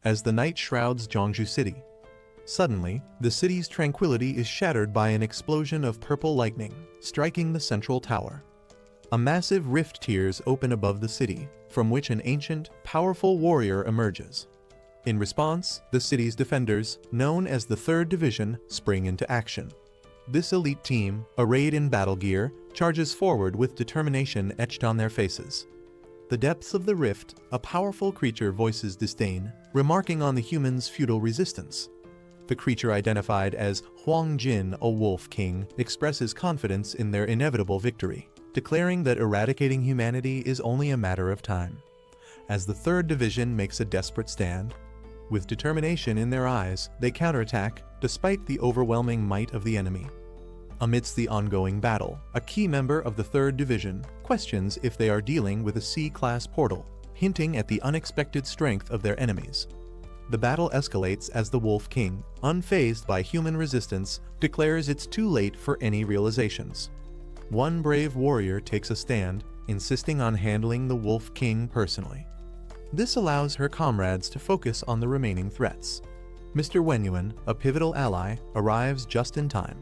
as the night shrouds Jeongju City. Suddenly, the city's tranquility is shattered by an explosion of purple lightning, striking the central tower. A massive rift tears open above the city, from which an ancient, powerful warrior emerges. In response, the city's defenders, known as the 3rd Division, spring into action. This elite team, arrayed in battle gear, charges forward with determination etched on their faces. The depths of the rift, a powerful creature voices disdain, remarking on the humans' futile resistance. The creature identified as Huang Jin, a wolf king, expresses confidence in their inevitable victory, declaring that eradicating humanity is only a matter of time. As the 3rd Division makes a desperate stand, with determination in their eyes, they counterattack despite the overwhelming might of the enemy. Amidst the ongoing battle, a key member of the 3rd Division questions if they are dealing with a C-class portal, hinting at the unexpected strength of their enemies. The battle escalates as the Wolf King, unfazed by human resistance, declares it's too late for any realizations. One brave warrior takes a stand, insisting on handling the Wolf King personally. This allows her comrades to focus on the remaining threats. Mr. Wenyuan, a pivotal ally, arrives just in time.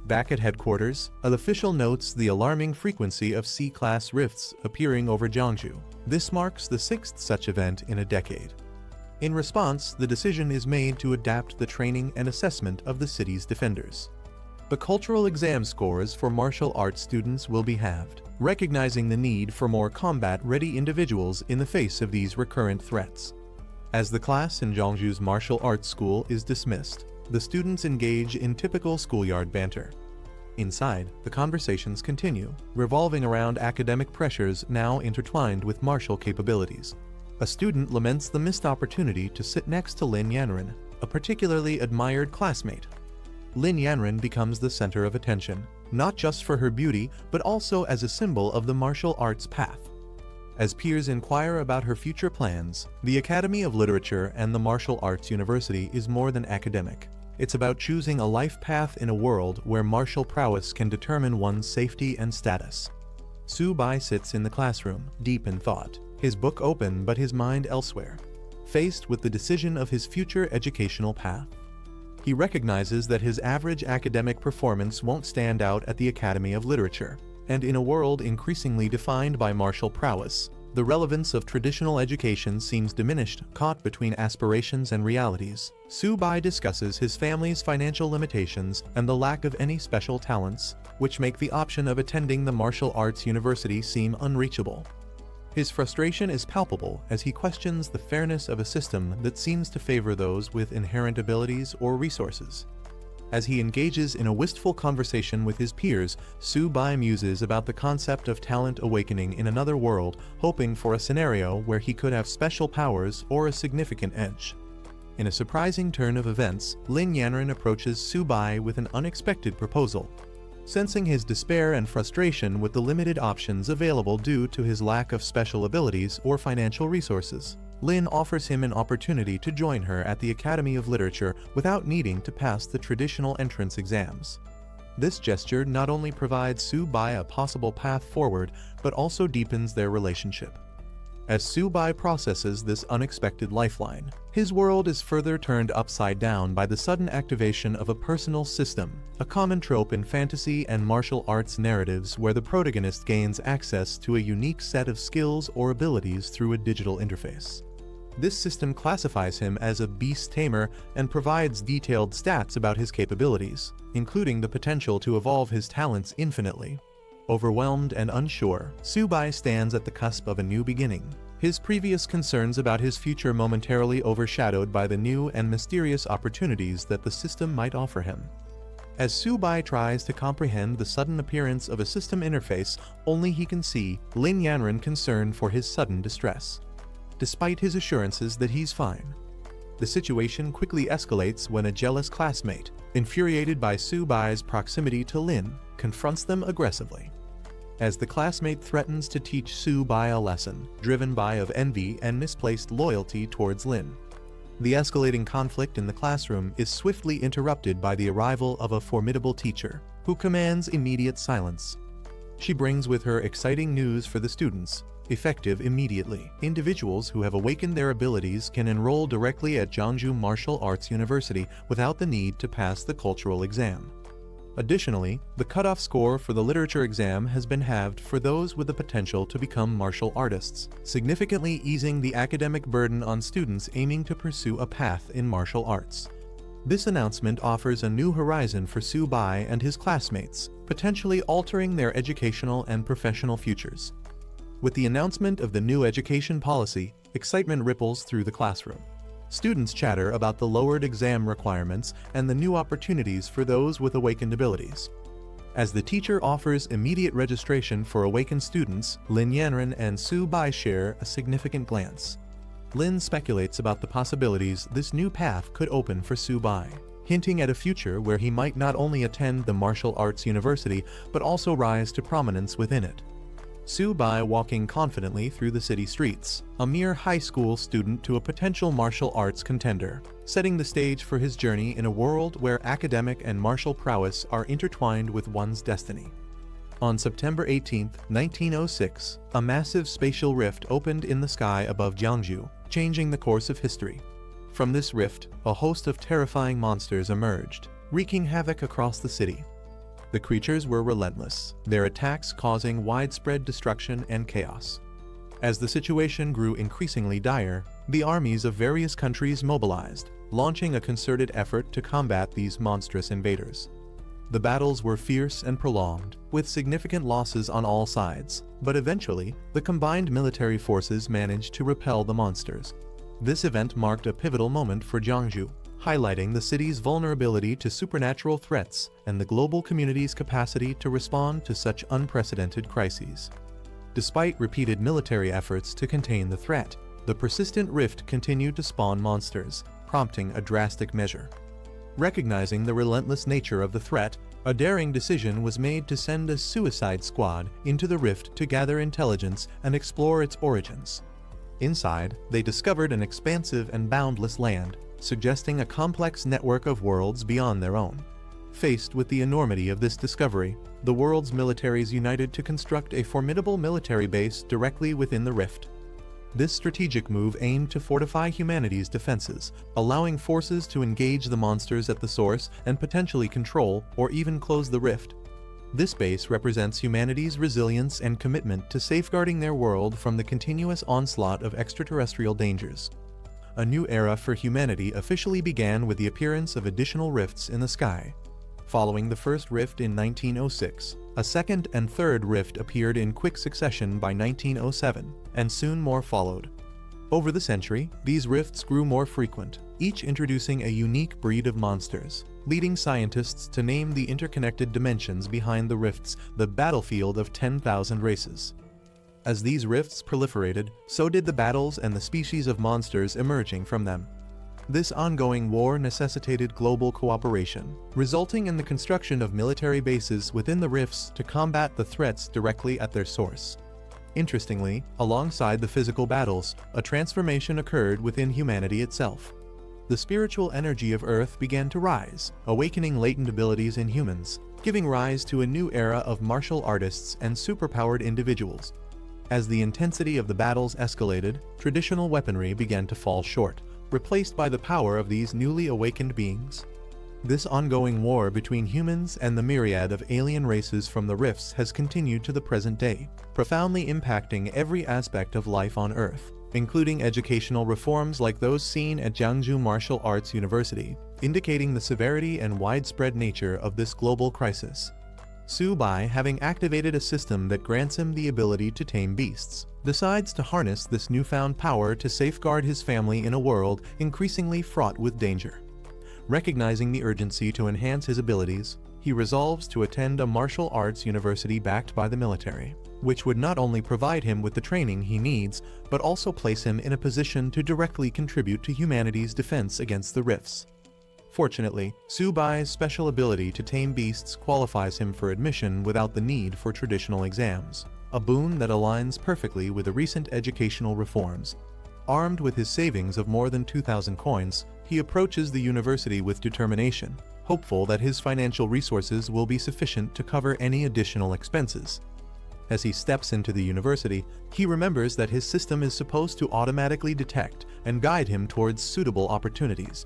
Back at headquarters, an official notes the alarming frequency of C-class rifts appearing over Jeongju. This marks the 6th such event in a decade. In response, the decision is made to adapt the training and assessment of the city's defenders. The cultural exam scores for martial arts students will be halved, recognizing the need for more combat-ready individuals in the face of these recurrent threats. As the class in Jeongju's martial arts school is dismissed, the students engage in typical schoolyard banter. Inside, the conversations continue, revolving around academic pressures now intertwined with martial capabilities. A student laments the missed opportunity to sit next to Lin Yanren, a particularly admired classmate. Lin Yanren becomes the center of attention, not just for her beauty, but also as a symbol of the martial arts path. As peers inquire about her future plans, the Academy of Literature and the Martial Arts University is more than academic. It's about choosing a life path in a world where martial prowess can determine one's safety and status. Su Bai sits in the classroom, deep in thought, his book open but his mind elsewhere, faced with the decision of his future educational path. He recognizes that his average academic performance won't stand out at the Academy of Literature, and in a world increasingly defined by martial prowess, the relevance of traditional education seems diminished. Caught between aspirations and realities, Su Bai discusses his family's financial limitations and the lack of any special talents, which make the option of attending the martial arts university seem unreachable. His frustration is palpable as he questions the fairness of a system that seems to favor those with inherent abilities or resources. As he engages in a wistful conversation with his peers, Su Bai muses about the concept of talent awakening in another world, hoping for a scenario where he could have special powers or a significant edge. In a surprising turn of events, Lin Yanren approaches Su Bai with an unexpected proposal. Sensing his despair and frustration with the limited options available due to his lack of special abilities or financial resources, Lin offers him an opportunity to join her at the Academy of Literature without needing to pass the traditional entrance exams. This gesture not only provides Su Bai a possible path forward, but also deepens their relationship. As Su Bai processes this unexpected lifeline, his world is further turned upside down by the sudden activation of a personal system, a common trope in fantasy and martial arts narratives where the protagonist gains access to a unique set of skills or abilities through a digital interface. This system classifies him as a beast tamer and provides detailed stats about his capabilities, including the potential to evolve his talents infinitely. Overwhelmed and unsure, Su Bai stands at the cusp of a new beginning, his previous concerns about his future momentarily overshadowed by the new and mysterious opportunities that the system might offer him. As Su Bai tries to comprehend the sudden appearance of a system interface only he can see, Lin Yanren concerned for his sudden distress. Despite his assurances that he's fine, the situation quickly escalates when a jealous classmate, infuriated by Su Bai's proximity to Lin, confronts them aggressively. As the classmate threatens to teach Su Bai a lesson, driven by envy and misplaced loyalty towards Lin. The escalating conflict in the classroom is swiftly interrupted by the arrival of a formidable teacher, who commands immediate silence. She brings with her exciting news for the students, effective immediately. Individuals who have awakened their abilities can enroll directly at Jeongju Martial Arts University without the need to pass the cultural exam. Additionally, the cutoff score for the literature exam has been halved for those with the potential to become martial artists, significantly easing the academic burden on students aiming to pursue a path in martial arts. This announcement offers a new horizon for Su Bai and his classmates, potentially altering their educational and professional futures. With the announcement of the new education policy, excitement ripples through the classroom. Students chatter about the lowered exam requirements and the new opportunities for those with awakened abilities. As the teacher offers immediate registration for awakened students, Lin Yanren and Su Bai share a significant glance. Lin speculates about the possibilities this new path could open for Su Bai, hinting at a future where he might not only attend the martial arts university but also rise to prominence within it. Su Bai walking confidently through the city streets, a mere high school student to a potential martial arts contender, setting the stage for his journey in a world where academic and martial prowess are intertwined with one's destiny. On September 18, 1906, a massive spatial rift opened in the sky above Jeongju, changing the course of history. From this rift, a host of terrifying monsters emerged, wreaking havoc across the city. The creatures were relentless, their attacks causing widespread destruction and chaos. As the situation grew increasingly dire, the armies of various countries mobilized, launching a concerted effort to combat these monstrous invaders. The battles were fierce and prolonged, with significant losses on all sides, but eventually, the combined military forces managed to repel the monsters. This event marked a pivotal moment for Jeongju, highlighting the city's vulnerability to supernatural threats and the global community's capacity to respond to such unprecedented crises. Despite repeated military efforts to contain the threat, the persistent rift continued to spawn monsters, prompting a drastic measure. Recognizing the relentless nature of the threat, a daring decision was made to send a suicide squad into the rift to gather intelligence and explore its origins. Inside, they discovered an expansive and boundless land, suggesting a complex network of worlds beyond their own. Faced with the enormity of this discovery, the world's militaries united to construct a formidable military base directly within the rift. This strategic move aimed to fortify humanity's defenses, allowing forces to engage the monsters at the source and potentially control or even close the rift. This base represents humanity's resilience and commitment to safeguarding their world from the continuous onslaught of extraterrestrial dangers. A new era for humanity officially began with the appearance of additional rifts in the sky. Following the first rift in 1906, a second and third rift appeared in quick succession by 1907, and soon more followed. Over the century, these rifts grew more frequent, each introducing a unique breed of monsters, leading scientists to name the interconnected dimensions behind the rifts the battlefield of 10,000 races. As these rifts proliferated, so did the battles and the species of monsters emerging from them. This ongoing war necessitated global cooperation, resulting in the construction of military bases within the rifts to combat the threats directly at their source. Interestingly, alongside the physical battles, a transformation occurred within humanity itself. The spiritual energy of Earth began to rise, awakening latent abilities in humans, giving rise to a new era of martial artists and superpowered individuals. As the intensity of the battles escalated, traditional weaponry began to fall short, replaced by the power of these newly awakened beings. This ongoing war between humans and the myriad of alien races from the rifts has continued to the present day, profoundly impacting every aspect of life on Earth, including educational reforms like those seen at Jeongju Martial Arts University, indicating the severity and widespread nature of this global crisis. Su Bai, having activated a system that grants him the ability to tame beasts, decides to harness this newfound power to safeguard his family in a world increasingly fraught with danger. Recognizing the urgency to enhance his abilities, he resolves to attend a martial arts university backed by the military, which would not only provide him with the training he needs, but also place him in a position to directly contribute to humanity's defense against the rifts. Fortunately, Su Bai's special ability to tame beasts qualifies him for admission without the need for traditional exams, a boon that aligns perfectly with the recent educational reforms. Armed with his savings of more than 2,000 coins, he approaches the university with determination, hopeful that his financial resources will be sufficient to cover any additional expenses. As he steps into the university, he remembers that his system is supposed to automatically detect and guide him towards suitable opportunities.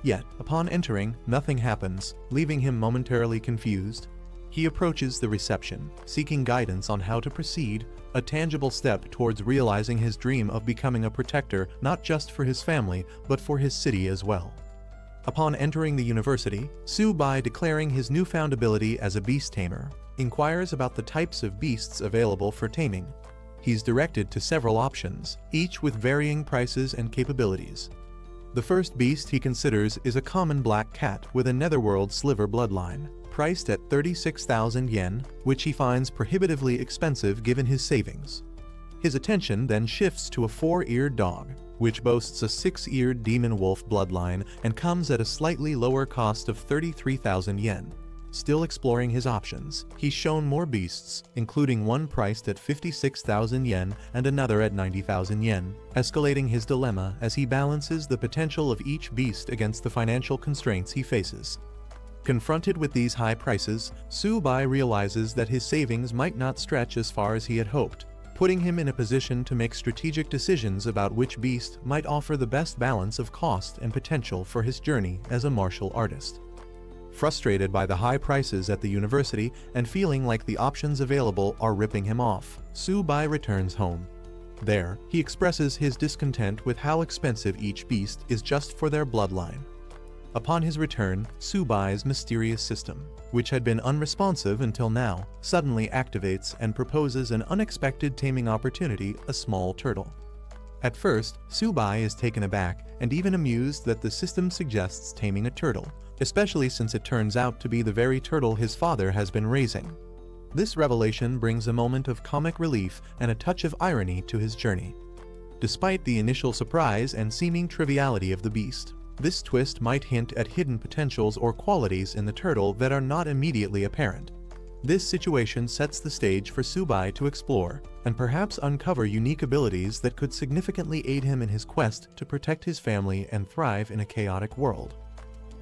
Yet, upon entering, nothing happens, leaving him momentarily confused. He approaches the reception, seeking guidance on how to proceed, a tangible step towards realizing his dream of becoming a protector not just for his family, but for his city as well. Upon entering the university, Su-bai, declaring his newfound ability as a beast tamer, inquires about the types of beasts available for taming. He's directed to several options, each with varying prices and capabilities. The first beast he considers is a common black cat with a netherworld sliver bloodline, priced at 36,000 yen, which he finds prohibitively expensive given his savings. His attention then shifts to a 4-eared dog, which boasts a 6-eared demon wolf bloodline and comes at a slightly lower cost of 33,000 yen. Still exploring his options, he's shown more beasts, including one priced at 56,000 yen and another at 90,000 yen, escalating his dilemma as he balances the potential of each beast against the financial constraints he faces. Confronted with these high prices, Su-bai realizes that his savings might not stretch as far as he had hoped, putting him in a position to make strategic decisions about which beast might offer the best balance of cost and potential for his journey as a martial artist. Frustrated by the high prices at the university and feeling like the options available are ripping him off, Su-bai returns home. There, he expresses his discontent with how expensive each beast is just for their bloodline. Upon his return, Su-bai's mysterious system, which had been unresponsive until now, suddenly activates and proposes an unexpected taming opportunity, a small turtle. At first, Su-bai is taken aback and even amused that the system suggests taming a turtle, especially since it turns out to be the very turtle his father has been raising. This revelation brings a moment of comic relief and a touch of irony to his journey. Despite the initial surprise and seeming triviality of the beast, this twist might hint at hidden potentials or qualities in the turtle that are not immediately apparent. This situation sets the stage for Su-bai to explore and perhaps uncover unique abilities that could significantly aid him in his quest to protect his family and thrive in a chaotic world.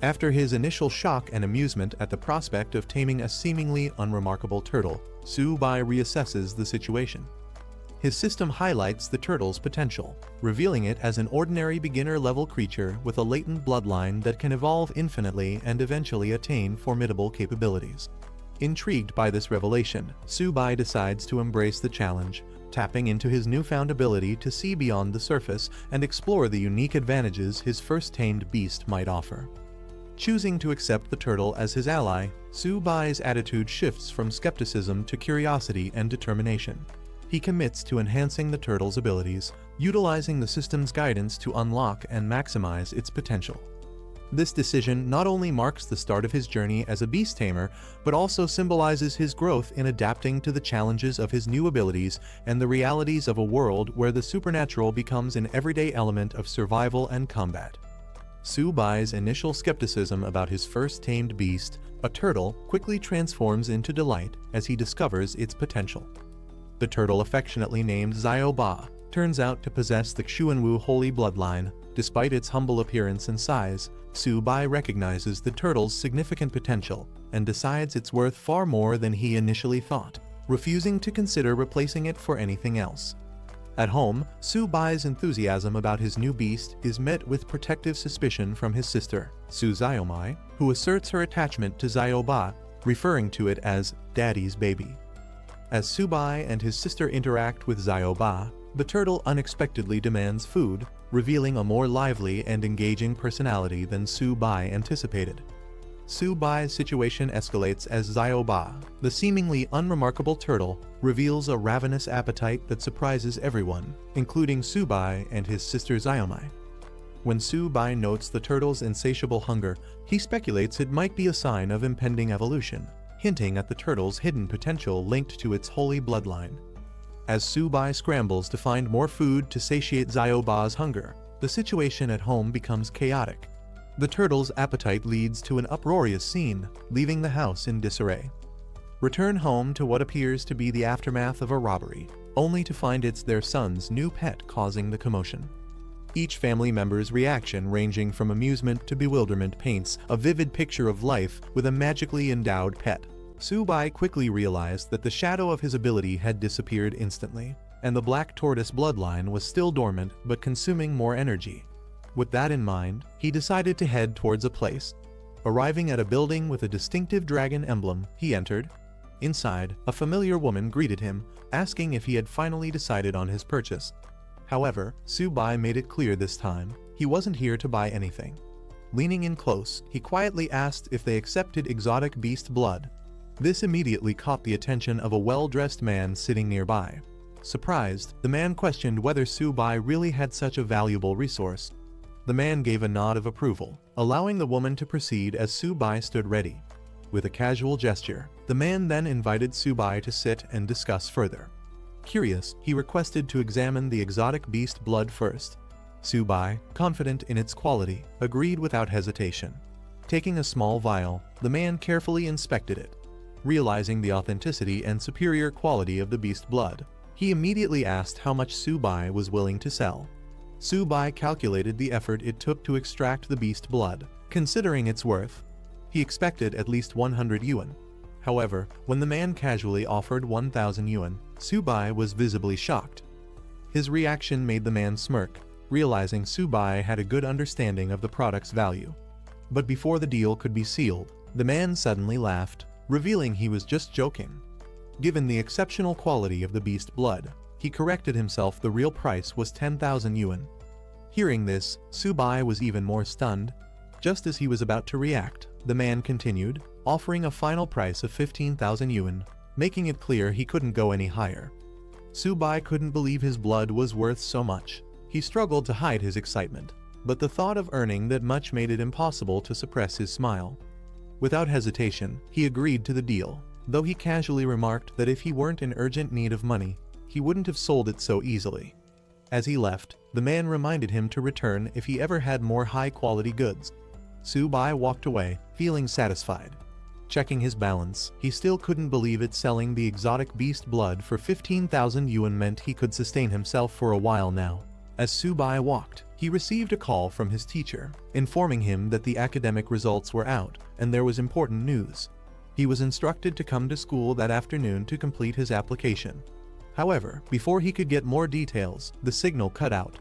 After his initial shock and amusement at the prospect of taming a seemingly unremarkable turtle, Su-bai reassesses the situation. His system highlights the turtle's potential, revealing it as an ordinary beginner-level creature with a latent bloodline that can evolve infinitely and eventually attain formidable capabilities. Intrigued by this revelation, Su-bai decides to embrace the challenge, tapping into his newfound ability to see beyond the surface and explore the unique advantages his first tamed beast might offer. Choosing to accept the turtle as his ally, Su-bai's attitude shifts from skepticism to curiosity and determination. He commits to enhancing the turtle's abilities, utilizing the system's guidance to unlock and maximize its potential. This decision not only marks the start of his journey as a beast tamer, but also symbolizes his growth in adapting to the challenges of his new abilities and the realities of a world where the supernatural becomes an everyday element of survival and combat. Su-bai's initial skepticism about his first tamed beast, a turtle, quickly transforms into delight as he discovers its potential. The turtle, affectionately named Xiaoba, turns out to possess the Xuanwu holy bloodline. Despite its humble appearance and size, Su-bai recognizes the turtle's significant potential and decides it's worth far more than he initially thought, refusing to consider replacing it for anything else. At home, Su-bai's enthusiasm about his new beast is met with protective suspicion from his sister, Su Xiaomai, who asserts her attachment to Xiaoba, referring to it as Daddy's baby. As Su-bai and his sister interact with Xiaoba, the turtle unexpectedly demands food, revealing a more lively and engaging personality than Su-bai anticipated. Su-bai's situation escalates as Xiaoba, the seemingly unremarkable turtle, reveals a ravenous appetite that surprises everyone, including Su-bai and his sister Xiaomai. When Su-bai notes the turtle's insatiable hunger, he speculates it might be a sign of impending evolution, hinting at the turtle's hidden potential linked to its holy bloodline. As Su-bai scrambles to find more food to satiate Xiaoba's hunger, the situation at home becomes chaotic. The turtle's appetite leads to an uproarious scene, leaving the house in disarray. Return home to what appears to be the aftermath of a robbery, only to find it's their son's new pet causing the commotion. Each family member's reaction, ranging from amusement to bewilderment, paints a vivid picture of life with a magically endowed pet. Su-bai quickly realized that the shadow of his ability had disappeared instantly, and the black tortoise bloodline was still dormant but consuming more energy. With that in mind, he decided to head towards a place. Arriving at a building with a distinctive dragon emblem, he entered. Inside, a familiar woman greeted him, asking if he had finally decided on his purchase. However, Su-bai made it clear this time, he wasn't here to buy anything. Leaning in close, he quietly asked if they accepted exotic beast blood. This immediately caught the attention of a well-dressed man sitting nearby. Surprised, the man questioned whether Su-bai really had such a valuable resource. The man gave a nod of approval, allowing the woman to proceed as Su-bai stood ready. With a casual gesture, the man then invited Su-bai to sit and discuss further. Curious, he requested to examine the exotic beast blood first. Su-bai, confident in its quality, agreed without hesitation. Taking a small vial, the man carefully inspected it. Realizing the authenticity and superior quality of the beast blood, he immediately asked how much Su-bai was willing to sell. Su-bai calculated the effort it took to extract the beast blood. Considering its worth, he expected at least 100 yuan. However, when the man casually offered 1,000 yuan, Su-bai was visibly shocked. His reaction made the man smirk, realizing Su-bai had a good understanding of the product's value. But before the deal could be sealed, the man suddenly laughed, revealing he was just joking. Given the exceptional quality of the beast blood, he corrected himself. The real price was 10,000 yuan. Hearing this, Su-bai was even more stunned. Just as he was about to react, the man continued, offering a final price of 15,000 yuan, making it clear he couldn't go any higher. Su-bai couldn't believe his blood was worth so much. He struggled to hide his excitement, but the thought of earning that much made it impossible to suppress his smile. Without hesitation, he agreed to the deal, though he casually remarked that if he weren't in urgent need of money, he wouldn't have sold it so easily. As he left, the man reminded him to return if he ever had more high-quality goods. Su-bai walked away, feeling satisfied. Checking his balance, he still couldn't believe it. Selling the exotic beast blood for 15,000 yuan meant he could sustain himself for a while now. As Su-bai walked, he received a call from his teacher, informing him that the academic results were out and there was important news. He was instructed to come to school that afternoon to complete his application. However, before he could get more details, the signal cut out.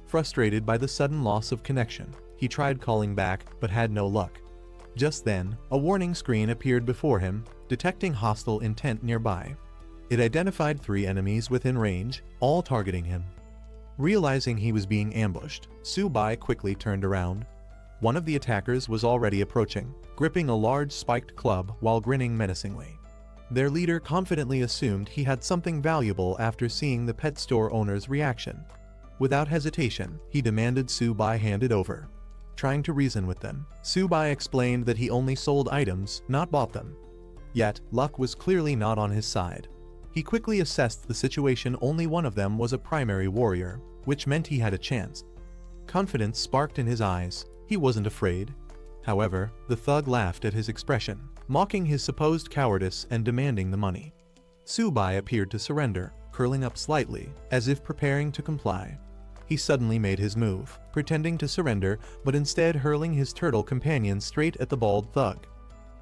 Frustrated by the sudden loss of connection, he tried calling back but had no luck. Just then, a warning screen appeared before him, detecting hostile intent nearby. It identified 3 enemies within range, all targeting him. Realizing he was being ambushed, Su-bai quickly turned around. One of the attackers was already approaching, gripping a large spiked club while grinning menacingly. Their leader confidently assumed he had something valuable after seeing the pet store owner's reaction. Without hesitation, he demanded Su-bai hand it over. Trying to reason with them, Su-bai explained that he only sold items, not bought them. Yet, luck was clearly not on his side. He quickly assessed the situation. Only one of them was a primary warrior, which meant he had a chance. Confidence sparked in his eyes. He wasn't afraid. However, the thug laughed at his expression, mocking his supposed cowardice and demanding the money. Su-bai appeared to surrender, curling up slightly, as if preparing to comply. He suddenly made his move, pretending to surrender, but instead hurling his turtle companion straight at the bald thug.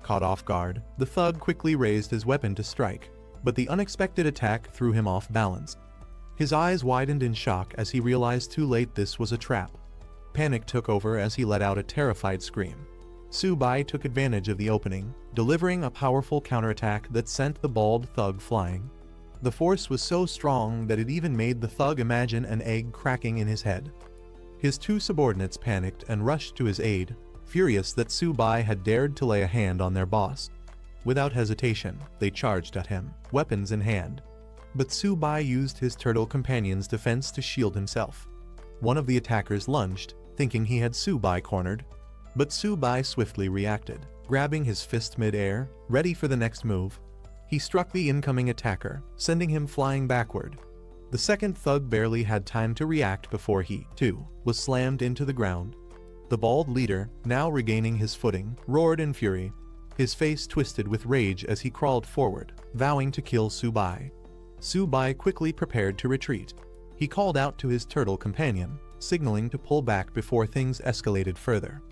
Caught off guard, the thug quickly raised his weapon to strike, but the unexpected attack threw him off balance. His eyes widened in shock as he realized too late this was a trap. Panic took over as he let out a terrified scream. Su-bai took advantage of the opening, delivering a powerful counterattack that sent the bald thug flying. The force was so strong that it even made the thug imagine an egg cracking in his head. His 2 subordinates panicked and rushed to his aid, furious that Su-bai had dared to lay a hand on their boss. Without hesitation, they charged at him, weapons in hand. But Su-bai used his turtle companion's defense to shield himself. One of the attackers lunged, thinking he had Su-bai cornered. But Su-bai swiftly reacted, grabbing his fist mid-air, ready for the next move. He struck the incoming attacker, sending him flying backward. The second thug barely had time to react before he, too, was slammed into the ground. The bald leader, now regaining his footing, roared in fury. His face twisted with rage as he crawled forward, vowing to kill Su-bai. Su-bai quickly prepared to retreat. He called out to his turtle companion, signaling to pull back before things escalated further.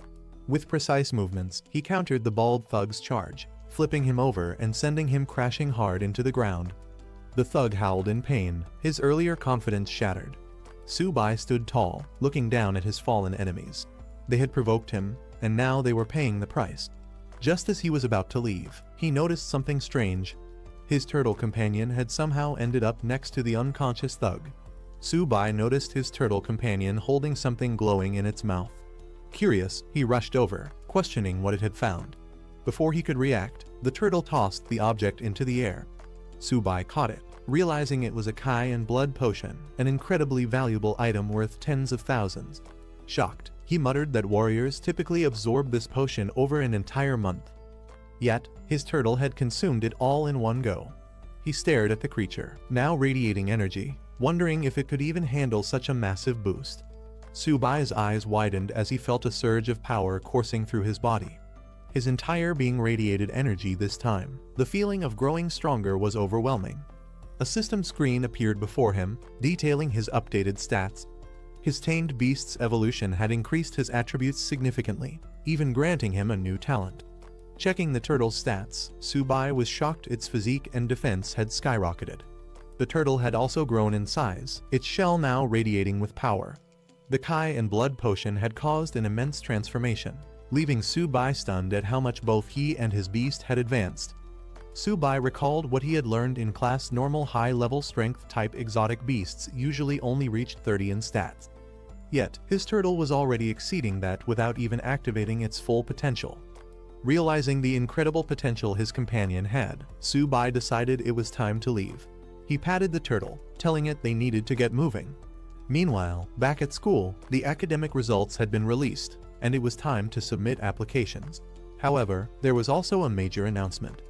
With precise movements, he countered the bald thug's charge, flipping him over and sending him crashing hard into the ground. The thug howled in pain, his earlier confidence shattered. Subai stood tall, looking down at his fallen enemies. They had provoked him, and now they were paying the price. Just as he was about to leave, he noticed something strange. His turtle companion had somehow ended up next to the unconscious thug. Subai noticed his turtle companion holding something glowing in its mouth. Curious, he rushed over, questioning what it had found. Before he could react, the turtle tossed the object into the air. Subai caught it, realizing it was a Kai and blood potion, an incredibly valuable item worth tens of thousands. Shocked, he muttered that warriors typically absorb this potion over an entire month. Yet, his turtle had consumed it all in one go. He stared at the creature, now radiating energy, wondering if it could even handle such a massive boost. Subai's eyes widened as he felt a surge of power coursing through his body. His entire being radiated energy this time. The feeling of growing stronger was overwhelming. A system screen appeared before him, detailing his updated stats. His tamed beast's evolution had increased his attributes significantly, even granting him a new talent. Checking the turtle's stats, Subai was shocked its physique and defense had skyrocketed. The turtle had also grown in size, its shell now radiating with power. The Kai and blood potion had caused an immense transformation, leaving Subai stunned at how much both he and his beast had advanced. Subai recalled what he had learned in class: normal high-level strength type exotic beasts usually only reached 30 in stats. Yet, his turtle was already exceeding that without even activating its full potential. Realizing the incredible potential his companion had, Subai decided it was time to leave. He patted the turtle, telling it they needed to get moving. Meanwhile, back at school, the academic results had been released, and it was time to submit applications. However, there was also a major announcement.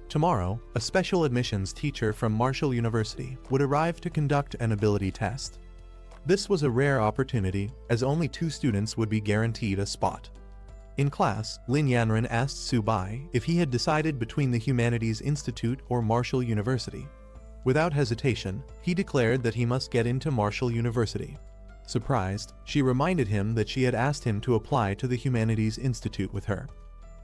Tomorrow, a special admissions teacher from Marshall University would arrive to conduct an ability test. This was a rare opportunity, as only 2 students would be guaranteed a spot. In class, Lin Yanren asked Subai if he had decided between the Humanities Institute or Marshall University. Without hesitation, he declared that he must get into Marshall University. Surprised, she reminded him that she had asked him to apply to the Humanities Institute with her.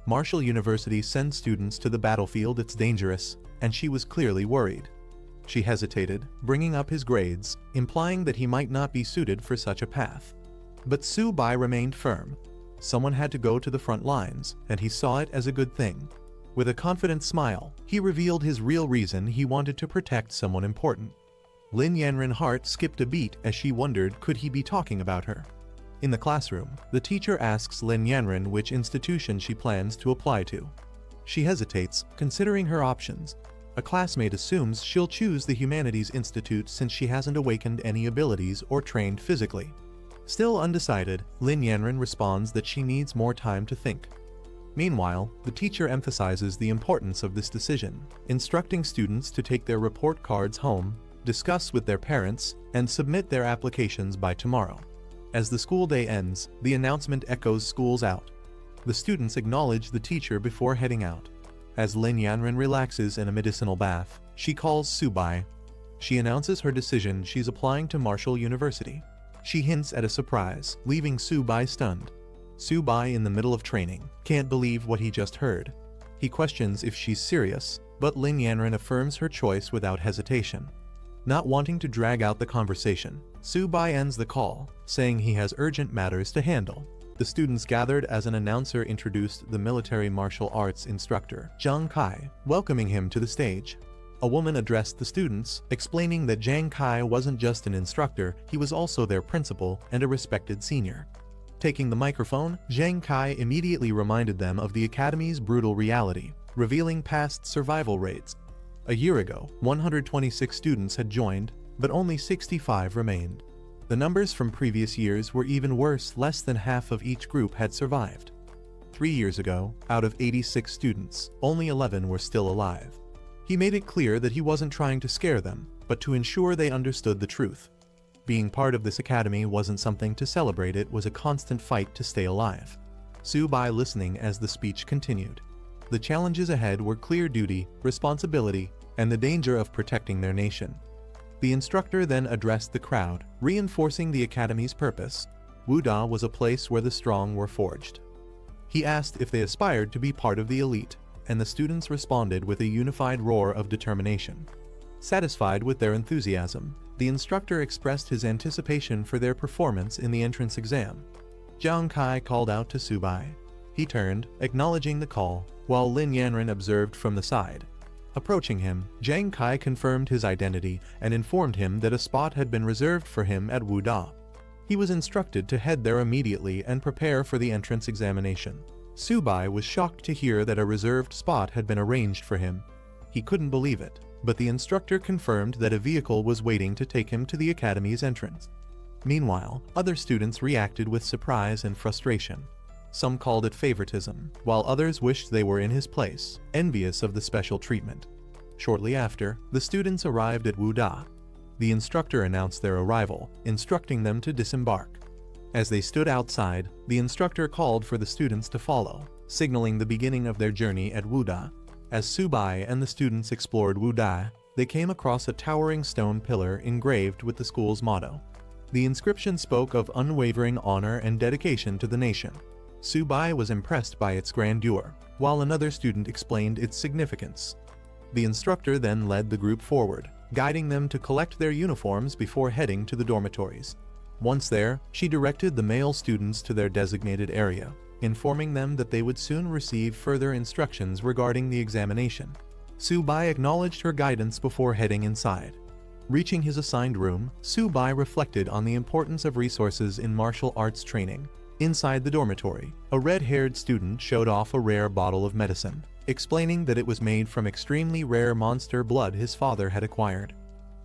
Marshall University sends students to the battlefield. It's dangerous, and she was clearly worried. She hesitated, bringing up his grades, implying that he might not be suited for such a path. But Subai remained firm. Someone had to go to the front lines, and he saw it as a good thing. With a confident smile, he revealed his real reason: he wanted to protect someone important. Lin Yanren's heart skipped a beat as she wondered, could he be talking about her? In the classroom, the teacher asks Lin Yanren which institution she plans to apply to. She hesitates, considering her options. A classmate assumes she'll choose the Humanities Institute since she hasn't awakened any abilities or trained physically. Still undecided, Lin Yanren responds that she needs more time to think. Meanwhile, the teacher emphasizes the importance of this decision, instructing students to take their report cards home, discuss with their parents, and submit their applications by tomorrow. As the school day ends, the announcement echoes schools out. The students acknowledge the teacher before heading out. As Lin Yanren relaxes in a medicinal bath, she calls Subai. She announces her decision: she's applying to Marshall University. She hints at a surprise, leaving Subai stunned. Subai, in the middle of training, can't believe what he just heard. He questions if she's serious, but Lin Yanren affirms her choice without hesitation. Not wanting to drag out the conversation, Subai ends the call, saying he has urgent matters to handle. The students gathered as an announcer introduced the military martial arts instructor, Zhang Kai, welcoming him to the stage. A woman addressed the students, explaining that Zhang Kai wasn't just an instructor, he was also their principal and a respected senior. Taking the microphone, Zhang Kai immediately reminded them of the academy's brutal reality, revealing past survival rates. A year ago, 126 students had joined, but only 65 remained. The numbers from previous years were even worse: less than half of each group had survived. 3 years ago, out of 86 students, only 11 were still alive. He made it clear that he wasn't trying to scare them, but to ensure they understood the truth. Being part of this academy wasn't something to celebrate, it was a constant fight to stay alive. Subai listening as the speech continued. The challenges ahead were clear: duty, responsibility, and the danger of protecting their nation. The instructor then addressed the crowd, reinforcing the academy's purpose. Wuda was a place where the strong were forged. He asked if they aspired to be part of the elite. and the students responded with a unified roar of determination. Satisfied with their enthusiasm, the instructor expressed his anticipation for their performance in the entrance exam. Jiang Kai called out to Subai. He turned, acknowledging the call, while Lin Yanren observed from the side. Approaching him, Jiang Kai confirmed his identity and informed him that a spot had been reserved for him at Wuda. He was instructed to head there immediately and prepare for the entrance examination. Subai was shocked to hear that a reserved spot had been arranged for him. He couldn't believe it, but the instructor confirmed that a vehicle was waiting to take him to the academy's entrance. Meanwhile, other students reacted with surprise and frustration. Some called it favoritism, while others wished they were in his place, envious of the special treatment. Shortly after, the students arrived at Wuda. The instructor announced their arrival, instructing them to disembark. As they stood outside, the instructor called for the students to follow, signaling the beginning of their journey at Wuda. As Subai and the students explored Wuda, they came across a towering stone pillar engraved with the school's motto. The inscription spoke of unwavering honor and dedication to the nation. Subai was impressed by its grandeur, while another student explained its significance. The instructor then led the group forward, guiding them to collect their uniforms before heading to the dormitories. Once there, she directed the male students to their designated area, informing them that they would soon receive further instructions regarding the examination. Subai acknowledged her guidance before heading inside. Reaching his assigned room, Subai reflected on the importance of resources in martial arts training. Inside the dormitory, a red-haired student showed off a rare bottle of medicine, explaining that it was made from extremely rare monster blood his father had acquired.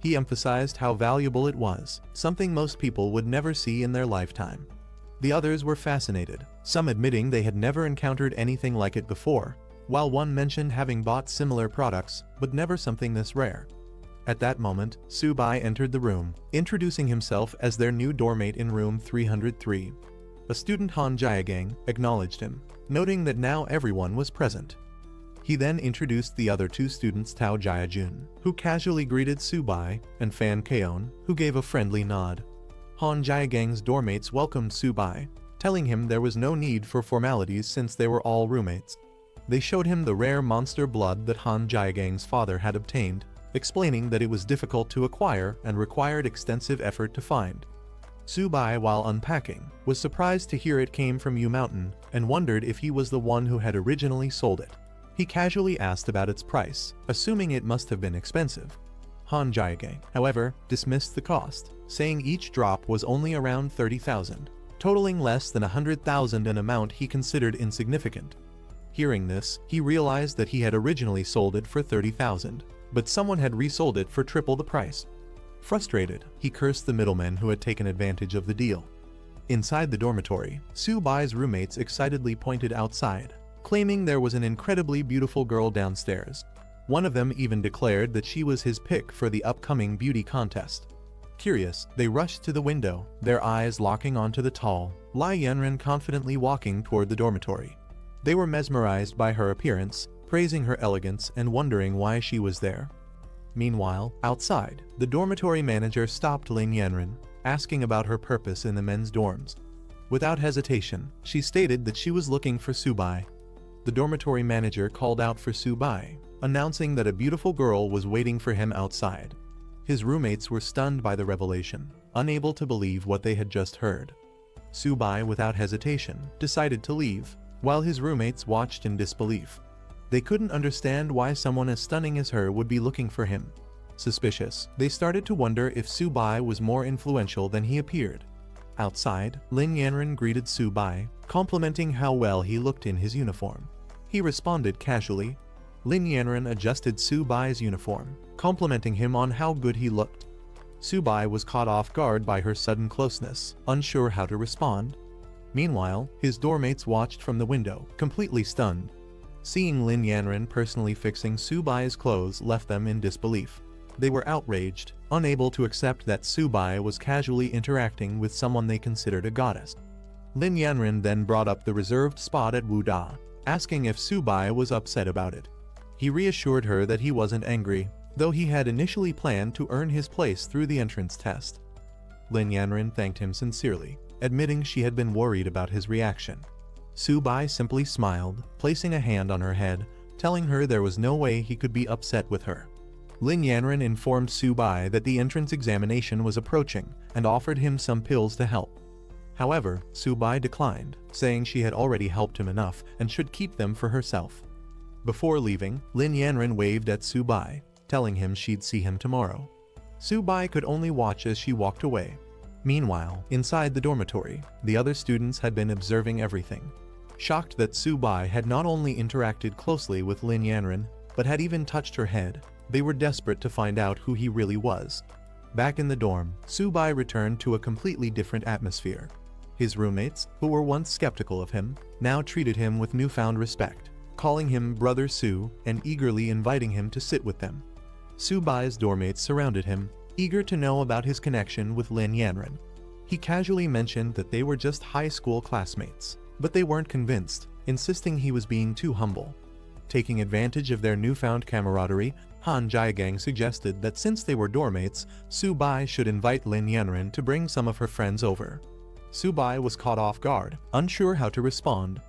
He emphasized how valuable it was, something most people would never see in their lifetime. The others were fascinated, some admitting they had never encountered anything like it before, while one mentioned having bought similar products, but never something this rare. At that moment, Subai entered the room, introducing himself as their new doormate in room 303. A student Han Jiagang acknowledged him, noting that now everyone was present. He then introduced the other two students Tao Jiajun, who casually greeted Subai, and Fan Keon, who gave a friendly nod. Han Jiagang's doormates welcomed Subai, telling him there was no need for formalities since they were all roommates. They showed him the rare monster blood that Han Jiagang's father had obtained, explaining that it was difficult to acquire and required extensive effort to find. Subai, while unpacking, was surprised to hear it came from Yu Mountain and wondered if he was the one who had originally sold it. He casually asked about its price, assuming it must have been expensive. Han Jiagang, however, dismissed the cost, saying each drop was only around 30,000, totaling less than 100,000, an amount he considered insignificant. Hearing this, he realized that he had originally sold it for 30,000, but someone had resold it for triple the price. Frustrated, he cursed the middlemen who had taken advantage of the deal. Inside the dormitory, Subai's roommates excitedly pointed outside, claiming there was an incredibly beautiful girl downstairs. One of them even declared that she was his pick for the upcoming beauty contest. Curious, they rushed to the window, their eyes locking onto the tall, Lai Yanren confidently walking toward the dormitory. They were mesmerized by her appearance, praising her elegance and wondering why she was there. Meanwhile, outside, the dormitory manager stopped Lin Yanren, asking about her purpose in the men's dorms. Without hesitation, she stated that she was looking for Subai. The dormitory manager called out for Subai, announcing that a beautiful girl was waiting for him outside. His roommates were stunned by the revelation, unable to believe what they had just heard. Subai, without hesitation, decided to leave, while his roommates watched in disbelief. They couldn't understand why someone as stunning as her would be looking for him. Suspicious, they started to wonder if Subai was more influential than he appeared. Outside, Lin Yanren greeted Subai, complimenting how well he looked in his uniform. He responded casually. Lin Yanren adjusted Subai's uniform, complimenting him on how good he looked. Subai was caught off guard by her sudden closeness, unsure how to respond. Meanwhile, his doormates watched from the window, completely stunned. Seeing Lin Yanren personally fixing Subai's clothes left them in disbelief. They were outraged, unable to accept that Subai was casually interacting with someone they considered a goddess. Lin Yanren then brought up the reserved spot at Wuda, asking if Subai was upset about it. He reassured her that he wasn't angry, though he had initially planned to earn his place through the entrance test. Lin Yanren thanked him sincerely, admitting she had been worried about his reaction. Subai simply smiled, placing a hand on her head, telling her there was no way he could be upset with her. Lin Yanren informed Su-bai that the entrance examination was approaching and offered him some pills to help. However, Su-bai declined, saying she had already helped him enough and should keep them for herself. Before leaving, Lin Yanren waved at Su-bai, telling him she'd see him tomorrow. Su-bai could only watch as she walked away. Meanwhile, inside the dormitory, the other students had been observing everything. Shocked that Su-bai had not only interacted closely with Lin Yanren, but had even touched her head, they were desperate to find out who he really was. Back in the dorm, Su-bai returned to a completely different atmosphere. His roommates, who were once skeptical of him, now treated him with newfound respect, calling him Brother Su and eagerly inviting him to sit with them. Su-bai's dormmates surrounded him, eager to know about his connection with Lin Yanren. He casually mentioned that they were just high school classmates, but they weren't convinced, insisting he was being too humble. Taking advantage of their newfound camaraderie, Han Jiagang suggested that since they were dormmates, Su-bai should invite Lin Yanren to bring some of her friends over. Su-bai was caught off guard, unsure how to respond.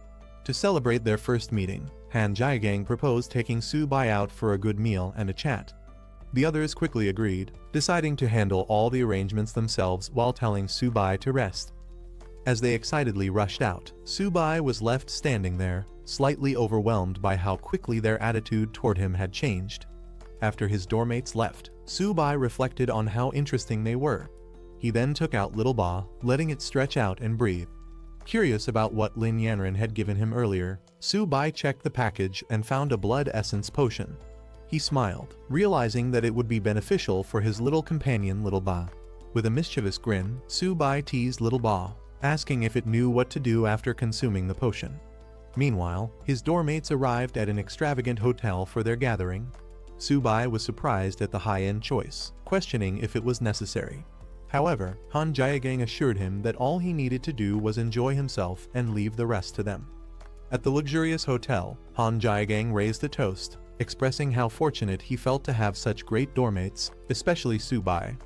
To celebrate their first meeting, Han Jiagang proposed taking Su-bai out for a good meal and a chat. The others quickly agreed, deciding to handle all the arrangements themselves while telling Su-bai to rest. As they excitedly rushed out, Su-bai was left standing there, slightly overwhelmed by how quickly their attitude toward him had changed. After his dormmates left, Su-bai reflected on how interesting they were. He then took out Little Ba, letting it stretch out and breathe. Curious about what Lin Yanren had given him earlier, Su-bai checked the package and found a blood essence potion. He smiled, realizing that it would be beneficial for his little companion Little Ba. With a mischievous grin, Su-bai teased Little Ba, asking if it knew what to do after consuming the potion. Meanwhile, his dormmates arrived at an extravagant hotel for their gathering. Su-bai was surprised at the high-end choice, questioning if it was necessary. However, Han Jiagang assured him that all he needed to do was enjoy himself and leave the rest to them. At the luxurious hotel, Han Jiagang raised a toast, expressing how fortunate he felt to have such great dormmates, especially Su-bai.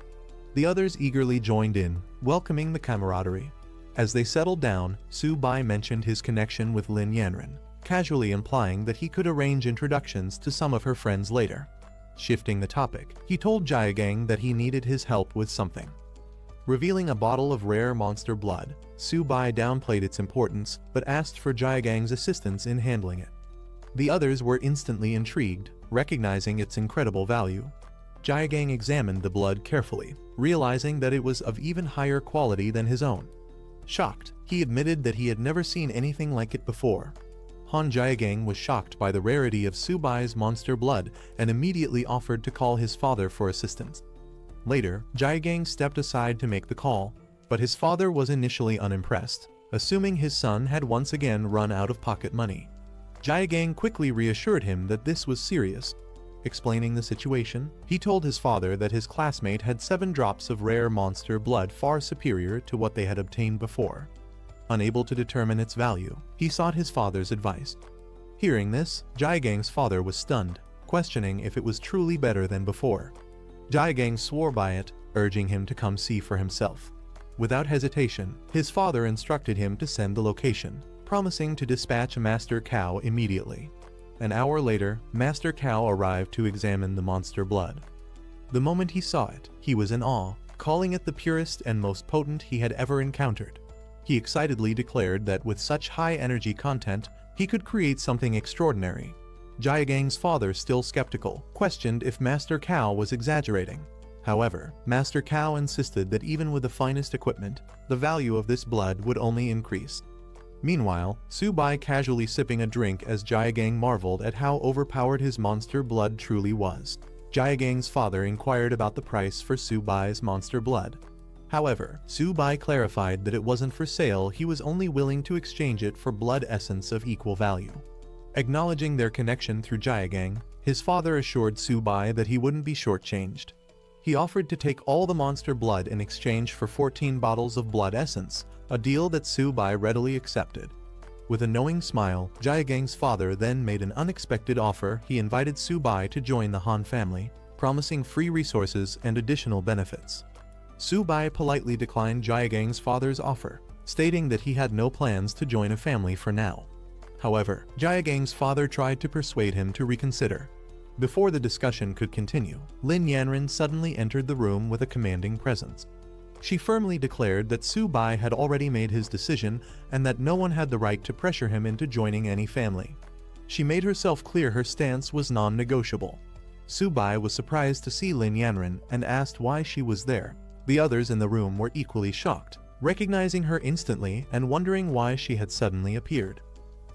The others eagerly joined in, welcoming the camaraderie. As they settled down, Su-bai mentioned his connection with Lin Yanren, casually implying that he could arrange introductions to some of her friends later. Shifting the topic, he told Jiagang that he needed his help with something. Revealing a bottle of rare monster blood, Su-bai downplayed its importance but asked for Jiagang's assistance in handling it. The others were instantly intrigued, recognizing its incredible value. Jiagang examined the blood carefully, realizing that it was of even higher quality than his own. Shocked, he admitted that he had never seen anything like it before. Han Jiagang was shocked by the rarity of Su-bai's monster blood and immediately offered to call his father for assistance. Later, Jiagang stepped aside to make the call, but his father was initially unimpressed, assuming his son had once again run out of pocket money. Jiagang quickly reassured him that this was serious. Explaining the situation, he told his father that his classmate had 7 drops of rare monster blood far superior to what they had obtained before. Unable to determine its value, he sought his father's advice. Hearing this, Jiagang's father was stunned, questioning if it was truly better than before. Jiagang swore by it, urging him to come see for himself. Without hesitation, his father instructed him to send the location, promising to dispatch Master Cow immediately. An hour later, Master Cow arrived to examine the monster blood. The moment he saw it, he was in awe, calling it the purest and most potent he had ever encountered. He excitedly declared that with such high energy content, he could create something extraordinary. Jiagang's father, still skeptical, questioned if Master Cow was exaggerating. However, Master Cow insisted that even with the finest equipment, the value of this blood would only increase. Meanwhile, Su-bai casually sipping a drink as Jiagang marveled at how overpowered his monster blood truly was. Jiagang's father inquired about the price for Su-bai's monster blood. However, Su-bai clarified that it wasn't for sale, he was only willing to exchange it for blood essence of equal value. Acknowledging their connection through Jiagang, his father assured Su-bai that he wouldn't be shortchanged. He offered to take all the monster blood in exchange for 14 bottles of blood essence, a deal that Su-bai readily accepted. With a knowing smile, Jiagang's father then made an unexpected offer. He invited Su-bai to join the Han family, promising free resources and additional benefits. Su-bai politely declined Jiagang's father's offer, stating that he had no plans to join a family for now. However, Jaegang's father tried to persuade him to reconsider. Before the discussion could continue, Lin Yanren suddenly entered the room with a commanding presence. She firmly declared that Su Bai had already made his decision and that no one had the right to pressure him into joining any family. She made herself clear her stance was non-negotiable. Su Bai was surprised to see Lin Yanren and asked why she was there. The others in the room were equally shocked, recognizing her instantly and wondering why she had suddenly appeared.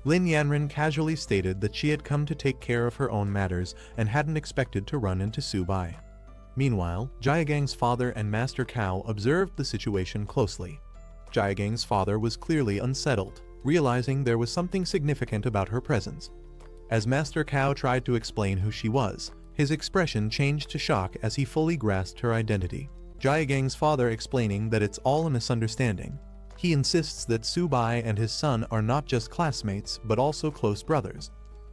Lin Yanren casually stated that she had come to take care of her own matters and hadn't expected to run into Su Bai. Meanwhile, Jaegang's father and Master Cao observed the situation closely. Jaegang's father was clearly unsettled, realizing there was something significant about her presence. As Master Cao tried to explain who she was, his expression changed to shock as he fully grasped her identity. Jaegang's father explaining that it's all a misunderstanding. He insists that Su Bai and his son are not just classmates but also close brothers.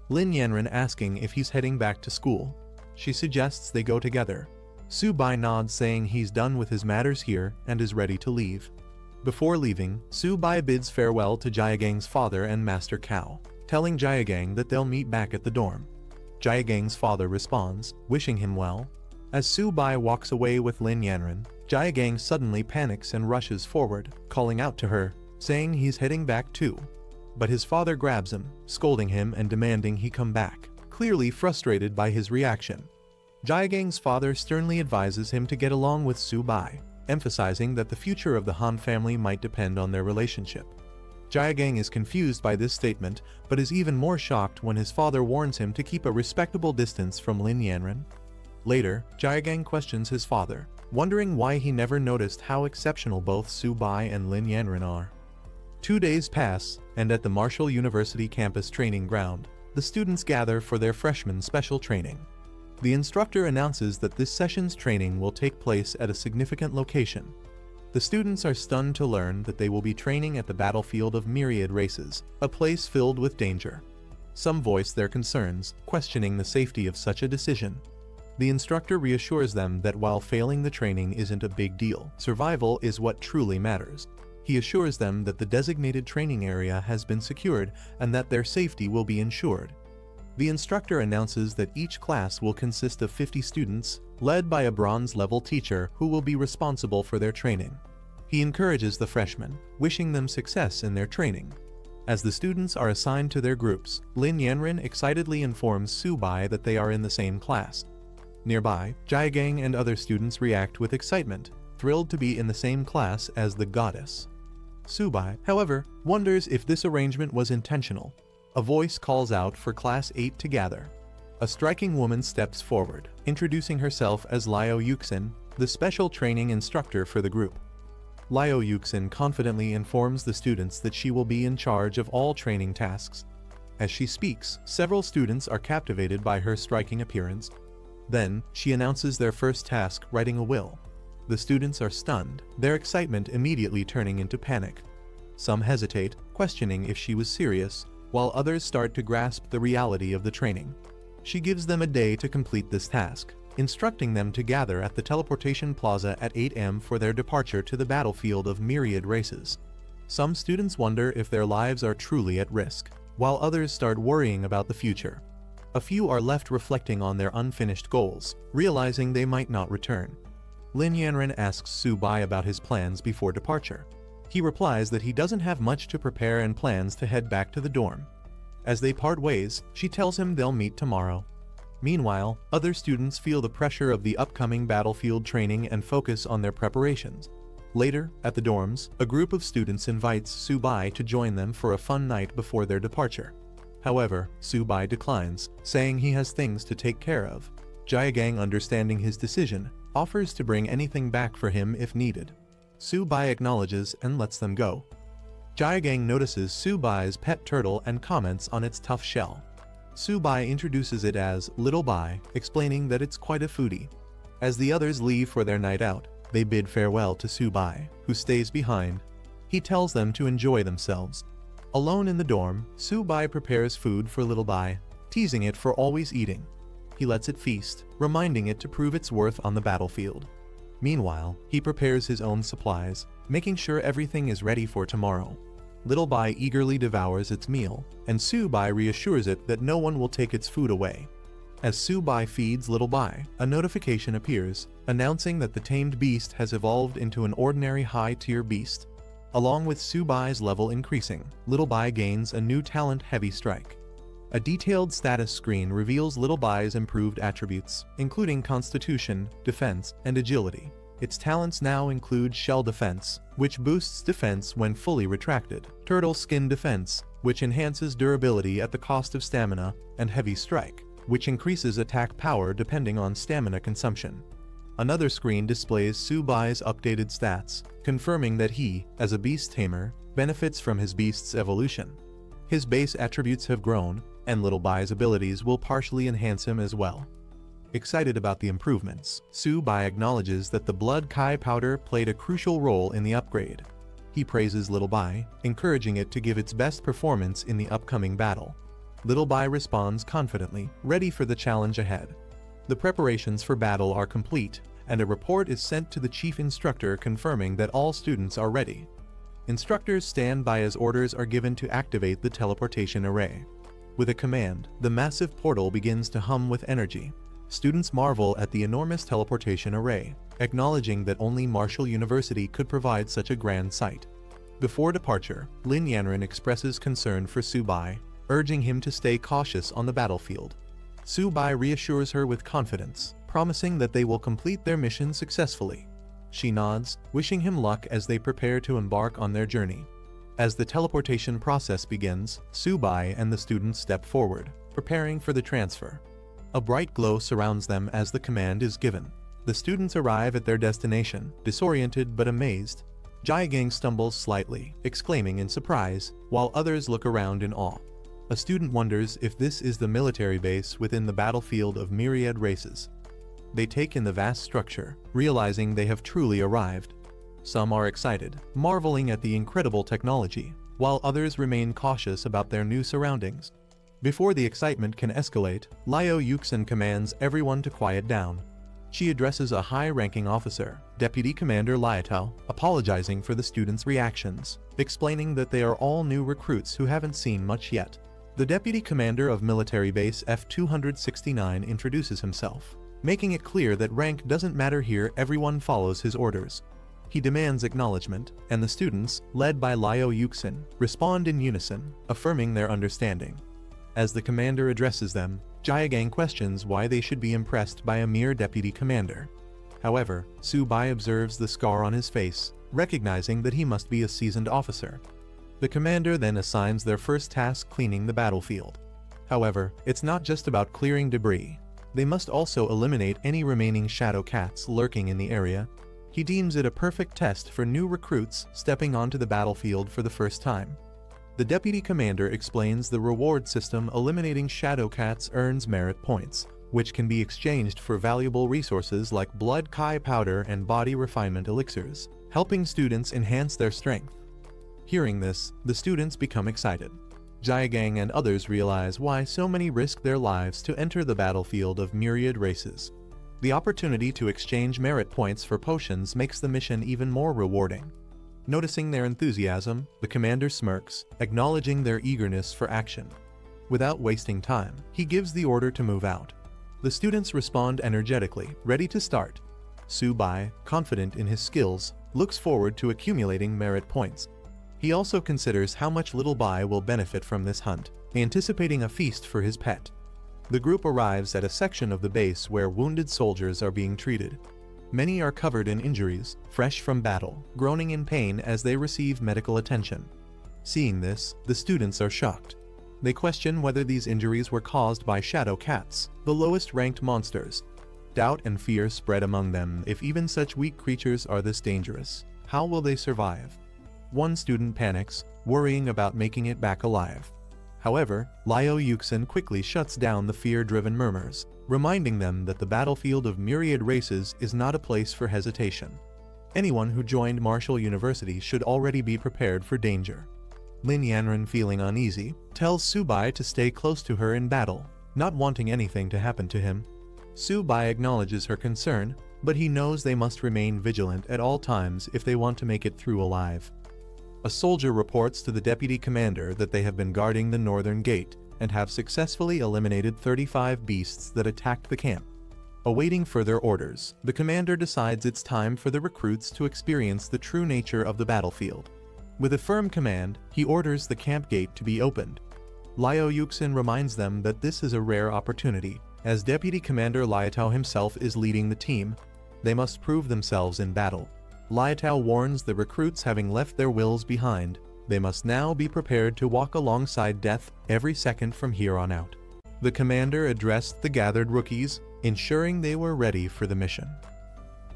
Lin Yanren asking if he's heading back to school. She suggests they go together. Su Bai nods saying he's done with his matters here and is ready to leave. Before leaving, Su Bai bids farewell to Jaegang's father and Master Cao, telling Jaegang that they'll meet back at the dorm. Jaegang's father responds, wishing him well. As Su Bai walks away with Lin Yanren, Jaegang suddenly panics and rushes forward, calling out to her, saying he's heading back too. But his father grabs him, scolding him and demanding he come back, clearly frustrated by his reaction. Jaegang's father sternly advises him to get along with Su Bai, emphasizing that the future of the Han family might depend on their relationship. Jaegang is confused by this statement, but is even more shocked when his father warns him to keep a respectable distance from Lin Yanren. Later, Jaegang questions his father, wondering why he never noticed how exceptional both Su Bai and Lin Yanren are. 2 days pass, and at the Marshall University campus training ground, the students gather for their freshman special training. The instructor announces that this session's training will take place at a significant location. The students are stunned to learn that they will be training at the battlefield of myriad races, a place filled with danger. Some voice their concerns, questioning the safety of such a decision. The instructor reassures them that while failing the training isn't a big deal, survival is what truly matters. He assures them that the designated training area has been secured and that their safety will be ensured. The instructor announces that each class will consist of 50 students, led by a bronze-level teacher who will be responsible for their training. He encourages the freshmen, wishing them success in their training. As the students are assigned to their groups, Lin Yanren excitedly informs Su Bai that they are in the same class. Nearby, Jaegang and other students react with excitement, thrilled to be in the same class as the goddess. Su Bai, however, wonders if this arrangement was intentional. A voice calls out for Class 8 to gather. A striking woman steps forward, introducing herself as Liao Yuxin, the special training instructor for the group. Liao Yuxin confidently informs the students that she will be in charge of all training tasks. As she speaks, several students are captivated by her striking appearance. Then, she announces their first task, writing a will. The students are stunned, their excitement immediately turning into panic. Some hesitate, questioning if she was serious, while others start to grasp the reality of the training. She gives them a day to complete this task, instructing them to gather at the teleportation plaza at 8 am for their departure to the battlefield of myriad races. Some students wonder if their lives are truly at risk, while others start worrying about the future. A few are left reflecting on their unfinished goals, realizing they might not return. Lin Yanren asks Su Bai about his plans before departure. He replies that he doesn't have much to prepare and plans to head back to the dorm. As they part ways, she tells him they'll meet tomorrow. Meanwhile, other students feel the pressure of the upcoming battlefield training and focus on their preparations. Later, at the dorms, a group of students invites Su Bai to join them for a fun night before their departure. However, Su Bai declines, saying he has things to take care of. Jaegang, understanding his decision, offers to bring anything back for him if needed. Su Bai acknowledges and lets them go. Jaegang notices Su Bai's pet turtle and comments on its tough shell. Su Bai introduces it as Little Bai, explaining that it's quite a foodie. As the others leave for their night out, they bid farewell to Su Bai, who stays behind. He tells them to enjoy themselves. Alone in the dorm, Su Bai prepares food for Little Bai, teasing it for always eating. He lets it feast, reminding it to prove its worth on the battlefield. Meanwhile, he prepares his own supplies, making sure everything is ready for tomorrow. Little Bai eagerly devours its meal, and Su Bai reassures it that no one will take its food away. As Su Bai feeds Little Bai, a notification appears, announcing that the tamed beast has evolved into an ordinary high-tier beast. Along with Su Bai's level increasing, Little Bai gains a new talent, Heavy Strike. A detailed status screen reveals Little Bai's improved attributes, including Constitution, Defense, and Agility. Its talents now include Shell Defense, which boosts defense when fully retracted, Turtle Skin Defense, which enhances durability at the cost of stamina, and Heavy Strike, which increases attack power depending on stamina consumption. Another screen displays Su Bai's updated stats, confirming that he, as a beast tamer, benefits from his beast's evolution. His base attributes have grown, and Little Bai's abilities will partially enhance him as well. Excited about the improvements, Su Bai acknowledges that the Blood Kai powder played a crucial role in the upgrade. He praises Little Bai, encouraging it to give its best performance in the upcoming battle. Little Bai responds confidently, ready for the challenge ahead. The preparations for battle are complete, and a report is sent to the chief instructor confirming that all students are ready. Instructors stand by as orders are given to activate the teleportation array. With a command, the massive portal begins to hum with energy. Students marvel at the enormous teleportation array, acknowledging that only Marshall University could provide such a grand sight. Before departure, Lin Yanran expresses concern for Su Bai, urging him to stay cautious on the battlefield. Su Bai reassures her with confidence, promising that they will complete their mission successfully. She nods, wishing him luck as they prepare to embark on their journey. As the teleportation process begins, Su Bai and the students step forward, preparing for the transfer. A bright glow surrounds them as the command is given. The students arrive at their destination, disoriented but amazed. Jiagang stumbles slightly, exclaiming in surprise, while others look around in awe. A student wonders if this is the military base within the battlefield of myriad races. They take in the vast structure, realizing they have truly arrived. Some are excited, marveling at the incredible technology, while others remain cautious about their new surroundings. Before the excitement can escalate, Liu Yuxin commands everyone to quiet down. She addresses a high-ranking officer, Deputy Commander Liatao, apologizing for the students' reactions, explaining that they are all new recruits who haven't seen much yet. The Deputy Commander of Military Base F-269 introduces himself, making it clear that rank doesn't matter here, everyone follows his orders. He demands acknowledgement, and the students, led by Liu Yuxin, respond in unison, affirming their understanding. As the commander addresses them, Jiagang questions why they should be impressed by a mere deputy commander. However, Su Bai observes the scar on his face, recognizing that he must be a seasoned officer. The commander then assigns their first task, cleaning the battlefield. However, it's not just about clearing debris. They must also eliminate any remaining shadow cats lurking in the area. He deems it a perfect test for new recruits stepping onto the battlefield for the first time. The deputy commander explains the reward system. Eliminating shadow cats earns merit points, which can be exchanged for valuable resources like blood kai powder and body refinement elixirs, helping students enhance their strength. Hearing this, the students become excited. Jiagang and others realize why so many risk their lives to enter the battlefield of myriad races. The opportunity to exchange merit points for potions makes the mission even more rewarding. Noticing their enthusiasm, the commander smirks, acknowledging their eagerness for action. Without wasting time, he gives the order to move out. The students respond energetically, ready to start. Su Bai, confident in his skills, looks forward to accumulating merit points. He also considers how much Little Bai will benefit from this hunt, anticipating a feast for his pet. The group arrives at a section of the base where wounded soldiers are being treated. Many are covered in injuries, fresh from battle, groaning in pain as they receive medical attention. Seeing this, the students are shocked. They question whether these injuries were caused by shadow cats, the lowest-ranked monsters. Doubt and fear spread among them. If even such weak creatures are this dangerous, how will they survive? One student panics, worrying about making it back alive. However, Liu Yuxin quickly shuts down the fear-driven murmurs, reminding them that the battlefield of myriad races is not a place for hesitation. Anyone who joined Marshall University should already be prepared for danger. Lin Yanran, feeling uneasy, tells Su Bai to stay close to her in battle, not wanting anything to happen to him. Su Bai acknowledges her concern, but he knows they must remain vigilant at all times if they want to make it through alive. A soldier reports to the deputy commander that they have been guarding the northern gate and have successfully eliminated 35 beasts that attacked the camp. Awaiting further orders, the commander decides it's time for the recruits to experience the true nature of the battlefield. With a firm command, he orders the camp gate to be opened. Liao Yuxin reminds them that this is a rare opportunity. As Deputy Commander Liatao himself is leading the team, they must prove themselves in battle. Liatao warns the recruits, having left their wills behind, they must now be prepared to walk alongside death every second from here on out. The commander addressed the gathered rookies, ensuring they were ready for the mission.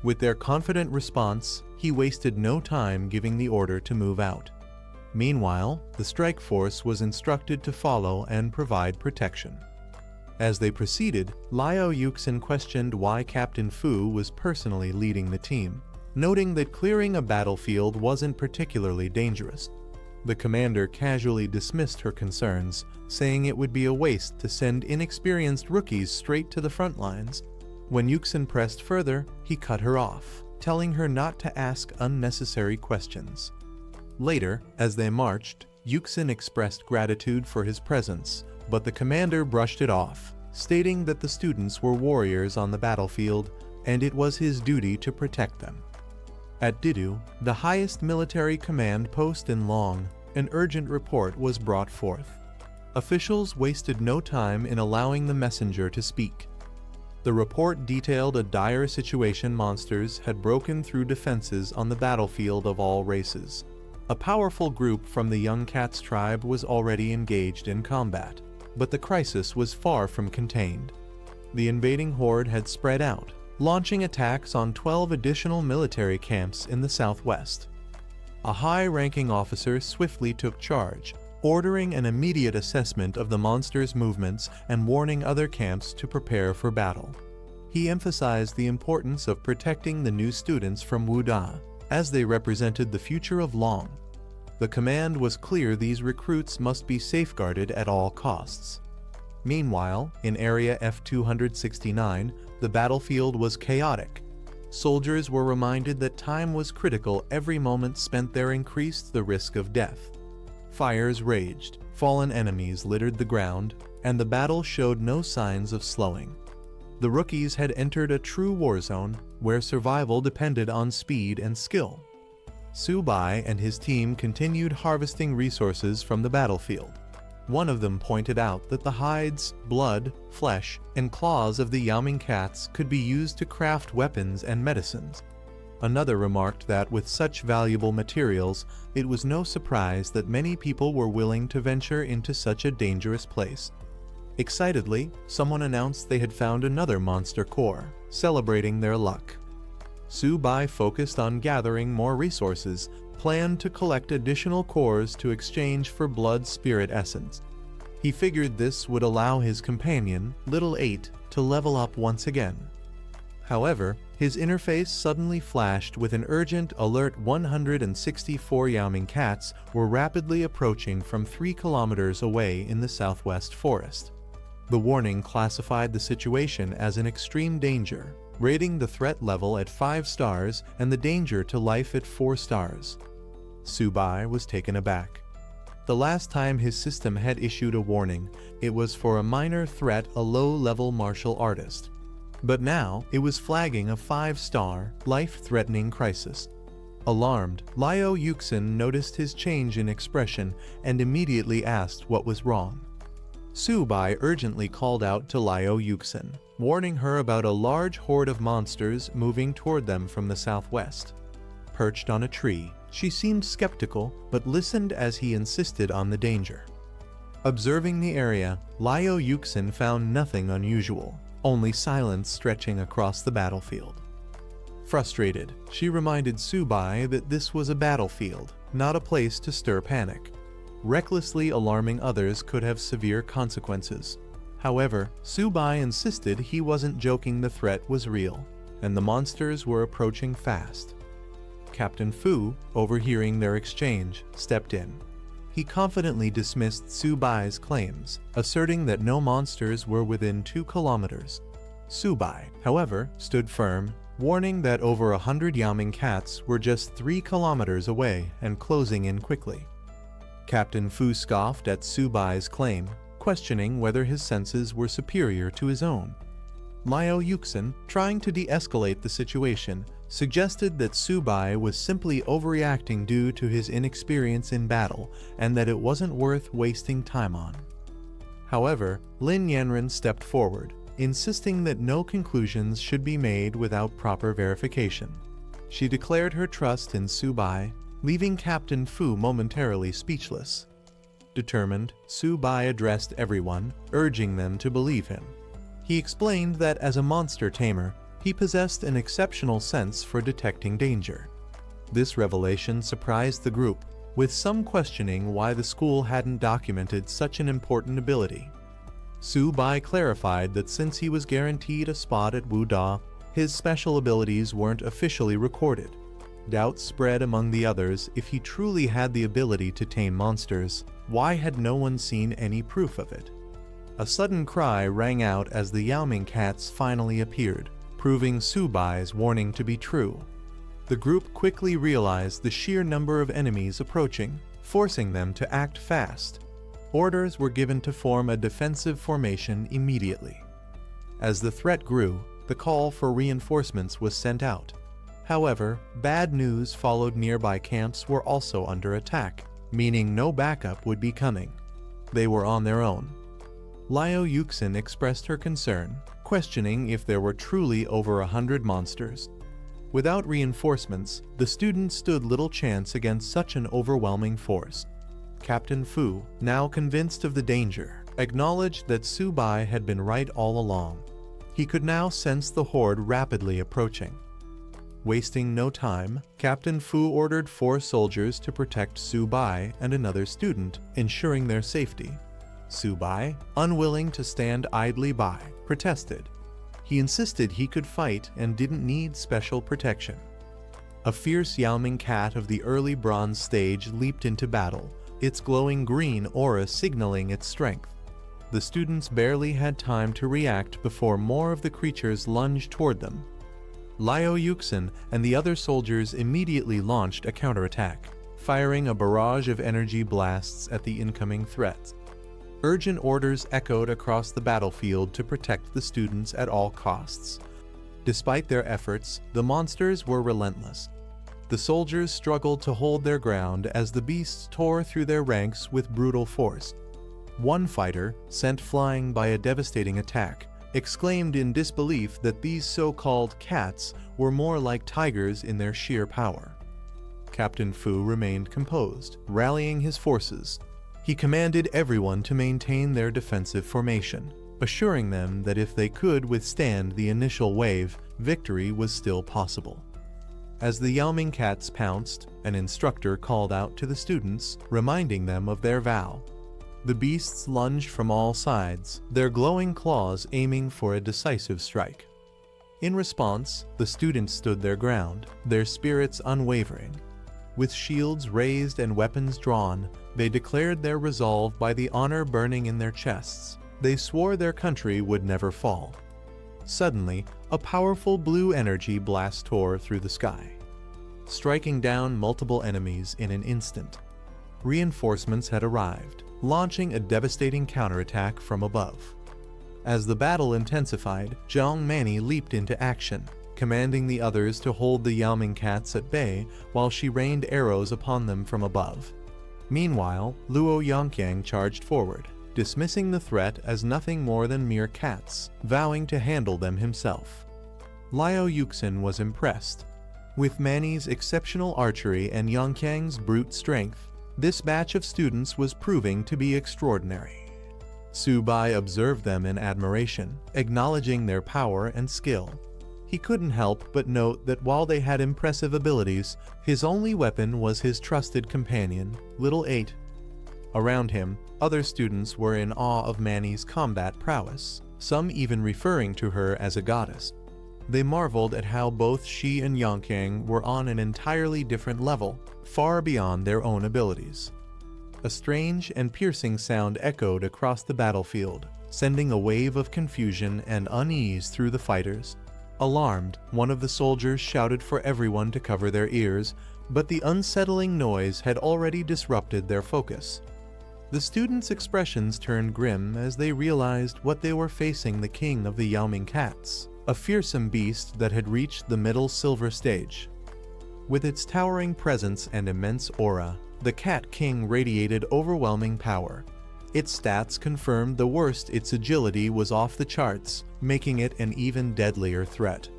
With their confident response, he wasted no time giving the order to move out. Meanwhile, the strike force was instructed to follow and provide protection. As they proceeded, Liao Yuxin questioned why Captain Fu was personally leading the team, noting that clearing a battlefield wasn't particularly dangerous. The commander casually dismissed her concerns, saying it would be a waste to send inexperienced rookies straight to the front lines. When Yuxin pressed further, he cut her off, telling her not to ask unnecessary questions. Later, as they marched, Yuxin expressed gratitude for his presence, but the commander brushed it off, stating that the students were warriors on the battlefield and it was his duty to protect them. At Didu, the highest military command post in Long, an urgent report was brought forth. Officials wasted no time in allowing the messenger to speak. The report detailed a dire situation. Monsters had broken through defenses on the battlefield of all races. A powerful group from the Young Cats tribe was already engaged in combat, but the crisis was far from contained. The invading horde had spread out, launching attacks on 12 additional military camps in the southwest. A high-ranking officer swiftly took charge, ordering an immediate assessment of the monsters' movements and warning other camps to prepare for battle. He emphasized the importance of protecting the new students from Wuda, as they represented the future of Long. The command was clear: these recruits must be safeguarded at all costs. Meanwhile, in Area F-269, the battlefield was chaotic. Soldiers were reminded that time was critical. Every moment spent there increased the risk of death. Fires raged, fallen enemies littered the ground, and the battle showed no signs of slowing. The rookies had entered a true war zone, where survival depended on speed and skill. Su Bai and his team continued harvesting resources from the battlefield. One of them pointed out that the hides, blood, flesh, and claws of the Yaoming cats could be used to craft weapons and medicines. Another remarked that with such valuable materials, it was no surprise that many people were willing to venture into such a dangerous place. Excitedly, someone announced they had found another monster core, celebrating their luck. Su Bai focused on gathering more resources, planned to collect additional cores to exchange for blood spirit essence. He figured this would allow his companion, Little 8, to level up once again. However, his interface suddenly flashed with an urgent alert. 164 Yaoming cats were rapidly approaching from 3 kilometers away in the southwest forest. The warning classified the situation as an extreme danger, rating the threat level at 5 stars and the danger to life at 4 stars. Su Bai was taken aback. The last time his system had issued a warning, it was for a minor threat, a low-level martial artist. But now, it was flagging a 5-star, life-threatening crisis. Alarmed, Liao Yuxin noticed his change in expression and immediately asked what was wrong. Su Bai urgently called out to Liao Yuxin, warning her about a large horde of monsters moving toward them from the southwest. Perched on a tree, she seemed skeptical but listened as he insisted on the danger. Observing the area, Liao Yuxin found nothing unusual, only silence stretching across the battlefield. Frustrated, she reminded Su Bai that this was a battlefield, not a place to stir panic. Recklessly alarming others could have severe consequences. However, Su Bai insisted he wasn't joking. The threat was real, and the monsters were approaching fast. Captain Fu, overhearing their exchange, stepped in. He confidently dismissed Su Bai's claims, asserting that no monsters were within 2 kilometers. Su Bai, however, stood firm, warning that over 100 Yaoming cats were just 3 kilometers away and closing in quickly. Captain Fu scoffed at Subai's claim, questioning whether his senses were superior to his own. Liao Yuxin, trying to de-escalate the situation, suggested that Subai was simply overreacting due to his inexperience in battle and that it wasn't worth wasting time on. However, Lin Yanren stepped forward, insisting that no conclusions should be made without proper verification. She declared her trust in Subai, leaving Captain Fu momentarily speechless. Determined, Subai addressed everyone, urging them to believe him. He explained that as a monster tamer, he possessed an exceptional sense for detecting danger. This revelation surprised the group, with some questioning why the school hadn't documented such an important ability. Subai clarified that since he was guaranteed a spot at Wuda, his special abilities weren't officially recorded. Doubts spread among the others if he truly had the ability to tame monsters. Why had no one seen any proof of it? A sudden cry rang out as the Yaoming cats finally appeared, proving Subai's warning to be true. The group quickly realized the sheer number of enemies approaching, forcing them to act fast. Orders were given to form a defensive formation immediately. As the threat grew, the call for reinforcements was sent out. However, bad news followed. Nearby camps were also under attack, meaning no backup would be coming. They were on their own. Liao Yuxin expressed her concern, questioning if there were truly over 100 monsters. Without reinforcements, the students stood little chance against such an overwhelming force. Captain Fu, now convinced of the danger, acknowledged that Subai had been right all along. He could now sense the horde rapidly approaching. Wasting no time, Captain Fu ordered 4 soldiers to protect Subai and another student, ensuring their safety. Subai, unwilling to stand idly by, protested. He insisted he could fight and didn't need special protection. A fierce Yaoming cat of the early bronze stage leaped into battle, its glowing green aura signaling its strength. The students barely had time to react before more of the creatures lunged toward them. Liao Yuxin and the other soldiers immediately launched a counterattack, firing a barrage of energy blasts at the incoming threats. Urgent orders echoed across the battlefield to protect the students at all costs. Despite their efforts, the monsters were relentless. The soldiers struggled to hold their ground as the beasts tore through their ranks with brutal force. One fighter, sent flying by a devastating attack, exclaimed in disbelief that these so-called cats were more like tigers in their sheer power. Captain Fu remained composed, rallying his forces. He commanded everyone to maintain their defensive formation, assuring them that if they could withstand the initial wave, victory was still possible. As the Yaoming cats pounced, an instructor called out to the students, reminding them of their vow. The beasts lunged from all sides, their glowing claws aiming for a decisive strike. In response, the students stood their ground, their spirits unwavering. With shields raised and weapons drawn, they declared their resolve by the honor burning in their chests. They swore their country would never fall. Suddenly, a powerful blue energy blast tore through the sky, striking down multiple enemies in an instant. Reinforcements had arrived, launching a devastating counterattack from above. As the battle intensified, Zhang Mani leaped into action, commanding the others to hold the Yaoming cats at bay while she rained arrows upon them from above. Meanwhile, Luo Yongqiang charged forward, dismissing the threat as nothing more than mere cats, vowing to handle them himself. Liao Yuxin was impressed. With Mani's exceptional archery and Yongqiang's brute strength, this batch of students was proving to be extraordinary. Subai observed them in admiration, acknowledging their power and skill. He couldn't help but note that while they had impressive abilities, his only weapon was his trusted companion, Little 8. Around him, other students were in awe of Mani's combat prowess, some even referring to her as a goddess. They marveled at how both she and Yongqiang were on an entirely different level, far beyond their own abilities. A strange and piercing sound echoed across the battlefield, sending a wave of confusion and unease through the fighters. Alarmed, one of the soldiers shouted for everyone to cover their ears, but the unsettling noise had already disrupted their focus. The students' expressions turned grim as they realized what they were facing: the king of the Yaoming cats, a fearsome beast that had reached the middle silver stage. With its towering presence and immense aura, the Cat King radiated overwhelming power. Its stats confirmed the worst: its agility was off the charts, making it an even deadlier threat.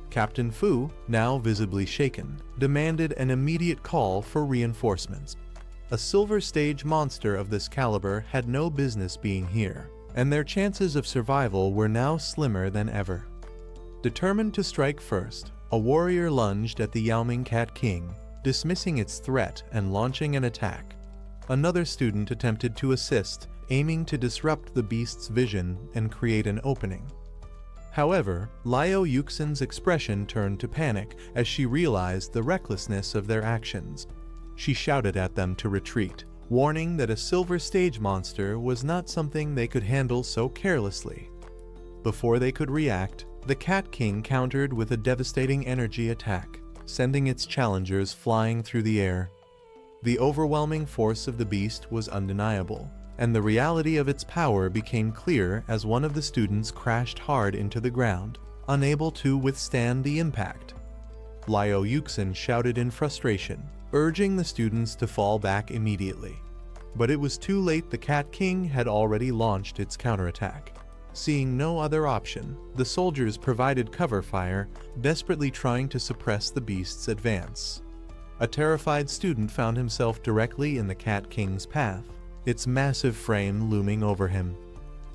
Captain Fu, now visibly shaken, demanded an immediate call for reinforcements. A silver stage monster of this caliber had no business being here, and their chances of survival were now slimmer than ever. Determined to strike first, a warrior lunged at the Yaoming Cat King, dismissing its threat and launching an attack. Another student attempted to assist, aiming to disrupt the beast's vision and create an opening. However, Liao Yuxin's expression turned to panic as she realized the recklessness of their actions. She shouted at them to retreat, warning that a silver stage monster was not something they could handle so carelessly. Before they could react, the Cat King countered with a devastating energy attack, sending its challengers flying through the air. The overwhelming force of the beast was undeniable, and the reality of its power became clear as one of the students crashed hard into the ground, unable to withstand the impact. Liao Yuxin shouted in frustration, urging the students to fall back immediately. But it was too late. The Cat King had already launched its counterattack. Seeing no other option, the soldiers provided cover fire, desperately trying to suppress the beast's advance. A terrified student found himself directly in the Cat King's path, its massive frame looming over him.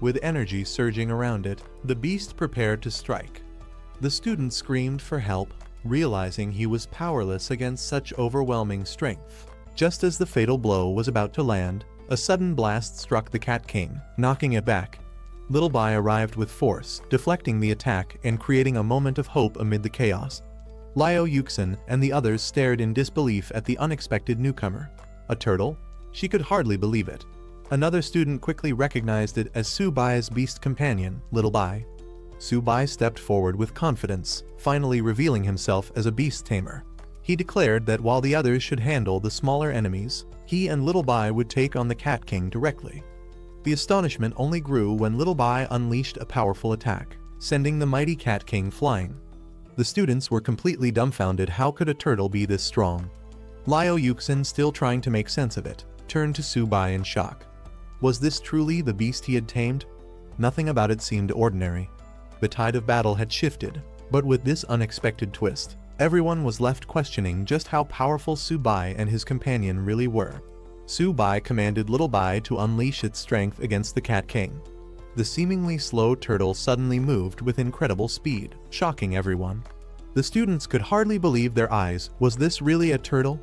With energy surging around it, the beast prepared to strike. The student screamed for help, realizing he was powerless against such overwhelming strength. Just as the fatal blow was about to land, a sudden blast struck the Cat King, knocking it back. Little Bai arrived with force, deflecting the attack and creating a moment of hope amid the chaos. Liao Yuxin and the others stared in disbelief at the unexpected newcomer. A turtle? She could hardly believe it. Another student quickly recognized it as Su Bai's beast companion, Little Bai. Su Bai stepped forward with confidence, finally revealing himself as a beast tamer. He declared that while the others should handle the smaller enemies, he and Little Bai would take on the Cat King directly. The astonishment only grew when Little Bai unleashed a powerful attack, sending the mighty Cat King flying. The students were completely dumbfounded. How could a turtle be this strong? Liao Yuxin, still trying to make sense of it, turned to Su Bai in shock. Was this truly the beast he had tamed? Nothing about it seemed ordinary. The tide of battle had shifted, but with this unexpected twist, everyone was left questioning just how powerful Su Bai and his companion really were. Su Bai commanded Little Bai to unleash its strength against the Cat King. The seemingly slow turtle suddenly moved with incredible speed, shocking everyone. The students could hardly believe their eyes. Was this really a turtle?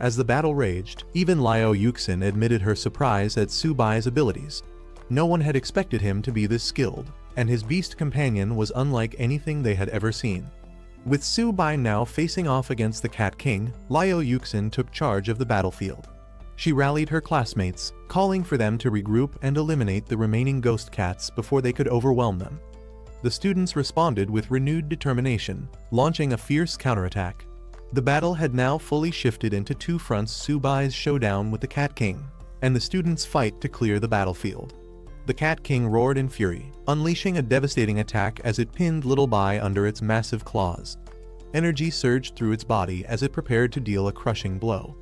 As the battle raged, even Liao Yuxin admitted her surprise at Su Bai's abilities. No one had expected him to be this skilled, and his beast companion was unlike anything they had ever seen. With Su Bai now facing off against the Cat King, Liao Yuxin took charge of the battlefield. She rallied her classmates, calling for them to regroup and eliminate the remaining ghost cats before they could overwhelm them. The students responded with renewed determination, launching a fierce counterattack. The battle had now fully shifted into two fronts: Su Bai's showdown with the Cat King, and the students' fight to clear the battlefield. The Cat King roared in fury, unleashing a devastating attack as it pinned Little Bai under its massive claws. Energy surged through its body as it prepared to deal a crushing blow.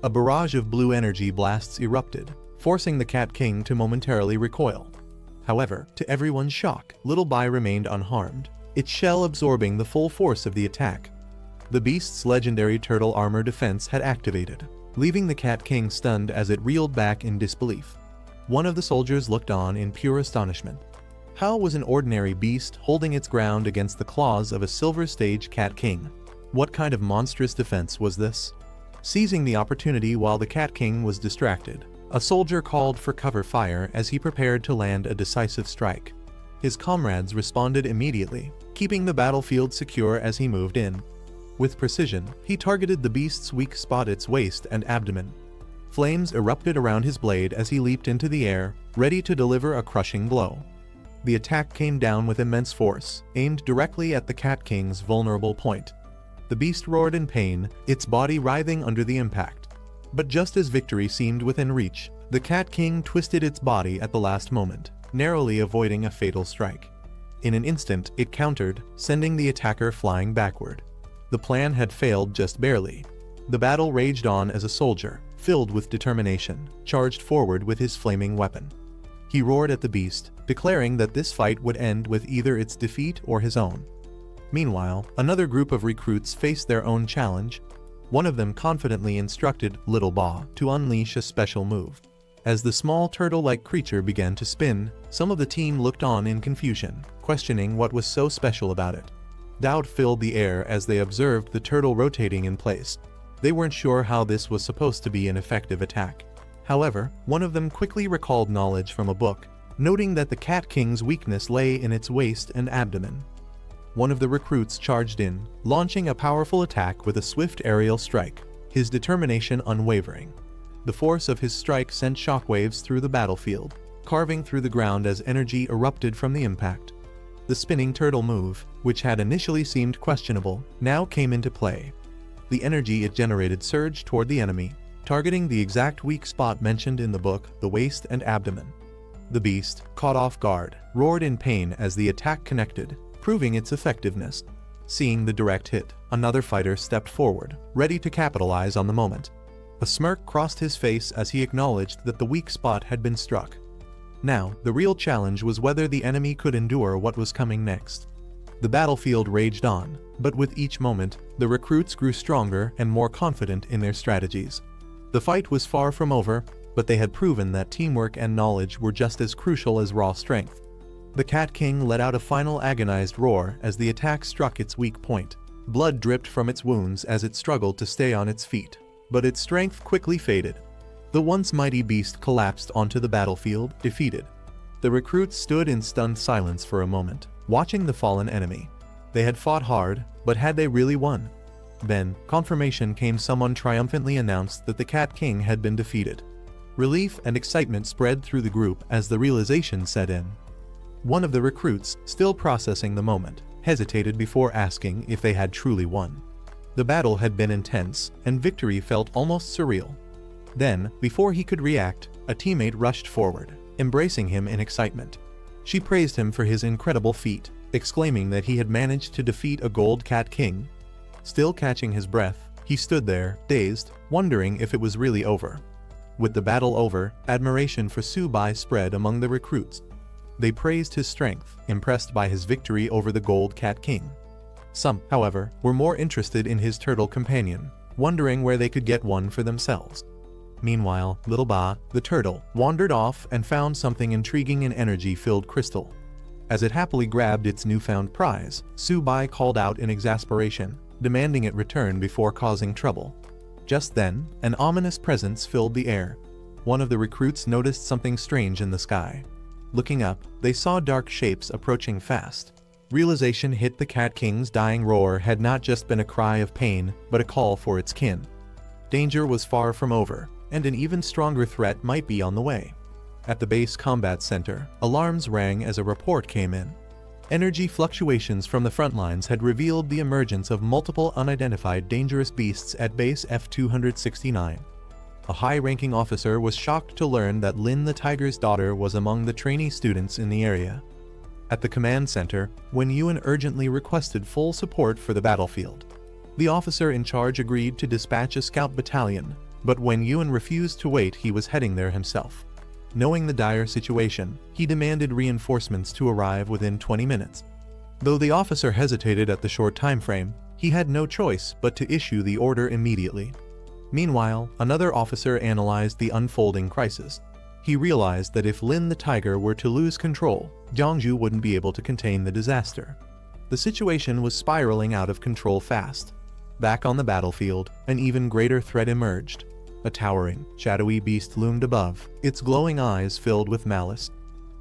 A barrage of blue energy blasts erupted, forcing the Cat King to momentarily recoil. However, to everyone's shock, Little Bai remained unharmed, its shell absorbing the full force of the attack. The beast's legendary turtle armor defense had activated, leaving the Cat King stunned as it reeled back in disbelief. One of the soldiers looked on in pure astonishment. How was an ordinary beast holding its ground against the claws of a silver stage Cat King? What kind of monstrous defense was this? Seizing the opportunity while the Cat King was distracted, a soldier called for cover fire as he prepared to land a decisive strike. His comrades responded immediately, keeping the battlefield secure as he moved in. With precision, he targeted the beast's weak spot, its waist and abdomen. Flames erupted around his blade as he leaped into the air, ready to deliver a crushing blow. The attack came down with immense force, aimed directly at the Cat King's vulnerable point. The beast roared in pain, its body writhing under the impact. But just as victory seemed within reach, the Cat King twisted its body at the last moment, narrowly avoiding a fatal strike. In an instant, it countered, sending the attacker flying backward. The plan had failed just barely. The battle raged on as a soldier, filled with determination, charged forward with his flaming weapon. He roared at the beast, declaring that this fight would end with either its defeat or his own. Meanwhile, another group of recruits faced their own challenge. One of them confidently instructed Little Ba to unleash a special move. As the small turtle-like creature began to spin, some of the team looked on in confusion, questioning what was so special about it. Doubt filled the air as they observed the turtle rotating in place. They weren't sure how this was supposed to be an effective attack. However, one of them quickly recalled knowledge from a book, noting that the Cat King's weakness lay in its waist and abdomen. One of the recruits charged in, launching a powerful attack with a swift aerial strike, his determination unwavering. The force of his strike sent shockwaves through the battlefield, carving through the ground as energy erupted from the impact. The spinning turtle move, which had initially seemed questionable, now came into play. The energy it generated surged toward the enemy, targeting the exact weak spot mentioned in the book, the waist and abdomen. The beast, caught off guard, roared in pain as the attack connected, proving its effectiveness. Seeing the direct hit, another fighter stepped forward, ready to capitalize on the moment. A smirk crossed his face as he acknowledged that the weak spot had been struck. Now, the real challenge was whether the enemy could endure what was coming next. The battlefield raged on, but with each moment, the recruits grew stronger and more confident in their strategies. The fight was far from over, but they had proven that teamwork and knowledge were just as crucial as raw strength. The Cat King let out a final agonized roar as the attack struck its weak point. Blood dripped from its wounds as it struggled to stay on its feet, but its strength quickly faded. The once mighty beast collapsed onto the battlefield, defeated. The recruits stood in stunned silence for a moment, watching the fallen enemy. They had fought hard, but had they really won? Then, confirmation came. Someone triumphantly announced that the Cat King had been defeated. Relief and excitement spread through the group as the realization set in. One of the recruits, still processing the moment, hesitated before asking if they had truly won. The battle had been intense, and victory felt almost surreal. Then, before he could react, a teammate rushed forward, embracing him in excitement. She praised him for his incredible feat, exclaiming that he had managed to defeat a gold Cat King. Still catching his breath, he stood there, dazed, wondering if it was really over. With the battle over, admiration for Subai spread among the recruits. They praised his strength, impressed by his victory over the gold Cat King. Some, however, were more interested in his turtle companion, wondering where they could get one for themselves. Meanwhile, Little Ba, the turtle, wandered off and found something intriguing in energy-filled crystal. As it happily grabbed its newfound prize, Subai called out in exasperation, demanding it return before causing trouble. Just then, an ominous presence filled the air. One of the recruits noticed something strange in the sky. Looking up, they saw dark shapes approaching fast. Realization hit. The Cat King's dying roar had not just been a cry of pain, but a call for its kin. Danger was far from over, and an even stronger threat might be on the way. At the base combat center, alarms rang as a report came in. Energy fluctuations from the front lines had revealed the emergence of multiple unidentified dangerous beasts at base F-269. A high-ranking officer was shocked to learn that Lin the Tiger's daughter was among the trainee students in the area. At the command center, Wen Yuan urgently requested full support for the battlefield. The officer in charge agreed to dispatch a scout battalion, but Wen Yuan refused to wait. He was heading there himself. Knowing the dire situation, he demanded reinforcements to arrive within 20 minutes. Though the officer hesitated at the short time frame, he had no choice but to issue the order immediately. Meanwhile, another officer analyzed the unfolding crisis. He realized that if Lin the Tiger were to lose control, Jiangju wouldn't be able to contain the disaster. The situation was spiraling out of control fast. Back on the battlefield, an even greater threat emerged. A towering, shadowy beast loomed above, its glowing eyes filled with malice.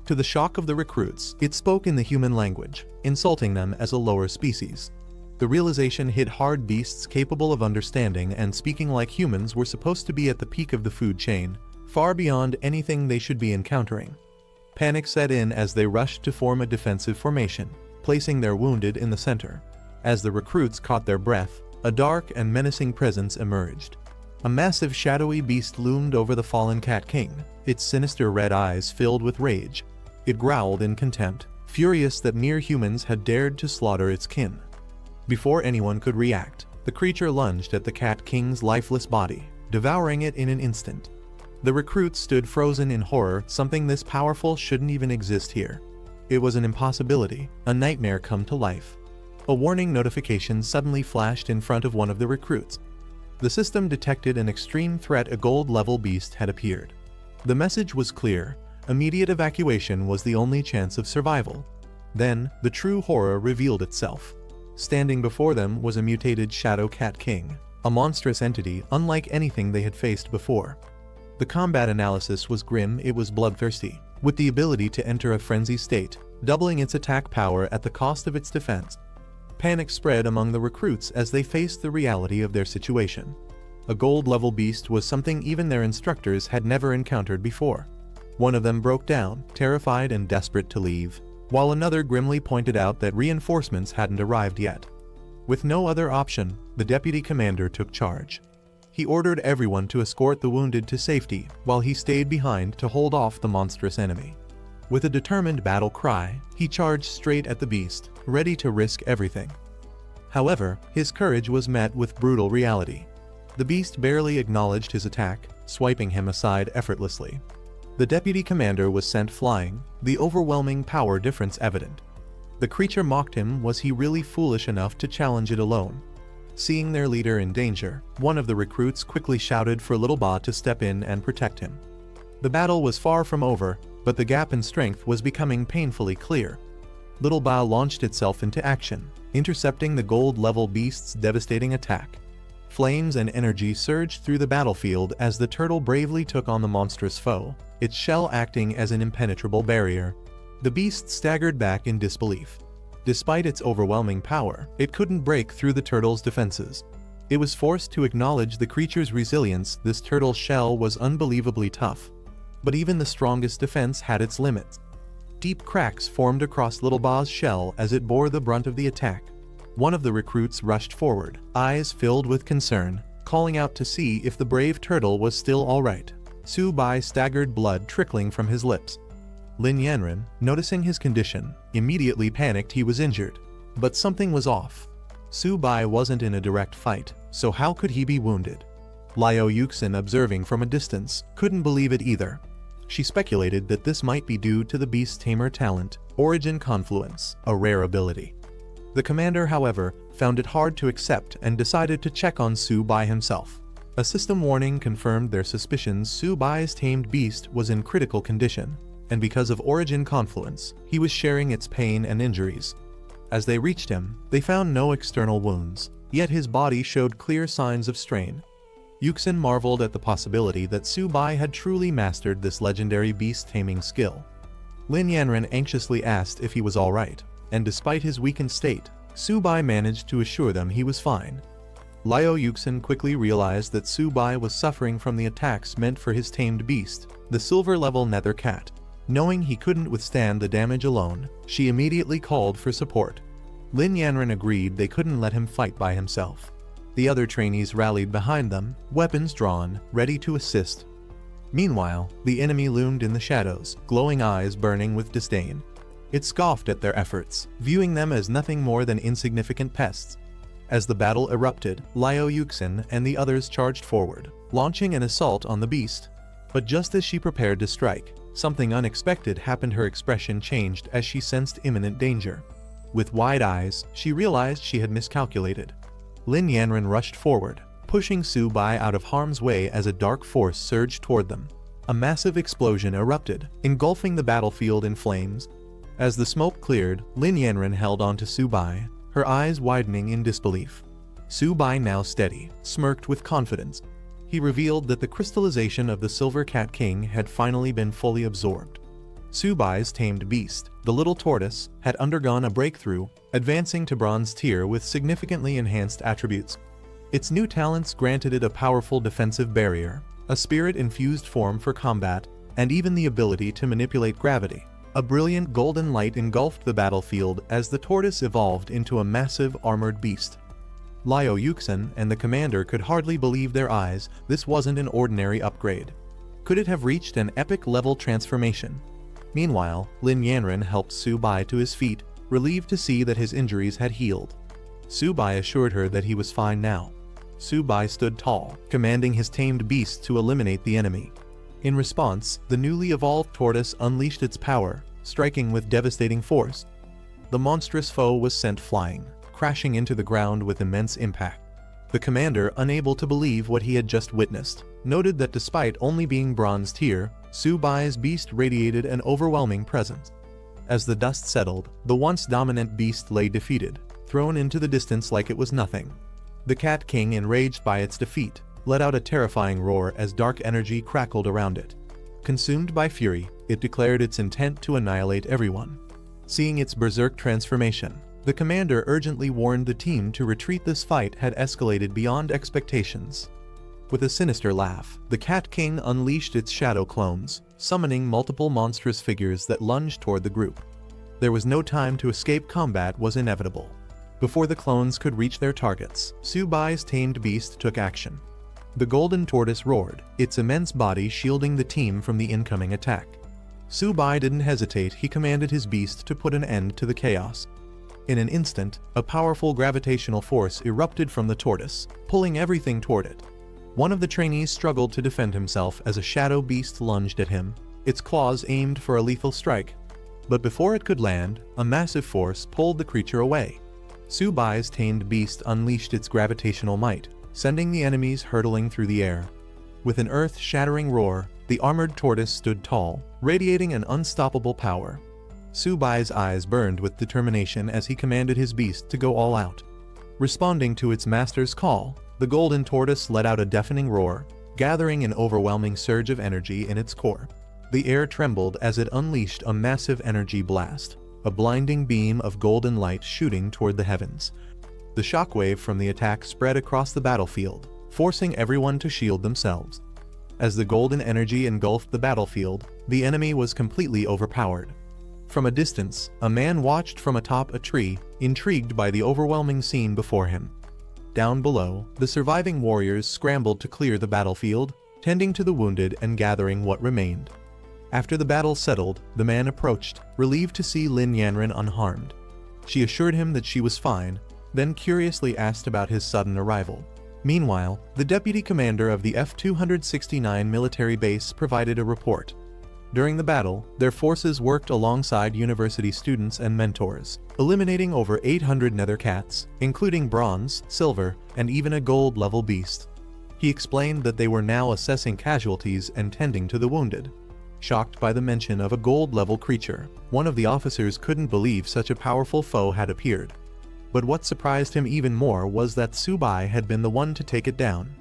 To the shock of the recruits, it spoke in the human language, insulting them as a lower species. The realization hit hard. Beasts capable of understanding and speaking like humans were supposed to be at the peak of the food chain, far beyond anything they should be encountering. Panic set in as they rushed to form a defensive formation, placing their wounded in the center. As the recruits caught their breath, a dark and menacing presence emerged. A massive shadowy beast loomed over the fallen Cat King, its sinister red eyes filled with rage. It growled in contempt, furious that mere humans had dared to slaughter its kin. Before anyone could react, the creature lunged at the Cat King's lifeless body, devouring it in an instant. The recruits stood frozen in horror. Something this powerful shouldn't even exist here. It was an impossibility, a nightmare come to life. A warning notification suddenly flashed in front of one of the recruits. The system detected an extreme threat. A gold-level beast had appeared. The message was clear. Immediate evacuation was the only chance of survival. Then, the true horror revealed itself. Standing before them was a mutated Shadow Cat King, a monstrous entity unlike anything they had faced before. The combat analysis was grim. It was bloodthirsty, with the ability to enter a frenzy state, doubling its attack power at the cost of its defense. Panic spread among the recruits as they faced the reality of their situation. A gold-level beast was something even their instructors had never encountered before. One of them broke down, terrified and desperate to leave, while another grimly pointed out that reinforcements hadn't arrived yet. With no other option, the deputy commander took charge. He ordered everyone to escort the wounded to safety, while he stayed behind to hold off the monstrous enemy. With a determined battle cry, he charged straight at the beast, ready to risk everything. However, his courage was met with brutal reality. The beast barely acknowledged his attack, swiping him aside effortlessly. The deputy commander was sent flying, the overwhelming power difference evident. The creature mocked him. Was he really foolish enough to challenge it alone? Seeing their leader in danger, one of the recruits quickly shouted for Little Ba to step in and protect him. The battle was far from over, but the gap in strength was becoming painfully clear. Little Ba launched itself into action, intercepting the gold-level beast's devastating attack. Flames and energy surged through the battlefield as the turtle bravely took on the monstrous foe, its shell acting as an impenetrable barrier. The beast staggered back in disbelief. Despite its overwhelming power, it couldn't break through the turtle's defenses. It was forced to acknowledge the creature's resilience. This turtle's shell was unbelievably tough. But even the strongest defense had its limits. Deep cracks formed across Little Ba's shell as it bore the brunt of the attack. One of the recruits rushed forward, eyes filled with concern, calling out to see if the brave turtle was still all right. Su Bai staggered, blood trickling from his lips. Lin Yanren, noticing his condition, immediately panicked. He was injured. But something was off. Su Bai wasn't in a direct fight, so how could he be wounded? Liao Yuxin, observing from a distance, couldn't believe it either. She speculated that this might be due to the beast's tamer talent, Origin Confluence, a rare ability. The commander, however, found it hard to accept and decided to check on Su Bai himself. A system warning confirmed their suspicions. Su Bai's tamed beast was in critical condition, and because of Origin Confluence, he was sharing its pain and injuries. As they reached him, they found no external wounds, yet his body showed clear signs of strain. Yuxin marveled at the possibility that Su Bai had truly mastered this legendary beast-taming skill. Lin Yanren anxiously asked if he was alright, and despite his weakened state, Su Bai managed to assure them he was fine. Liao Yuxin quickly realized that Su Bai was suffering from the attacks meant for his tamed beast, the silver-level nether cat. Knowing he couldn't withstand the damage alone, she immediately called for support. Lin Yanren agreed they couldn't let him fight by himself. The other trainees rallied behind them, weapons drawn, ready to assist. Meanwhile, the enemy loomed in the shadows, glowing eyes burning with disdain. It scoffed at their efforts, viewing them as nothing more than insignificant pests. As the battle erupted, Liao Yuxin and the others charged forward, launching an assault on the beast. But just as she prepared to strike, something unexpected happened. Her expression changed as she sensed imminent danger. With wide eyes, she realized she had miscalculated. Lin Yanren rushed forward, pushing Su Bai out of harm's way as a dark force surged toward them. A massive explosion erupted, engulfing the battlefield in flames. As the smoke cleared, Lin Yanren held on to Su Bai, her eyes widening in disbelief. Su Bai, now steady, smirked with confidence. He revealed that the crystallization of the Silver Cat King had finally been fully absorbed. Su Bai's tamed beast, the little tortoise, had undergone a breakthrough, advancing to bronze tier with significantly enhanced attributes. Its new talents granted it a powerful defensive barrier, a spirit-infused form for combat, and even the ability to manipulate gravity. A brilliant golden light engulfed the battlefield as the tortoise evolved into a massive armored beast. Liu Yuxin and the commander could hardly believe their eyes. This wasn't an ordinary upgrade. Could it have reached an epic-level transformation? Meanwhile, Lin Yanren helped Su Bai to his feet, relieved to see that his injuries had healed. Su Bai assured her that he was fine now. Su Bai stood tall, commanding his tamed beast to eliminate the enemy. In response, the newly evolved tortoise unleashed its power, striking with devastating force. The monstrous foe was sent flying, crashing into the ground with immense impact. The commander, unable to believe what he had just witnessed, noted that despite only being bronze tier, Su Bai's beast radiated an overwhelming presence. As the dust settled, the once dominant beast lay defeated, thrown into the distance like it was nothing. The Cat King, enraged by its defeat, let out a terrifying roar as dark energy crackled around it. Consumed by fury, it declared its intent to annihilate everyone. Seeing its berserk transformation, the commander urgently warned the team to retreat. This fight had escalated beyond expectations. With a sinister laugh, the Cat King unleashed its shadow clones, summoning multiple monstrous figures that lunged toward the group. There was no time to escape. Combat was inevitable. Before the clones could reach their targets, Su Bai's tamed beast took action. The golden tortoise roared, its immense body shielding the team from the incoming attack. Su Bai didn't hesitate. He commanded his beast to put an end to the chaos. In an instant, a powerful gravitational force erupted from the tortoise, pulling everything toward it. One of the trainees struggled to defend himself as a shadow beast lunged at him, its claws aimed for a lethal strike. But before it could land, a massive force pulled the creature away. Su Bai's tamed beast unleashed its gravitational might, sending the enemies hurtling through the air. With an earth-shattering roar, the armored tortoise stood tall, radiating an unstoppable power. Su Bai's eyes burned with determination as he commanded his beast to go all out. Responding to its master's call, the golden tortoise let out a deafening roar, gathering an overwhelming surge of energy in its core. The air trembled as it unleashed a massive energy blast, a blinding beam of golden light shooting toward the heavens. The shockwave from the attack spread across the battlefield, forcing everyone to shield themselves. As the golden energy engulfed the battlefield, the enemy was completely overpowered. From a distance, a man watched from atop a tree, intrigued by the overwhelming scene before him. Down below, the surviving warriors scrambled to clear the battlefield, tending to the wounded and gathering what remained. After the battle settled, the man approached, relieved to see Lin Yanren unharmed. She assured him that she was fine, then curiously asked about his sudden arrival. Meanwhile, the deputy commander of the F-269 military base provided a report. During the battle, their forces worked alongside university students and mentors, eliminating over 800 nether cats, including bronze, silver, and even a gold-level beast. He explained that they were now assessing casualties and tending to the wounded. Shocked by the mention of a gold-level creature, one of the officers couldn't believe such a powerful foe had appeared. But what surprised him even more was that Su Bai had been the one to take it down.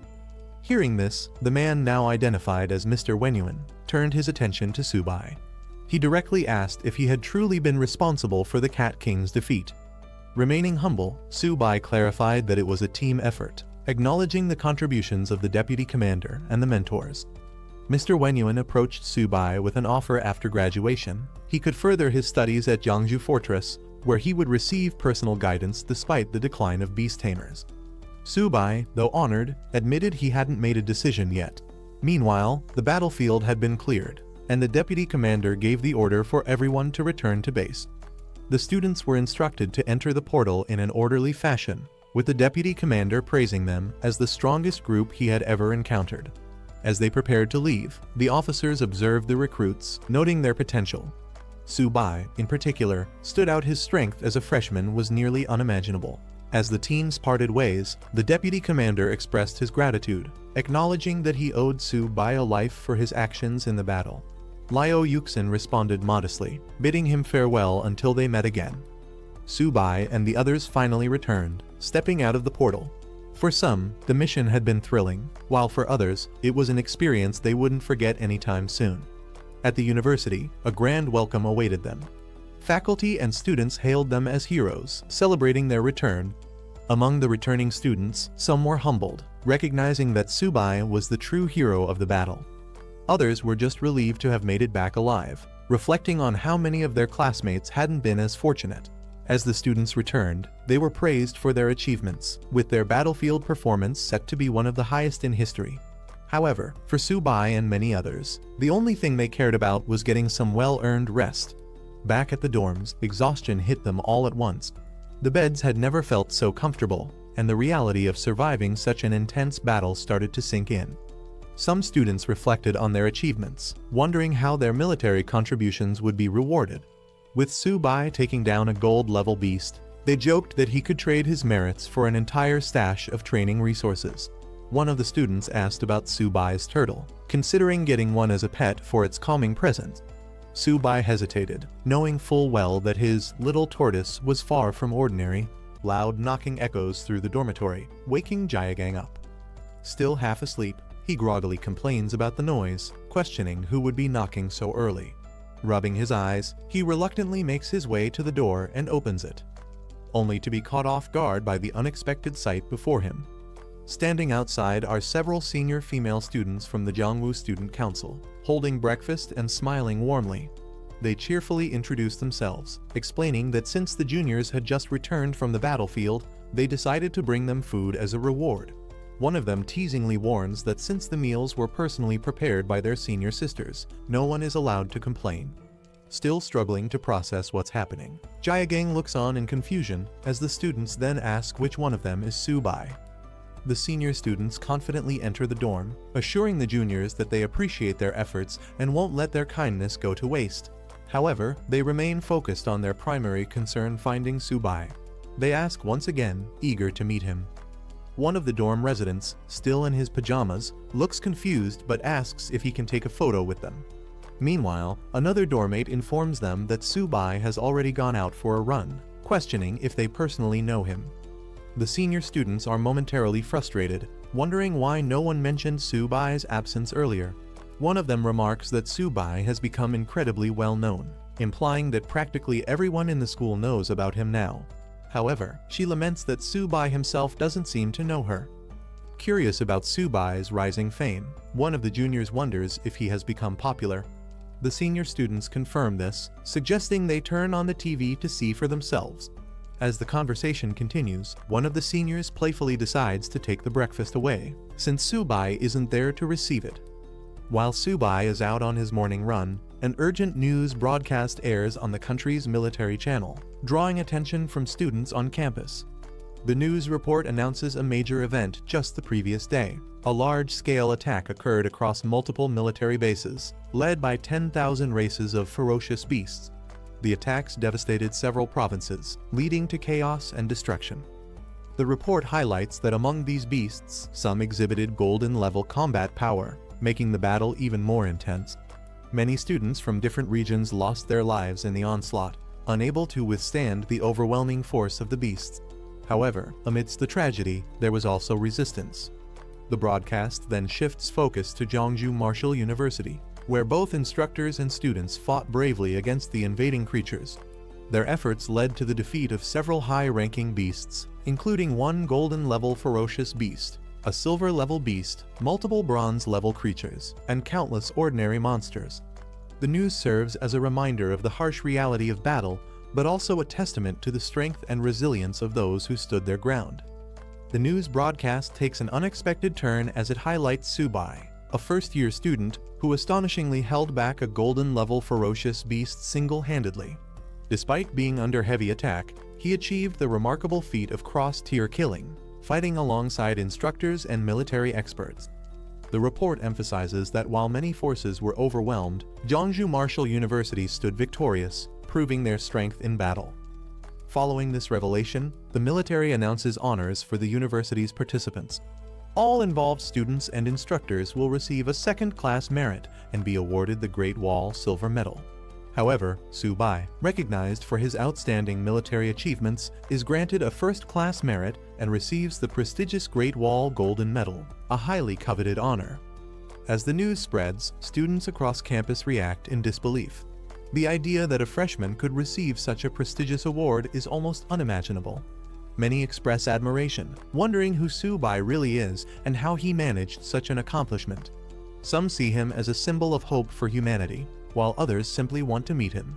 Hearing this, the man now identified as Mr. Wenyuan turned his attention to Su Bai. He directly asked if he had truly been responsible for the Cat King's defeat. Remaining humble, Su Bai clarified that it was a team effort, acknowledging the contributions of the deputy commander and the mentors. Mr. Wenyuan approached Su Bai with an offer. After graduation, he could further his studies at Yangzhou Fortress, where he would receive personal guidance despite the decline of beast tamers. Su Bai, though honored, admitted he hadn't made a decision yet. Meanwhile, the battlefield had been cleared, and the deputy commander gave the order for everyone to return to base. The students were instructed to enter the portal in an orderly fashion, with the deputy commander praising them as the strongest group he had ever encountered. As they prepared to leave, the officers observed the recruits, noting their potential. Su Bai, in particular, stood out. His strength as a freshman was nearly unimaginable. As the teens parted ways, the deputy commander expressed his gratitude, acknowledging that he owed Su Bai a life for his actions in the battle. Liu Yuxin responded modestly, bidding him farewell until they met again. Su Bai and the others finally returned, stepping out of the portal. For some, the mission had been thrilling, while for others, it was an experience they wouldn't forget anytime soon. At the university, a grand welcome awaited them. Faculty and students hailed them as heroes, celebrating their return. Among the returning students, some were humbled, recognizing that Su Bai was the true hero of the battle. Others were just relieved to have made it back alive, reflecting on how many of their classmates hadn't been as fortunate. As the students returned, they were praised for their achievements, with their battlefield performance set to be one of the highest in history. However, for Subai and many others, the only thing they cared about was getting some well-earned rest. Back at the dorms, exhaustion hit them all at once. The beds had never felt so comfortable, and the reality of surviving such an intense battle started to sink in. Some students reflected on their achievements, wondering how their military contributions would be rewarded. With Subai taking down a gold-level beast, they joked that he could trade his merits for an entire stash of training resources. One of the students asked about Subai's turtle, considering getting one as a pet for its calming presence. Subai hesitated, knowing full well that his little tortoise was far from ordinary. Loud knocking echoes through the dormitory, waking Jayagang up. Still half asleep, he groggily complains about the noise, questioning who would be knocking so early. Rubbing his eyes, he reluctantly makes his way to the door and opens it, only to be caught off guard by the unexpected sight before him. Standing outside are several senior female students from the Jiangwu Student Council, holding breakfast and smiling warmly. They cheerfully introduce themselves, explaining that since the juniors had just returned from the battlefield, they decided to bring them food as a reward. One of them teasingly warns that since the meals were personally prepared by their senior sisters, no one is allowed to complain. Still struggling to process what's happening, Jayagang looks on in confusion as the students then ask which one of them is Subai. The senior students confidently enter the dorm, assuring the juniors that they appreciate their efforts and won't let their kindness go to waste. However, they remain focused on their primary concern, finding Subai. They ask once again, eager to meet him. One of the dorm residents, still in his pajamas, looks confused but asks if he can take a photo with them. Meanwhile, another dormmate informs them that Subai has already gone out for a run, questioning if they personally know him. The senior students are momentarily frustrated, wondering why no one mentioned Subai's absence earlier. One of them remarks that Subai has become incredibly well known, implying that practically everyone in the school knows about him now. However, she laments that Subai himself doesn't seem to know her. Curious about Subai's rising fame, one of the juniors wonders if he has become popular. The senior students confirm this, suggesting they turn on the TV to see for themselves. As the conversation continues, one of the seniors playfully decides to take the breakfast away, since Subai isn't there to receive it. While Subai is out on his morning run, an urgent news broadcast airs on the country's military channel, drawing attention from students on campus. The news report announces a major event just the previous day. A large-scale attack occurred across multiple military bases, led by 10,000 races of ferocious beasts. The attacks devastated several provinces, leading to chaos and destruction. The report highlights that among these beasts, some exhibited golden-level combat power, making the battle even more intense. Many students from different regions lost their lives in the onslaught, unable to withstand the overwhelming force of the beasts. However, amidst the tragedy, there was also resistance. The broadcast then shifts focus to Zhongzhou Martial University, where both instructors and students fought bravely against the invading creatures. Their efforts led to the defeat of several high-ranking beasts, including one golden-level ferocious beast, a silver-level beast, multiple bronze-level creatures, and countless ordinary monsters. The news serves as a reminder of the harsh reality of battle, but also a testament to the strength and resilience of those who stood their ground. The news broadcast takes an unexpected turn as it highlights Subai, a first-year student who astonishingly held back a golden-level ferocious beast single-handedly. Despite being under heavy attack, he achieved the remarkable feat of cross-tier killing, fighting alongside instructors and military experts. The report emphasizes that while many forces were overwhelmed, Zhongzhou Martial University stood victorious, proving their strength in battle. Following this revelation, the military announces honors for the university's participants. All involved students and instructors will receive a second-class merit and be awarded the Great Wall Silver Medal. However, Subai, recognized for his outstanding military achievements, is granted a first-class merit and receives the prestigious Great Wall Golden Medal, a highly coveted honor. As the news spreads, students across campus react in disbelief. The idea that a freshman could receive such a prestigious award is almost unimaginable. Many express admiration, wondering who Subai really is and how he managed such an accomplishment. Some see him as a symbol of hope for humanity, while others simply want to meet him.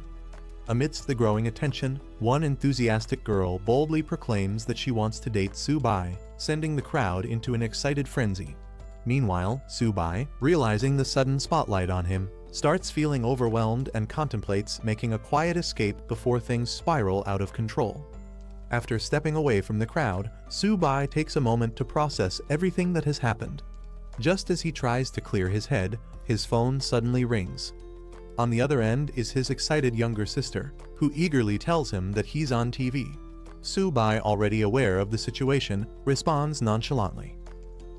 Amidst the growing attention, one enthusiastic girl boldly proclaims that she wants to date Su-bai, sending the crowd into an excited frenzy. Meanwhile, Su-bai, realizing the sudden spotlight on him, starts feeling overwhelmed and contemplates making a quiet escape before things spiral out of control. After stepping away from the crowd, Su-bai takes a moment to process everything that has happened. Just as he tries to clear his head, his phone suddenly rings. On the other end is his excited younger sister, who eagerly tells him that he's on TV. Su-bai, already aware of the situation, responds nonchalantly.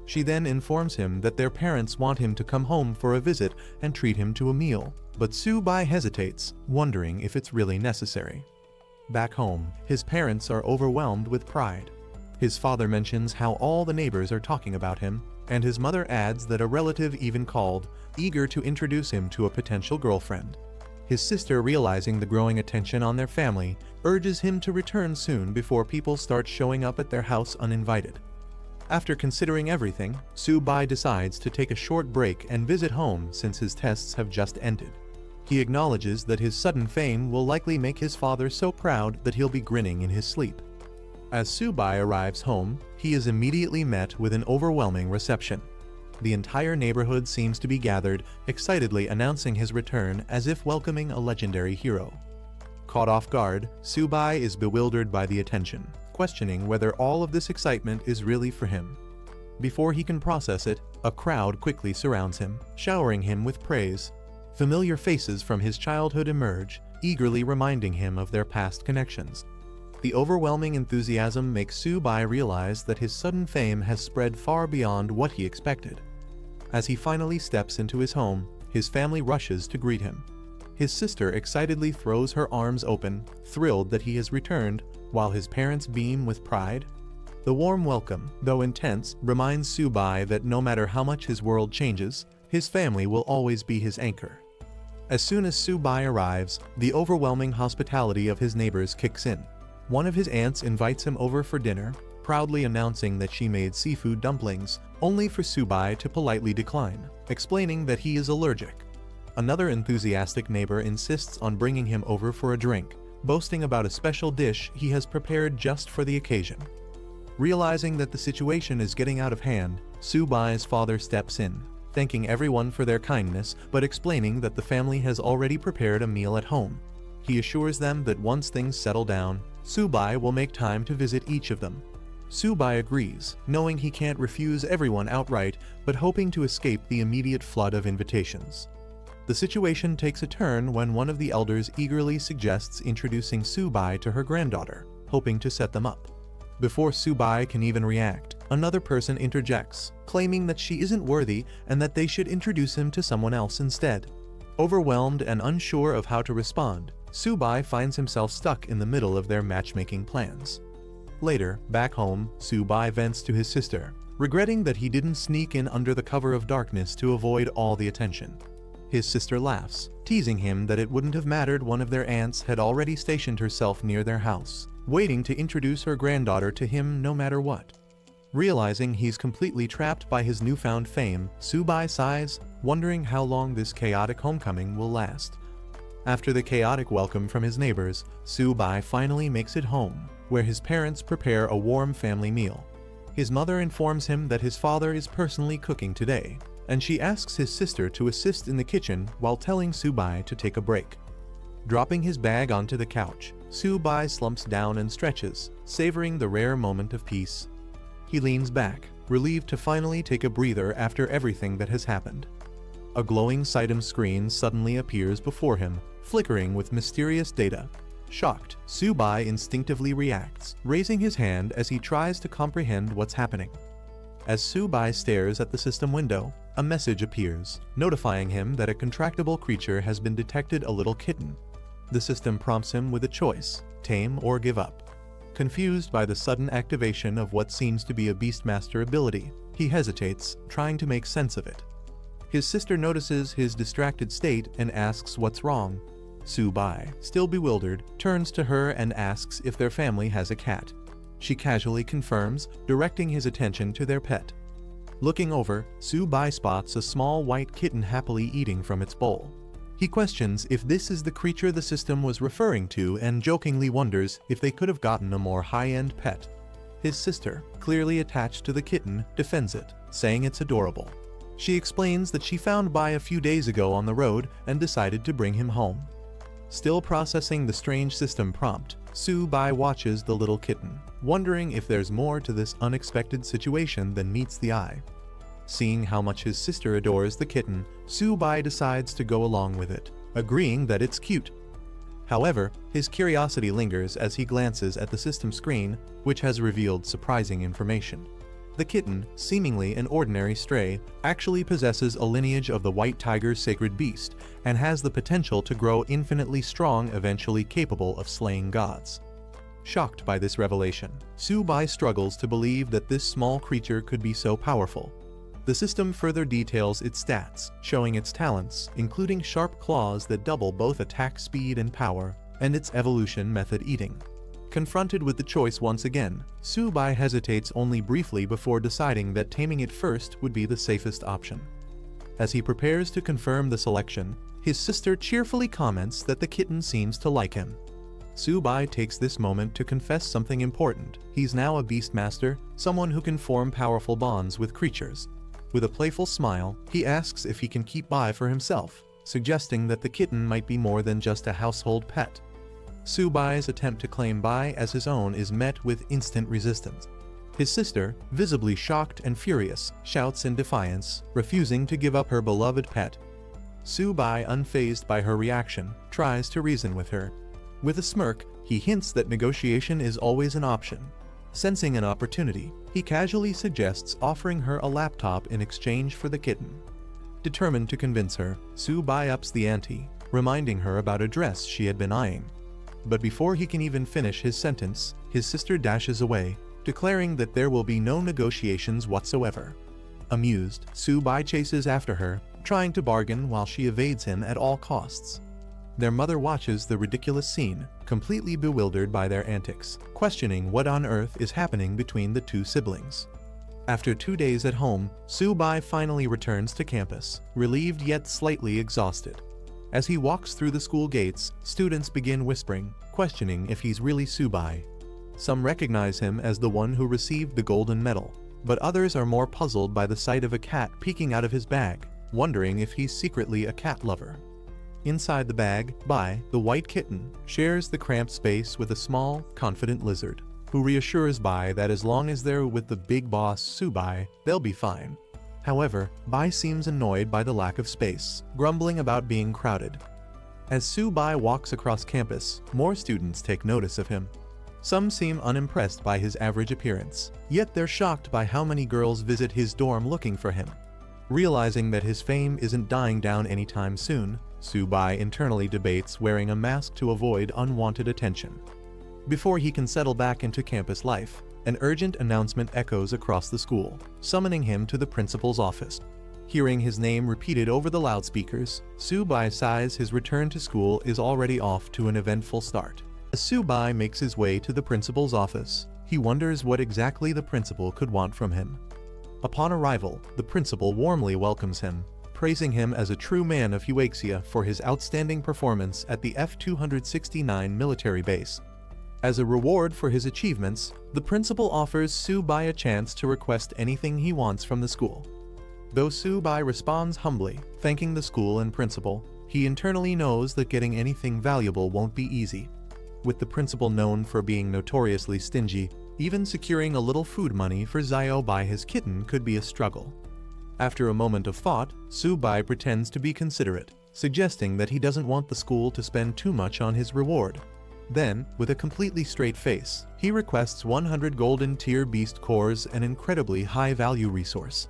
She then informs him that their parents want him to come home for a visit and treat him to a meal, but Su-bai hesitates, wondering if it's really necessary. Back home, his parents are overwhelmed with pride. His father mentions how all the neighbors are talking about him, and his mother adds that a relative even called, eager to introduce him to a potential girlfriend. His sister, realizing the growing attention on their family, urges him to return soon before people start showing up at their house uninvited. After considering everything, Su-bai decides to take a short break and visit home since his tests have just ended. He acknowledges that his sudden fame will likely make his father so proud that he'll be grinning in his sleep. As Su-bai arrives home, he is immediately met with an overwhelming reception. The entire neighborhood seems to be gathered, excitedly announcing his return as if welcoming a legendary hero. Caught off guard, Su-bai is bewildered by the attention, questioning whether all of this excitement is really for him. Before he can process it, a crowd quickly surrounds him, showering him with praise. Familiar faces from his childhood emerge, eagerly reminding him of their past connections. The overwhelming enthusiasm makes Su-bai realize that his sudden fame has spread far beyond what he expected. As he finally steps into his home, his family rushes to greet him. His sister excitedly throws her arms open, thrilled that he has returned, while his parents beam with pride. The warm welcome, though intense, reminds Su-bai that no matter how much his world changes, his family will always be his anchor. As soon as Su-bai arrives, the overwhelming hospitality of his neighbors kicks in. One of his aunts invites him over for dinner, proudly announcing that she made seafood dumplings, only for Su-bai to politely decline, explaining that he is allergic. Another enthusiastic neighbor insists on bringing him over for a drink, boasting about a special dish he has prepared just for the occasion. Realizing that the situation is getting out of hand, Su-bai's father steps in, thanking everyone for their kindness but explaining that the family has already prepared a meal at home. He assures them that once things settle down, Su-bai will make time to visit each of them. Su-bai agrees, knowing he can't refuse everyone outright, but hoping to escape the immediate flood of invitations. The situation takes a turn when one of the elders eagerly suggests introducing Su-bai to her granddaughter, hoping to set them up. Before Su-bai can even react, another person interjects, claiming that she isn't worthy and that they should introduce him to someone else instead. Overwhelmed and unsure of how to respond, Su-bai finds himself stuck in the middle of their matchmaking plans. Later, back home, Su-bai vents to his sister, regretting that he didn't sneak in under the cover of darkness to avoid all the attention. His sister laughs, teasing him that it wouldn't have mattered one of their aunts had already stationed herself near their house, waiting to introduce her granddaughter to him no matter what. Realizing he's completely trapped by his newfound fame, Su-bai sighs, wondering how long this chaotic homecoming will last. After the chaotic welcome from his neighbors, Su-bai finally makes it home, where his parents prepare a warm family meal. His mother informs him that his father is personally cooking today, and she asks his sister to assist in the kitchen while telling Su-bai to take a break. Dropping his bag onto the couch, Su-bai slumps down and stretches, savoring the rare moment of peace. He leans back, relieved to finally take a breather after everything that has happened. A glowing Sitem screen suddenly appears before him, flickering with mysterious data. Shocked, Su-bai instinctively reacts, raising his hand as he tries to comprehend what's happening. As Su-bai stares at the system window, a message appears, notifying him that a contractable creature has been detected, a little kitten. The system prompts him with a choice, tame or give up. Confused by the sudden activation of what seems to be a Beastmaster ability, he hesitates, trying to make sense of it. His sister notices his distracted state and asks what's wrong. Su-bai, still bewildered, turns to her and asks if their family has a cat. She casually confirms, directing his attention to their pet. Looking over, Su-bai spots a small white kitten happily eating from its bowl. He questions if this is the creature the system was referring to and jokingly wonders if they could have gotten a more high-end pet. His sister, clearly attached to the kitten, defends it, saying it's adorable. She explains that she found Bai a few days ago on the road and decided to bring him home. Still processing the strange system prompt, Su-bai watches the little kitten, wondering if there's more to this unexpected situation than meets the eye. Seeing how much his sister adores the kitten, Su-bai decides to go along with it, agreeing that it's cute. However, his curiosity lingers as he glances at the system screen, which has revealed surprising information. The kitten, seemingly an ordinary stray, actually possesses a lineage of the white tiger's sacred beast and has the potential to grow infinitely strong, eventually capable of slaying gods. Shocked by this revelation, Su-bai struggles to believe that this small creature could be so powerful. The system further details its stats, showing its talents, including sharp claws that double both attack speed and power, and its evolution method eating. Confronted with the choice once again, Su-bai hesitates only briefly before deciding that taming it first would be the safest option. As he prepares to confirm the selection, his sister cheerfully comments that the kitten seems to like him. Su-bai takes this moment to confess something important. He's now a beastmaster, someone who can form powerful bonds with creatures. With a playful smile, he asks if he can keep Bai for himself, suggesting that the kitten might be more than just a household pet. Su-bai's attempt to claim Bai as his own is met with instant resistance. His sister, visibly shocked and furious, shouts in defiance, refusing to give up her beloved pet. Su-bai, unfazed by her reaction, tries to reason with her. With a smirk, he hints that negotiation is always an option. Sensing an opportunity, he casually suggests offering her a laptop in exchange for the kitten. Determined to convince her, Su-bai ups the ante, reminding her about a dress she had been eyeing. But before he can even finish his sentence, his sister dashes away, declaring that there will be no negotiations whatsoever. Amused, Su-bai chases after her, trying to bargain while she evades him at all costs. Their mother watches the ridiculous scene, completely bewildered by their antics, questioning what on earth is happening between the two siblings. After 2 days at home, Su-bai finally returns to campus, relieved yet slightly exhausted. As he walks through the school gates, students begin whispering, questioning if he's really Su-bai. Some recognize him as the one who received the golden medal, but others are more puzzled by the sight of a cat peeking out of his bag, wondering if he's secretly a cat lover. Inside the bag, Bai, the white kitten, shares the cramped space with a small, confident lizard, who reassures Bai that as long as they're with the big boss Su-bai, they'll be fine. However, Bai seems annoyed by the lack of space, grumbling about being crowded. As Su-bai walks across campus, more students take notice of him. Some seem unimpressed by his average appearance, yet they're shocked by how many girls visit his dorm looking for him. Realizing that his fame isn't dying down anytime soon, Su-bai internally debates wearing a mask to avoid unwanted attention. Before he can settle back into campus life, an urgent announcement echoes across the school, summoning him to the principal's office. Hearing his name repeated over the loudspeakers, Su-bai sighs his return to school is already off to an eventful start. As Su-bai makes his way to the principal's office, he wonders what exactly the principal could want from him. Upon arrival, the principal warmly welcomes him, praising him as a true man of Huaxia for his outstanding performance at the F-269 military base. As a reward for his achievements, the principal offers Su-bai a chance to request anything he wants from the school. Though Su-bai responds humbly, thanking the school and principal, he internally knows that getting anything valuable won't be easy. With the principal known for being notoriously stingy, even securing a little food money for Zio by his kitten could be a struggle. After a moment of thought, Su-bai pretends to be considerate, suggesting that he doesn't want the school to spend too much on his reward. Then, with a completely straight face, he requests 100 golden tier beast cores, an incredibly high-value resource.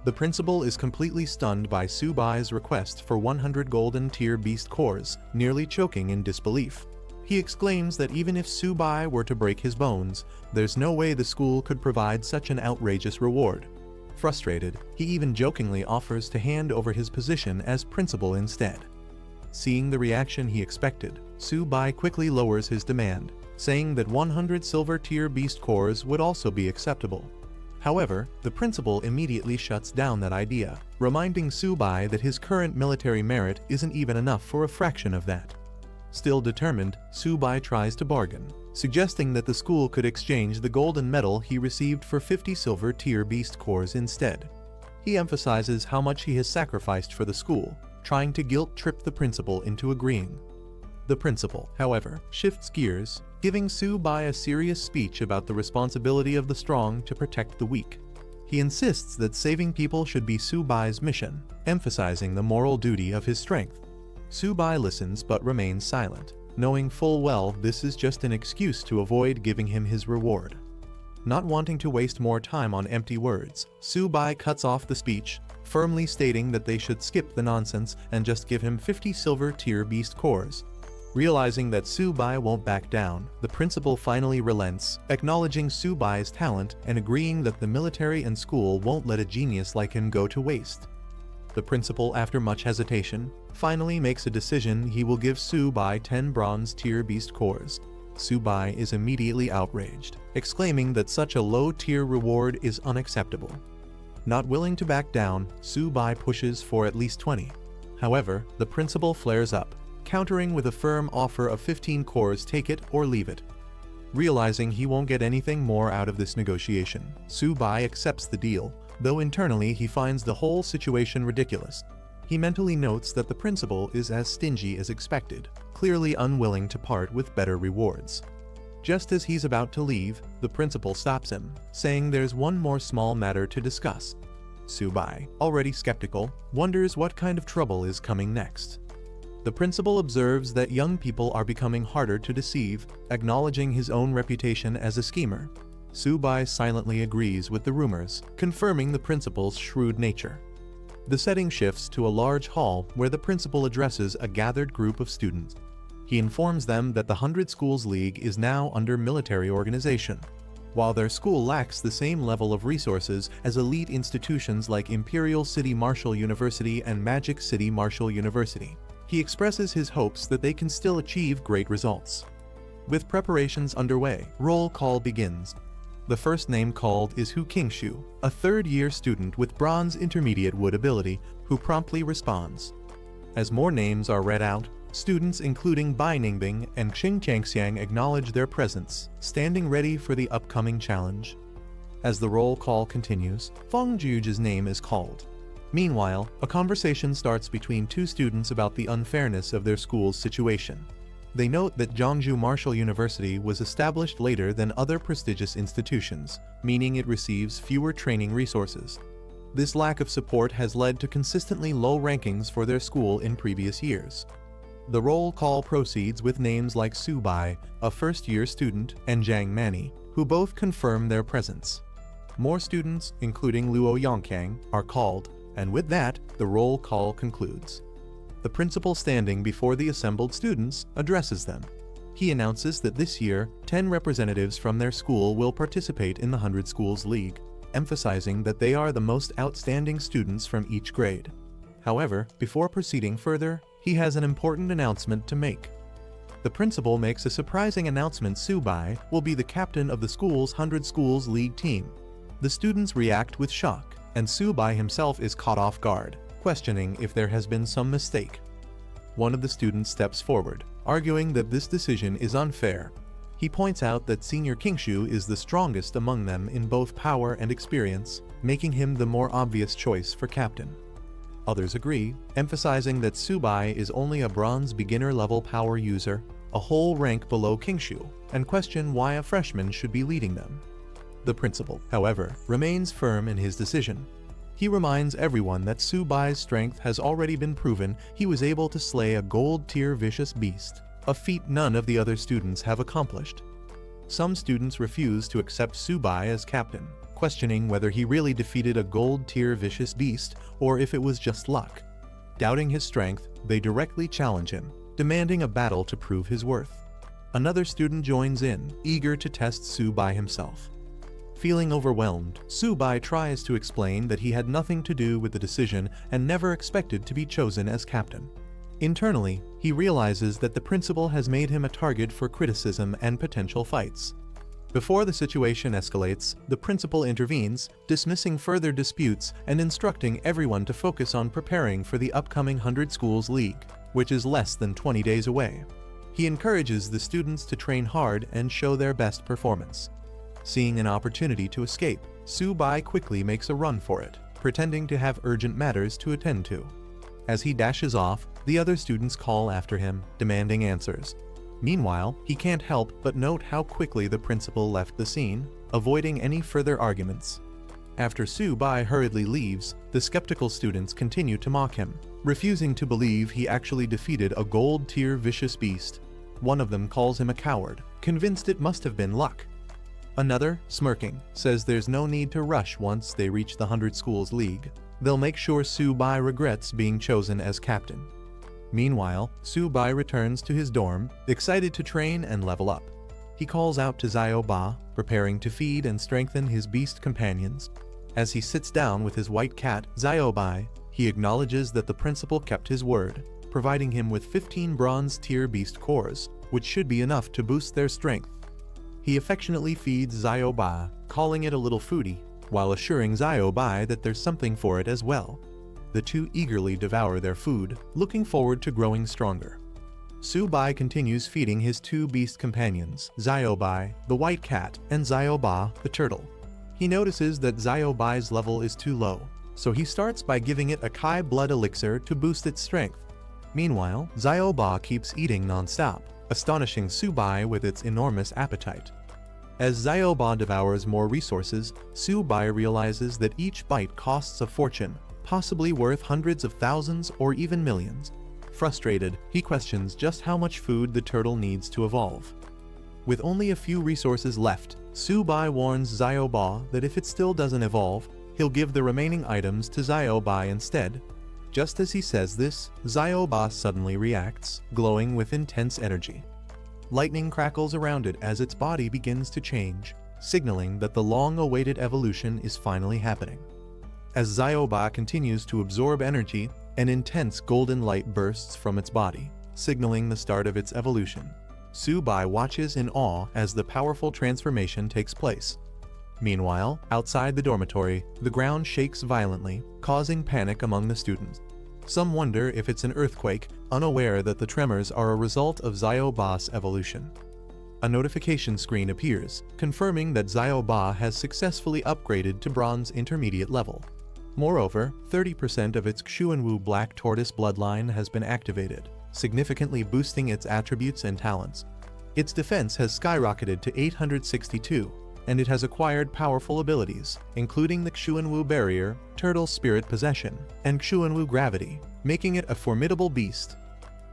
The principal is completely stunned by Su-bai's request for 100 golden tier beast cores, nearly choking in disbelief. He exclaims that even if Su-bai were to break his bones, there's no way the school could provide such an outrageous reward. Frustrated, he even jokingly offers to hand over his position as principal instead. Seeing the reaction he expected, Su-bai quickly lowers his demand, saying that 100 silver tier beast cores would also be acceptable. However, the principal immediately shuts down that idea, reminding Su-bai that his current military merit isn't even enough for a fraction of that. Still determined, Su-bai tries to bargain, suggesting that the school could exchange the golden medal he received for 50 silver tier beast cores instead. He emphasizes how much he has sacrificed for the school, trying to guilt-trip the principal into agreeing. The principal, however, shifts gears, giving Su-bai a serious speech about the responsibility of the strong to protect the weak. He insists that saving people should be Su-bai's mission, emphasizing the moral duty of his strength. Su-bai listens but remains silent, knowing full well this is just an excuse to avoid giving him his reward. Not wanting to waste more time on empty words, Su-bai cuts off the speech, firmly stating that they should skip the nonsense and just give him 50 silver tier beast cores. Realizing that Su-bai won't back down, the principal finally relents, acknowledging Su-bai's talent and agreeing that the military and school won't let a genius like him go to waste. The principal, after much hesitation, finally makes a decision he will give Su-bai 10 bronze tier beast cores. Su-bai is immediately outraged, exclaiming that such a low-tier reward is unacceptable. Not willing to back down, Su-bai pushes for at least 20. However, the principal flares up, countering with a firm offer of 15 cores, take it or leave it. Realizing he won't get anything more out of this negotiation, Su-bai accepts the deal, though internally he finds the whole situation ridiculous. He mentally notes that the principal is as stingy as expected, clearly unwilling to part with better rewards. Just as he's about to leave, the principal stops him, saying there's one more small matter to discuss. Su-bai, already skeptical, wonders what kind of trouble is coming next. The principal observes that young people are becoming harder to deceive, acknowledging his own reputation as a schemer. Su-bai silently agrees with the rumors, confirming the principal's shrewd nature. The setting shifts to a large hall where the principal addresses a gathered group of students. He informs them that the 100 Schools League is now under military organization. While their school lacks the same level of resources as elite institutions like Imperial City Martial University and Magic City Martial University, he expresses his hopes that they can still achieve great results. With preparations underway, roll call begins. The first name called is Hu Qingshu, a third-year student with Bronze Intermediate Wood ability, who promptly responds. As more names are read out, students including Bai Ningbing and Xing Changxiang acknowledge their presence, standing ready for the upcoming challenge. As the roll call continues, Feng Juge's name is called. Meanwhile, a conversation starts between two students about the unfairness of their school's situation. They note that Zhangju Martial University was established later than other prestigious institutions, meaning it receives fewer training resources. This lack of support has led to consistently low rankings for their school in previous years. The roll call proceeds with names like Su-bai, a first-year student, and Zhang Mani, who both confirm their presence. More students, including Luo Yongkang, are called, and with that, the roll call concludes. The principal, standing before the assembled students, addresses them. He announces that this year, 10 representatives from their school will participate in the 100 Schools League, emphasizing that they are the most outstanding students from each grade. However, before proceeding further, he has an important announcement to make. The principal makes a surprising announcement: Su-bai will be the captain of the school's 100 Schools League team. The students react with shock, and Su-bai himself is caught off guard, questioning if there has been some mistake. One of the students steps forward, arguing that this decision is unfair. He points out that Senior Qingshu is the strongest among them in both power and experience, making him the more obvious choice for captain. Others agree, emphasizing that Su-bai is only a bronze beginner-level power user, a whole rank below Qingshu, and question why a freshman should be leading them. The principal, however, remains firm in his decision. He reminds everyone that Su-bai's strength has already been proven. He was able to slay a gold-tier vicious beast, a feat none of the other students have accomplished. Some students refuse to accept Su-bai as captain, questioning whether he really defeated a gold-tier vicious beast or if it was just luck. Doubting his strength, they directly challenge him, demanding a battle to prove his worth. Another student joins in, eager to test Su-bai himself. Feeling overwhelmed, Su-bai tries to explain that he had nothing to do with the decision and never expected to be chosen as captain. Internally, he realizes that the principal has made him a target for criticism and potential fights. Before the situation escalates, the principal intervenes, dismissing further disputes and instructing everyone to focus on preparing for the upcoming 100 Schools League, which is less than 20 days away. He encourages the students to train hard and show their best performance. Seeing an opportunity to escape, Su-bai quickly makes a run for it, pretending to have urgent matters to attend to. As he dashes off, the other students call after him, demanding answers. Meanwhile, he can't help but note how quickly the principal left the scene, avoiding any further arguments. After Su-bai hurriedly leaves, the skeptical students continue to mock him, refusing to believe he actually defeated a gold-tier vicious beast. One of them calls him a coward, convinced it must have been luck. Another, smirking, says there's no need to rush once they reach the 100 Schools League. They'll make sure Su-bai regrets being chosen as captain. Meanwhile, Su-bai returns to his dorm, excited to train and level up. He calls out to Xiao-ba, preparing to feed and strengthen his beast companions. As he sits down with his white cat, Xiao-bai, he acknowledges that the principal kept his word, providing him with 15 bronze-tier beast cores, which should be enough to boost their strength. He affectionately feeds Xiao-ba, calling it a little foodie, while assuring Xiao-bai that there's something for it as well. The two eagerly devour their food, looking forward to growing stronger. Su-bai continues feeding his two beast companions, Xiao-bai, the white cat, and Xiao-ba, the turtle. He notices that Xiao-bai's level is too low, so he starts by giving it a Kai blood elixir to boost its strength. Meanwhile, Xiao-ba keeps eating non-stop, astonishing Su-bai with its enormous appetite. As Xiao-ba devours more resources, Su-bai realizes that each bite costs a fortune, possibly worth hundreds of thousands or even millions. Frustrated, he questions just how much food the turtle needs to evolve. With only a few resources left, Su-bai warns Xiao-ba that if it still doesn't evolve, he'll give the remaining items to Xiao-bai instead. Just as he says this, Xiao-ba suddenly reacts, glowing with intense energy. Lightning crackles around it as its body begins to change, signaling that the long-awaited evolution is finally happening. As Xiao-ba continues to absorb energy, an intense golden light bursts from its body, signaling the start of its evolution. Su-bai watches in awe as the powerful transformation takes place. Meanwhile, outside the dormitory, the ground shakes violently, causing panic among the students. Some wonder if it's an earthquake, unaware that the tremors are a result of Xiao-ba's evolution. A notification screen appears, confirming that Xiao-ba has successfully upgraded to bronze intermediate level. Moreover, 30% of its Xuanwu Black Tortoise bloodline has been activated, significantly boosting its attributes and talents. Its defense has skyrocketed to 862, and it has acquired powerful abilities, including the Xuanwu Barrier, Turtle Spirit Possession, and Xuanwu Gravity, making it a formidable beast.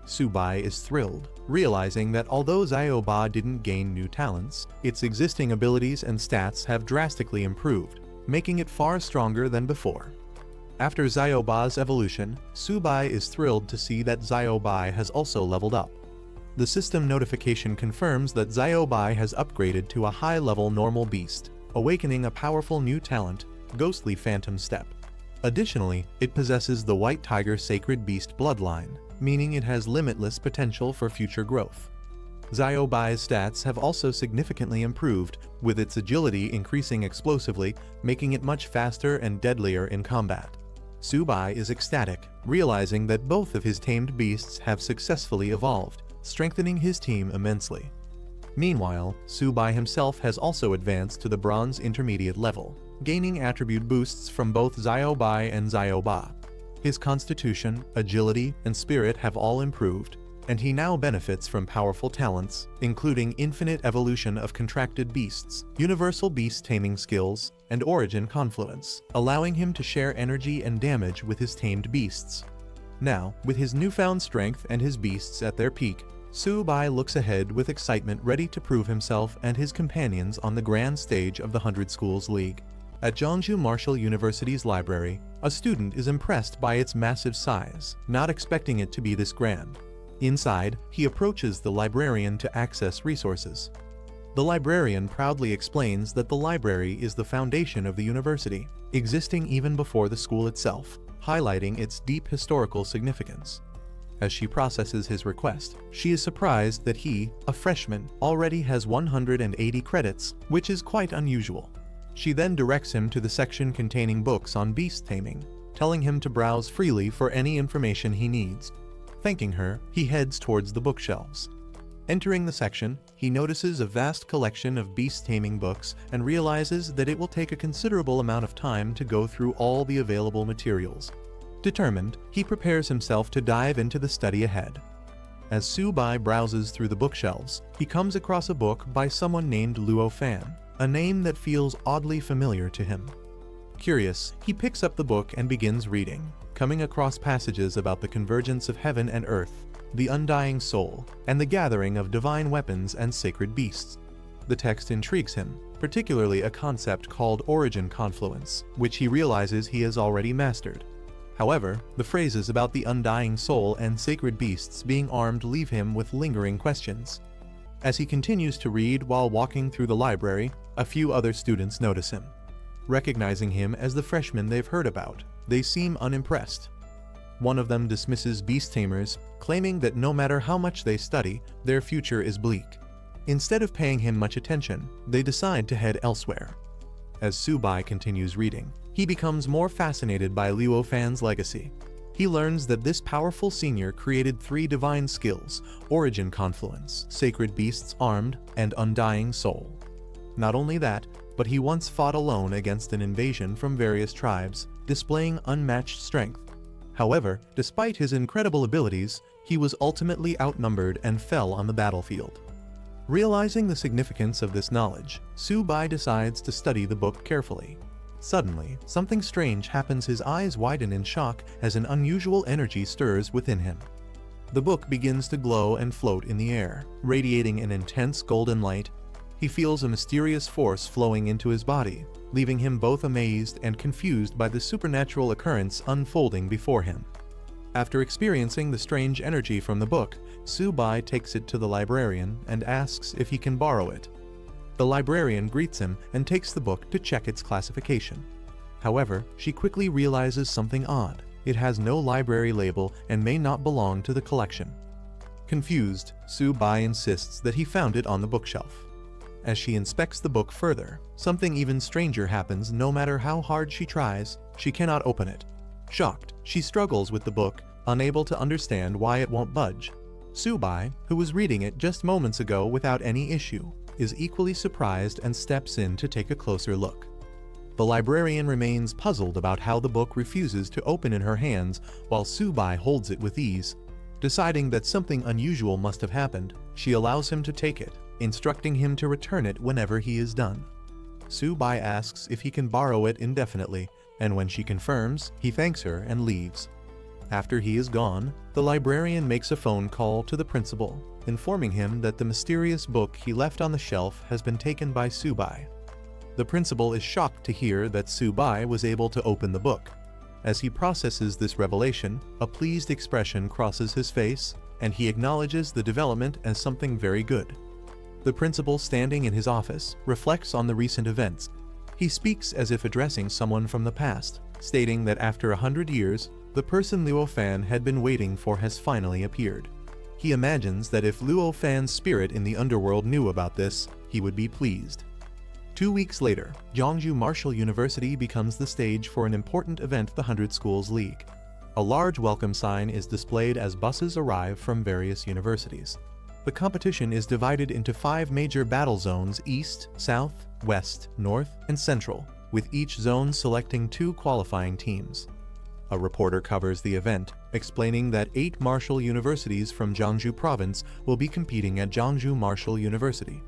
Su-bai is thrilled, realizing that although Xiao-ba didn't gain new talents, its existing abilities and stats have drastically improved, making it far stronger than before. After Xiao-ba's evolution, Su-bai is thrilled to see that Xiao-ba has also leveled up. The system notification confirms that Xiao-ba has upgraded to a high-level normal beast, awakening a powerful new talent, Ghostly Phantom Step. Additionally, it possesses the White Tiger Sacred Beast bloodline, meaning it has limitless potential for future growth. Xiao-bai's stats have also significantly improved, with its agility increasing explosively, making it much faster and deadlier in combat. Su-bai is ecstatic, realizing that both of his tamed beasts have successfully evolved, strengthening his team immensely. Meanwhile, Su-bai himself has also advanced to the bronze intermediate level, gaining attribute boosts from both Xiao-bai and Xiao-ba. His constitution, agility, and spirit have all improved, and he now benefits from powerful talents, including infinite evolution of contracted beasts, universal beast taming skills, and origin confluence, allowing him to share energy and damage with his tamed beasts. Now, with his newfound strength and his beasts at their peak, Su-bai looks ahead with excitement, ready to prove himself and his companions on the grand stage of the 100 Schools League. At Zhongzhou Martial University's library, a student is impressed by its massive size, not expecting it to be this grand. Inside, he approaches the librarian to access resources. The librarian proudly explains that the library is the foundation of the university, existing even before the school itself, highlighting its deep historical significance. As she processes his request, she is surprised that he, a freshman, already has 180 credits, which is quite unusual. She then directs him to the section containing books on beast taming, telling him to browse freely for any information he needs. Thanking her, he heads towards the bookshelves. Entering the section, he notices a vast collection of beast taming books and realizes that it will take a considerable amount of time to go through all the available materials. Determined, he prepares himself to dive into the study ahead. As Su-bai browses through the bookshelves, he comes across a book by someone named Luo Fan, a name that feels oddly familiar to him. Curious, he picks up the book and begins reading, coming across passages about the convergence of heaven and earth, the undying soul, and the gathering of divine weapons and sacred beasts. The text intrigues him, particularly a concept called origin confluence, which he realizes he has already mastered. However, the phrases about the undying soul and sacred beasts being armed leave him with lingering questions. As he continues to read while walking through the library, a few other students notice him. Recognizing him as the freshman they've heard about, they seem unimpressed. One of them dismisses beast tamers, claiming that no matter how much they study, their future is bleak. Instead of paying him much attention, they decide to head elsewhere. As Su-bai continues reading, he becomes more fascinated by Luo Fan's legacy. He learns that this powerful senior created 3 divine skills: origin confluence, sacred beasts armed, and undying soul. Not only that, but he once fought alone against an invasion from various tribes, displaying unmatched strength. However, despite his incredible abilities, he was ultimately outnumbered and fell on the battlefield. Realizing the significance of this knowledge, Su-bai decides to study the book carefully. Suddenly, something strange happens. His eyes widen in shock as an unusual energy stirs within him. The book begins to glow and float in the air, radiating an intense golden light. He feels a mysterious force flowing into his body, leaving him both amazed and confused by the supernatural occurrence unfolding before him. After experiencing the strange energy from the book, Su-bai takes it to the librarian and asks if he can borrow it. The librarian greets him and takes the book to check its classification. However, she quickly realizes something odd. It has no library label and may not belong to the collection. Confused, Su-bai insists that he found it on the bookshelf. As she inspects the book further, something even stranger happens. No matter how hard she tries, she cannot open it. Shocked, she struggles with the book, unable to understand why it won't budge. Su-bai, who was reading it just moments ago without any issue, is equally surprised and steps in to take a closer look. The librarian remains puzzled about how the book refuses to open in her hands while Su-bai holds it with ease. Deciding that something unusual must have happened, she allows him to take it, instructing him to return it whenever he is done. Su-bai asks if he can borrow it indefinitely, and when she confirms, he thanks her and leaves. After he is gone, the librarian makes a phone call to the principal, informing him that the mysterious book he left on the shelf has been taken by Su-bai. The principal is shocked to hear that Su-bai was able to open the book. As he processes this revelation, a pleased expression crosses his face, and he acknowledges the development as something very good. The principal, standing in his office, reflects on the recent events. He speaks as if addressing someone from the past, stating that after 100 years, the person Luo Fan had been waiting for has finally appeared. He imagines that if Luo Fan's spirit in the underworld knew about this, he would be pleased. 2 weeks later, Jeongju Martial University becomes the stage for an important event, the 100 Schools League. A large welcome sign is displayed as buses arrive from various universities. The competition is divided into 5 major battle zones: East, South, West, North, and Central, with each zone selecting 2 qualifying teams. A reporter covers the event, explaining that 8 martial universities from Jeongju province will be competing at Jeongju Martial University.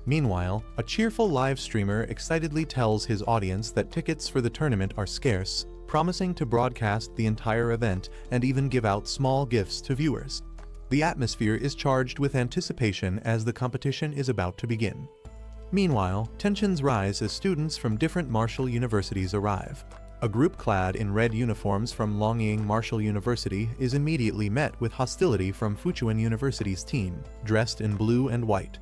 Meanwhile, a cheerful live streamer excitedly tells his audience that tickets for the tournament are scarce, promising to broadcast the entire event and even give out small gifts to viewers. The atmosphere is charged with anticipation as the competition is about to begin. Meanwhile, tensions rise as students from different martial universities arrive. A group clad in red uniforms from Longying Martial University is immediately met with hostility from Fuchuan University's team, dressed in blue and white.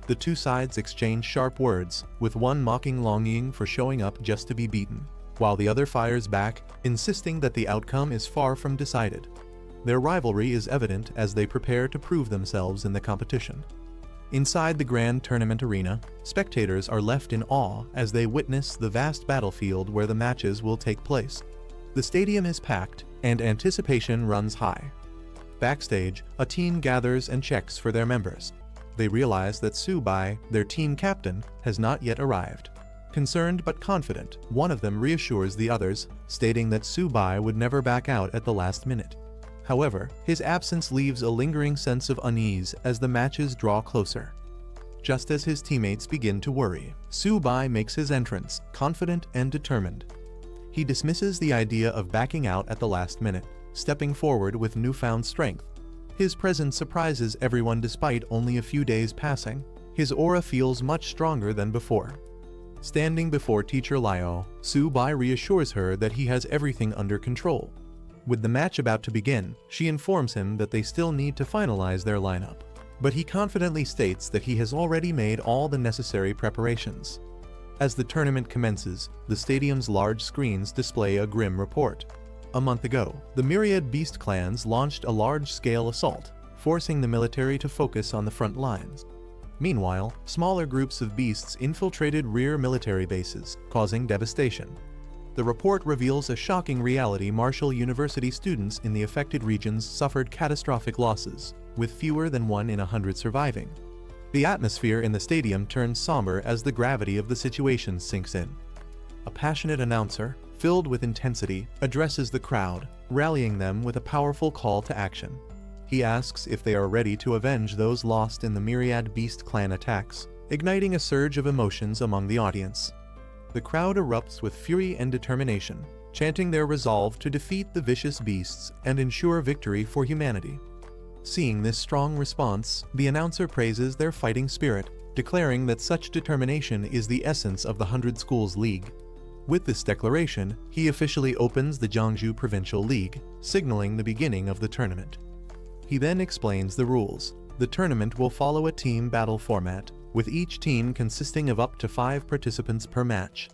The 2 sides exchange sharp words, with one mocking Longying for showing up just to be beaten, while the other fires back, insisting that the outcome is far from decided. Their rivalry is evident as they prepare to prove themselves in the competition. Inside the grand tournament arena, spectators are left in awe as they witness the vast battlefield where the matches will take place. The stadium is packed, and anticipation runs high. Backstage, a team gathers and checks for their members. They realize that Subai, their team captain, has not yet arrived. Concerned but confident, one of them reassures the others, stating that Subai would never back out at the last minute. However, his absence leaves a lingering sense of unease as the matches draw closer. Just as his teammates begin to worry, Subai makes his entrance, confident and determined. He dismisses the idea of backing out at the last minute, stepping forward with newfound strength. His presence surprises everyone despite only a few days passing. His aura feels much stronger than before. Standing before Teacher Liao, Subai reassures her that he has everything under control. With the match about to begin, she informs him that they still need to finalize their lineup. But he confidently states that he has already made all the necessary preparations. As the tournament commences, the stadium's large screens display a grim report. A month ago, the myriad beast clans launched a large-scale assault, forcing the military to focus on the front lines. Meanwhile, smaller groups of beasts infiltrated rear military bases, causing devastation. The report reveals a shocking reality: Marshall University students in the affected regions suffered catastrophic losses, with fewer than 1 in 100 surviving. The atmosphere in the stadium turns somber as the gravity of the situation sinks in. A passionate announcer, filled with intensity, addresses the crowd, rallying them with a powerful call to action. He asks if they are ready to avenge those lost in the myriad beast clan attacks, igniting a surge of emotions among the audience. The crowd erupts with fury and determination, chanting their resolve to defeat the vicious beasts and ensure victory for humanity. Seeing this strong response, the announcer praises their fighting spirit, declaring that such determination is the essence of the 100 Schools League. With this declaration, he officially opens the Jiangsu Provincial League, signaling the beginning of the tournament. He then explains the rules. The tournament will follow a team battle format, with each team consisting of up to 5 participants per match.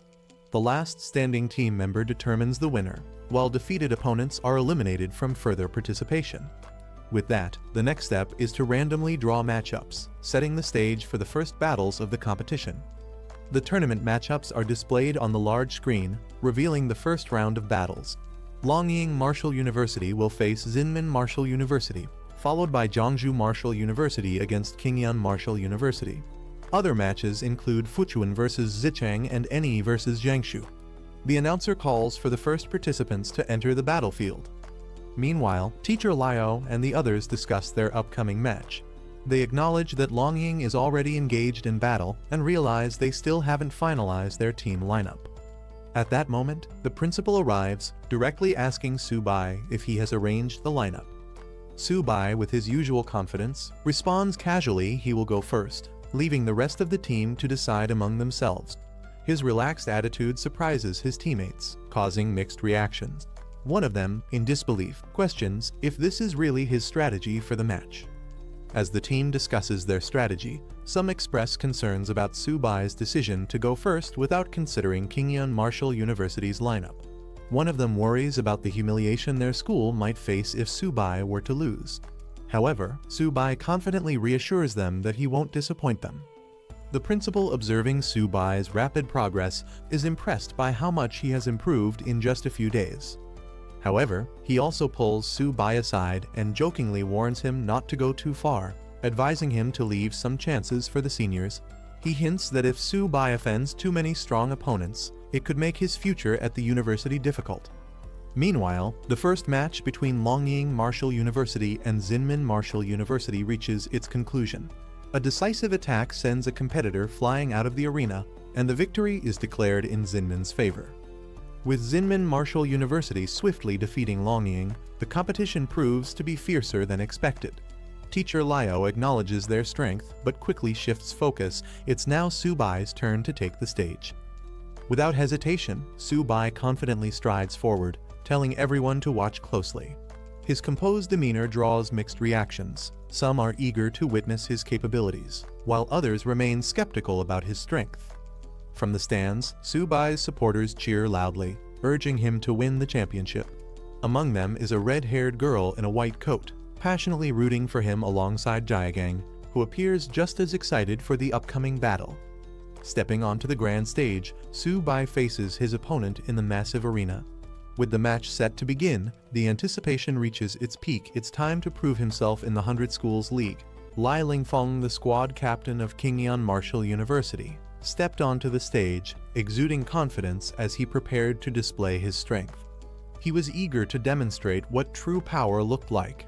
The last standing team member determines the winner, while defeated opponents are eliminated from further participation. With that, the next step is to randomly draw matchups, setting the stage for the first battles of the competition. The tournament matchups are displayed on the large screen, revealing the first round of battles. Longying Marshall University will face Zinmin Marshall University, followed by Jiangsu Marshall University against Qingyuan Marshall University. Other matches include Fuchuan vs Zicheng and Eni vs Jiangsu. The announcer calls for the first participants to enter the battlefield. Meanwhile, Teacher Liao and the others discuss their upcoming match. They acknowledge that Longying is already engaged in battle and realize they still haven't finalized their team lineup. At that moment, the principal arrives, directly asking Subai if he has arranged the lineup. Subai, with his usual confidence, responds casually he will go first, leaving the rest of the team to decide among themselves. His relaxed attitude surprises his teammates, causing mixed reactions. One of them, in disbelief, questions if this is really his strategy for the match. As the team discusses their strategy, some express concerns about Subai's decision to go first without considering Qingyuan Marshall University's lineup. One of them worries about the humiliation their school might face if Subai were to lose. However, Subai confidently reassures them that he won't disappoint them. The principal, observing Subai's rapid progress, is impressed by how much he has improved in just a few days. However, he also pulls Subai aside and jokingly warns him not to go too far, advising him to leave some chances for the seniors. He hints that if Subai offends too many strong opponents, it could make his future at the university difficult. Meanwhile, the first match between Longying Marshall University and Zinmin Marshall University reaches its conclusion. A decisive attack sends a competitor flying out of the arena, and the victory is declared in Zinmin's favor. With Zinmin Marshall University swiftly defeating Longying, the competition proves to be fiercer than expected. Teacher Liao acknowledges their strength, but quickly shifts focus. It's now Subai's turn to take the stage. Without hesitation, Subai confidently strides forward, telling everyone to watch closely. His composed demeanor draws mixed reactions. Some are eager to witness his capabilities, while others remain skeptical about his strength. From the stands, Subai's supporters cheer loudly, urging him to win the championship. Among them is a red-haired girl in a white coat, passionately rooting for him alongside Jaegang, who appears just as excited for the upcoming battle. Stepping onto the grand stage, Su-bai faces his opponent in the massive arena. With the match set to begin, the anticipation reaches its peak. It's time to prove himself in the 100 Schools League. Lai Lingfeng, the squad captain of Qingyan Martial University, stepped onto the stage, exuding confidence as he prepared to display his strength. He was eager to demonstrate what true power looked like.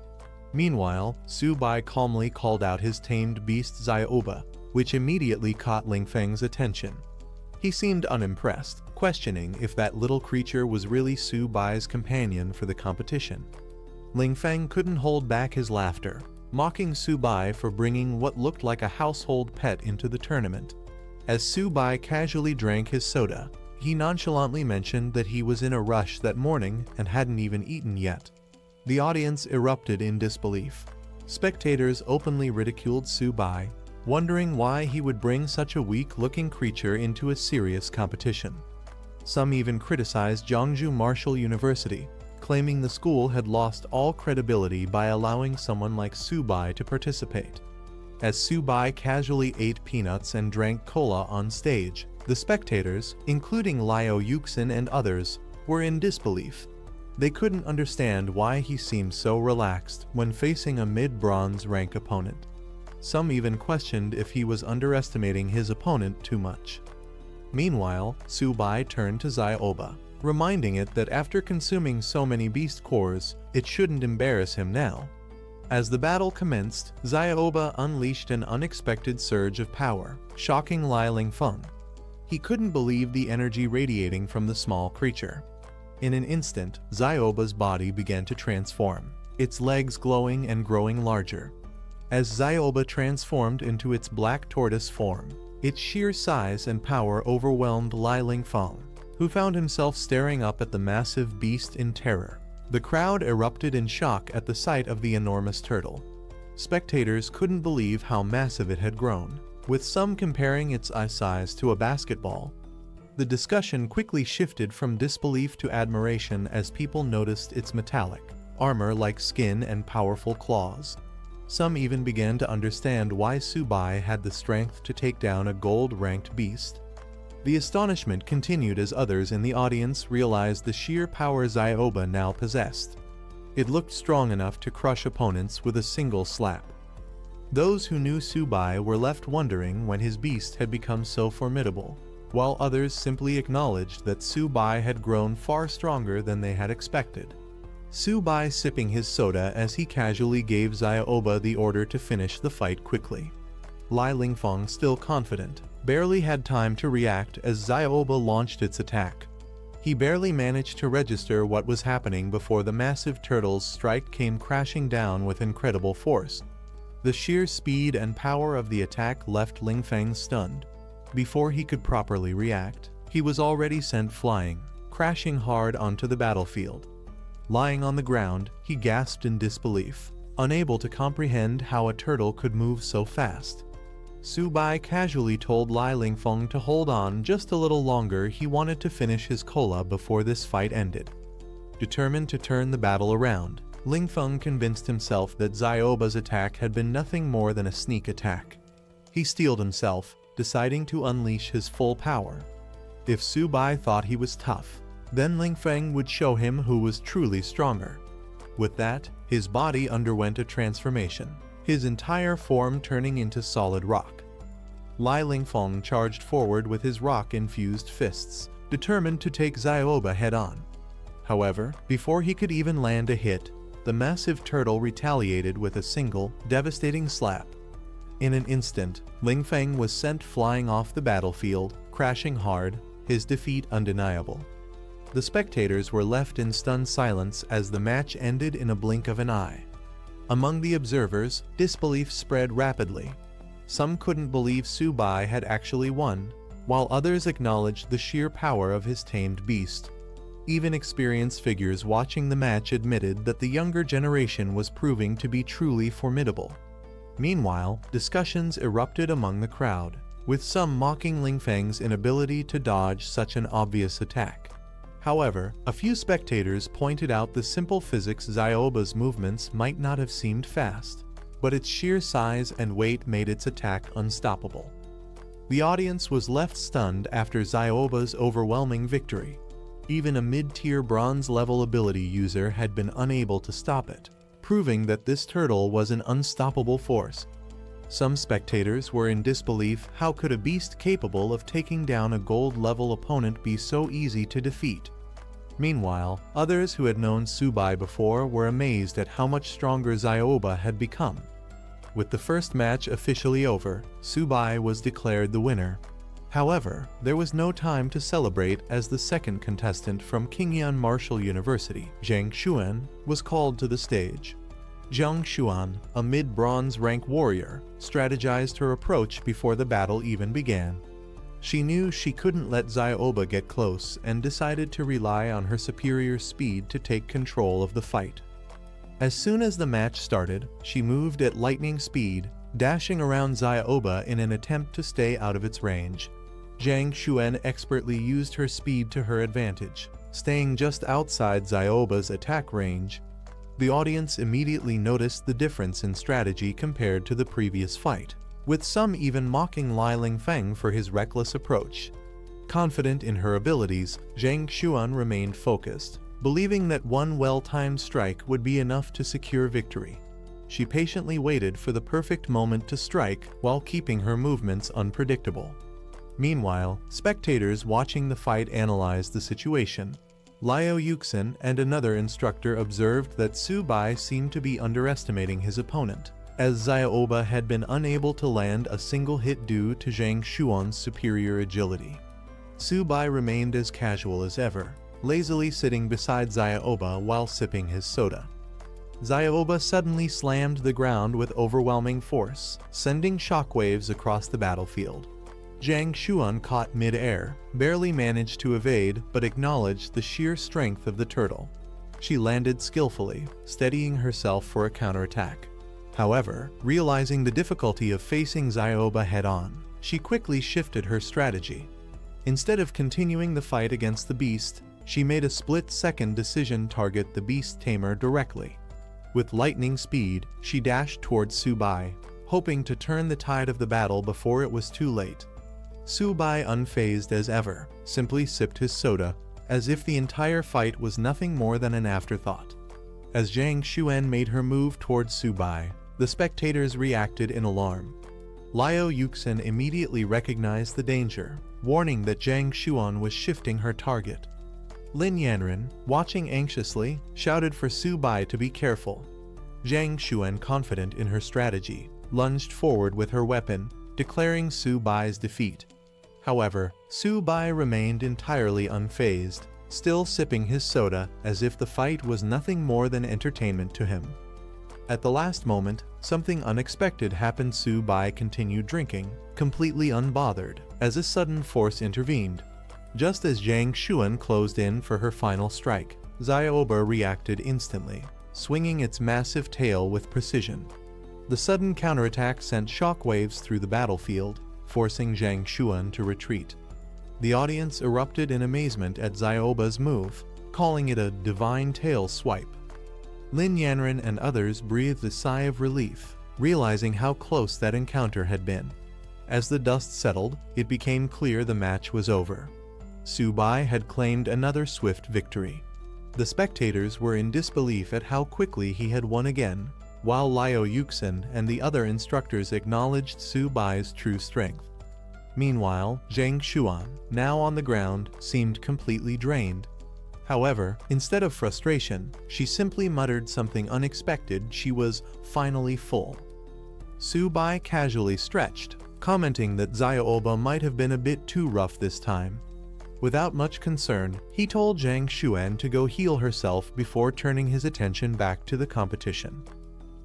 Meanwhile, Su-bai calmly called out his tamed beast Xiaoba, which immediately caught Lingfeng's attention. He seemed unimpressed, questioning if that little creature was really Su-bai's companion for the competition. Lingfeng couldn't hold back his laughter, mocking Su-bai for bringing what looked like a household pet into the tournament. As Su-bai casually drank his soda, he nonchalantly mentioned that he was in a rush that morning and hadn't even eaten yet. The audience erupted in disbelief. Spectators openly ridiculed Su-bai, wondering why he would bring such a weak-looking creature into a serious competition. Some even criticized Jiangsu Martial University, claiming the school had lost all credibility by allowing someone like Su-bai to participate. As Su-bai casually ate peanuts and drank cola on stage, the spectators, including Liu Yuxin and others, were in disbelief. They couldn't understand why he seemed so relaxed when facing a mid-bronze rank opponent. Some even questioned if he was underestimating his opponent too much. Meanwhile, Su-bai turned to Xiaoba, reminding it that after consuming so many beast cores, it shouldn't embarrass him now. As the battle commenced, Xiaoba unleashed an unexpected surge of power, shocking Lai Lingfeng. He couldn't believe the energy radiating from the small creature. In an instant, Xiaoba's body began to transform, its legs glowing and growing larger. As Xiaoba transformed into its black tortoise form, its sheer size and power overwhelmed Lai Lingfeng, who found himself staring up at the massive beast in terror. The crowd erupted in shock at the sight of the enormous turtle. Spectators couldn't believe how massive it had grown, with some comparing its eye size to a basketball. The discussion quickly shifted from disbelief to admiration as people noticed its metallic, armor-like skin and powerful claws. Some even began to understand why Su-bai had the strength to take down a gold-ranked beast. The astonishment continued as others in the audience realized the sheer power Xiaoba now possessed. It looked strong enough to crush opponents with a single slap. Those who knew Su-bai were left wondering when his beast had become so formidable, while others simply acknowledged that Su-bai had grown far stronger than they had expected. Su-bai sipping his soda as he casually gave Xiaoba the order to finish the fight quickly. Lai Lingfeng, still confident, barely had time to react as Xiaoba launched its attack. He barely managed to register what was happening before the massive turtle's strike came crashing down with incredible force. The sheer speed and power of the attack left Lingfeng stunned. Before he could properly react, he was already sent flying, crashing hard onto the battlefield. Lying on the ground, he gasped in disbelief, unable to comprehend how a turtle could move so fast. Su-bai casually told Lai Lingfeng to hold on just a little longer. He wanted to finish his cola before this fight ended. Determined to turn the battle around, Lingfeng convinced himself that Xiaoba's attack had been nothing more than a sneak attack. He steeled himself, deciding to unleash his full power. If Su-bai thought he was tough, then Lingfeng would show him who was truly stronger. With that, his body underwent a transformation, his entire form turning into solid rock. Lai Lingfeng charged forward with his rock-infused fists, determined to take Xiaoba head-on. However, before he could even land a hit, the massive turtle retaliated with a single, devastating slap. In an instant, Lingfeng was sent flying off the battlefield, crashing hard, his defeat undeniable. The spectators were left in stunned silence as the match ended in a blink of an eye. Among the observers, disbelief spread rapidly. Some couldn't believe Su-bai had actually won, while others acknowledged the sheer power of his tamed beast. Even experienced figures watching the match admitted that the younger generation was proving to be truly formidable. Meanwhile, discussions erupted among the crowd, with some mocking Lingfeng's inability to dodge such an obvious attack. However, a few spectators pointed out the simple physics Zyoba's movements might not have seemed fast, but its sheer size and weight made its attack unstoppable. The audience was left stunned after Zyoba's overwhelming victory. Even a mid-tier bronze-level ability user had been unable to stop it, proving that this turtle was an unstoppable force. Some spectators were in disbelief. How could a beast capable of taking down a gold-level opponent be so easy to defeat? Meanwhile, others who had known Tsubai before were amazed at how much stronger Zyoba had become. With the first match officially over, Tsubai was declared the winner. However, there was no time to celebrate as the second contestant from Qingyuan Martial University, Zhang Xuan, was called to the stage. Zhang Xuan, a mid-bronze rank warrior, strategized her approach before the battle even began. She knew she couldn't let Zyoba get close and decided to rely on her superior speed to take control of the fight. As soon as the match started, she moved at lightning speed, dashing around Zyoba in an attempt to stay out of its range. Zhang Xuan expertly used her speed to her advantage, staying just outside Zyoba's attack range. The audience immediately noticed the difference in strategy compared to the previous fight, with some even mocking Li Lingfeng for his reckless approach. Confident in her abilities, Zhang Xuan remained focused, believing that one well-timed strike would be enough to secure victory. She patiently waited for the perfect moment to strike while keeping her movements unpredictable. Meanwhile, spectators watching the fight analyzed the situation. Liu Yuxin and another instructor observed that Tsubai seemed to be underestimating his opponent, as Zyoba had been unable to land a single hit due to Zhang Xuan's superior agility. Tsubai remained as casual as ever, lazily sitting beside Zyoba while sipping his soda. Zyoba suddenly slammed the ground with overwhelming force, sending shockwaves across the battlefield. Zhang Xuan caught mid-air, barely managed to evade but acknowledged the sheer strength of the turtle. She landed skillfully, steadying herself for a counterattack. However, realizing the difficulty of facing Zyoba head-on, she quickly shifted her strategy. Instead of continuing the fight against the beast, she made a split-second decision to target the beast tamer directly. With lightning speed, she dashed towards Tsubai, hoping to turn the tide of the battle before it was too late. Tsubai, unfazed as ever, simply sipped his soda, as if the entire fight was nothing more than an afterthought. As Zhang Xuan made her move towards Tsubai, the spectators reacted in alarm. Liu Yuxin immediately recognized the danger, warning that Zhang Xuan was shifting her target. Lin Yanren, watching anxiously, shouted for Tsubai to be careful. Zhang Xuan, confident in her strategy, lunged forward with her weapon, declaring Tsubai's defeat. However, Tsubai remained entirely unfazed, still sipping his soda as if the fight was nothing more than entertainment to him. At the last moment, something unexpected happened. Tsubai continued drinking, completely unbothered, as a sudden force intervened. Just as Zhang Xuan closed in for her final strike, Zyoba reacted instantly, swinging its massive tail with precision. The sudden counterattack sent shockwaves through the battlefield, forcing Zhang Xuan to retreat. The audience erupted in amazement at Zyoba's move, calling it a divine tail swipe. Lin Yanren and others breathed a sigh of relief, realizing how close that encounter had been. As the dust settled, it became clear the match was over. Tsubai had claimed another swift victory. The spectators were in disbelief at how quickly he had won again, while Liu Yuxin and the other instructors acknowledged Tsubai's true strength. Meanwhile, Zhang Xuan, now on the ground, seemed completely drained. However, instead of frustration, she simply muttered something unexpected. She was finally full. Tsubai casually stretched, commenting that Zyoba might have been a bit too rough this time. Without much concern, he told Zhang Xuan to go heal herself before turning his attention back to the competition.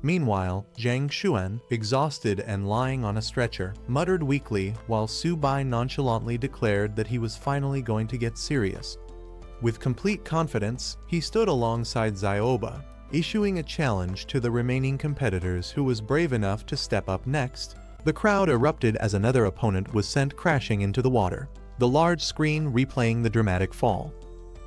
Meanwhile, Zhang Xuan, exhausted and lying on a stretcher, muttered weakly while Tsubai nonchalantly declared that he was finally going to get serious. With complete confidence, he stood alongside Zyoba, issuing a challenge to the remaining competitors who was brave enough to step up next. The crowd erupted as another opponent was sent crashing into the water, the large screen replaying the dramatic fall.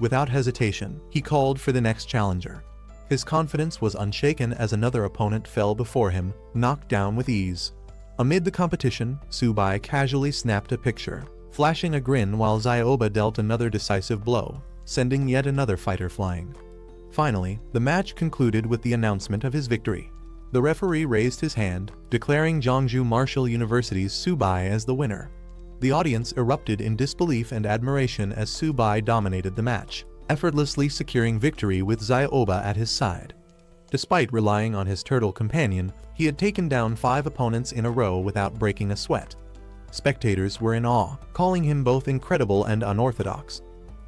Without hesitation, he called for the next challenger. His confidence was unshaken as another opponent fell before him, knocked down with ease. Amid the competition, Tsubai casually snapped a picture, flashing a grin while Zioba dealt another decisive blow, sending yet another fighter flying. Finally, the match concluded with the announcement of his victory. The referee raised his hand, declaring Jeongju Martial University's Tsubai as the winner. The audience erupted in disbelief and admiration as Tsubai dominated the match, effortlessly securing victory with Zioba at his side. Despite relying on his turtle companion, he had taken down 5 opponents in a row without breaking a sweat. Spectators were in awe, calling him both incredible and unorthodox.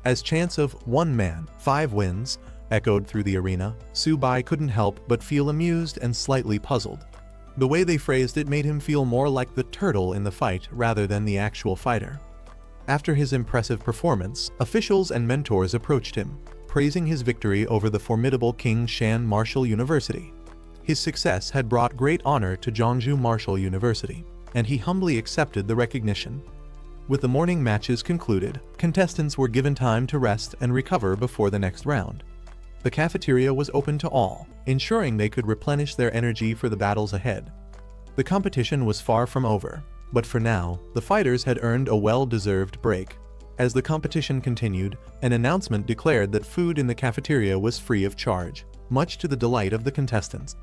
As chants of "one man, 5 wins" echoed through the arena, Tsubai couldn't help but feel amused and slightly puzzled. The way they phrased it made him feel more like the turtle in the fight rather than the actual fighter. After his impressive performance, officials and mentors approached him, praising his victory over the formidable King Shan Martial University. His success had brought great honor to Jeongju Martial University, and he humbly accepted the recognition. With the morning matches concluded, contestants were given time to rest and recover before the next round. The cafeteria was open to all, ensuring they could replenish their energy for the battles ahead. The competition was far from over, but for now, the fighters had earned a well-deserved break. As the competition continued, an announcement declared that food in the cafeteria was free of charge, much to the delight of the contestants.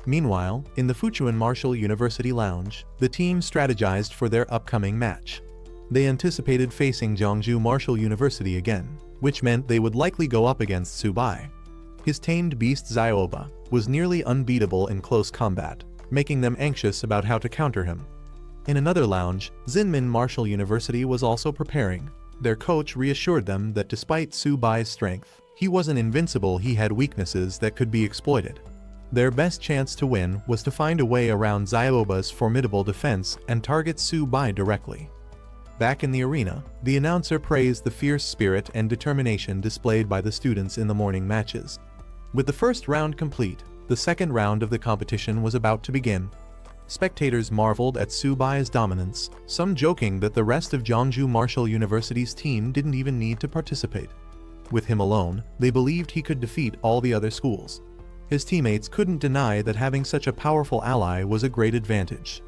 Meanwhile, in the Fuchuan Martial University lounge, the team strategized for their upcoming match. They anticipated facing Jeongju Martial University again, which meant they would likely go up against Tsubai. His tamed beast Zioba was nearly unbeatable in close combat, making them anxious about how to counter him. In another lounge, Xinmin Martial University was also preparing. Their coach reassured them that despite Tsubai's strength, he wasn't invincible. He had weaknesses that could be exploited. Their best chance to win was to find a way around Zioba's formidable defense and target Tsubai directly. Back in the arena, the announcer praised the fierce spirit and determination displayed by the students in the morning matches. With the first round complete, the second round of the competition was about to begin. Spectators marveled at Tsubai's dominance, some joking that the rest of Jeongju Martial University's team didn't even need to participate. With him alone, they believed he could defeat all the other schools. His teammates couldn't deny that having such a powerful ally was a great advantage.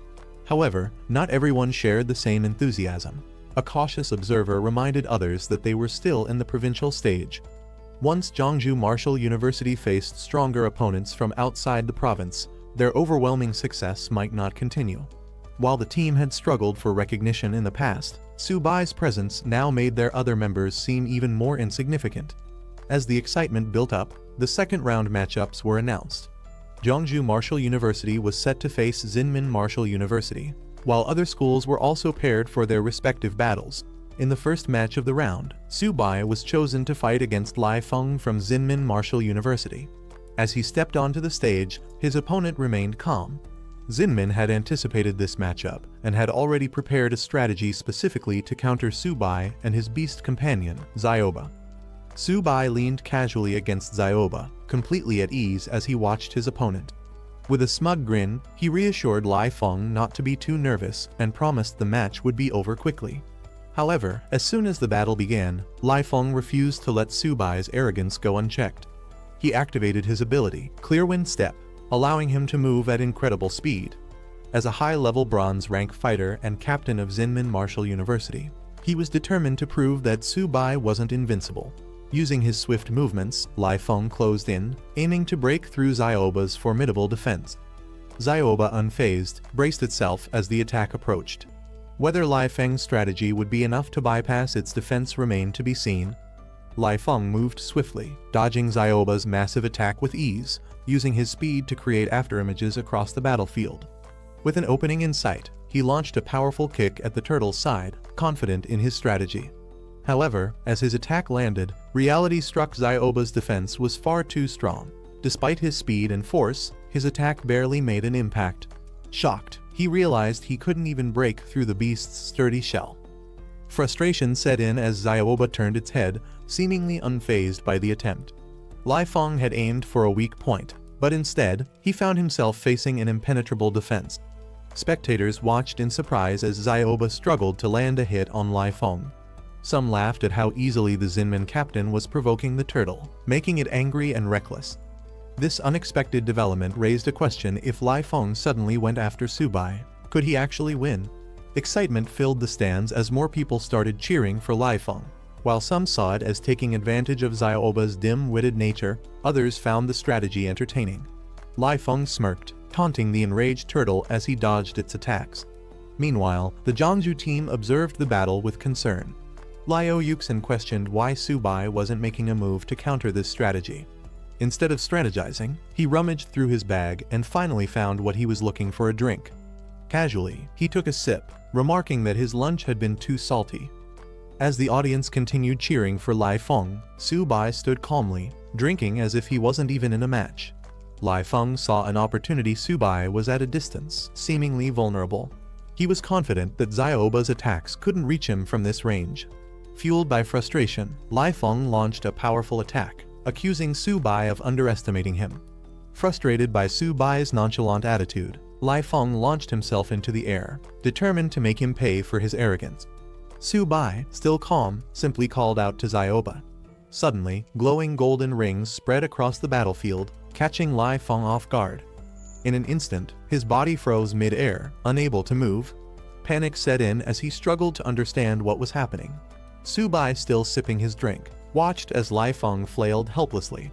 However, not everyone shared the same enthusiasm. A cautious observer reminded others that they were still in the provincial stage. Once Jeongju Martial University faced stronger opponents from outside the province, their overwhelming success might not continue. While the team had struggled for recognition in the past, Tsubai's presence now made their other members seem even more insignificant. As the excitement built up, the second round matchups were announced. Jeongju Martial University was set to face Xinmin Martial University, while other schools were also paired for their respective battles. In the first match of the round, Tsubai was chosen to fight against Lai Feng from Xinmin Martial University. As he stepped onto the stage, his opponent remained calm. Xinmin had anticipated this matchup and had already prepared a strategy specifically to counter Tsubai and his beast companion, Zioba. Tsubai leaned casually against Zioba, completely at ease as he watched his opponent. With a smug grin, he reassured Lai Feng not to be too nervous and promised the match would be over quickly. However, as soon as the battle began, Lai Feng refused to let Tsubai's arrogance go unchecked. He activated his ability, Clearwind Step, allowing him to move at incredible speed. As a high-level bronze rank fighter and captain of Xinmin Martial University, he was determined to prove that Tsubai wasn't invincible. Using his swift movements, Lai Feng closed in, aiming to break through Zioba's formidable defense. Zioba, unfazed, braced itself as the attack approached. Whether Lai Feng's strategy would be enough to bypass its defense remained to be seen. Lai Feng moved swiftly, dodging Zioba's massive attack with ease, using his speed to create afterimages across the battlefield. With an opening in sight, he launched a powerful kick at the turtle's side, confident in his strategy. However, as his attack landed, reality struck. Zioba's defense was far too strong. Despite his speed and force, his attack barely made an impact. Shocked, he realized he couldn't even break through the beast's sturdy shell. Frustration set in as Zioba turned its head, seemingly unfazed by the attempt. Lai Feng had aimed for a weak point, but instead, he found himself facing an impenetrable defense. Spectators watched in surprise as Zioba struggled to land a hit on Lai Feng. Some laughed at how easily the Zinmin captain was provoking the turtle, making it angry and reckless. This unexpected development raised a question: if Lai Feng suddenly went after Subai, could he actually win? Excitement filled the stands as more people started cheering for Lai Feng. While some saw it as taking advantage of Xiaoba's dim-witted nature, others found the strategy entertaining. Lai Feng smirked, taunting the enraged turtle as he dodged its attacks. Meanwhile, the Jiangsu team observed the battle with concern. Liu Yuxin questioned why Subai wasn't making a move to counter this strategy. Instead of strategizing, he rummaged through his bag and finally found what he was looking for: a drink. Casually, he took a sip, remarking that his lunch had been too salty. As the audience continued cheering for Lai Feng, Subai stood calmly, drinking as if he wasn't even in a match. Lai Feng saw an opportunity. Subai was at a distance, seemingly vulnerable. He was confident that Xiaoba's attacks couldn't reach him from this range. Fueled by frustration, Lai Feng launched a powerful attack, accusing Subai of underestimating him. Frustrated by Subai's nonchalant attitude, Lai Feng launched himself into the air, determined to make him pay for his arrogance. Subai, still calm, simply called out to Xiaoba. Suddenly, glowing golden rings spread across the battlefield, catching Lai Feng off guard. In an instant, his body froze mid-air, unable to move. Panic set in as he struggled to understand what was happening. Subai, still sipping his drink, watched as Lai Feng flailed helplessly,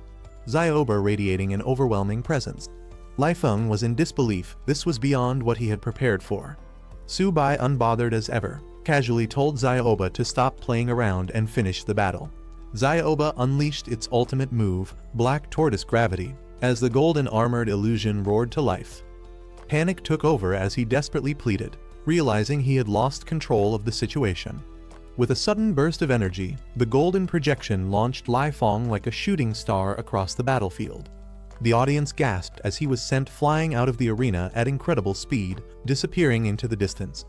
Xiaoba radiating an overwhelming presence. Lai Feng was in disbelief. This was beyond what he had prepared for. Subai, unbothered as ever, casually told Xiaoba to stop playing around and finish the battle. Xiaoba unleashed its ultimate move, Black Tortoise Gravity, as the golden armored illusion roared to life. Panic took over as he desperately pleaded, realizing he had lost control of the situation. With a sudden burst of energy, the golden projection launched Lai Feng like a shooting star across the battlefield. The audience gasped as he was sent flying out of the arena at incredible speed, disappearing into the distance.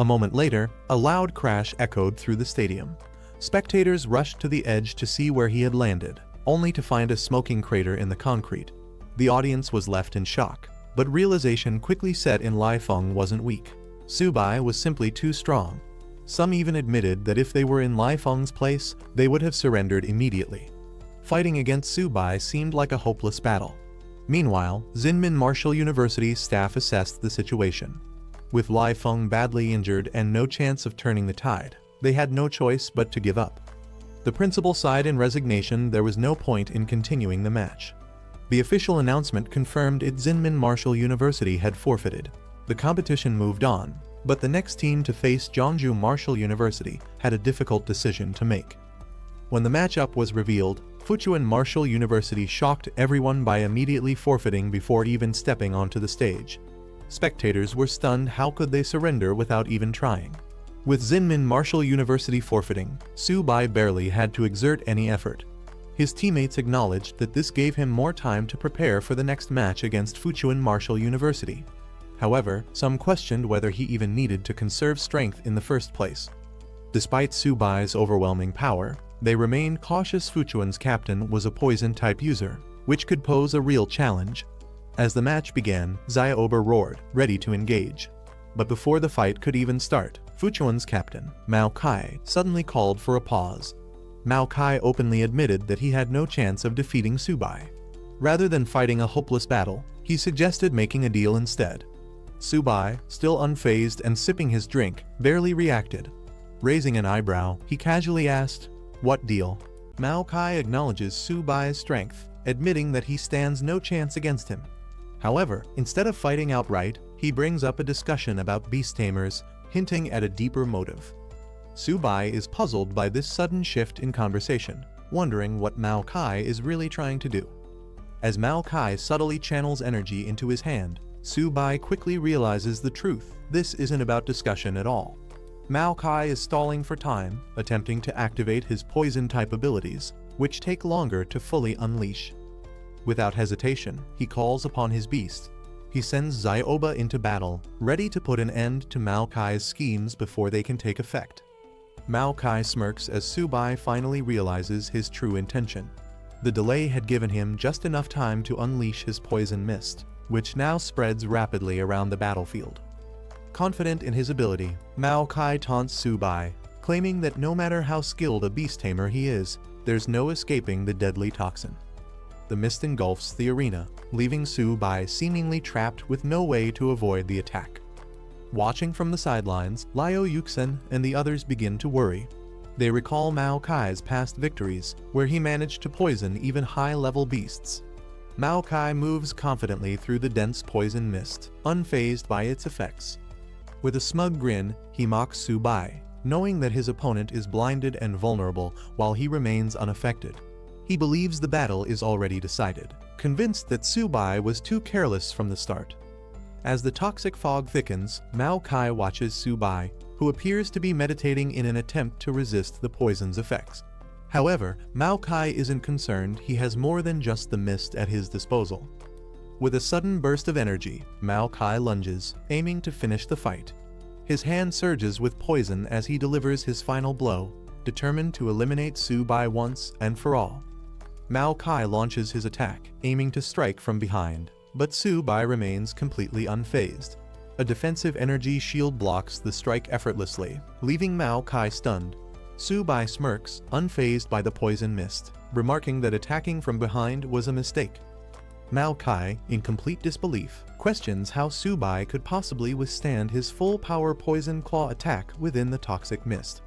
A moment later, a loud crash echoed through the stadium. Spectators rushed to the edge to see where he had landed, only to find a smoking crater in the concrete. The audience was left in shock, but realization quickly set in: Lai Feng wasn't weak. Subai was simply too strong. Some even admitted that if they were in Lai Feng's place, they would have surrendered immediately. Fighting against Subai seemed like a hopeless battle. Meanwhile, Zinmin Martial University's staff assessed the situation. With Lai Feng badly injured and no chance of turning the tide, they had no choice but to give up. The principal sighed in resignation. There was no point in continuing the match. The official announcement confirmed it: Zinmin Martial University had forfeited. The competition moved on, but the next team to face Jiangsu Martial University had a difficult decision to make. When the matchup was revealed, Fuchuan Martial University shocked everyone by immediately forfeiting before even stepping onto the stage. Spectators were stunned. How could they surrender without even trying? With Zinmin Martial University forfeiting, Subai barely had to exert any effort. His teammates acknowledged that this gave him more time to prepare for the next match against Fuchuan Martial University. However, some questioned whether he even needed to conserve strength in the first place. Despite Subai's overwhelming power, they remained cautious. Fuchuan's captain was a poison-type user, which could pose a real challenge. As the match began, Xiaoba roared, ready to engage. But before the fight could even start, Fuchuan's captain, Mao Kai, suddenly called for a pause. Mao Kai openly admitted that he had no chance of defeating Subai. Rather than fighting a hopeless battle, he suggested making a deal instead. Subai, still unfazed and sipping his drink, barely reacted. Raising an eyebrow, he casually asked, "What deal?" Mao Kai acknowledges Subai's strength, admitting that he stands no chance against him. However, instead of fighting outright, he brings up a discussion about beast tamers, hinting at a deeper motive. Subai is puzzled by this sudden shift in conversation, wondering what Mao Kai is really trying to do. As Mao Kai subtly channels energy into his hand, Subai quickly realizes the truth. This isn't about discussion at all. Mao Kai is stalling for time, attempting to activate his poison-type abilities, which take longer to fully unleash. Without hesitation, he calls upon his beast. He sends Xiaoba into battle, ready to put an end to Mao Kai's schemes before they can take effect. Mao Kai smirks as Subai finally realizes his true intention. The delay had given him just enough time to unleash his poison mist, which now spreads rapidly around the battlefield. Confident in his ability, Mao Kai taunts Subai, claiming that no matter how skilled a beast tamer he is, there's no escaping the deadly toxin. The mist engulfs the arena, leaving Su-bai seemingly trapped with no way to avoid the attack. Watching from the sidelines, Liu Yuxin and the others begin to worry. They recall Mao Kai's past victories, where he managed to poison even high-level beasts. Mao Kai moves confidently through the dense poison mist, unfazed by its effects. With a smug grin, he mocks Su-bai, knowing that his opponent is blinded and vulnerable while he remains unaffected. He believes the battle is already decided, convinced that Su-bai was too careless from the start. As the toxic fog thickens, Mao Kai watches Su-bai, who appears to be meditating in an attempt to resist the poison's effects. However, Mao Kai isn't concerned. He has more than just the mist at his disposal. With a sudden burst of energy, Mao Kai lunges, aiming to finish the fight. His hand surges with poison as he delivers his final blow, determined to eliminate Su-bai once and for all. Mao Kai launches his attack, aiming to strike from behind, but Su-bai remains completely unfazed. A defensive energy shield blocks the strike effortlessly, leaving Mao Kai stunned. Su-bai smirks, unfazed by the poison mist, remarking that attacking from behind was a mistake. Mao Kai, in complete disbelief, questions how Su-bai could possibly withstand his full-power poison claw attack within the toxic mist.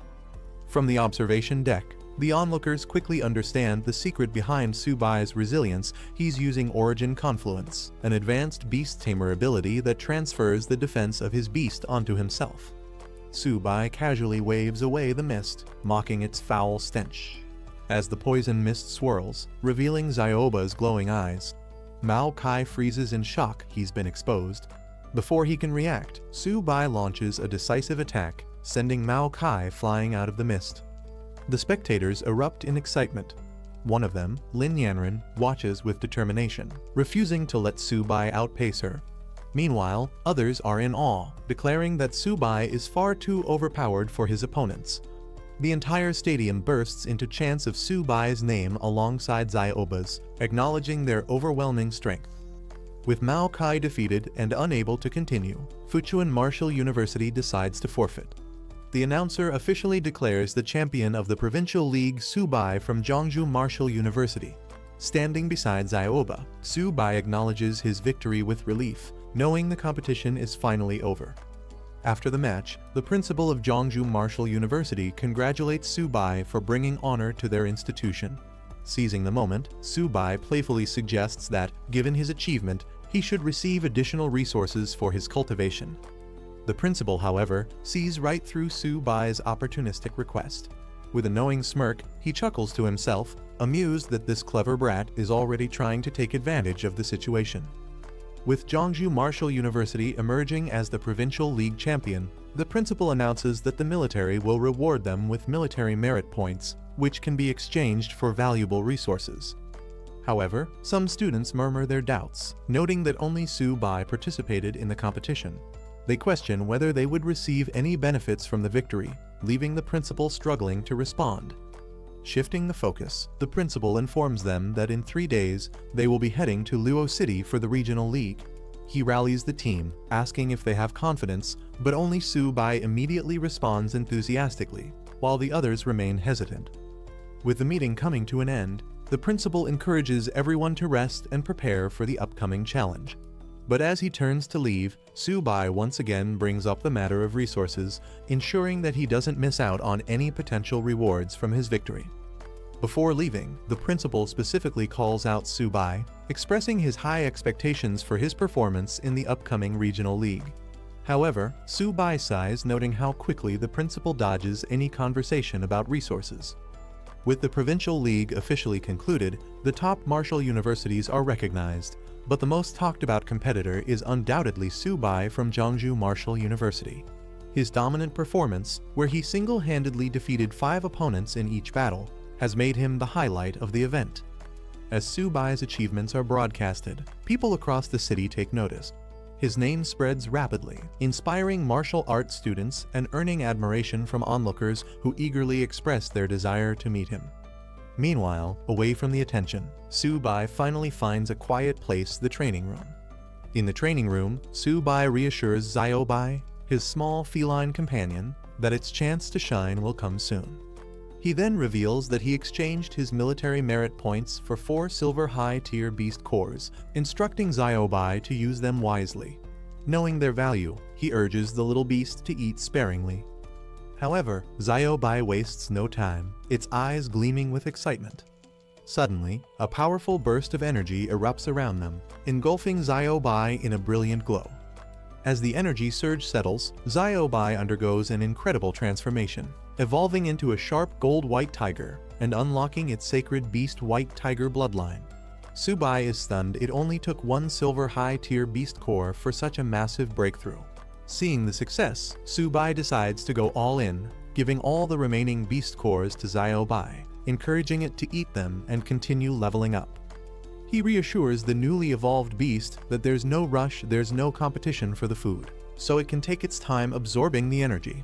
From the observation deck, the onlookers quickly understand the secret behind Su-bai's resilience. He's using Origin Confluence, an advanced beast tamer ability that transfers the defense of his beast onto himself. Su-bai casually waves away the mist, mocking its foul stench. As the poison mist swirls, revealing Zioba's glowing eyes, Mao Kai freezes in shock. He's been exposed. Before he can react, Su-bai launches a decisive attack, sending Mao Kai flying out of the mist. The spectators erupt in excitement. One of them, Lin Yanren, watches with determination, refusing to let Su-bai outpace her. Meanwhile, others are in awe, declaring that Su-bai is far too overpowered for his opponents. The entire stadium bursts into chants of Su-bai's name alongside Zioba's, acknowledging their overwhelming strength. With Mao Kai defeated and unable to continue, Fuchuan Martial University decides to forfeit. The announcer officially declares the champion of the Provincial League Su-bai from Zhongzhou Martial University. Standing beside Zioba, Su-bai acknowledges his victory with relief, knowing the competition is finally over. After the match, the principal of Zhongzhou Martial University congratulates Su-bai for bringing honor to their institution. Seizing the moment, Su-bai playfully suggests that, given his achievement, he should receive additional resources for his cultivation. The principal, however, sees right through Su-bai's opportunistic request. With a knowing smirk, he chuckles to himself, amused that this clever brat is already trying to take advantage of the situation. With Zhongzhou Martial University emerging as the Provincial League champion, the principal announces that the military will reward them with military merit points, which can be exchanged for valuable resources. However, some students murmur their doubts, noting that only Su-bai participated in the competition. They question whether they would receive any benefits from the victory, leaving the principal struggling to respond. Shifting the focus, the principal informs them that in 3 days, they will be heading to Luo City for the regional league. He rallies the team, asking if they have confidence, but only Su-bai immediately responds enthusiastically, while the others remain hesitant. With the meeting coming to an end, the principal encourages everyone to rest and prepare for the upcoming challenge. But as he turns to leave, Su-bai once again brings up the matter of resources, ensuring that he doesn't miss out on any potential rewards from his victory. Before leaving, the principal specifically calls out Su-bai, expressing his high expectations for his performance in the upcoming regional league. However, Su-bai sighs, noting how quickly the principal dodges any conversation about resources. With the provincial league officially concluded, the top martial universities are recognized, but the most talked about competitor is undoubtedly Su-bai from Zhongzhou Martial University. His dominant performance, where he single-handedly defeated 5 opponents in each battle, has made him the highlight of the event. As Su-bai's achievements are broadcasted, people across the city take notice. His name spreads rapidly, inspiring martial arts students and earning admiration from onlookers who eagerly express their desire to meet him. Meanwhile, away from the attention, Su-bai finally finds a quiet place, the training room. In the training room, Su-bai reassures Ziobai, his small feline companion, that its chance to shine will come soon. He then reveals that he exchanged his military merit points for 4 silver high-tier beast cores, instructing Xiaobai to use them wisely. Knowing their value, he urges the little beast to eat sparingly. However, Xiaobai wastes no time, its eyes gleaming with excitement. Suddenly, a powerful burst of energy erupts around them, engulfing Xiaobai in a brilliant glow. As the energy surge settles, Xiaobai undergoes an incredible transformation, evolving into a sharp gold-white tiger and unlocking its sacred beast-white tiger bloodline. Subai is stunned. It only took 1 silver high-tier beast core for such a massive breakthrough. Seeing the success, Subai decides to go all in, giving all the remaining beast cores to Xiaobai, encouraging it to eat them and continue leveling up. He reassures the newly evolved beast that there's no rush, there's no competition for the food, so it can take its time absorbing the energy.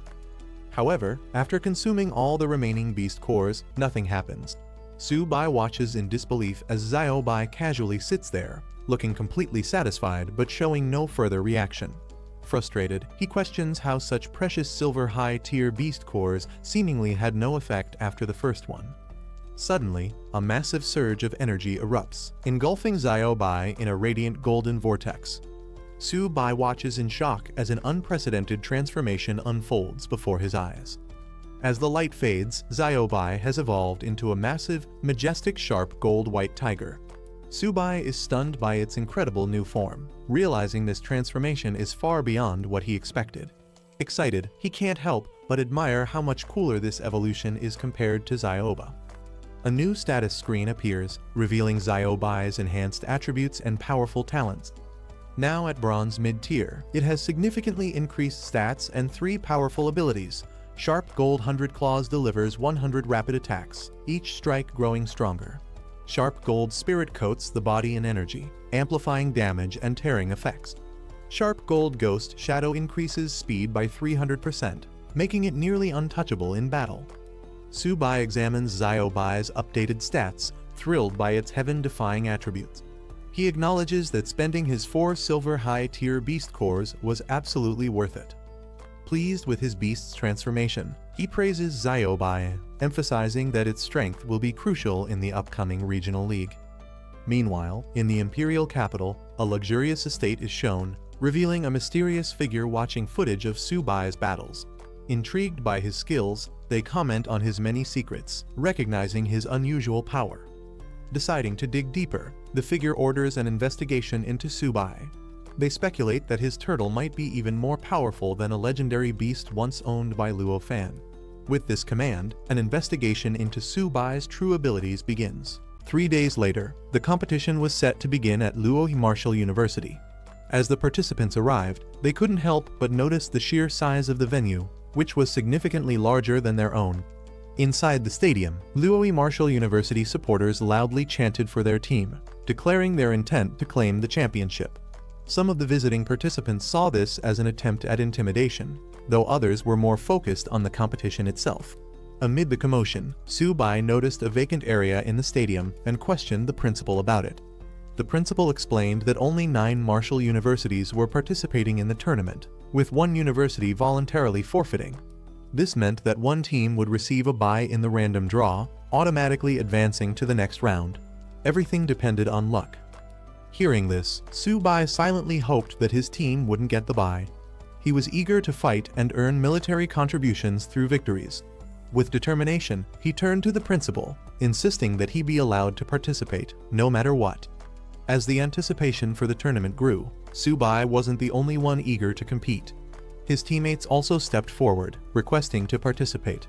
However, after consuming all the remaining beast cores, nothing happens. Subai watches in disbelief as Xiaobai casually sits there, looking completely satisfied but showing no further reaction. Frustrated, he questions how such precious silver high-tier beast cores seemingly had no effect after the first one. Suddenly, a massive surge of energy erupts, engulfing Xiaobai in a radiant golden vortex. Subai watches in shock as an unprecedented transformation unfolds before his eyes. As the light fades, Xiaobai has evolved into a massive, majestic sharp gold-white tiger. Subai is stunned by its incredible new form, realizing this transformation is far beyond what he expected. Excited, he can't help but admire how much cooler this evolution is compared to Xiaobai. A new status screen appears, revealing Xiaobai's enhanced attributes and powerful talents. Now at bronze mid-tier, it has significantly increased stats and 3 powerful abilities. Sharp Gold 100 Claws delivers 100 rapid attacks, each strike growing stronger. Sharp Gold Spirit coats the body in energy, amplifying damage and tearing effects. Sharp Gold Ghost Shadow increases speed by 300%, making it nearly untouchable in battle. Subai examines Xiaobai's updated stats, thrilled by its heaven-defying attributes. He acknowledges that spending his 4 silver high-tier beast cores was absolutely worth it. Pleased with his beast's transformation, he praises Xiaobai, emphasizing that its strength will be crucial in the upcoming regional league. Meanwhile, in the imperial capital, a luxurious estate is shown, revealing a mysterious figure watching footage of Subai's battles. Intrigued by his skills, they comment on his many secrets, recognizing his unusual power. Deciding to dig deeper, the figure orders an investigation into Subai. They speculate that his turtle might be even more powerful than a legendary beast once owned by Luo Fan. With this command, an investigation into Subai's true abilities begins. 3 days later, the competition was set to begin at Luo Martial University. As the participants arrived, they couldn't help but notice the sheer size of the venue, which was significantly larger than their own. Inside the stadium, Luo Martial University supporters loudly chanted for their team, declaring their intent to claim the championship. Some of the visiting participants saw this as an attempt at intimidation, though others were more focused on the competition itself. Amid the commotion, Subai noticed a vacant area in the stadium and questioned the principal about it. The principal explained that only 9 martial universities were participating in the tournament, with 1 university voluntarily forfeiting. This meant that 1 team would receive a bye in the random draw, automatically advancing to the next round. Everything depended on luck. Hearing this, Subai silently hoped that his team wouldn't get the bye. He was eager to fight and earn military contributions through victories. With determination, he turned to the principal, insisting that he be allowed to participate, no matter what. As the anticipation for the tournament grew, Subai wasn't the only one eager to compete. His teammates also stepped forward, requesting to participate.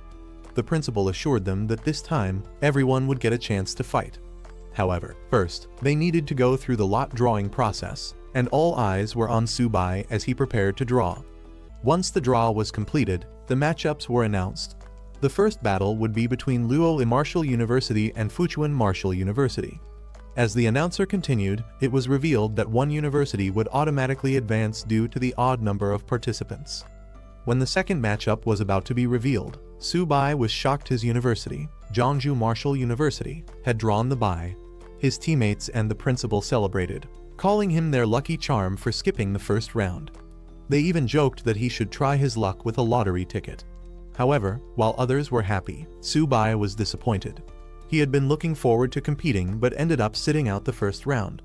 The principal assured them that this time, everyone would get a chance to fight. However, first, they needed to go through the lot drawing process, and all eyes were on Subai as he prepared to draw. Once the draw was completed, the matchups were announced. The first battle would be between Luo Martial University and Fuchuan Martial University. As the announcer continued, it was revealed that 1 university would automatically advance due to the odd number of participants. When the second matchup was about to be revealed, Subai was shocked his university, Zhongzhou Martial University, had drawn the bye. His teammates and the principal celebrated, calling him their lucky charm for skipping the first round. They even joked that he should try his luck with a lottery ticket. However, while others were happy, Su-bai was disappointed. He had been looking forward to competing but ended up sitting out the first round.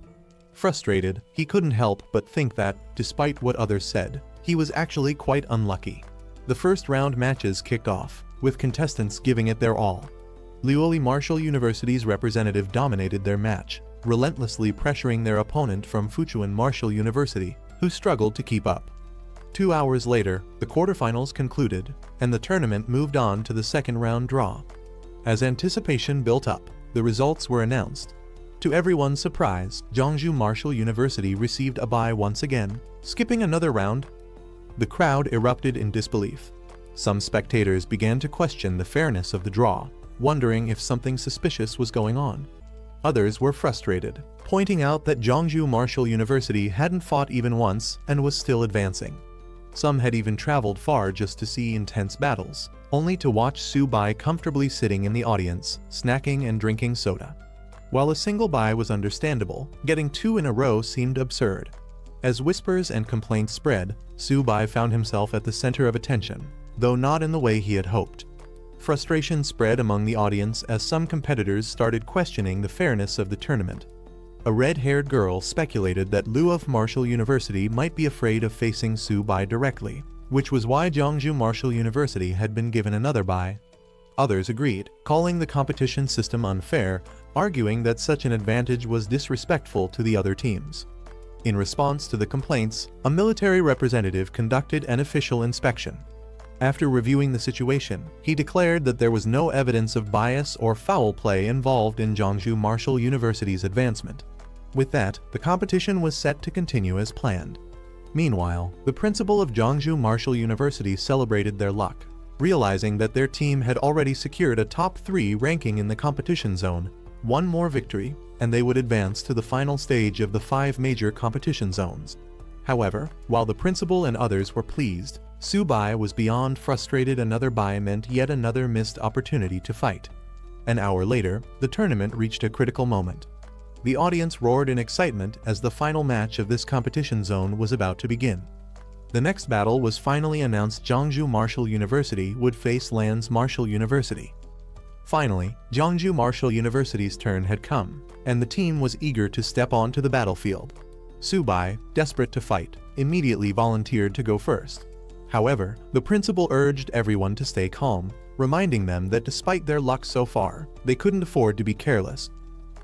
Frustrated, he couldn't help but think that, despite what others said, he was actually quite unlucky. The first round matches kicked off, with contestants giving it their all. Luoyi Martial University's representative dominated their match, relentlessly pressuring their opponent from Fuchuan Martial University, who struggled to keep up. 2 hours later, the quarterfinals concluded, and the tournament moved on to the second round draw. As anticipation built up, the results were announced. To everyone's surprise, Jeongju Martial University received a bye once again, skipping another round. The crowd erupted in disbelief. Some spectators began to question the fairness of the draw, wondering if something suspicious was going on. Others were frustrated, pointing out that Jeongju Martial University hadn't fought even once and was still advancing. Some had even traveled far just to see intense battles, only to watch Su-bai comfortably sitting in the audience, snacking and drinking soda. While a single bye was understandable, getting 2 in a row seemed absurd. As whispers and complaints spread, Su-bai found himself at the center of attention, though not in the way he had hoped. Frustration spread among the audience as some competitors started questioning the fairness of the tournament. A red-haired girl speculated that Luoyi Martial University might be afraid of facing Su-bai directly, which was why Jeongju Martial University had been given another bye. Others agreed, calling the competition system unfair, arguing that such an advantage was disrespectful to the other teams. In response to the complaints, a military representative conducted an official inspection. After reviewing the situation, he declared that there was no evidence of bias or foul play involved in Jeongju Martial University's advancement. With that, the competition was set to continue as planned. Meanwhile, the principal of Jeongju Martial University celebrated their luck, realizing that their team had already secured a top 3 ranking in the competition zone. One more victory, and they would advance to the final stage of the 5 major competition zones. However, while the principal and others were pleased, Su-bai was beyond frustrated. Another bye meant yet another missed opportunity to fight. An hour later, the tournament reached a critical moment. The audience roared in excitement as the final match of this competition zone was about to begin. The next battle was finally announced. Jeongju Martial University would face Lan's Martial University. Finally, Jeongju Martial University's turn had come, and the team was eager to step onto the battlefield. Su-bai, desperate to fight, immediately volunteered to go first. However, the principal urged everyone to stay calm, reminding them that despite their luck so far, they couldn't afford to be careless.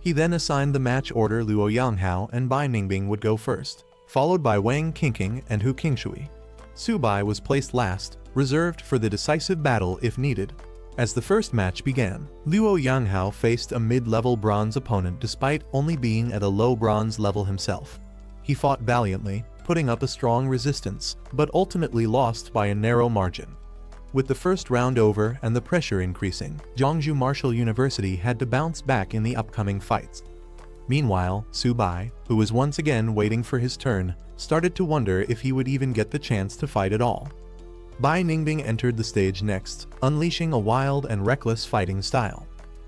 He then assigned the match order. Luo Yanghao and Bai Ningbing would go first, followed by Wang Qingqing and Hu Qingshui. Su-bai was placed last, reserved for the decisive battle if needed. As the first match began, Luo Yanghao faced a mid-level bronze opponent despite only being at a low bronze level himself. He fought valiantly, putting up a strong resistance, but ultimately lost by a narrow margin. With the first round over and the pressure increasing, Jeongju Martial University had to bounce back in the upcoming fights. Meanwhile, Su-bai, who was once again waiting for his turn, started to wonder if he would even get the chance to fight at all. Bai Ningbing entered the stage next, unleashing a wild and reckless fighting style.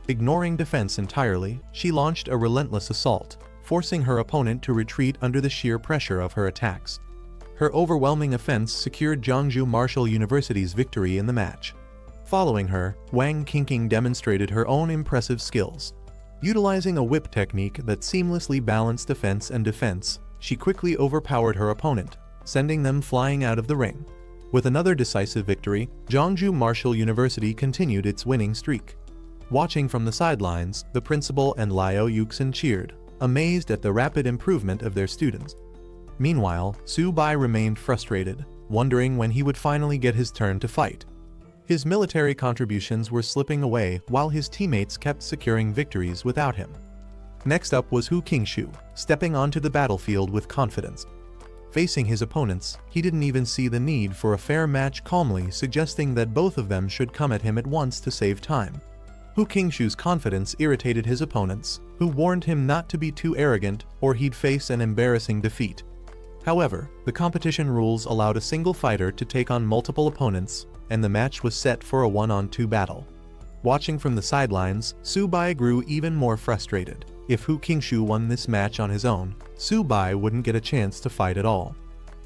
Ignoring defense entirely, she launched a relentless assault, forcing her opponent to retreat under the sheer pressure of her attacks. Her overwhelming offense secured Jeongju Martial University's victory in the match. Following her, Wang Qingqing demonstrated her own impressive skills. Utilizing a whip technique that seamlessly balanced offense and defense, she quickly overpowered her opponent, sending them flying out of the ring. With another decisive victory, Jeongju Martial University continued its winning streak. Watching from the sidelines, the principal and Liu Yuxin cheered, amazed at the rapid improvement of their students. Meanwhile, Su-bai remained frustrated, wondering when he would finally get his turn to fight. His military contributions were slipping away while his teammates kept securing victories without him. Next up was Hu Qingshui, stepping onto the battlefield with confidence. Facing his opponents, he didn't even see the need for a fair match, calmly suggesting that both of them should come at him at once to save time. Hu Qingshui's confidence irritated his opponents, who warned him not to be too arrogant or he'd face an embarrassing defeat. However, the competition rules allowed a single fighter to take on multiple opponents, and the match was set for a 1-on-2 battle. Watching from the sidelines, Su-bai grew even more frustrated. If Hu Qingshui won this match on his own, Su-bai wouldn't get a chance to fight at all.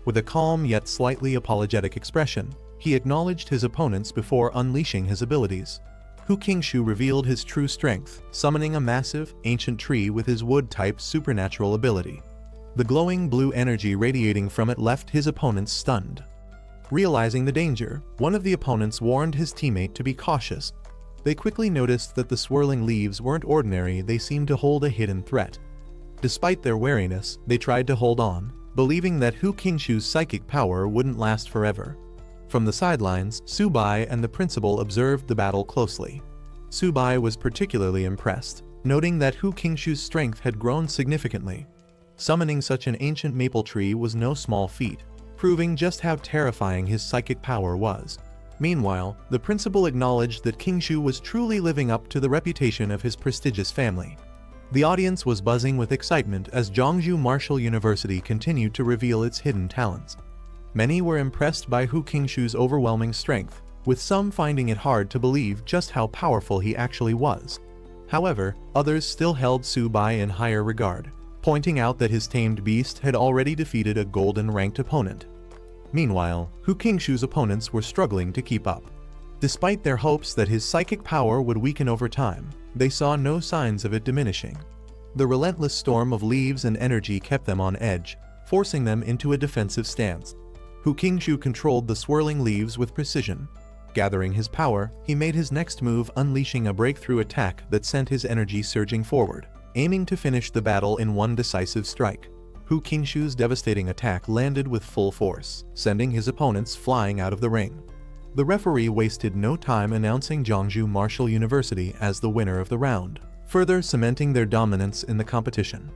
With a calm yet slightly apologetic expression, He acknowledged his opponents before unleashing his abilities. Hu Qingshu revealed his true strength, summoning a massive, ancient tree with his wood-type supernatural ability. The glowing blue energy radiating from it left his opponents stunned. Realizing the danger, one of the opponents warned his teammate to be cautious. They quickly noticed that the swirling leaves weren't ordinary, they seemed to hold a hidden threat. Despite their wariness, they tried to hold on, believing that Hu Qingshu's psychic power wouldn't last forever. From the sidelines, Subai and the principal observed the battle closely. Subai was particularly impressed, noting that Hu Qingshu's strength had grown significantly. Summoning such an ancient maple tree was no small feat, proving just how terrifying his psychic power was. Meanwhile, the principal acknowledged that Qingshu was truly living up to the reputation of his prestigious family. The audience was buzzing with excitement as Zhongzhou Martial University continued to reveal its hidden talents. Many were impressed by Hu Qingshu's overwhelming strength, with some finding it hard to believe just how powerful he actually was. However, others still held Subai in higher regard, pointing out that his tamed beast had already defeated a golden-ranked opponent. Meanwhile, Hu Qingshu's opponents were struggling to keep up. Despite their hopes that his psychic power would weaken over time, they saw no signs of it diminishing. The relentless storm of leaves and energy kept them on edge, forcing them into a defensive stance. Hu Qingshu controlled the swirling leaves with precision. Gathering his power, he made his next move, unleashing a breakthrough attack that sent his energy surging forward, aiming to finish the battle in one decisive strike. Hu Qingshu's devastating attack landed with full force, sending his opponents flying out of the ring. The referee wasted no time announcing Zhongzhou Martial University as the winner of the round, further cementing their dominance in the competition.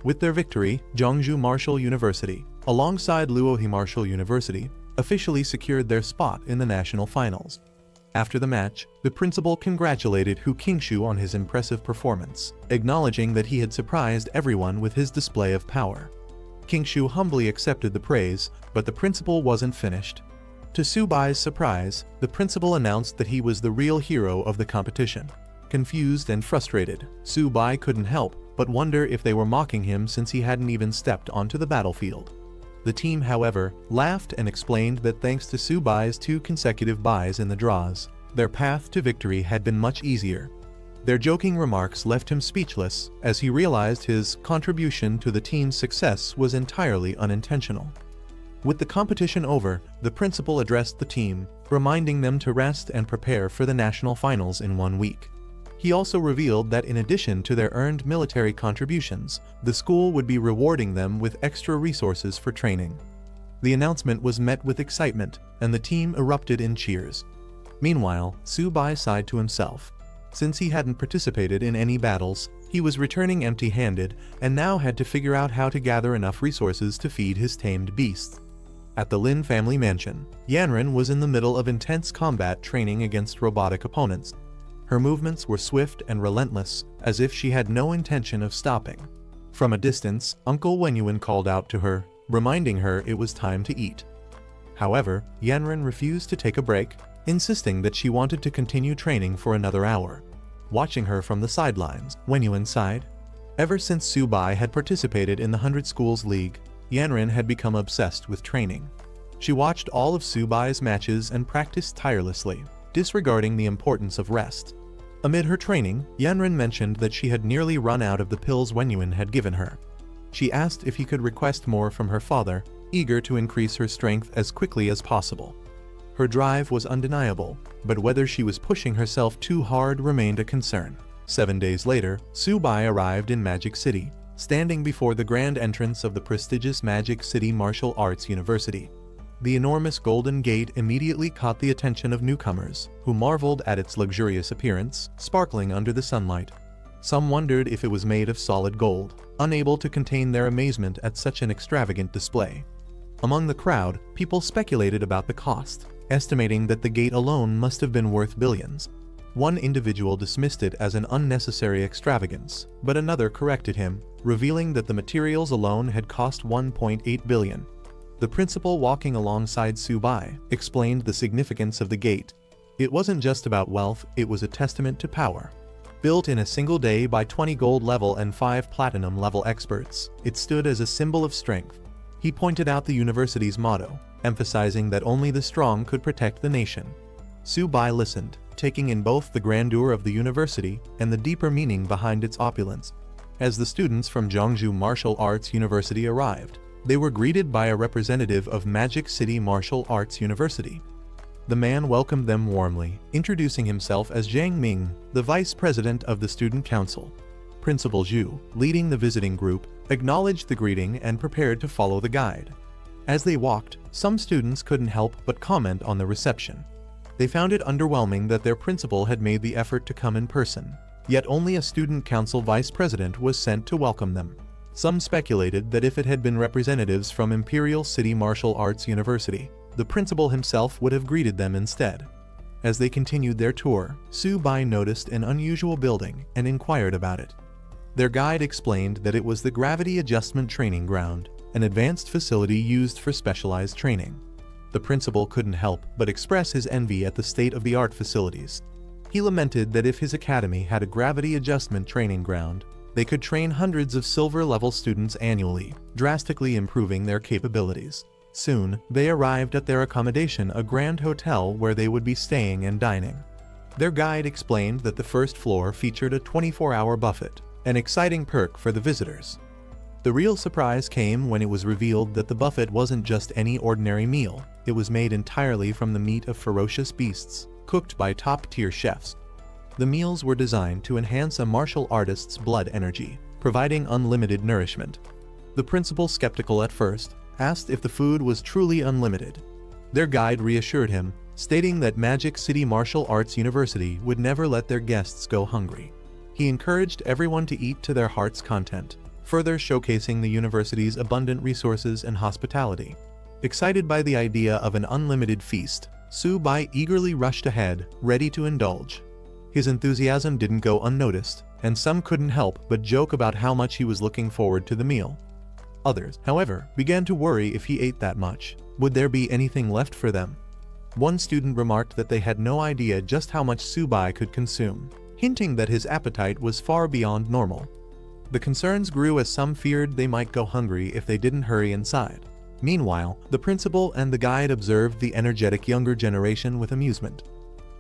With their victory, Zhongzhou Martial University, alongside Luohe Martial University, officially secured their spot in the national finals. After the match, the principal congratulated Hu Qingshu on his impressive performance, acknowledging that he had surprised everyone with his display of power. Qingshu humbly accepted the praise, but the principal wasn't finished. To Subai's surprise, the principal announced that he was the real hero of the competition. Confused and frustrated, Subai couldn't help but wonder if they were mocking him since he hadn't even stepped onto the battlefield. The team, however, laughed and explained that thanks to Subai's 2 consecutive buys in the draws, their path to victory had been much easier. Their joking remarks left him speechless as he realized his contribution to the team's success was entirely unintentional. With the competition over, the principal addressed the team, reminding them to rest and prepare for the national finals in 1 week. He also revealed that in addition to their earned military contributions, the school would be rewarding them with extra resources for training. The announcement was met with excitement, and the team erupted in cheers. Meanwhile, Subai sighed to himself. Since he hadn't participated in any battles, he was returning empty-handed and now had to figure out how to gather enough resources to feed his tamed beasts. At the Lin family mansion, Yanren was in the middle of intense combat training against robotic opponents. Her movements were swift and relentless, as if she had no intention of stopping. From a distance, Uncle Wenyuan called out to her, reminding her it was time to eat. However, Yanren refused to take a break, insisting that she wanted to continue training for another hour. Watching her from the sidelines, Wenyuan sighed. Ever since Subai had participated in the 100 Schools League, Yanren had become obsessed with training. She watched all of Subai's matches and practiced tirelessly, disregarding the importance of rest. Amid her training, Yanren mentioned that she had nearly run out of the pills Wenyuan had given her. She asked if he could request more from her father, eager to increase her strength as quickly as possible. Her drive was undeniable, but whether she was pushing herself too hard remained a concern. 7 days later, Subai arrived in Magic City, standing before the grand entrance of the prestigious Magic City Martial Arts University. The enormous golden gate immediately caught the attention of newcomers, who marveled at its luxurious appearance, sparkling under the sunlight. Some wondered if it was made of solid gold, unable to contain their amazement at such an extravagant display. Among the crowd, people speculated about the cost, estimating that the gate alone must have been worth billions. One individual dismissed it as an unnecessary extravagance, but another corrected him, revealing that the materials alone had cost 1.8 billion. The principal, walking alongside Subai, explained the significance of the gate. It wasn't just about wealth, it was a testament to power. Built in a single day by 20 gold level and 5 platinum level experts, it stood as a symbol of strength. He pointed out the university's motto, emphasizing that only the strong could protect the nation. Su-bai listened, taking in both the grandeur of the university and the deeper meaning behind its opulence. As the students from Jeongju Martial Arts University arrived, they were greeted by a representative of Magic City Martial Arts University. The man welcomed them warmly, introducing himself as Jiang Ming, the vice president of the student council. Principal Zhu, leading the visiting group, acknowledged the greeting and prepared to follow the guide. As they walked, some students couldn't help but comment on the reception. They found it underwhelming that their principal had made the effort to come in person, yet only a student council vice president was sent to welcome them. Some speculated that if it had been representatives from Imperial City Martial Arts University, the principal himself would have greeted them instead. As they continued their tour, Su-bai noticed an unusual building and inquired about it. Their guide explained that it was the Gravity Adjustment Training Ground, an advanced facility used for specialized training. The principal couldn't help but express his envy at the state-of-the-art facilities. He lamented that if his academy had a gravity adjustment training ground, they could train hundreds of silver-level students annually, drastically improving their capabilities. Soon, they arrived at their accommodation, a grand hotel where they would be staying and dining. Their guide explained that the first floor featured a 24-hour buffet, an exciting perk for the visitors. The real surprise came when it was revealed that the buffet wasn't just any ordinary meal, it was made entirely from the meat of ferocious beasts, cooked by top-tier chefs. The meals were designed to enhance a martial artist's blood energy, providing unlimited nourishment. The principal, skeptical at first, asked if the food was truly unlimited. Their guide reassured him, stating that Magic City Martial Arts University would never let their guests go hungry. He encouraged everyone to eat to their heart's content, further showcasing the university's abundant resources and hospitality. Excited by the idea of an unlimited feast, Su-bai eagerly rushed ahead, ready to indulge. His enthusiasm didn't go unnoticed, and some couldn't help but joke about how much he was looking forward to the meal. Others, however, began to worry if he ate that much, would there be anything left for them? One student remarked that they had no idea just how much Su-bai could consume, hinting that his appetite was far beyond normal. The concerns grew as some feared they might go hungry if they didn't hurry inside. Meanwhile, the principal and the guide observed the energetic younger generation with amusement.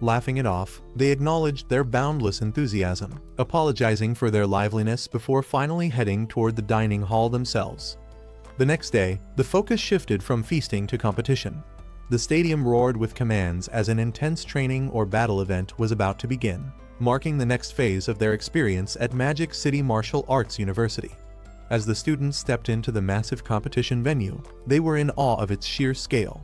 Laughing it off, they acknowledged their boundless enthusiasm, apologizing for their liveliness before finally heading toward the dining hall themselves. The next day, the focus shifted from feasting to competition. The stadium roared with commands as an intense training or battle event was about to begin, marking the next phase of their experience at Magic City Martial Arts University. As the students stepped into the massive competition venue, they were in awe of its sheer scale.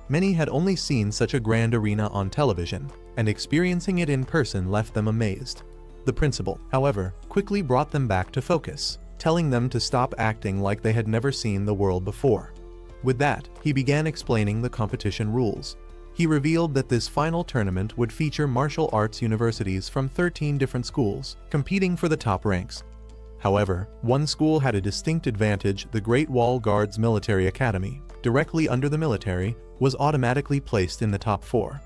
Many had only seen such a grand arena on television, and experiencing it in person left them amazed. The principal, however, quickly brought them back to focus, telling them to stop acting like they had never seen the world before. With that, he began explaining the competition rules. He revealed that this final tournament would feature martial arts universities from 13 different schools, competing for the top ranks. However, one school had a distinct advantage: the Great Wall Guard's Military Academy, directly under the military, was automatically placed in the top 4.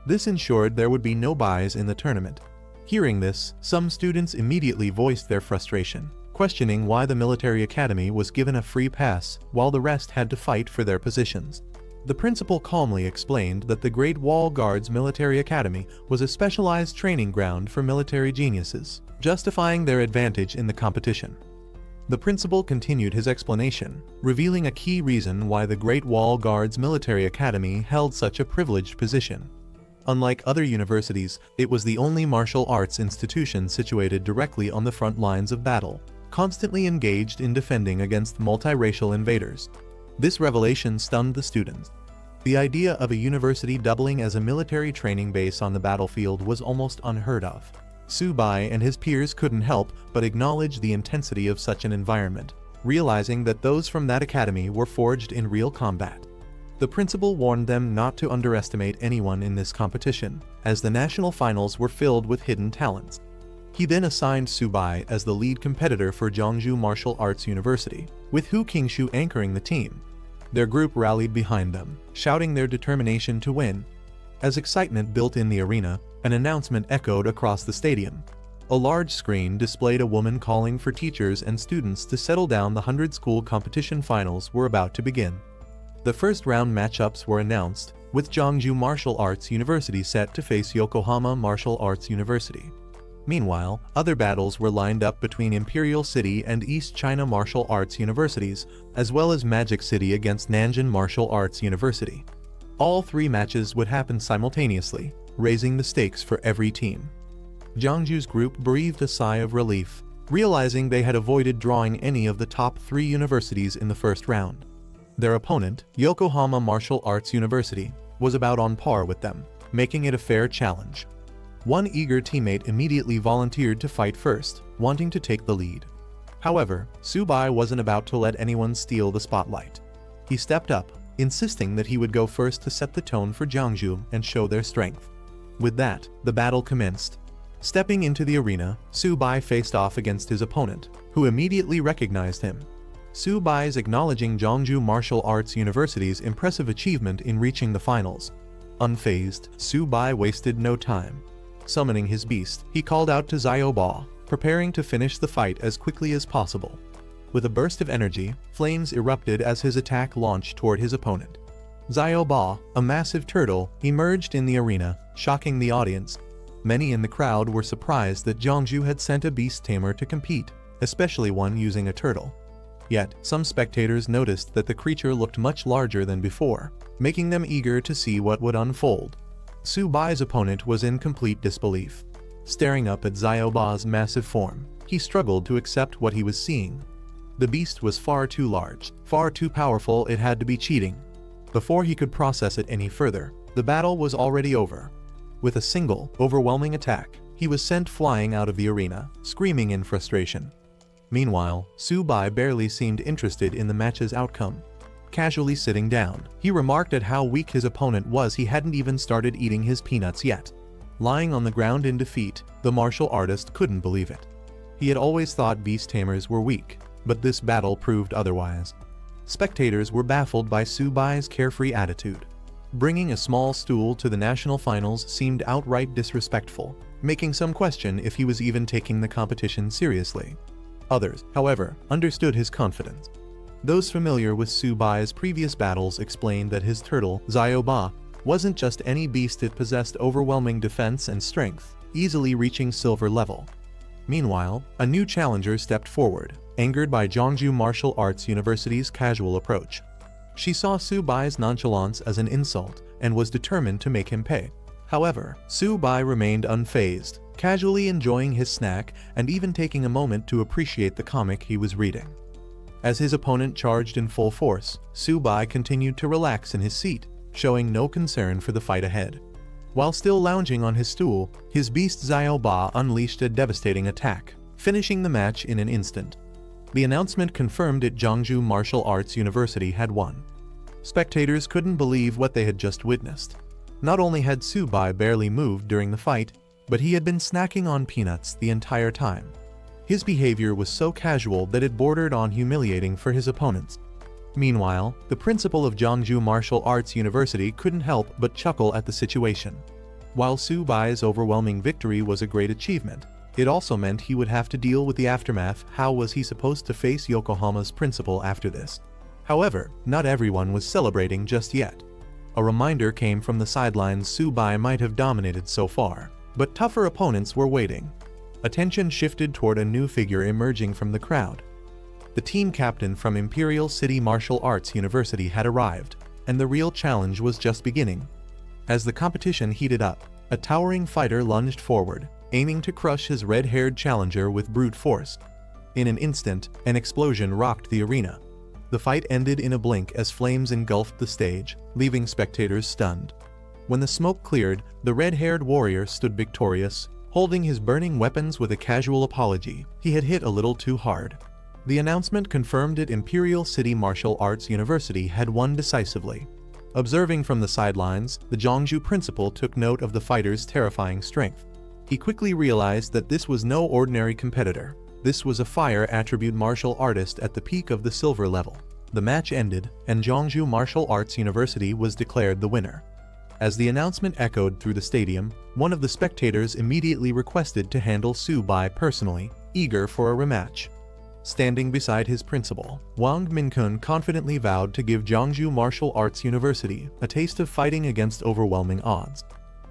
This ensured there would be no buys in the tournament. Hearing this, some students immediately voiced their frustration, questioning why the military academy was given a free pass while the rest had to fight for their positions. The principal calmly explained that the Great Wall Guard's Military Academy was a specialized training ground for military geniuses, justifying their advantage in the competition. The principal continued his explanation, revealing a key reason why the Great Wall Guard's Military Academy held such a privileged position. Unlike other universities, it was the only martial arts institution situated directly on the front lines of battle, constantly engaged in defending against multiracial invaders. This revelation stunned the students. The idea of a university doubling as a military training base on the battlefield was almost unheard of. Su-bai and his peers couldn't help but acknowledge the intensity of such an environment, realizing that those from that academy were forged in real combat. The principal warned them not to underestimate anyone in this competition, as the national finals were filled with hidden talents. He then assigned Su-bai as the lead competitor for Jeongju Martial Arts University, with Hu Qingshu anchoring the team. Their group rallied behind them, shouting their determination to win. As excitement built in the arena, an announcement echoed across the stadium. A large screen displayed a woman calling for teachers and students to settle down. The 100-school competition finals were about to begin. The first round matchups were announced, with Jeongju Martial Arts University set to face Yokohama Martial Arts University. Meanwhile, other battles were lined up between Imperial City and East China Martial Arts Universities, as well as Magic City against Nanjing Martial Arts University. All three matches would happen simultaneously, raising the stakes for every team. Jeongju's group breathed a sigh of relief, realizing they had avoided drawing any of the top three universities in the first round. Their opponent, Yokohama Martial Arts University, was about on par with them, making it a fair challenge. One eager teammate immediately volunteered to fight first, wanting to take the lead. However, Subai wasn't about to let anyone steal the spotlight. He stepped up, insisting that he would go first to set the tone for Jeongju and show their strength. With that, the battle commenced. Stepping into the arena, Subai faced off against his opponent, who immediately recognized him. Subai's acknowledging Jeongju Martial Arts University's impressive achievement in reaching the finals. Unfazed, Subai wasted no time. Summoning his beast, he called out to Xiaoba, preparing to finish the fight as quickly as possible. With a burst of energy, flames erupted as his attack launched toward his opponent. Xiaoba, a massive turtle, emerged in the arena, shocking the audience. Many in the crowd were surprised that Jeongju had sent a beast tamer to compete, especially one using a turtle. Yet, some spectators noticed that the creature looked much larger than before, making them eager to see what would unfold. Subai's opponent was in complete disbelief. Staring up at Xiaoba's massive form, he struggled to accept what he was seeing. The beast was far too large, far too powerful, it had to be cheating. Before he could process it any further, the battle was already over. With a single, overwhelming attack, he was sent flying out of the arena, screaming in frustration. Meanwhile, Subai barely seemed interested in the match's outcome. Casually sitting down, he remarked at how weak his opponent was. He hadn't even started eating his peanuts yet. Lying on the ground in defeat, the martial artist couldn't believe it. He had always thought beast tamers were weak, but this battle proved otherwise. Spectators were baffled by Subai's carefree attitude. Bringing a small stool to the national finals seemed outright disrespectful, making some question if he was even taking the competition seriously. Others, however, understood his confidence. Those familiar with Subai's previous battles explained that his turtle, Xiaoba, wasn't just any beast, it possessed overwhelming defense and strength, easily reaching silver level. Meanwhile, a new challenger stepped forward, angered by Jeongju Martial Arts University's casual approach. She saw Subai's nonchalance as an insult and was determined to make him pay. However, Subai remained unfazed, casually enjoying his snack and even taking a moment to appreciate the comic he was reading. As his opponent charged in full force, Subai continued to relax in his seat, showing no concern for the fight ahead. While still lounging on his stool, his beast Xiaoba unleashed a devastating attack, finishing the match in an instant. The announcement confirmed that Jeongju Martial Arts University had won. Spectators couldn't believe what they had just witnessed. Not only had Subai barely moved during the fight, but he had been snacking on peanuts the entire time. His behavior was so casual that it bordered on humiliating for his opponents. Meanwhile, the principal of Jeongju Martial Arts University couldn't help but chuckle at the situation. While Subai's overwhelming victory was a great achievement, it also meant he would have to deal with the aftermath. How was he supposed to face Yokohama's principal after this? However, not everyone was celebrating just yet. A reminder came from the sidelines: Subai might have dominated so far, but tougher opponents were waiting. Attention shifted toward a new figure emerging from the crowd. The team captain from Imperial City Martial Arts University had arrived, and the real challenge was just beginning. As the competition heated up, a towering fighter lunged forward, aiming to crush his red-haired challenger with brute force. In an instant, an explosion rocked the arena. The fight ended in a blink as flames engulfed the stage, leaving spectators stunned. When the smoke cleared, the red-haired warrior stood victorious, holding his burning weapons with a casual apology. He had hit a little too hard. The announcement confirmed that Imperial City Martial Arts University had won decisively. Observing from the sidelines, the Jeongju principal took note of the fighter's terrifying strength. He quickly realized that this was no ordinary competitor. This was a fire attribute martial artist at the peak of the silver level. The match ended, and Jeongju Martial Arts University was declared the winner. As the announcement echoed through the stadium, one of the spectators immediately requested to handle Subai personally, eager for a rematch. standing beside his principal, Wang Minkun confidently vowed to give Jiangju Martial Arts University a taste of fighting against overwhelming odds.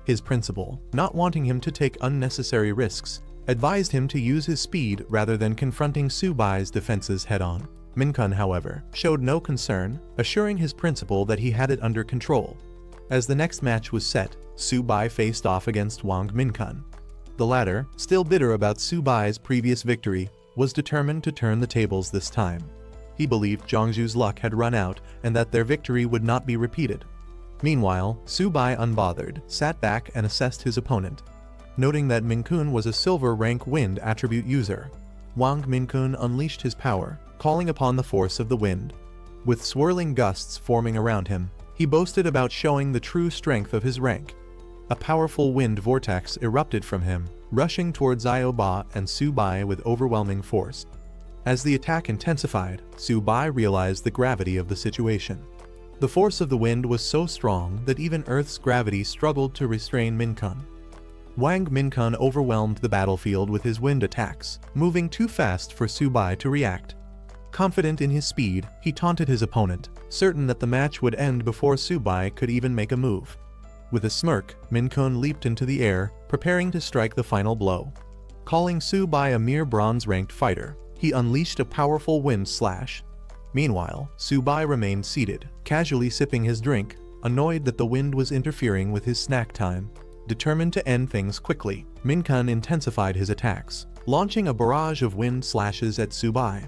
His principal, not wanting him to take unnecessary risks, advised him to use his speed rather than confronting Su Bai's defenses head-on. Minkun, however, showed no concern, assuring his principal that he had it under control. As the next match was set, Su Bai faced off against Wang Minkun. The latter, still bitter about Su Bai's previous victory, was determined to turn the tables this time. He believed Jiangju's luck had run out and that their victory would not be repeated. Meanwhile, Su Bai, unbothered, sat back and assessed his opponent. Noting that Minkun was a silver rank wind attribute user, Wang Minkun unleashed his power, calling upon the force of the wind. With swirling gusts forming around him, he boasted about showing the true strength of his rank. A powerful wind vortex erupted from him, rushing towards Ba and Su Bai with overwhelming force. As the attack intensified, Su Bai realized the gravity of the situation. The force of the wind was so strong that even Earth's gravity struggled to restrain Minkun. Wang Minkun overwhelmed the battlefield with his wind attacks, moving too fast for Su Bai to react. Confident in his speed, he taunted his opponent, certain that the match would end before Su Bai could even make a move. With a smirk, Minkun leaped into the air, preparing to strike the final blow. Calling Su Bai a mere bronze-ranked fighter, he unleashed a powerful wind slash. Meanwhile, Su Bai remained seated, casually sipping his drink, annoyed that the wind was interfering with his snack time. Determined to end things quickly, Minkun intensified his attacks, launching a barrage of wind slashes at Su Bai.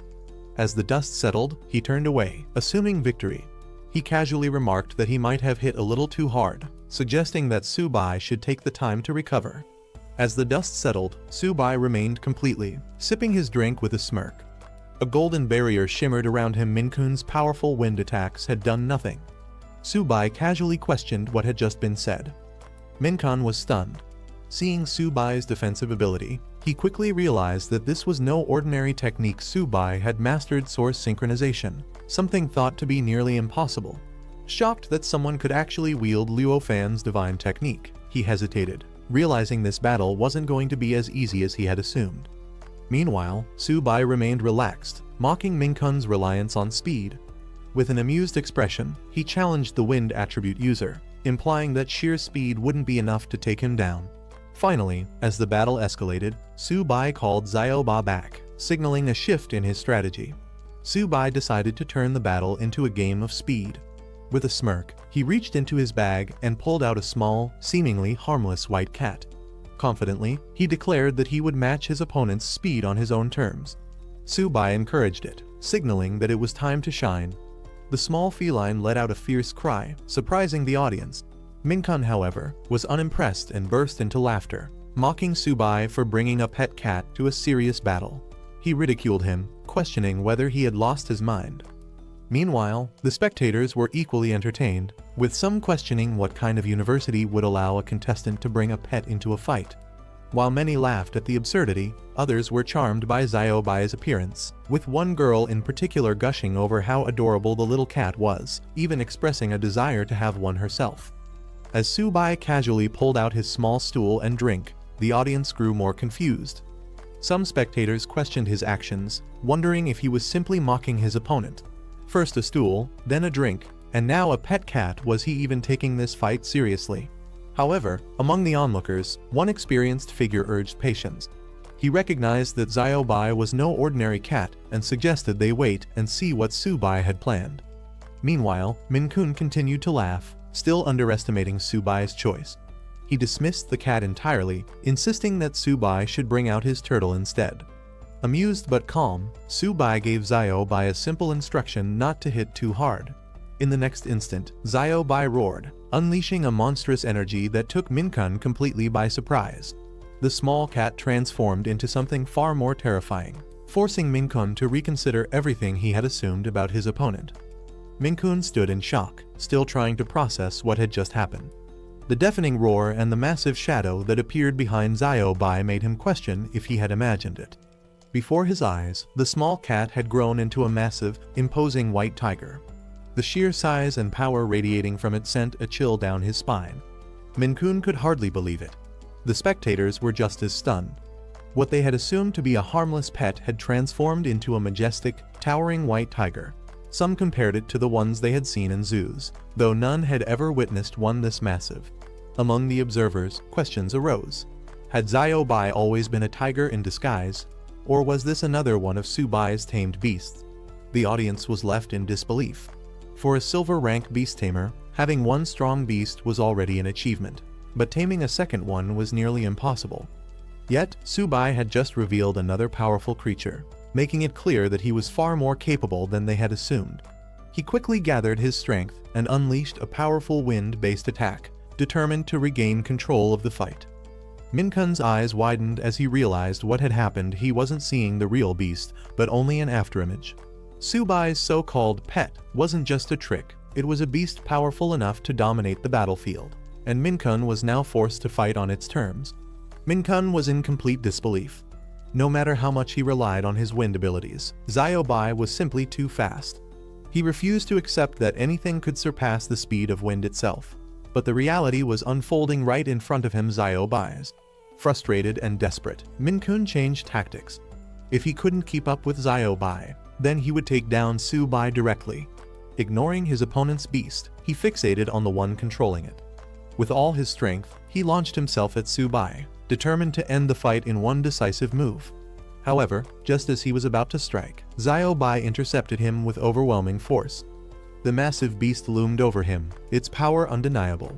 As the dust settled, he turned away, assuming victory. He casually remarked that he might have hit a little too hard, suggesting that Su Bai should take the time to recover. As the dust settled, Su Bai remained completely, sipping his drink with a smirk. A golden barrier shimmered around him. Minkun's powerful wind attacks had done nothing. Su Bai casually questioned what had just been said. Minkun was stunned. Seeing Su Bai's defensive ability, he quickly realized that this was no ordinary technique. Su Bai had mastered source synchronization, something thought to be nearly impossible. Shocked that someone could actually wield Luo Fan's divine technique, he hesitated, realizing this battle wasn't going to be as easy as he had assumed. Meanwhile, Su Bai remained relaxed, mocking Minkun's reliance on speed. With an amused expression, he challenged the wind attribute user, implying that sheer speed wouldn't be enough to take him down. Finally, as the battle escalated, Su Bai called Ba back, signaling a shift in his strategy. Su Bai decided to turn the battle into a game of speed. With a smirk, he reached into his bag and pulled out a small, seemingly harmless white cat. Confidently, he declared that he would match his opponent's speed on his own terms. Su Bai encouraged it, signaling that it was time to shine. The small feline let out a fierce cry, surprising the audience. Minkun, however, was unimpressed and burst into laughter, mocking Su Bai for bringing a pet cat to a serious battle. He ridiculed him, questioning whether he had lost his mind. Meanwhile, the spectators were equally entertained, with some questioning what kind of university would allow a contestant to bring a pet into a fight. While many laughed at the absurdity, others were charmed by Bai's appearance, with one girl in particular gushing over how adorable the little cat was, even expressing a desire to have one herself. As Su Bai casually pulled out his small stool and drink, the audience grew more confused. Some spectators questioned his actions, wondering if he was simply mocking his opponent. First a stool, then a drink, and now a pet cat. Was he even taking this fight seriously? However, among the onlookers, one experienced figure urged patience. He recognized that Bai was no ordinary cat and suggested they wait and see what Su Bai had planned. Meanwhile, Minkun continued to laugh, still underestimating Su Bai's choice. He dismissed the cat entirely, insisting that Su Bai should bring out his turtle instead. Amused but calm, Su Bai gave Bai a simple instruction not to hit too hard. In the next instant, Bai roared, unleashing a monstrous energy that took Minkun completely by surprise. The small cat transformed into something far more terrifying, forcing Minkun to reconsider everything he had assumed about his opponent. Minkun stood in shock, still trying to process what had just happened. The deafening roar and the massive shadow that appeared behind Bai made him question if he had imagined it. Before his eyes, the small cat had grown into a massive, imposing white tiger. The sheer size and power radiating from it sent a chill down his spine. Minkun could hardly believe it. The spectators were just as stunned. What they had assumed to be a harmless pet had transformed into a majestic, towering white tiger. Some compared it to the ones they had seen in zoos, though none had ever witnessed one this massive. Among the observers, questions arose. Had Xiaobai always been a tiger in disguise, or was this another one of Subai's tamed beasts? The audience was left in disbelief. For a silver rank beast tamer, having one strong beast was already an achievement, but taming a second one was nearly impossible. Yet, Subai had just revealed another powerful creature, making it clear that he was far more capable than they had assumed. He quickly gathered his strength and unleashed a powerful wind-based attack, determined to regain control of the fight. Minkun's eyes widened as he realized what had happened. He wasn't seeing the real beast, but only an afterimage. Subai's so-called pet wasn't just a trick, it was a beast powerful enough to dominate the battlefield, and Minkun was now forced to fight on its terms. Minkun was in complete disbelief. No matter how much he relied on his wind abilities, Xiaobai was simply too fast. He refused to accept that anything could surpass the speed of wind itself. But the reality was unfolding right in front of him. Xiaobai's. Frustrated and desperate, Minkun changed tactics. If he couldn't keep up with Xiaobai, then he would take down Subai directly. Ignoring his opponent's beast, he fixated on the one controlling it. With all his strength, he launched himself at Subai, determined to end the fight in one decisive move. However, just as he was about to strike, Xiaobai intercepted him with overwhelming force. The massive beast loomed over him, its power undeniable.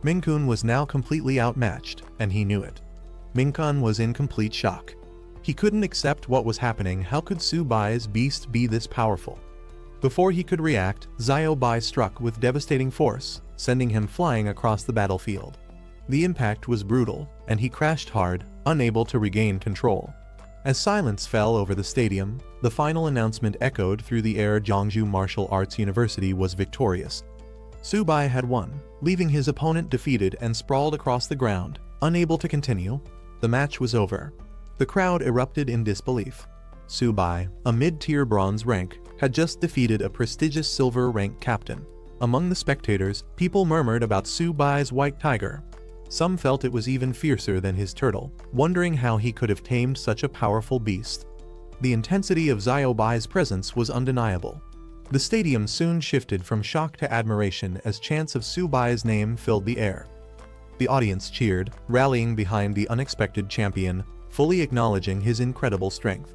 Minkun was now completely outmatched, and he knew it. Minkun was in complete shock. He couldn't accept what was happening. How could Subai's beast be this powerful? Before he could react, Xiaobai struck with devastating force, sending him flying across the battlefield. The impact was brutal, and he crashed hard, unable to regain control. As silence fell over the stadium, the final announcement echoed through the air. Jeongju Martial Arts University was victorious. Subai had won, leaving his opponent defeated and sprawled across the ground, unable to continue. The match was over. The crowd erupted in disbelief. Subai, a mid-tier bronze rank, had just defeated a prestigious silver rank captain. Among the spectators, people murmured about Subai's white tiger. Some felt it was even fiercer than his turtle, wondering how he could have tamed such a powerful beast. The intensity of Xiaobai's presence was undeniable. The stadium soon shifted from shock to admiration as chants of Subai's name filled the air. The audience cheered, rallying behind the unexpected champion, fully acknowledging his incredible strength.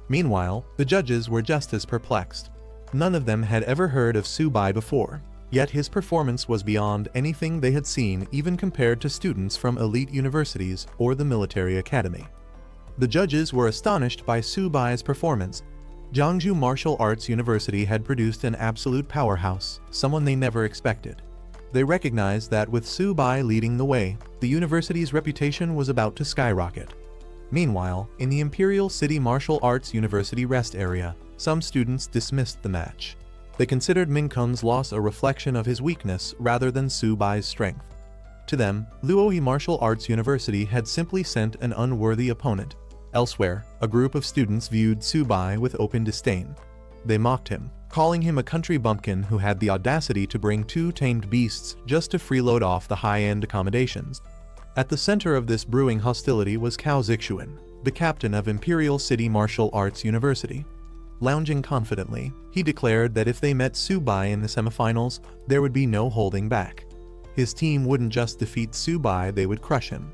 Meanwhile, the judges were just as perplexed. None of them had ever heard of Subai before. Yet his performance was beyond anything they had seen, even compared to students from elite universities or the military academy. The judges were astonished by Subai's performance. Jeongju Martial Arts University had produced an absolute powerhouse, someone they never expected. They recognized that with Subai leading the way, the university's reputation was about to skyrocket. Meanwhile, in the Imperial City Martial Arts University rest area, some students dismissed the match. They considered Minkun's loss a reflection of his weakness rather than Subai's strength. To them, Luoyi Martial Arts University had simply sent an unworthy opponent. Elsewhere, a group of students viewed Subai with open disdain. They mocked him, calling him a country bumpkin who had the audacity to bring two tamed beasts just to freeload off the high-end accommodations. At the center of this brewing hostility was Cao Zixuan, the captain of Imperial City Martial Arts University. Lounging confidently, he declared that if they met Subai in the semifinals, there would be no holding back. His team wouldn't just defeat Subai, they would crush him.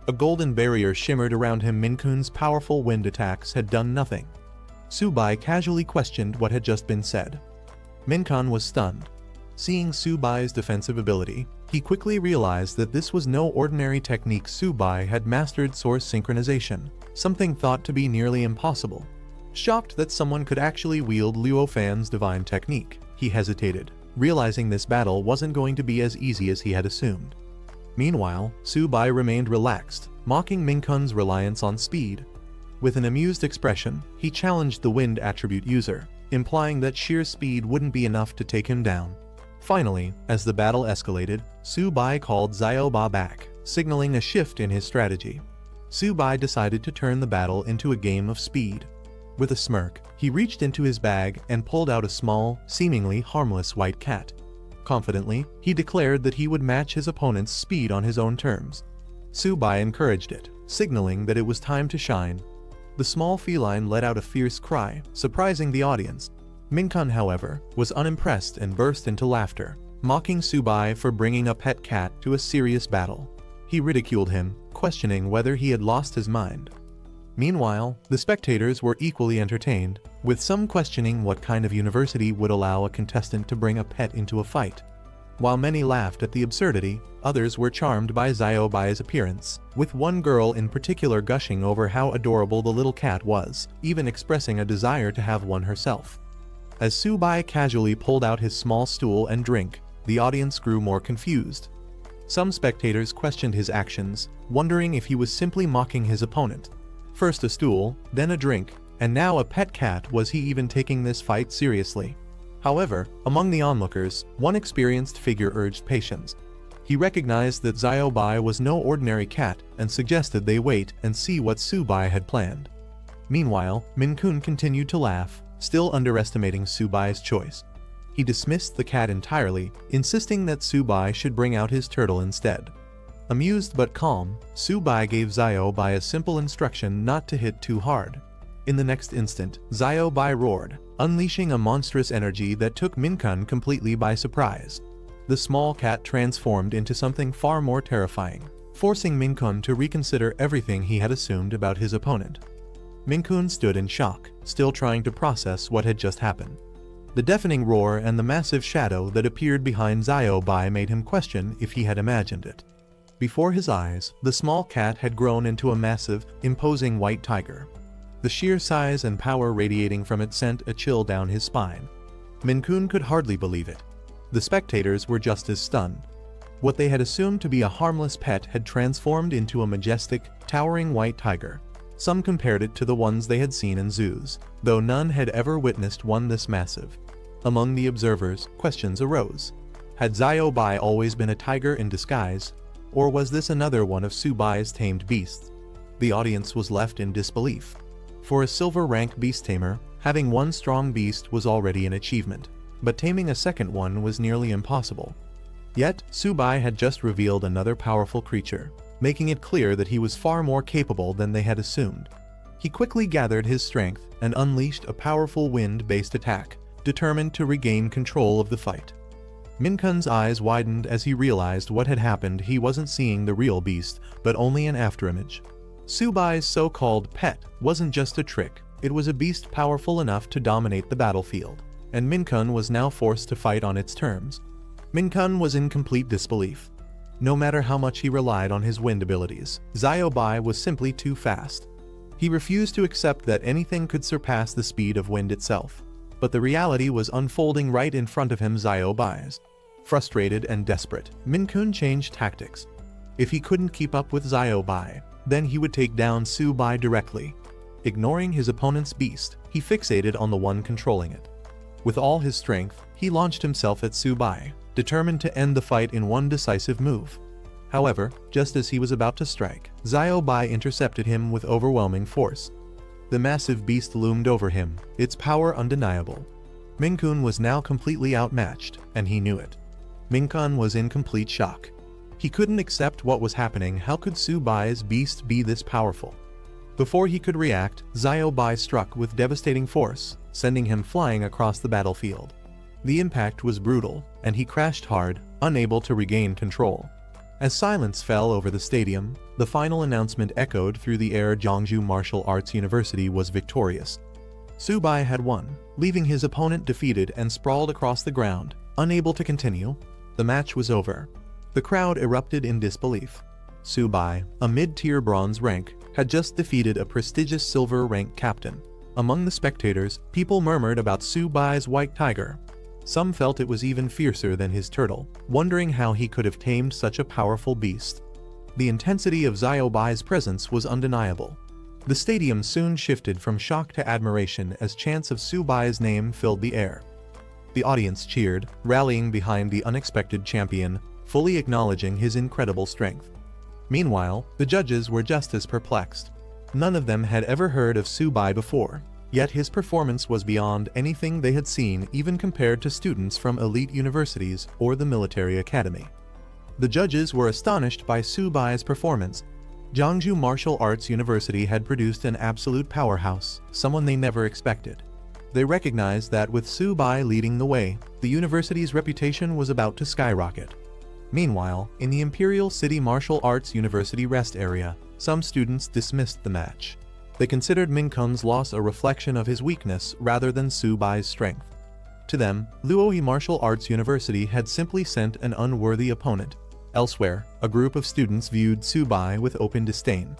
A golden barrier shimmered around him. Minkun's powerful wind attacks had done nothing. Subai casually questioned what had just been said. Minkun was stunned. Seeing Subai's defensive ability, he quickly realized that this was no ordinary technique. Subai had mastered source synchronization, something thought to be nearly impossible. Shocked that someone could actually wield Luo Fan's divine technique, he hesitated, realizing this battle wasn't going to be as easy as he had assumed. Meanwhile, Subai remained relaxed, mocking Minkun's reliance on speed. With an amused expression, he challenged the wind attribute user, implying that sheer speed wouldn't be enough to take him down. Finally, as the battle escalated, Subai called Xiaobai back, signaling a shift in his strategy. Subai decided to turn the battle into a game of speed. With a smirk, he reached into his bag and pulled out a small, seemingly harmless white cat. Confidently, he declared that he would match his opponent's speed on his own terms. Subai encouraged it, signaling that it was time to shine. The small feline let out a fierce cry, surprising the audience. Minkun, however, was unimpressed and burst into laughter, mocking Subai for bringing a pet cat to a serious battle. He ridiculed him, questioning whether he had lost his mind. Meanwhile, the spectators were equally entertained, with some questioning what kind of university would allow a contestant to bring a pet into a fight. While many laughed at the absurdity, others were charmed by Xiaobai's appearance, with one girl in particular gushing over how adorable the little cat was, even expressing a desire to have one herself. As Subai casually pulled out his small stool and drink, the audience grew more confused. Some spectators questioned his actions, wondering if he was simply mocking his opponent. First a stool, then a drink, and now a pet cat. Was he even taking this fight seriously? However, among the onlookers, one experienced figure urged patience. He recognized that Xiaobai was no ordinary cat and suggested they wait and see what Subai had planned. Meanwhile, Minkun continued to laugh, still underestimating Subai's choice. He dismissed the cat entirely, insisting that Subai should bring out his turtle instead. Amused but calm, Subai gave Xiaobai a simple instruction not to hit too hard. In the next instant, Xiaobai roared, unleashing a monstrous energy that took Minkun completely by surprise. The small cat transformed into something far more terrifying, forcing Minkun to reconsider everything he had assumed about his opponent. Minkun stood in shock, still trying to process what had just happened. The deafening roar and the massive shadow that appeared behind Xiaobai made him question if he had imagined it. Before his eyes, the small cat had grown into a massive, imposing white tiger. The sheer size and power radiating from it sent a chill down his spine. Minkun could hardly believe it. The spectators were just as stunned. What they had assumed to be a harmless pet had transformed into a majestic, towering white tiger. Some compared it to the ones they had seen in zoos, though none had ever witnessed one this massive. Among the observers, questions arose. Had Xiaobai always been a tiger in disguise, or was this another one of Subai's tamed beasts? The audience was left in disbelief. For a silver rank beast tamer, having one strong beast was already an achievement, but taming a second one was nearly impossible. Yet, Subai had just revealed another powerful creature, making it clear that he was far more capable than they had assumed. He quickly gathered his strength and unleashed a powerful wind-based attack, determined to regain control of the fight. Minkun's eyes widened as he realized what had happened. He wasn't seeing the real beast, but only an afterimage. Subai's so-called pet wasn't just a trick, it was a beast powerful enough to dominate the battlefield, and Minkun was now forced to fight on its terms. Minkun was in complete disbelief. No matter how much he relied on his wind abilities, Xiaobai was simply too fast. He refused to accept that anything could surpass the speed of wind itself. But the reality was unfolding right in front of him. Xiaobai's. Frustrated and desperate, Minkun changed tactics. If he couldn't keep up with Xiaobai, then he would take down Subai directly. Ignoring his opponent's beast, he fixated on the one controlling it. With all his strength, he launched himself at Subai, determined to end the fight in one decisive move. However, just as he was about to strike, Xiaobai intercepted him with overwhelming force. The massive beast loomed over him, its power undeniable. Minkun was now completely outmatched, and he knew it. Minkun was in complete shock. He couldn't accept what was happening. How could Subai's beast be this powerful? Before he could react, Xiaobai struck with devastating force, sending him flying across the battlefield. The impact was brutal, and he crashed hard, unable to regain control. As silence fell over the stadium, the final announcement echoed through the air. Jiangsu Martial Arts University was victorious. Subai had won, leaving his opponent defeated and sprawled across the ground, unable to continue. The match was over. The crowd erupted in disbelief. Subai, a mid-tier bronze rank, had just defeated a prestigious silver rank captain. Among the spectators, people murmured about Subai's white tiger. Some felt it was even fiercer than his turtle, wondering how he could have tamed such a powerful beast. The intensity of Xiaobai's presence was undeniable. The stadium soon shifted from shock to admiration as chants of Subai's name filled the air. The audience cheered, rallying behind the unexpected champion, fully acknowledging his incredible strength. Meanwhile, the judges were just as perplexed. None of them had ever heard of Subai before, yet his performance was beyond anything they had seen, even compared to students from elite universities or the military academy. The judges were astonished by Subai's performance. Jeongju Martial Arts University had produced an absolute powerhouse, someone they never expected. They recognized that with Su Bai leading the way, the university's reputation was about to skyrocket. Meanwhile, in the Imperial City Martial Arts University rest area, some students dismissed the match. They considered Min Kun's loss a reflection of his weakness rather than Su Bai's strength. To them, Luoyi Martial Arts University had simply sent an unworthy opponent. Elsewhere, a group of students viewed Su Bai with open disdain.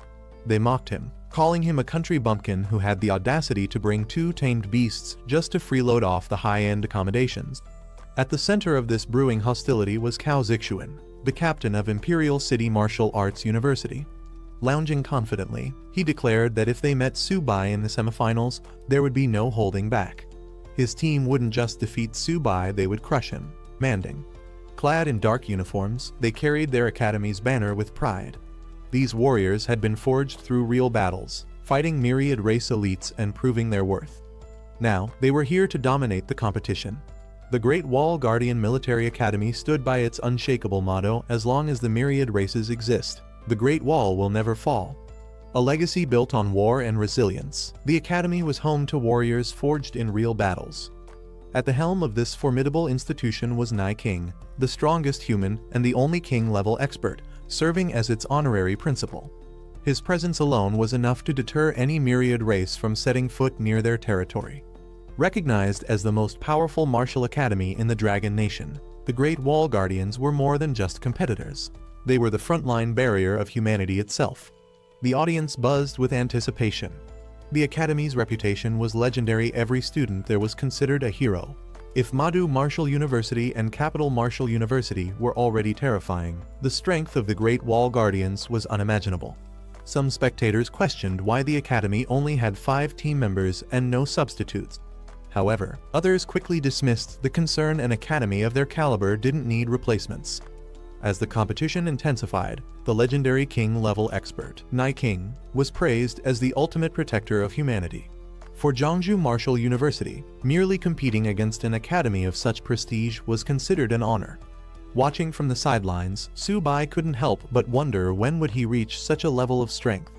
They mocked him, calling him a country bumpkin who had the audacity to bring 2 tamed beasts just to freeload off the high-end accommodations. At the center of this brewing hostility was Cao Zixuan, the captain of Imperial City Martial Arts University. Lounging confidently, he declared that if they met Su Bai in the semifinals, there would be no holding back. His team wouldn't just defeat Su Bai, they would crush him. Manding. Clad in dark uniforms, they carried their academy's banner with pride. These warriors had been forged through real battles, fighting myriad race elites and proving their worth. Now, they were here to dominate the competition. The Great Wall Guardian Military Academy stood by its unshakable motto, as long as the myriad races exist, the Great Wall will never fall. A legacy built on war and resilience, the Academy was home to warriors forged in real battles. At the helm of this formidable institution was Nai King, the strongest human and the only king-level expert, serving as its honorary principal. His presence alone was enough to deter any myriad race from setting foot near their territory. Recognized as the most powerful martial academy in the Dragon Nation, the Great Wall Guardians were more than just competitors. They were the frontline barrier of humanity itself. The audience buzzed with anticipation. The Academy's reputation was legendary. Every student there was considered a hero. If Madu Martial University and Capital Martial University were already terrifying, the strength of the Great Wall Guardians was unimaginable. Some spectators questioned why the Academy only had 5 team members and no substitutes. However, others quickly dismissed the concern. An academy of their caliber didn't need replacements. As the competition intensified, the legendary king-level expert, Nai King, was praised as the ultimate protector of humanity. For Jeongju Martial University, merely competing against an academy of such prestige was considered an honor. Watching from the sidelines, Su Bai couldn't help but wonder when would he reach such a level of strength.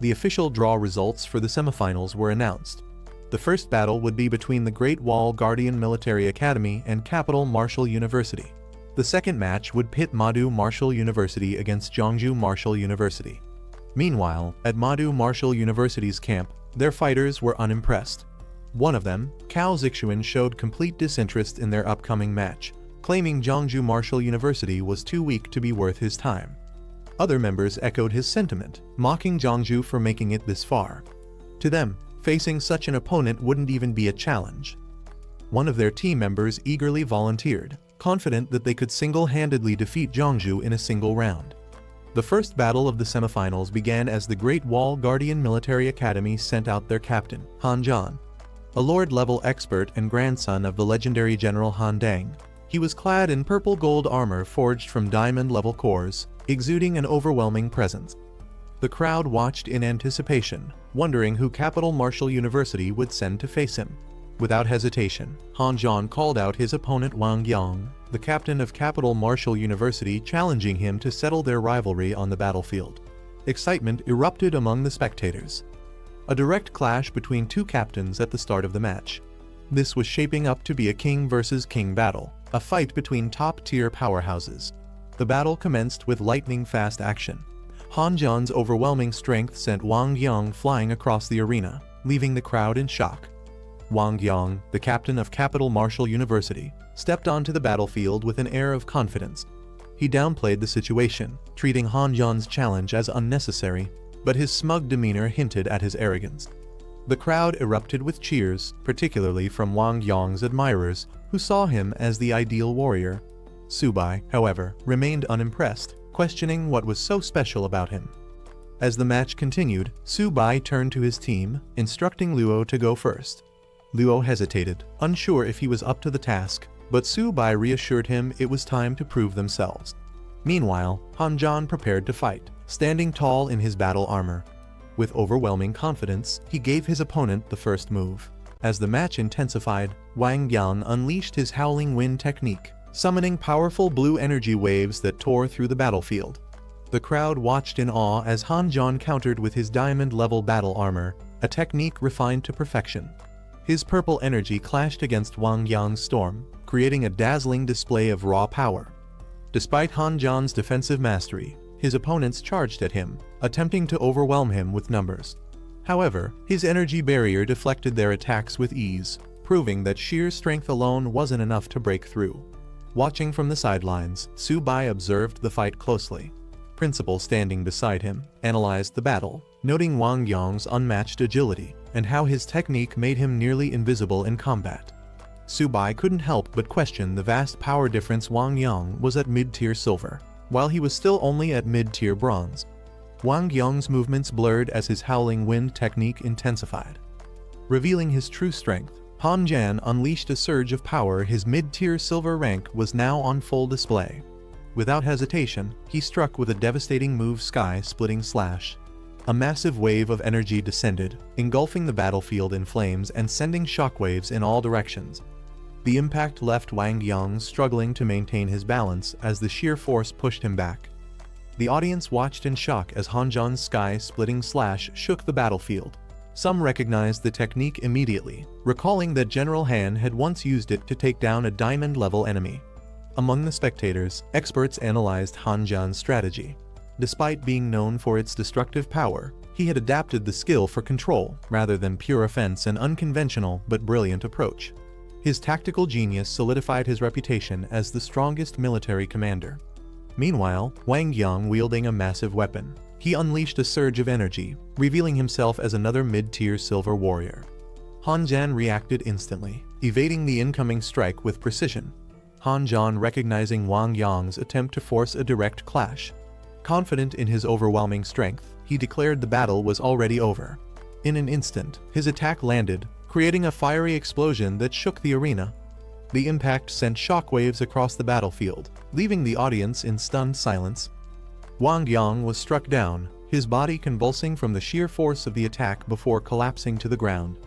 The official draw results for the semifinals were announced. The first battle would be between the Great Wall Guardian Military Academy and Capital Martial University. The second match would pit Madu Martial University against Jeongju Martial University. Meanwhile, at Madu Martial University's camp, their fighters were unimpressed. One of them, Cao Zixuan, showed complete disinterest in their upcoming match, claiming Jeongju Martial University was too weak to be worth his time. Other members echoed his sentiment, mocking Jeongju for making it this far. To them, facing such an opponent wouldn't even be a challenge. One of their team members eagerly volunteered, confident that they could single-handedly defeat Jeongju in a single round. The first battle of the semifinals began as the Great Wall Guardian Military Academy sent out their captain, Han Zhan. A lord-level expert and grandson of the legendary General Han Dang, he was clad in purple-gold armor forged from diamond-level cores, exuding an overwhelming presence. The crowd watched in anticipation, wondering who Capital Martial University would send to face him. Without hesitation, Han Zhan called out his opponent Wang Yang, the captain of Capital Martial University, challenging him to settle their rivalry on the battlefield. Excitement erupted among the spectators. A direct clash between 2 captains at the start of the match. This was shaping up to be a king versus king battle, a fight between top-tier powerhouses. The battle commenced with lightning-fast action. Han Zhan's overwhelming strength sent Wang Yang flying across the arena, leaving the crowd in shock. Wang Yang, the captain of Capital Martial University, stepped onto the battlefield with an air of confidence. He downplayed the situation, treating Han Zhan's challenge as unnecessary, but his smug demeanor hinted at his arrogance. The crowd erupted with cheers, particularly from Wang Yang's admirers, who saw him as the ideal warrior. Su Bai, however, remained unimpressed, questioning what was so special about him. As the match continued, Su Bai turned to his team, instructing Luo to go first. Luo hesitated, unsure if he was up to the task, but Su Bai reassured him it was time to prove themselves. Meanwhile, Han Zhan prepared to fight, standing tall in his battle armor. With overwhelming confidence, he gave his opponent the first move. As the match intensified, Wang Yang unleashed his Howling Wind technique, summoning powerful blue energy waves that tore through the battlefield. The crowd watched in awe as Han John countered with his diamond-level battle armor, a technique refined to perfection. His purple energy clashed against Wang Yang's storm, creating a dazzling display of raw power. Despite Han John's defensive mastery, his opponents charged at him, attempting to overwhelm him with numbers. However, his energy barrier deflected their attacks with ease, proving that sheer strength alone wasn't enough to break through. Watching from the sidelines, Su Bai observed the fight closely. Principal, standing beside him, analyzed the battle, noting Wang Yang's unmatched agility and how his technique made him nearly invisible in combat. Su Bai couldn't help but question the vast power difference. Wang Yang was at mid-tier silver, while he was still only at mid-tier bronze. Wang Yang's movements blurred as his howling wind technique intensified. Revealing his true strength, Han Jan unleashed a surge of power. His mid-tier silver rank was now on full display. Without hesitation, he struck with a devastating move, sky-splitting slash. A massive wave of energy descended, engulfing the battlefield in flames and sending shockwaves in all directions. The impact left Wang Yang struggling to maintain his balance as the sheer force pushed him back. The audience watched in shock as Han Zhan's sky-splitting slash shook the battlefield. Some recognized the technique immediately, recalling that General Han had once used it to take down a diamond-level enemy. Among the spectators, experts analyzed Han Zhan's strategy. Despite being known for its destructive power, he had adapted the skill for control rather than pure offense, an unconventional but brilliant approach. His tactical genius solidified his reputation as the strongest military commander. Meanwhile, Wang Yang wielding a massive weapon, he unleashed a surge of energy, revealing himself as another mid-tier silver warrior. Han Zhan reacted instantly, evading the incoming strike with precision. Han Zhan, recognizing Wang Yang's attempt to force a direct clash. Confident in his overwhelming strength, he declared the battle was already over. In an instant, his attack landed, creating a fiery explosion that shook the arena. The impact sent shockwaves across the battlefield, leaving the audience in stunned silence. Wang Yang was struck down, his body convulsing from the sheer force of the attack before collapsing to the ground.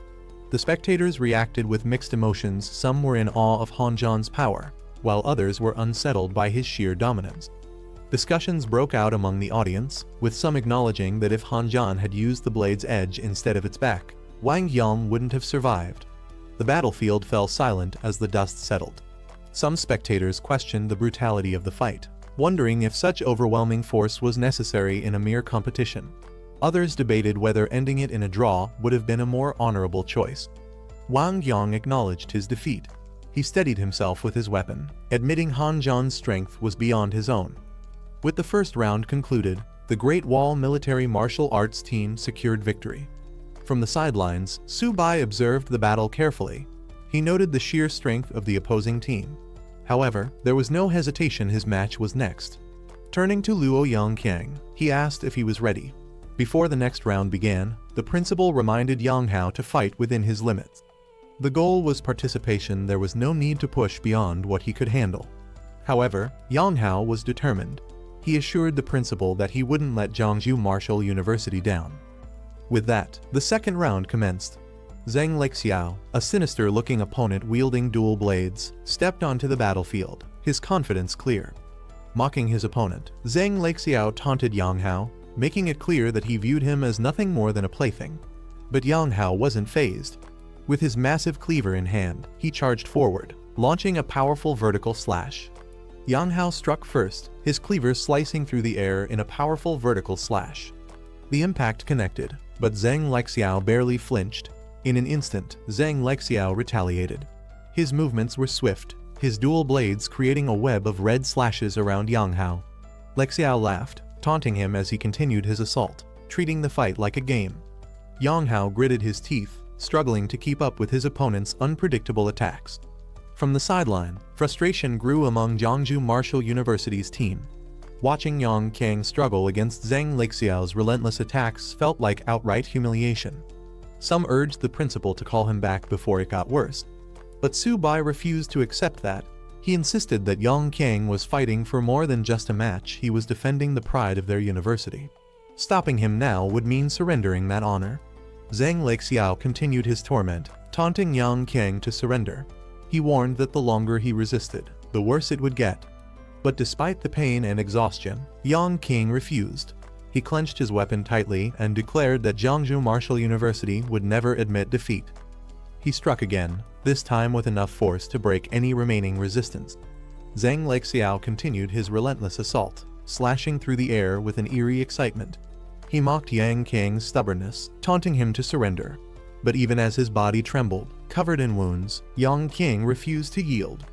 The spectators reacted with mixed emotions. Some were in awe of Han Zhan's power, while others were unsettled by his sheer dominance. Discussions broke out among the audience, with some acknowledging that if Han Zhan had used the blade's edge instead of its back, Wang Yang wouldn't have survived. The battlefield fell silent as the dust settled. Some spectators questioned the brutality of the fight, wondering if such overwhelming force was necessary in a mere competition. Others debated whether ending it in a draw would have been a more honorable choice. Wang Yang acknowledged his defeat. He steadied himself with his weapon, admitting Han Zhan's strength was beyond his own. With the first round concluded, the Great Wall military martial arts team secured victory. From the sidelines, Su Bai observed the battle carefully. He noted the sheer strength of the opposing team. However, there was no hesitation. His match was next. Turning to Luo Yangqiang, he asked if he was ready. Before the next round began, the principal reminded Yang Hao to fight within his limits. The goal was participation. There was no need to push beyond what he could handle. However, Yang Hao was determined. He assured the principal that he wouldn't let Jiangsu Martial University down. With that, the second round commenced. Zhang Lexiao, a sinister-looking opponent wielding dual blades, stepped onto the battlefield, his confidence clear. Mocking his opponent, Zhang Lexiao taunted Yang Hao, making it clear that he viewed him as nothing more than a plaything. But Yang Hao wasn't fazed. With his massive cleaver in hand, he charged forward, launching a powerful vertical slash. Yang Hao struck first, his cleaver slicing through the air in a powerful vertical slash. The impact connected, but Zhang Lexiao barely flinched. In an instant, Zhang Lexiao retaliated. His movements were swift, his dual blades creating a web of red slashes around Yang Hao. Lexiao laughed, taunting him as he continued his assault, treating the fight like a game. Yang Hao gritted his teeth, struggling to keep up with his opponent's unpredictable attacks. From the sideline, frustration grew among Jiangsu Martial University's team. Watching Yang Qiang struggle against Zhang Lexiao's relentless attacks felt like outright humiliation. Some urged the principal to call him back before it got worse. But Su Bai refused to accept that. He insisted that Yang Qiang was fighting for more than just a match. He was defending the pride of their university. Stopping him now would mean surrendering that honor. Zhang Lexiao continued his torment, taunting Yang Qiang to surrender. He warned that the longer he resisted, the worse it would get. But despite the pain and exhaustion, Yang King refused. He clenched his weapon tightly and declared that Jiangsu Martial University would never admit defeat. He struck again, this time with enough force to break any remaining resistance. Zhang Lexiao continued his relentless assault, slashing through the air with an eerie excitement. He mocked Yang King's stubbornness, taunting him to surrender. But even as his body trembled, covered in wounds, Yang King refused to yield.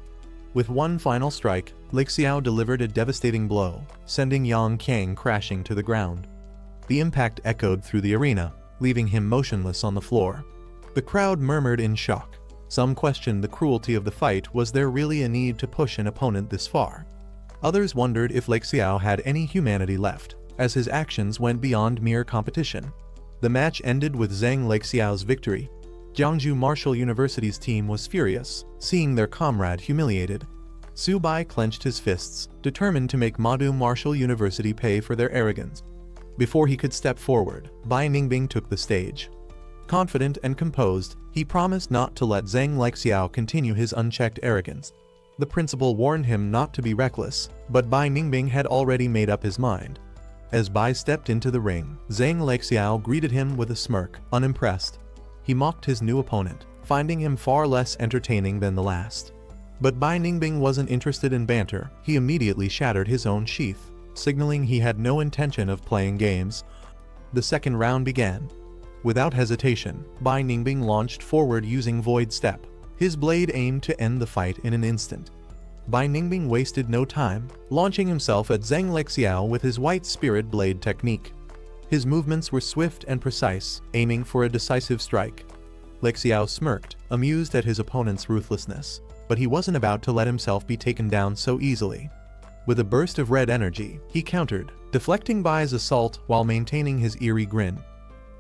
With one final strike, Lexiao delivered a devastating blow, sending Yang King crashing to the ground. The impact echoed through the arena, leaving him motionless on the floor. The crowd murmured in shock. Some questioned the cruelty of the fight. Was there really a need to push an opponent this far? Others wondered if Lexiao had any humanity left, as his actions went beyond mere competition. The match ended with Zhang Lexiao's victory. Jiangsu Martial University's team was furious, seeing their comrade humiliated. Su Bai clenched his fists, determined to make Madu Martial University pay for their arrogance. Before he could step forward, Bai Ningbing took the stage. Confident and composed, he promised not to let Zhang Lexiao continue his unchecked arrogance. The principal warned him not to be reckless, but Bai Ningbing had already made up his mind. As Bai stepped into the ring, Zhang Lexiao greeted him with a smirk, unimpressed. He mocked his new opponent, finding him far less entertaining than the last. But Bai Ningbing wasn't interested in banter. He immediately shattered his own sheath, signaling he had no intention of playing games. The second round began. Without hesitation, Bai Ningbing launched forward using Void Step. His blade aimed to end the fight in an instant. Bai Ningbing wasted no time, launching himself at Zhang Lexiao with his White Spirit Blade technique. His movements were swift and precise, aiming for a decisive strike. Lexiao smirked, amused at his opponent's ruthlessness, but he wasn't about to let himself be taken down so easily. With a burst of red energy, he countered, deflecting Bai's assault while maintaining his eerie grin.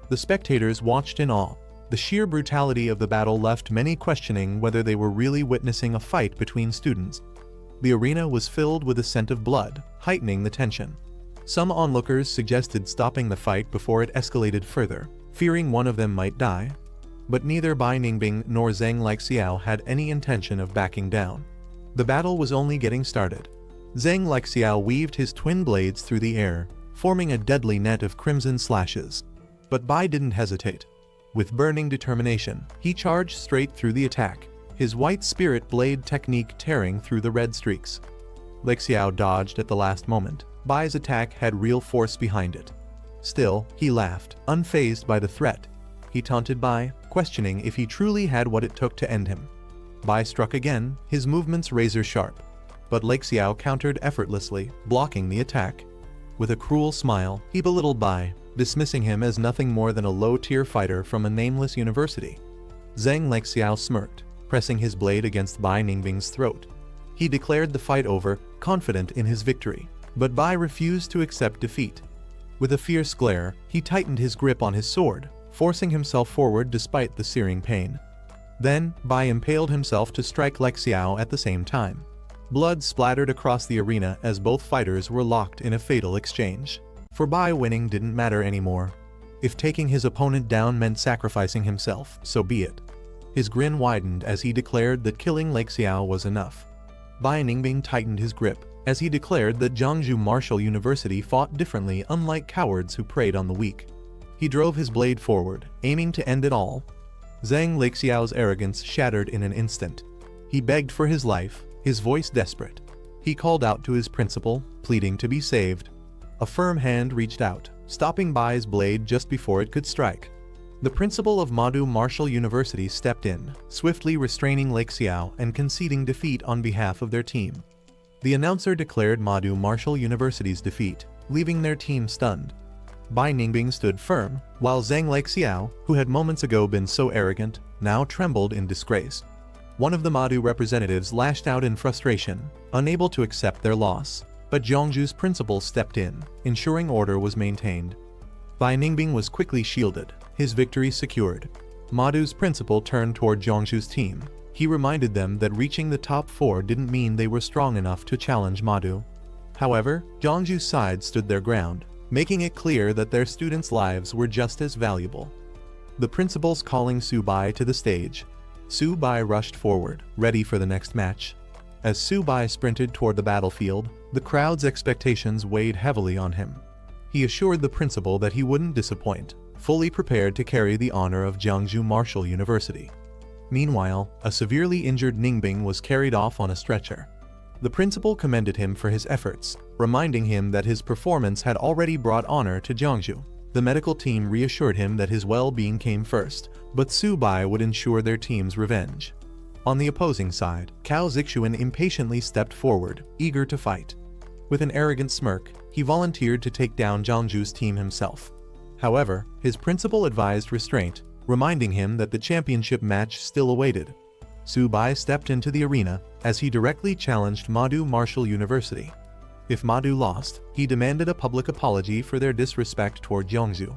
The spectators watched in awe. The sheer brutality of the battle left many questioning whether they were really witnessing a fight between students. The arena was filled with a scent of blood, heightening the tension. Some onlookers suggested stopping the fight before it escalated further, fearing one of them might die. But neither Bai Ningbing nor Zhang Lexiao had any intention of backing down. The battle was only getting started. Zhang Lexiao weaved his twin blades through the air, forming a deadly net of crimson slashes. But Bai didn't hesitate. With burning determination, he charged straight through the attack, his White Spirit Blade technique tearing through the red streaks. Lexiao dodged at the last moment. Bai's attack had real force behind it. Still, he laughed, unfazed by the threat. He taunted Bai, questioning if he truly had what it took to end him. Bai struck again, his movements razor-sharp. But Lexiao countered effortlessly, blocking the attack. With a cruel smile, he belittled Bai, dismissing him as nothing more than a low-tier fighter from a nameless university. Zhang Lexiao smirked, pressing his blade against Bai Ningbing's throat. He declared the fight over, confident in his victory. But Bai refused to accept defeat. With a fierce glare, he tightened his grip on his sword, forcing himself forward despite the searing pain. Then, Bai impaled himself to strike Lexiao at the same time. Blood splattered across the arena as both fighters were locked in a fatal exchange. For Bai, winning didn't matter anymore. If taking his opponent down meant sacrificing himself, so be it. His grin widened as he declared that killing Lexiao was enough. Bai Ningbing tightened his grip, as he declared that Jiangsu Martial University fought differently, unlike cowards who preyed on the weak. He drove his blade forward, aiming to end it all. Zhang Lexiao's arrogance shattered in an instant. He begged for his life, his voice desperate. He called out to his principal, pleading to be saved. A firm hand reached out, stopping Bai's blade just before it could strike. The principal of Madu Martial University stepped in, swiftly restraining Lexiao and conceding defeat on behalf of their team. The announcer declared Madu Martial University's defeat, leaving their team stunned. Bai Ningbing stood firm, while Zhang Lexiao, who had moments ago been so arrogant, now trembled in disgrace. One of the Madu representatives lashed out in frustration, unable to accept their loss, but Jiangsu's principal stepped in, ensuring order was maintained. Bai Ningbing was quickly shielded, his victory secured. Madu's principal turned toward Jiangsu's team. He reminded them that reaching the top 4 didn't mean they were strong enough to challenge Madu. However, Jiangsu's side stood their ground, making it clear that their students' lives were just as valuable. The principal's calling Su Bai to the stage. Su Bai rushed forward, ready for the next match. As Su-bai sprinted toward the battlefield, the crowd's expectations weighed heavily on him. He assured the principal that he wouldn't disappoint, fully prepared to carry the honor of Jiangsu Martial University. Meanwhile, a severely injured Ningbing was carried off on a stretcher. The principal commended him for his efforts, reminding him that his performance had already brought honor to Jiangsu. The medical team reassured him that his well-being came first, but Su-bai would ensure their team's revenge. On the opposing side, Cao Zixuan impatiently stepped forward, eager to fight. With an arrogant smirk, he volunteered to take down Jiangsu's team himself. However, his principal advised restraint, reminding him that the championship match still awaited. Su-bai stepped into the arena as he directly challenged Madu Martial University. If Madu lost, he demanded a public apology for their disrespect toward Jiangsu.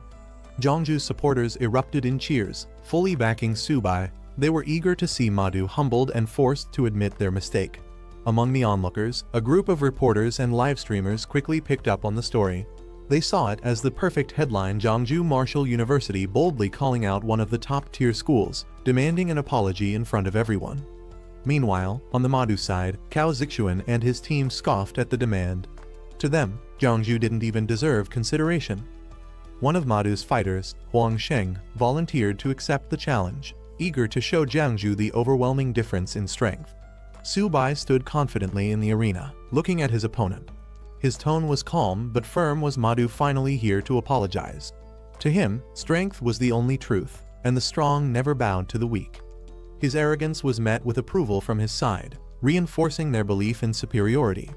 Jiangsu's supporters erupted in cheers, fully backing Su-bai. They were eager to see Madu humbled and forced to admit their mistake. Among the onlookers, a group of reporters and live streamers quickly picked up on the story. They saw it as the perfect headline: Jiangsu Martial University boldly calling out one of the top-tier schools, demanding an apology in front of everyone. Meanwhile, on the Madu side, Cao Zixuan and his team scoffed at the demand. To them, Jiangsu didn't even deserve consideration. One of Madu's fighters, Huang Sheng, volunteered to accept the challenge, eager to show Jiangsu the overwhelming difference in strength. Su-bai stood confidently in the arena, looking at his opponent. His tone was calm but firm. Was Madu finally here to apologize? To him, strength was the only truth, and the strong never bowed to the weak. His arrogance was met with approval from his side, reinforcing their belief in superiority.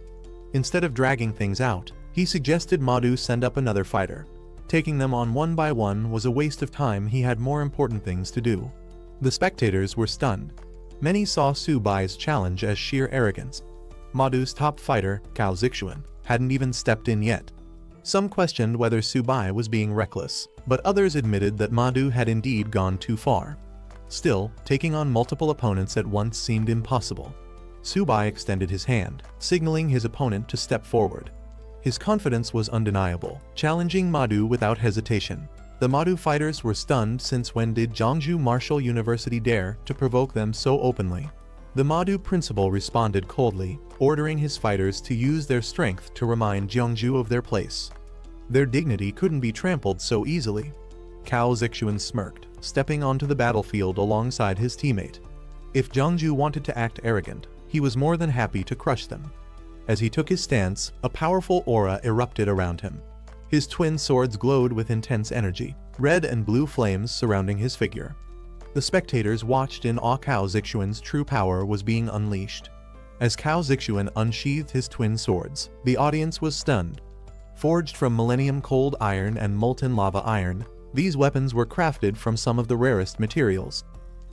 Instead of dragging things out, he suggested Madu send up another fighter. Taking them on one by one was a waste of time. He had more important things to do. The spectators were stunned. Many saw Su-bai's challenge as sheer arrogance. Madu's top fighter, Cao Zixuan, hadn't even stepped in yet. Some questioned whether Su-bai was being reckless, but others admitted that Madu had indeed gone too far. Still, taking on multiple opponents at once seemed impossible. Su-bai extended his hand, signaling his opponent to step forward. His confidence was undeniable, challenging Madu without hesitation. The Madu fighters were stunned. Since when did Jiangsu Martial University dare to provoke them so openly? The Madu principal responded coldly, ordering his fighters to use their strength to remind Jiangsu of their place. Their dignity couldn't be trampled so easily. Cao Zixuan smirked, stepping onto the battlefield alongside his teammate. If Jiangsu wanted to act arrogant, he was more than happy to crush them. As he took his stance, a powerful aura erupted around him. His twin swords glowed with intense energy, red and blue flames surrounding his figure. The spectators watched in awe. Cao Zixuan's true power was being unleashed. As Cao Zixuan unsheathed his twin swords, the audience was stunned. Forged from millennium cold iron and molten lava iron, these weapons were crafted from some of the rarest materials.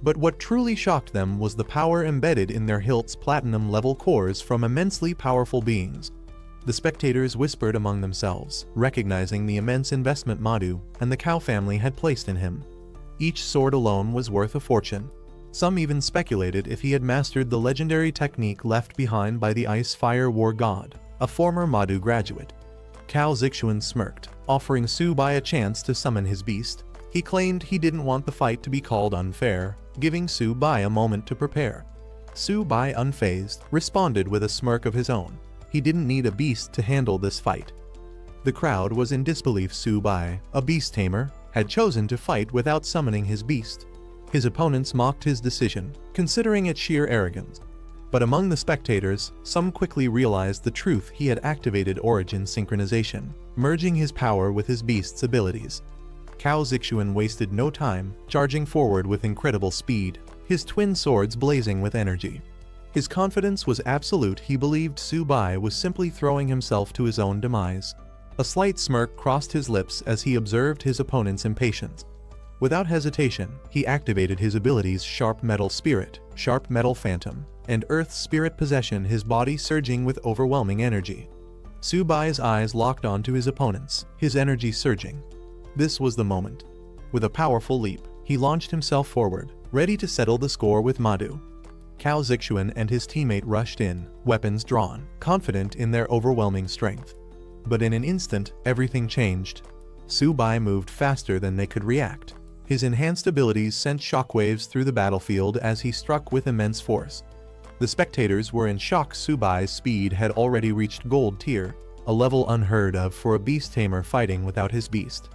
But what truly shocked them was the power embedded in their hilts: platinum-level cores from immensely powerful beings. The spectators whispered among themselves, recognizing the immense investment Madu and the Cao family had placed in him. Each sword alone was worth a fortune. Some even speculated if he had mastered the legendary technique left behind by the Ice-Fire War God, a former Madu graduate. Cao Zixuan smirked, offering Su-bai a chance to summon his beast. He claimed he didn't want the fight to be called unfair, giving Su-bai a moment to prepare. Su-bai, unfazed, responded with a smirk of his own. He didn't need a beast to handle this fight. The crowd was in disbelief. Su-bai, a beast tamer, had chosen to fight without summoning his beast. His opponents mocked his decision, considering it sheer arrogance. But among the spectators, some quickly realized the truth. He had activated origin synchronization, merging his power with his beast's abilities. Cao Zixuan wasted no time, charging forward with incredible speed, his twin swords blazing with energy. His confidence was absolute. He believed Su-bai was simply throwing himself to his own demise. A slight smirk crossed his lips as he observed his opponent's impatience. Without hesitation, he activated his abilities: Sharp Metal Spirit, Sharp Metal Phantom, and Earth Spirit Possession, his body surging with overwhelming energy. Su-bai's eyes locked onto his opponent's, his energy surging. This was the moment. With a powerful leap, he launched himself forward, ready to settle the score with Madu. Cao Zixuan and his teammate rushed in, weapons drawn, confident in their overwhelming strength. But in an instant, everything changed. Su-bai moved faster than they could react. His enhanced abilities sent shockwaves through the battlefield as he struck with immense force. The spectators were in shock. Subai's speed had already reached gold tier, a level unheard of for a beast tamer fighting without his beast.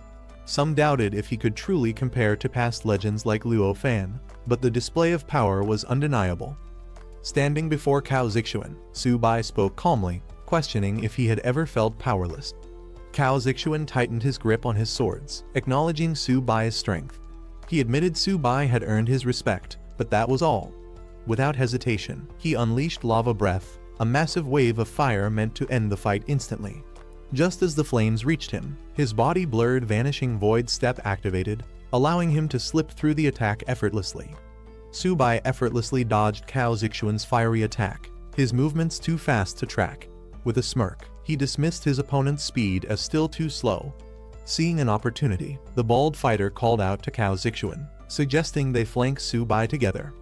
Some doubted if he could truly compare to past legends like Luo Fan, but the display of power was undeniable. Standing before Cao Zixuan, Subai spoke calmly, questioning if he had ever felt powerless. Cao Zixuan tightened his grip on his swords, acknowledging Subai's strength. He admitted Subai had earned his respect, but that was all. Without hesitation, he unleashed lava breath, a massive wave of fire meant to end the fight instantly. Just as the flames reached him, his body blurred. Vanishing void step activated, allowing him to slip through the attack effortlessly. Subai effortlessly dodged Cao Zixuan's fiery attack, his movements too fast to track. With a smirk, he dismissed his opponent's speed as still too slow. Seeing an opportunity, the bald fighter called out to Cao Zixuan, suggesting they flank Subai together.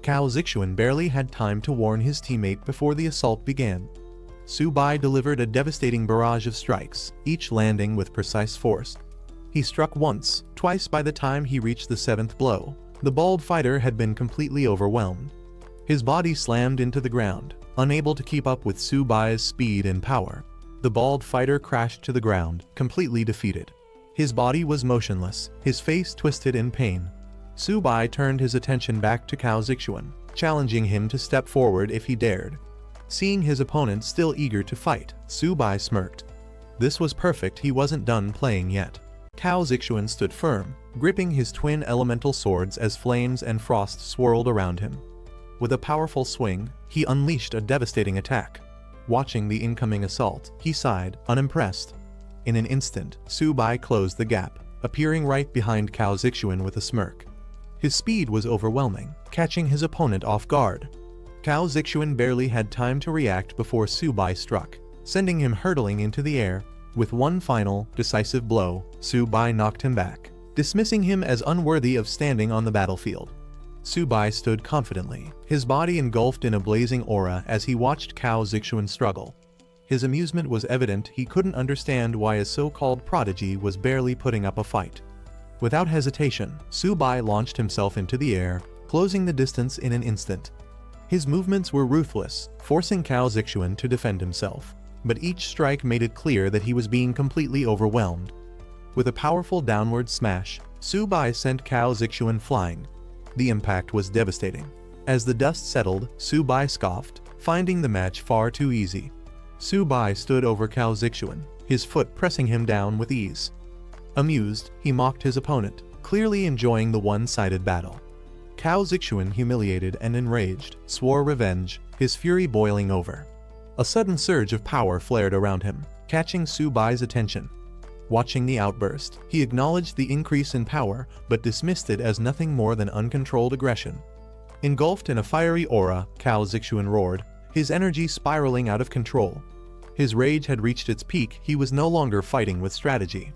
Cao Zixuan barely had time to warn his teammate before the assault began. Subai delivered a devastating barrage of strikes, each landing with precise force. He struck once, twice. By the time he reached the seventh blow, the bald fighter had been completely overwhelmed. His body slammed into the ground, unable to keep up with Subai's speed and power. The bald fighter crashed to the ground, completely defeated. His body was motionless, his face twisted in pain. Subai turned his attention back to Cao Zixuan, challenging him to step forward if he dared. Seeing his opponent still eager to fight, Subai smirked. This was perfect. He wasn't done playing yet. Cao Zixuan stood firm, gripping his twin elemental swords as flames and frost swirled around him. With a powerful swing, he unleashed a devastating attack. Watching the incoming assault, he sighed, unimpressed. In an instant, Subai closed the gap, appearing right behind Cao Zixuan with a smirk. His speed was overwhelming, catching his opponent off guard. Cao Zixuan barely had time to react before Subai struck, sending him hurtling into the air. With one final, decisive blow, Subai knocked him back, dismissing him as unworthy of standing on the battlefield. Subai stood confidently, his body engulfed in a blazing aura as he watched Cao Zixuan struggle. His amusement was evident. He couldn't understand why a so-called prodigy was barely putting up a fight. Without hesitation, Subai launched himself into the air, closing the distance in an instant. His movements were ruthless, forcing Cao Zixuan to defend himself, but each strike made it clear that he was being completely overwhelmed. With a powerful downward smash, Subai sent Cao Zixuan flying. The impact was devastating. As the dust settled, Subai scoffed, finding the match far too easy. Subai stood over Cao Zixuan, his foot pressing him down with ease. Amused, he mocked his opponent, clearly enjoying the one-sided battle. Cao Zixuan, humiliated and enraged, swore revenge, his fury boiling over. A sudden surge of power flared around him, catching Subai's attention. Watching the outburst, he acknowledged the increase in power, but dismissed it as nothing more than uncontrolled aggression. Engulfed in a fiery aura, Cao Zixuan roared, his energy spiraling out of control. His rage had reached its peak. He was no longer fighting with strategy.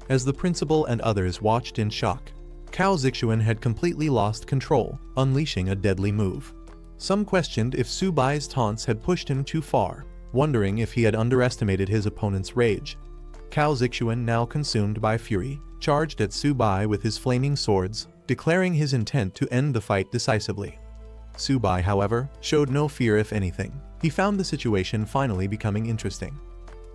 As the principal and others watched in shock, Cao Zixuan had completely lost control, unleashing a deadly move. Some questioned if Subai's taunts had pushed him too far, wondering if he had underestimated his opponent's rage. Cao Zixuan, now consumed by fury, charged at Subai with his flaming swords, declaring his intent to end the fight decisively. Subai, however, showed no fear. If anything, he found the situation finally becoming interesting.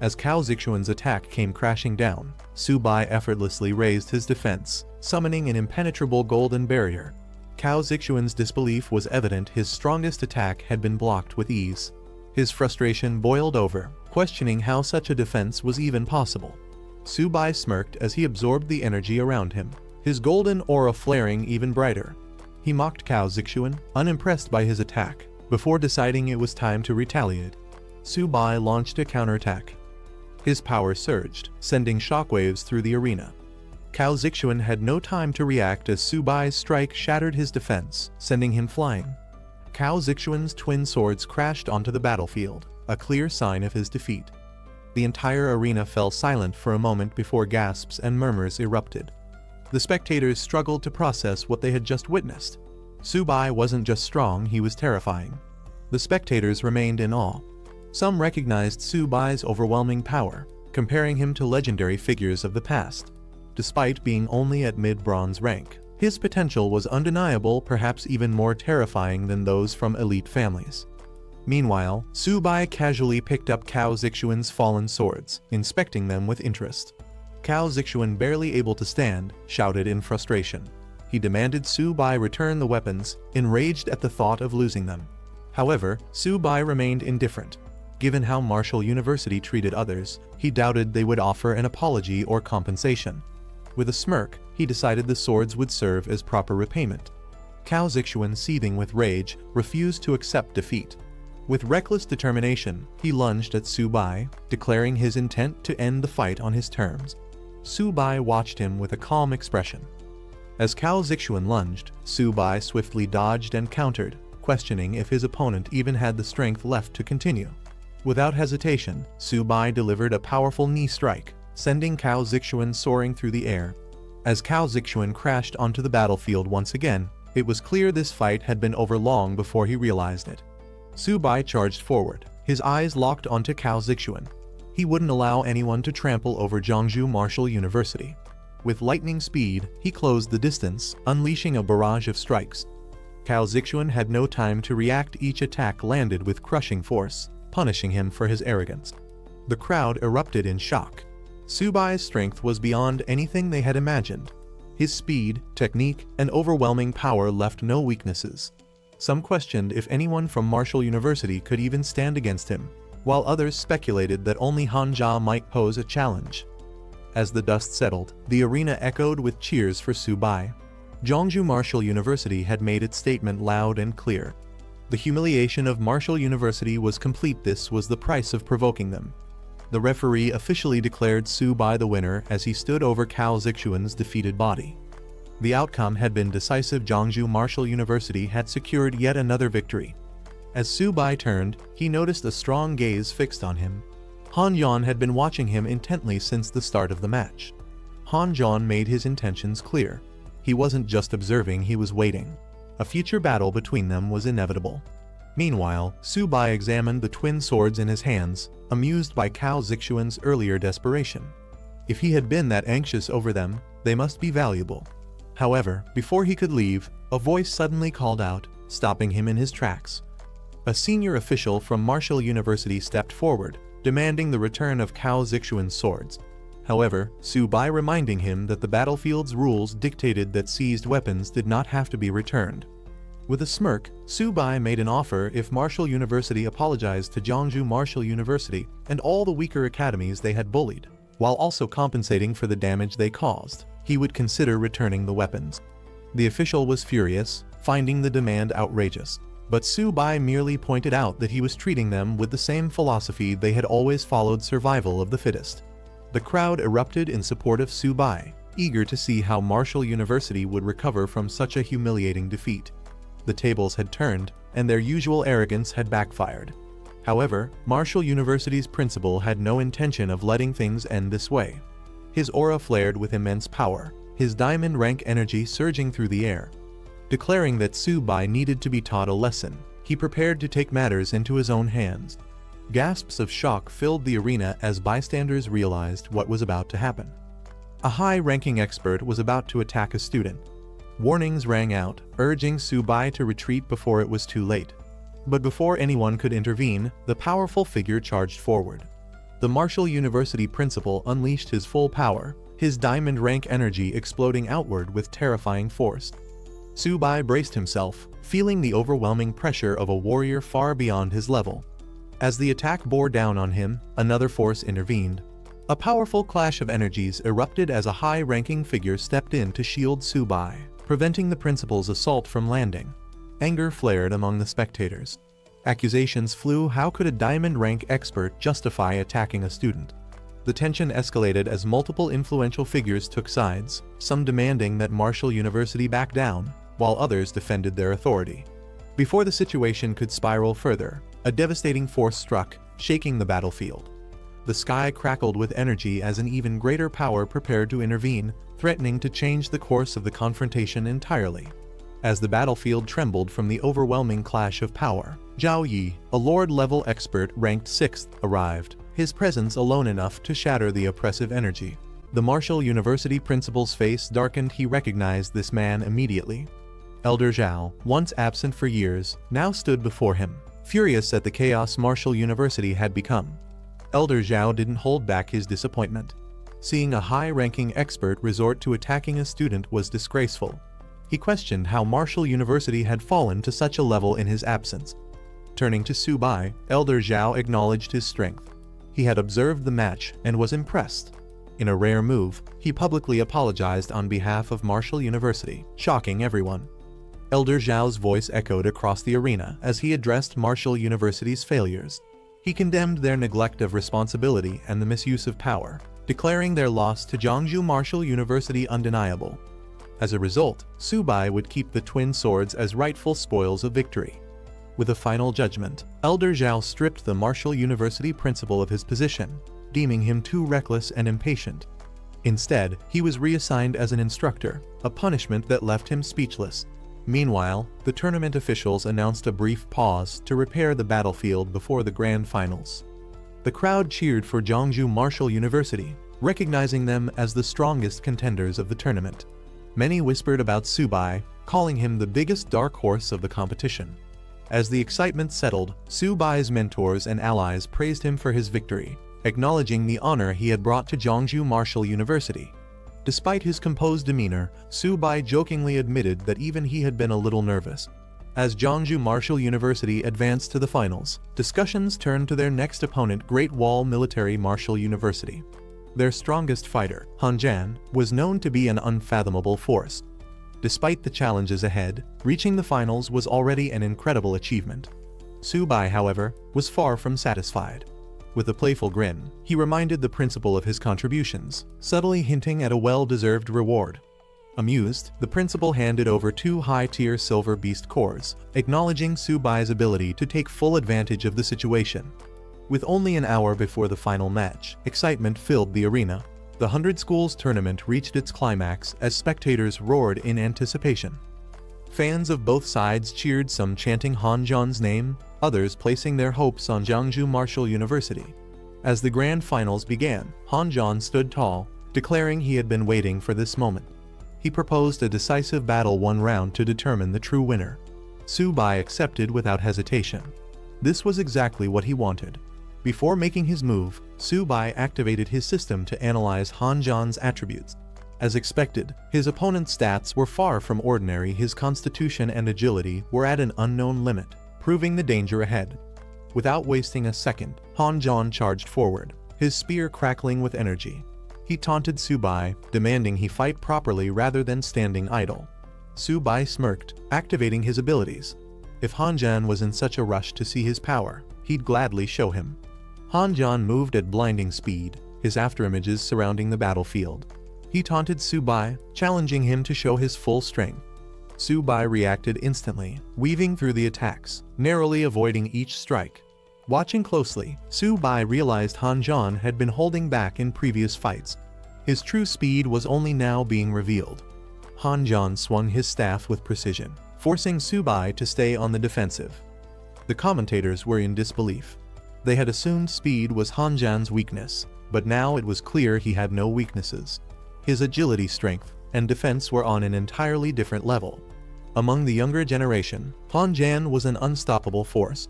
As Cao Zixuan's attack came crashing down, Subai effortlessly raised his defense, summoning an impenetrable golden barrier. Cao Zixuan's disbelief was evident. His strongest attack had been blocked with ease. His frustration boiled over, questioning how such a defense was even possible. Subai smirked as he absorbed the energy around him, his golden aura flaring even brighter. He mocked Cao Zixuan, unimpressed by his attack, before deciding it was time to retaliate. Subai launched a counterattack. His power surged, sending shockwaves through the arena. Cao Zixuan had no time to react as Subai's strike shattered his defense, sending him flying. Cao Zixuan's twin swords crashed onto the battlefield, a clear sign of his defeat. The entire arena fell silent for a moment before gasps and murmurs erupted. The spectators struggled to process what they had just witnessed. Subai wasn't just strong, he was terrifying. The spectators remained in awe. Some recognized Subai's overwhelming power, comparing him to legendary figures of the past. Despite being only at mid-bronze rank, His potential was undeniable, perhaps even more terrifying than those from elite families. Meanwhile, Subai casually picked up Cao Zixuan's fallen swords, inspecting them with interest. Cao Zixuan, barely able to stand, shouted in frustration. He demanded Subai return the weapons, enraged at the thought of losing them. However, Subai remained indifferent. Given how Martial University treated others, he doubted they would offer an apology or compensation. With a smirk, he decided the swords would serve as proper repayment. Cao Zixuan, seething with rage, refused to accept defeat. With reckless determination, he lunged at Subai, declaring his intent to end the fight on his terms. Subai watched him with a calm expression. As Cao Zixuan lunged, Subai swiftly dodged and countered, questioning if his opponent even had the strength left to continue. Without hesitation, Subai delivered a powerful knee strike, sending Cao Zixuan soaring through the air. As Cao Zixuan crashed onto the battlefield once again, it was clear this fight had been over long before he realized it. Subai charged forward, his eyes locked onto Cao Zixuan. He wouldn't allow anyone to trample over Zhongzhou Martial University. With lightning speed, he closed the distance, unleashing a barrage of strikes. Cao Zixuan had no time to react. Each attack landed with crushing force, punishing him for his arrogance. The crowd erupted in shock. Subai's strength was beyond anything they had imagined. His speed, technique, and overwhelming power left no weaknesses. Some questioned if anyone from Martial University could even stand against him, while others speculated that only Hanja might pose a challenge. As the dust settled, the arena echoed with cheers for Subai. Zhongzhou Martial University had made its statement loud and clear. The humiliation of Martial University was complete. This was the price of provoking them. The referee officially declared Subai the winner as he stood over Cao Zixuan's defeated body. The outcome had been decisive. Zhongzhou Martial University had secured yet another victory. As Subai turned, he noticed a strong gaze fixed on him. Han Yan had been watching him intently since the start of the match. Han Yan made his intentions clear. He wasn't just observing, he was waiting. A future battle between them was inevitable. Meanwhile, Subai examined the twin swords in his hands, amused by Cao Zixuan's earlier desperation. If he had been that anxious over them, they must be valuable. However, before he could leave, a voice suddenly called out, stopping him in his tracks. A senior official from Martial University stepped forward, demanding the return of Cao Zixuan's swords. However, Subai reminding him that the battlefield's rules dictated that seized weapons did not have to be returned. With a smirk, Subai made an offer. If Martial University apologized to Zhongzhou Martial University and all the weaker academies they had bullied, while also compensating for the damage they caused, he would consider returning the weapons. The official was furious, finding the demand outrageous. But Subai merely pointed out that he was treating them with the same philosophy they had always followed: survival of the fittest. The crowd erupted in support of Subai, eager to see how Martial University would recover from such a humiliating defeat. The tables had turned, and their usual arrogance had backfired. However, Martial University's principal had no intention of letting things end this way. His aura flared with immense power, his diamond rank energy surging through the air. Declaring that Subai needed to be taught a lesson, he prepared to take matters into his own hands. Gasps of shock filled the arena as bystanders realized what was about to happen. A high-ranking expert was about to attack a student. Warnings rang out, urging Subai to retreat before it was too late. But before anyone could intervene, the powerful figure charged forward. The Martial University principal unleashed his full power, his diamond rank energy exploding outward with terrifying force. Subai braced himself, feeling the overwhelming pressure of a warrior far beyond his level. As the attack bore down on him, another force intervened. A powerful clash of energies erupted as a high-ranking figure stepped in to shield Subai, preventing the principal's assault from landing. Anger flared among the spectators. Accusations flew. How could a diamond rank expert justify attacking a student? The tension escalated as multiple influential figures took sides, some demanding that Martial University back down, while others defended their authority. Before the situation could spiral further, a devastating force struck, shaking the battlefield. The sky crackled with energy as an even greater power prepared to intervene, threatening to change the course of the confrontation entirely. As the battlefield trembled from the overwhelming clash of power, Zhao Yi, a Lord-level expert ranked 6th, arrived, his presence alone enough to shatter the oppressive energy. The Martial University principal's face darkened. He recognized this man immediately. Elder Zhao, once absent for years, now stood before him, furious at the chaos Martial University had become. Elder Zhao didn't hold back his disappointment. Seeing a high-ranking expert resort to attacking a student was disgraceful. He questioned how Martial University had fallen to such a level in his absence. Turning to Su Bai, Elder Zhao acknowledged his strength. He had observed the match and was impressed. In a rare move, he publicly apologized on behalf of Martial University, shocking everyone. Elder Zhao's voice echoed across the arena as he addressed Martial University's failures. He condemned their neglect of responsibility and the misuse of power, declaring their loss to Jiangsu Martial University undeniable. As a result, Su Bai would keep the twin swords as rightful spoils of victory. With a final judgment, Elder Zhao stripped the Martial University principal of his position, deeming him too reckless and impatient. Instead, he was reassigned as an instructor, a punishment that left him speechless. Meanwhile, the tournament officials announced a brief pause to repair the battlefield before the grand finals. The crowd cheered for Jiangsu Martial University, recognizing them as the strongest contenders of the tournament. Many whispered about Su Bai, calling him the biggest dark horse of the competition. As the excitement settled, Su Bai's mentors and allies praised him for his victory, acknowledging the honor he had brought to Jiangsu Martial University. Despite his composed demeanor, Su Bai jokingly admitted that even he had been a little nervous. As Jiangsu Martial University advanced to the finals, discussions turned to their next opponent, Great Wall Military Martial University. Their strongest fighter, Han Jan, was known to be an unfathomable force. Despite the challenges ahead, reaching the finals was already an incredible achievement. Su Bai, however, was far from satisfied. With a playful grin, he reminded the principal of his contributions, subtly hinting at a well-deserved reward. Amused, the principal handed over 2 high-tier silver beast cores, acknowledging Su Bai's ability to take full advantage of the situation. With only an hour before the final match, excitement filled the arena. The 100 Schools tournament reached its climax as spectators roared in anticipation. Fans of both sides cheered, some chanting Han Jan's name, others placing their hopes on Jiangsu Martial University. As the grand finals began, Han Jan stood tall, declaring he had been waiting for this moment. He proposed a decisive battle, 1 round to determine the true winner. Su Bai accepted without hesitation. This was exactly what he wanted. Before making his move, Su Bai activated his system to analyze Han Jan's attributes. As expected, his opponent's stats were far from ordinary. His constitution and agility were at an unknown limit, proving the danger ahead. Without wasting a second, Han Jan charged forward, his spear crackling with energy. He taunted Su Bai, demanding he fight properly rather than standing idle. Su Bai smirked, activating his abilities. If Han Jan was in such a rush to see his power, he'd gladly show him. Han Jan moved at blinding speed, his afterimages surrounding the battlefield. He taunted Su Bai, challenging him to show his full strength. Su Bai reacted instantly, weaving through the attacks, narrowly avoiding each strike. Watching closely, Su Bai realized Han Jan had been holding back in previous fights. His true speed was only now being revealed. Han Jan swung his staff with precision, forcing Su Bai to stay on the defensive. The commentators were in disbelief. They had assumed speed was Han Jan's weakness, but now it was clear he had no weaknesses. His agility, strength, and defense were on an entirely different level. Among the younger generation, Han Jan was an unstoppable force.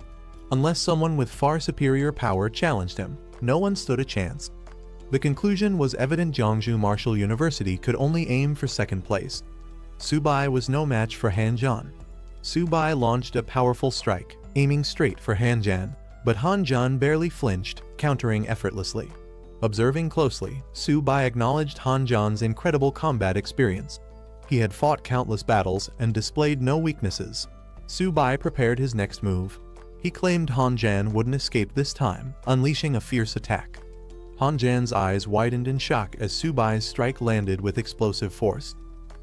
Unless someone with far superior power challenged him, no one stood a chance. The conclusion was evident: Jiangsu Martial University could only aim for second place. Su Bai was no match for Han Jan. Su Bai launched a powerful strike, aiming straight for Han Jan, but Han Jan barely flinched, countering effortlessly. Observing closely, Su Bai acknowledged Han Jan's incredible combat experience. He had fought countless battles and displayed no weaknesses. Su Bai prepared his next move. He claimed Han Jan wouldn't escape this time, unleashing a fierce attack. Han Jan's eyes widened in shock as Su Bai's strike landed with explosive force.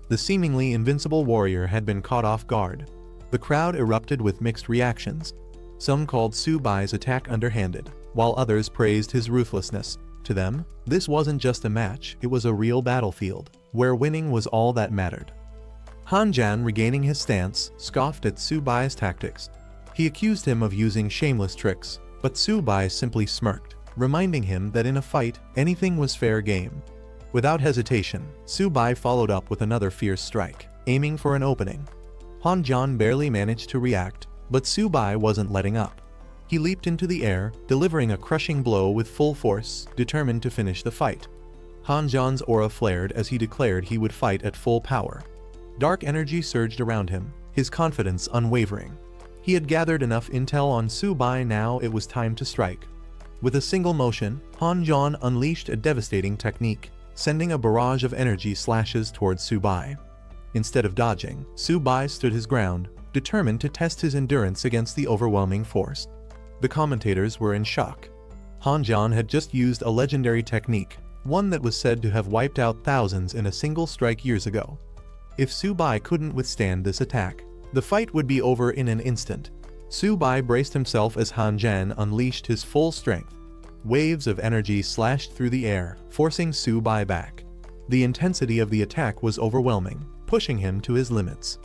The seemingly invincible warrior had been caught off guard. The crowd erupted with mixed reactions. Some called Su Bai's attack underhanded, while others praised his ruthlessness. To them, this wasn't just a match, it was a real battlefield, where winning was all that mattered. Han Jan, regaining his stance, scoffed at Su Bai's tactics. He accused him of using shameless tricks, but Su Bai simply smirked, reminding him that in a fight, anything was fair game. Without hesitation, Su-bai followed up with another fierce strike, aiming for an opening. Han-jan barely managed to react, but Su-bai wasn't letting up. He leaped into the air, delivering a crushing blow with full force, determined to finish the fight. Han-jan's aura flared as he declared he would fight at full power. Dark energy surged around him, his confidence unwavering. He had gathered enough intel on Su-bai, now it was time to strike. With a single motion, Han-jan unleashed a devastating technique, sending a barrage of energy slashes towards Su-bai. Instead of dodging, Su-bai stood his ground, determined to test his endurance against the overwhelming force. The commentators were in shock. Han-jan had just used a legendary technique, one that was said to have wiped out thousands in a single strike years ago. If Su-bai couldn't withstand this attack, the fight would be over in an instant. Su-bai braced himself as Han-jan unleashed his full strength. Waves of energy slashed through the air, forcing Su-bai back. The intensity of the attack was overwhelming, pushing him to his limits.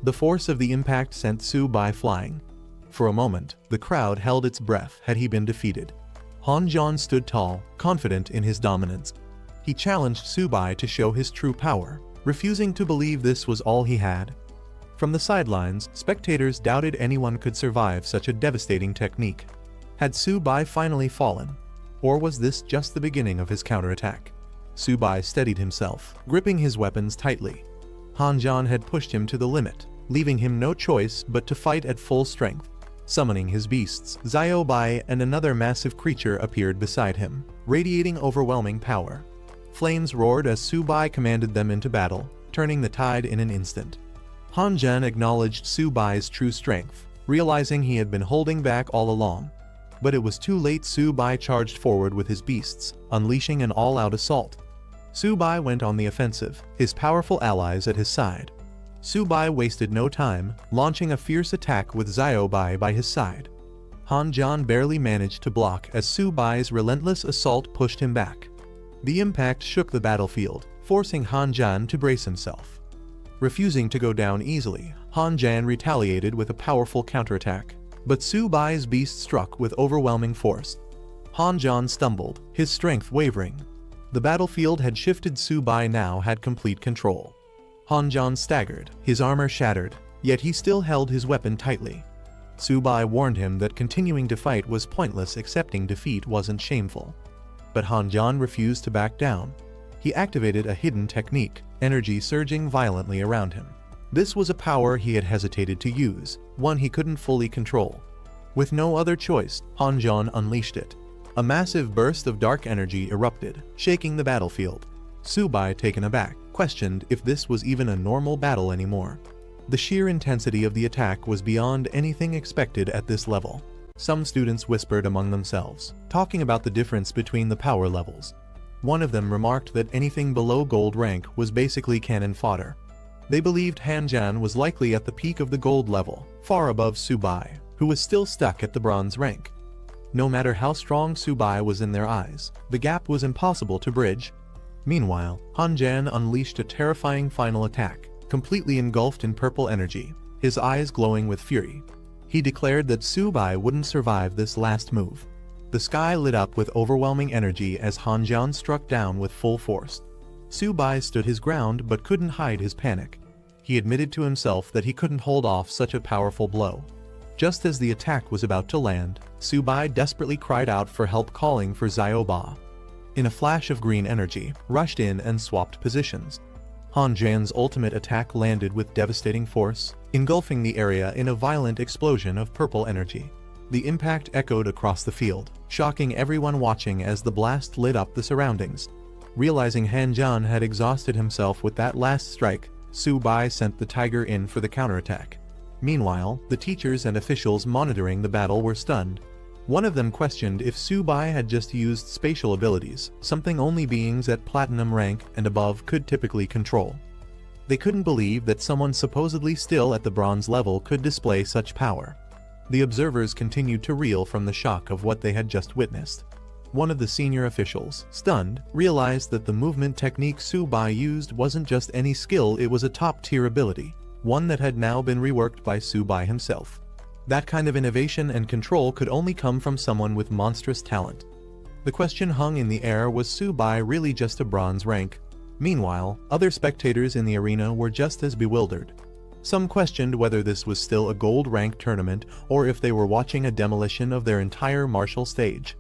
The force of the impact sent Su-bai flying. For a moment, the crowd held its breath had he been defeated. Han-jan stood tall, confident in his dominance. He challenged Su-bai to show his true power, refusing to believe this was all he had. From the sidelines, spectators doubted anyone could survive such a devastating technique. Had Su-bai finally fallen? Or was this just the beginning of his counterattack? Su-bai steadied himself, gripping his weapons tightly. Han-jan had pushed him to the limit, leaving him no choice but to fight at full strength. Summoning his beasts, Bai and another massive creature appeared beside him, radiating overwhelming power. Flames roared as Su-bai commanded them into battle, turning the tide in an instant. Han-jan acknowledged Su-bai's true strength, realizing he had been holding back all along. But it was too late. Su-bai charged forward with his beasts, unleashing an all-out assault. Su-bai went on the offensive, his powerful allies at his side. Su-bai wasted no time, launching a fierce attack with Bai by his side. Han-jan barely managed to block as Su-bai's relentless assault pushed him back. The impact shook the battlefield, forcing Han-jan to brace himself. Refusing to go down easily, Han-jan retaliated with a powerful counterattack, but Su-bai's beast struck with overwhelming force. Han-jan stumbled, his strength wavering. The battlefield had shifted. Su-bai now had complete control. Han-jan staggered, his armor shattered, yet he still held his weapon tightly. Su-bai warned him that continuing to fight was pointless. Accepting defeat wasn't shameful. But Han-jan refused to back down. He activated a hidden technique, energy surging violently around him. This was a power he had hesitated to use, one he couldn't fully control. With no other choice, Han-jan unleashed it. A massive burst of dark energy erupted, shaking the battlefield. Su-bai, taken aback, questioned if this was even a normal battle anymore. The sheer intensity of the attack was beyond anything expected at this level. Some students whispered among themselves, talking about the difference between the power levels. One of them remarked that anything below gold rank was basically cannon fodder. They believed Han-jan was likely at the peak of the gold level, far above Su-bai, who was still stuck at the bronze rank. No matter how strong Su-bai was in their eyes, the gap was impossible to bridge. Meanwhile, Han-jan unleashed a terrifying final attack, completely engulfed in purple energy, his eyes glowing with fury. He declared that Su-bai wouldn't survive this last move. The sky lit up with overwhelming energy as Han-jan struck down with full force. Su-bai stood his ground but couldn't hide his panic. He admitted to himself that he couldn't hold off such a powerful blow. Just as the attack was about to land, Su-bai desperately cried out for help, calling for Ba. In a flash of green energy, rushed in and swapped positions. Han-jan's ultimate attack landed with devastating force, engulfing the area in a violent explosion of purple energy. The impact echoed across the field, shocking everyone watching as the blast lit up the surroundings. Realizing Han-jan had exhausted himself with that last strike, Su-bai sent the tiger in for the counterattack. Meanwhile, the teachers and officials monitoring the battle were stunned. One of them questioned if Su-bai had just used spatial abilities, something only beings at platinum rank and above could typically control. They couldn't believe that someone supposedly still at the bronze level could display such power. The observers continued to reel from the shock of what they had just witnessed. One of the senior officials, stunned, realized that the movement technique Su-bai used wasn't just any skill, it was a top-tier ability, one that had now been reworked by Su-bai himself. That kind of innovation and control could only come from someone with monstrous talent. The question hung in the air: was Su-bai really just a bronze rank? Meanwhile, other spectators in the arena were just as bewildered. Some questioned whether this was still a gold rank tournament or if they were watching a demolition of their entire martial stage.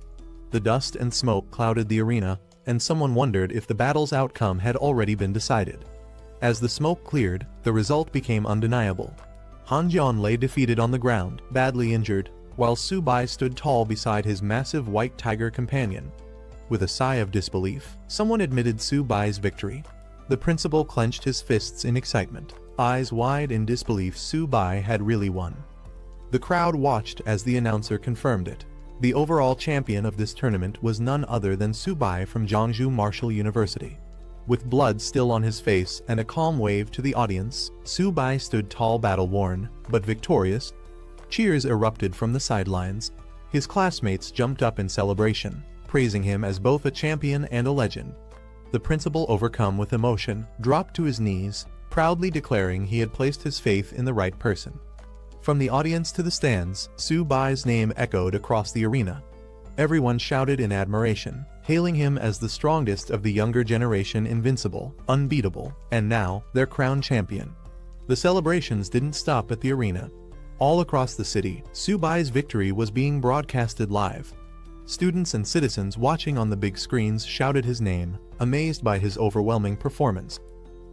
The dust and smoke clouded the arena, and someone wondered if the battle's outcome had already been decided. As the smoke cleared, the result became undeniable. Han Jian lay defeated on the ground, badly injured, while Su-bai stood tall beside his massive white tiger companion. With a sigh of disbelief, someone admitted Su-bai's victory. The principal clenched his fists in excitement. Eyes wide in disbelief, Su-bai had really won. The crowd watched as the announcer confirmed it. The overall champion of this tournament was none other than Su-bai from Jeonju Martial University. With blood still on his face and a calm wave to the audience, Su-bai stood tall, battle-worn, but victorious. Cheers erupted from the sidelines. His classmates jumped up in celebration, praising him as both a champion and a legend. The principal, overcome with emotion, dropped to his knees, proudly declaring he had placed his faith in the right person. From the audience to the stands, Su-bai's name echoed across the arena. Everyone shouted in admiration, hailing him as the strongest of the younger generation, invincible, unbeatable, and now, their crowned champion. The celebrations didn't stop at the arena. All across the city, Su-bai's victory was being broadcasted live. Students and citizens watching on the big screens shouted his name, amazed by his overwhelming performance.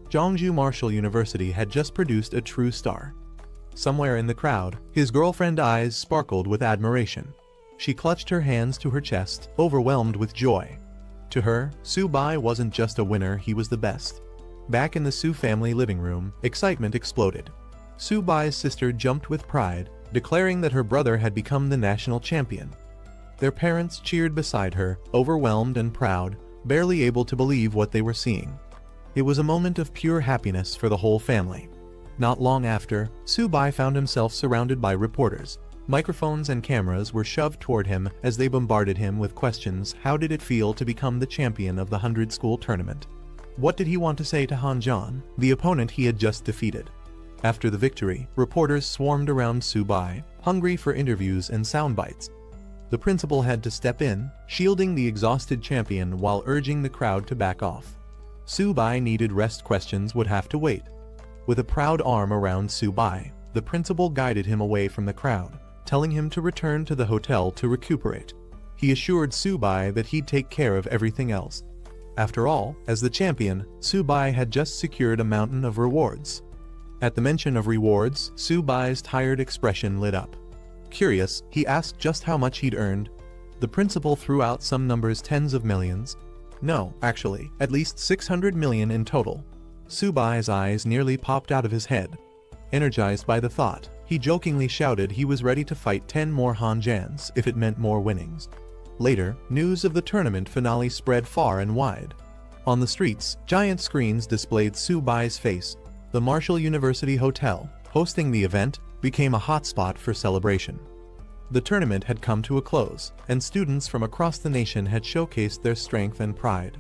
Jeonju Martial University had just produced a true star. Somewhere in the crowd, his girlfriend's eyes sparkled with admiration. She clutched her hands to her chest, overwhelmed with joy. To her, Su-bai wasn't just a winner, he was the best. Back in the Su family living room, excitement exploded. Su-bai's sister jumped with pride, declaring that her brother had become the national champion. Their parents cheered beside her, overwhelmed and proud, barely able to believe what they were seeing. It was a moment of pure happiness for the whole family. Not long after, Su-bai found himself surrounded by reporters. Microphones and cameras were shoved toward him as they bombarded him with questions. How did it feel to become the champion of the 100-school tournament? What did he want to say to Han Jian, the opponent he had just defeated? After the victory, reporters swarmed around Su-bai, hungry for interviews and sound bites. The principal had to step in, shielding the exhausted champion while urging the crowd to back off. Su-bai needed rest. Questions would have to wait. With a proud arm around Su-bai, the principal guided him away from the crowd, telling him to return to the hotel to recuperate. He assured Su-bai that he'd take care of everything else. After all, as the champion, Su-bai had just secured a mountain of rewards. At the mention of rewards, Su-bai's tired expression lit up. Curious, he asked just how much he'd earned. The principal threw out some numbers: tens of millions. No, actually, at least 600 million in total. Su-bai's eyes nearly popped out of his head. Energized by the thought, he jokingly shouted he was ready to fight 10 more Han Jians if it meant more winnings. Later, news of the tournament finale spread far and wide. On the streets, giant screens displayed Su-bai's face. The Martial University Hotel, hosting the event, became a hotspot for celebration. The tournament had come to a close, and students from across the nation had showcased their strength and pride.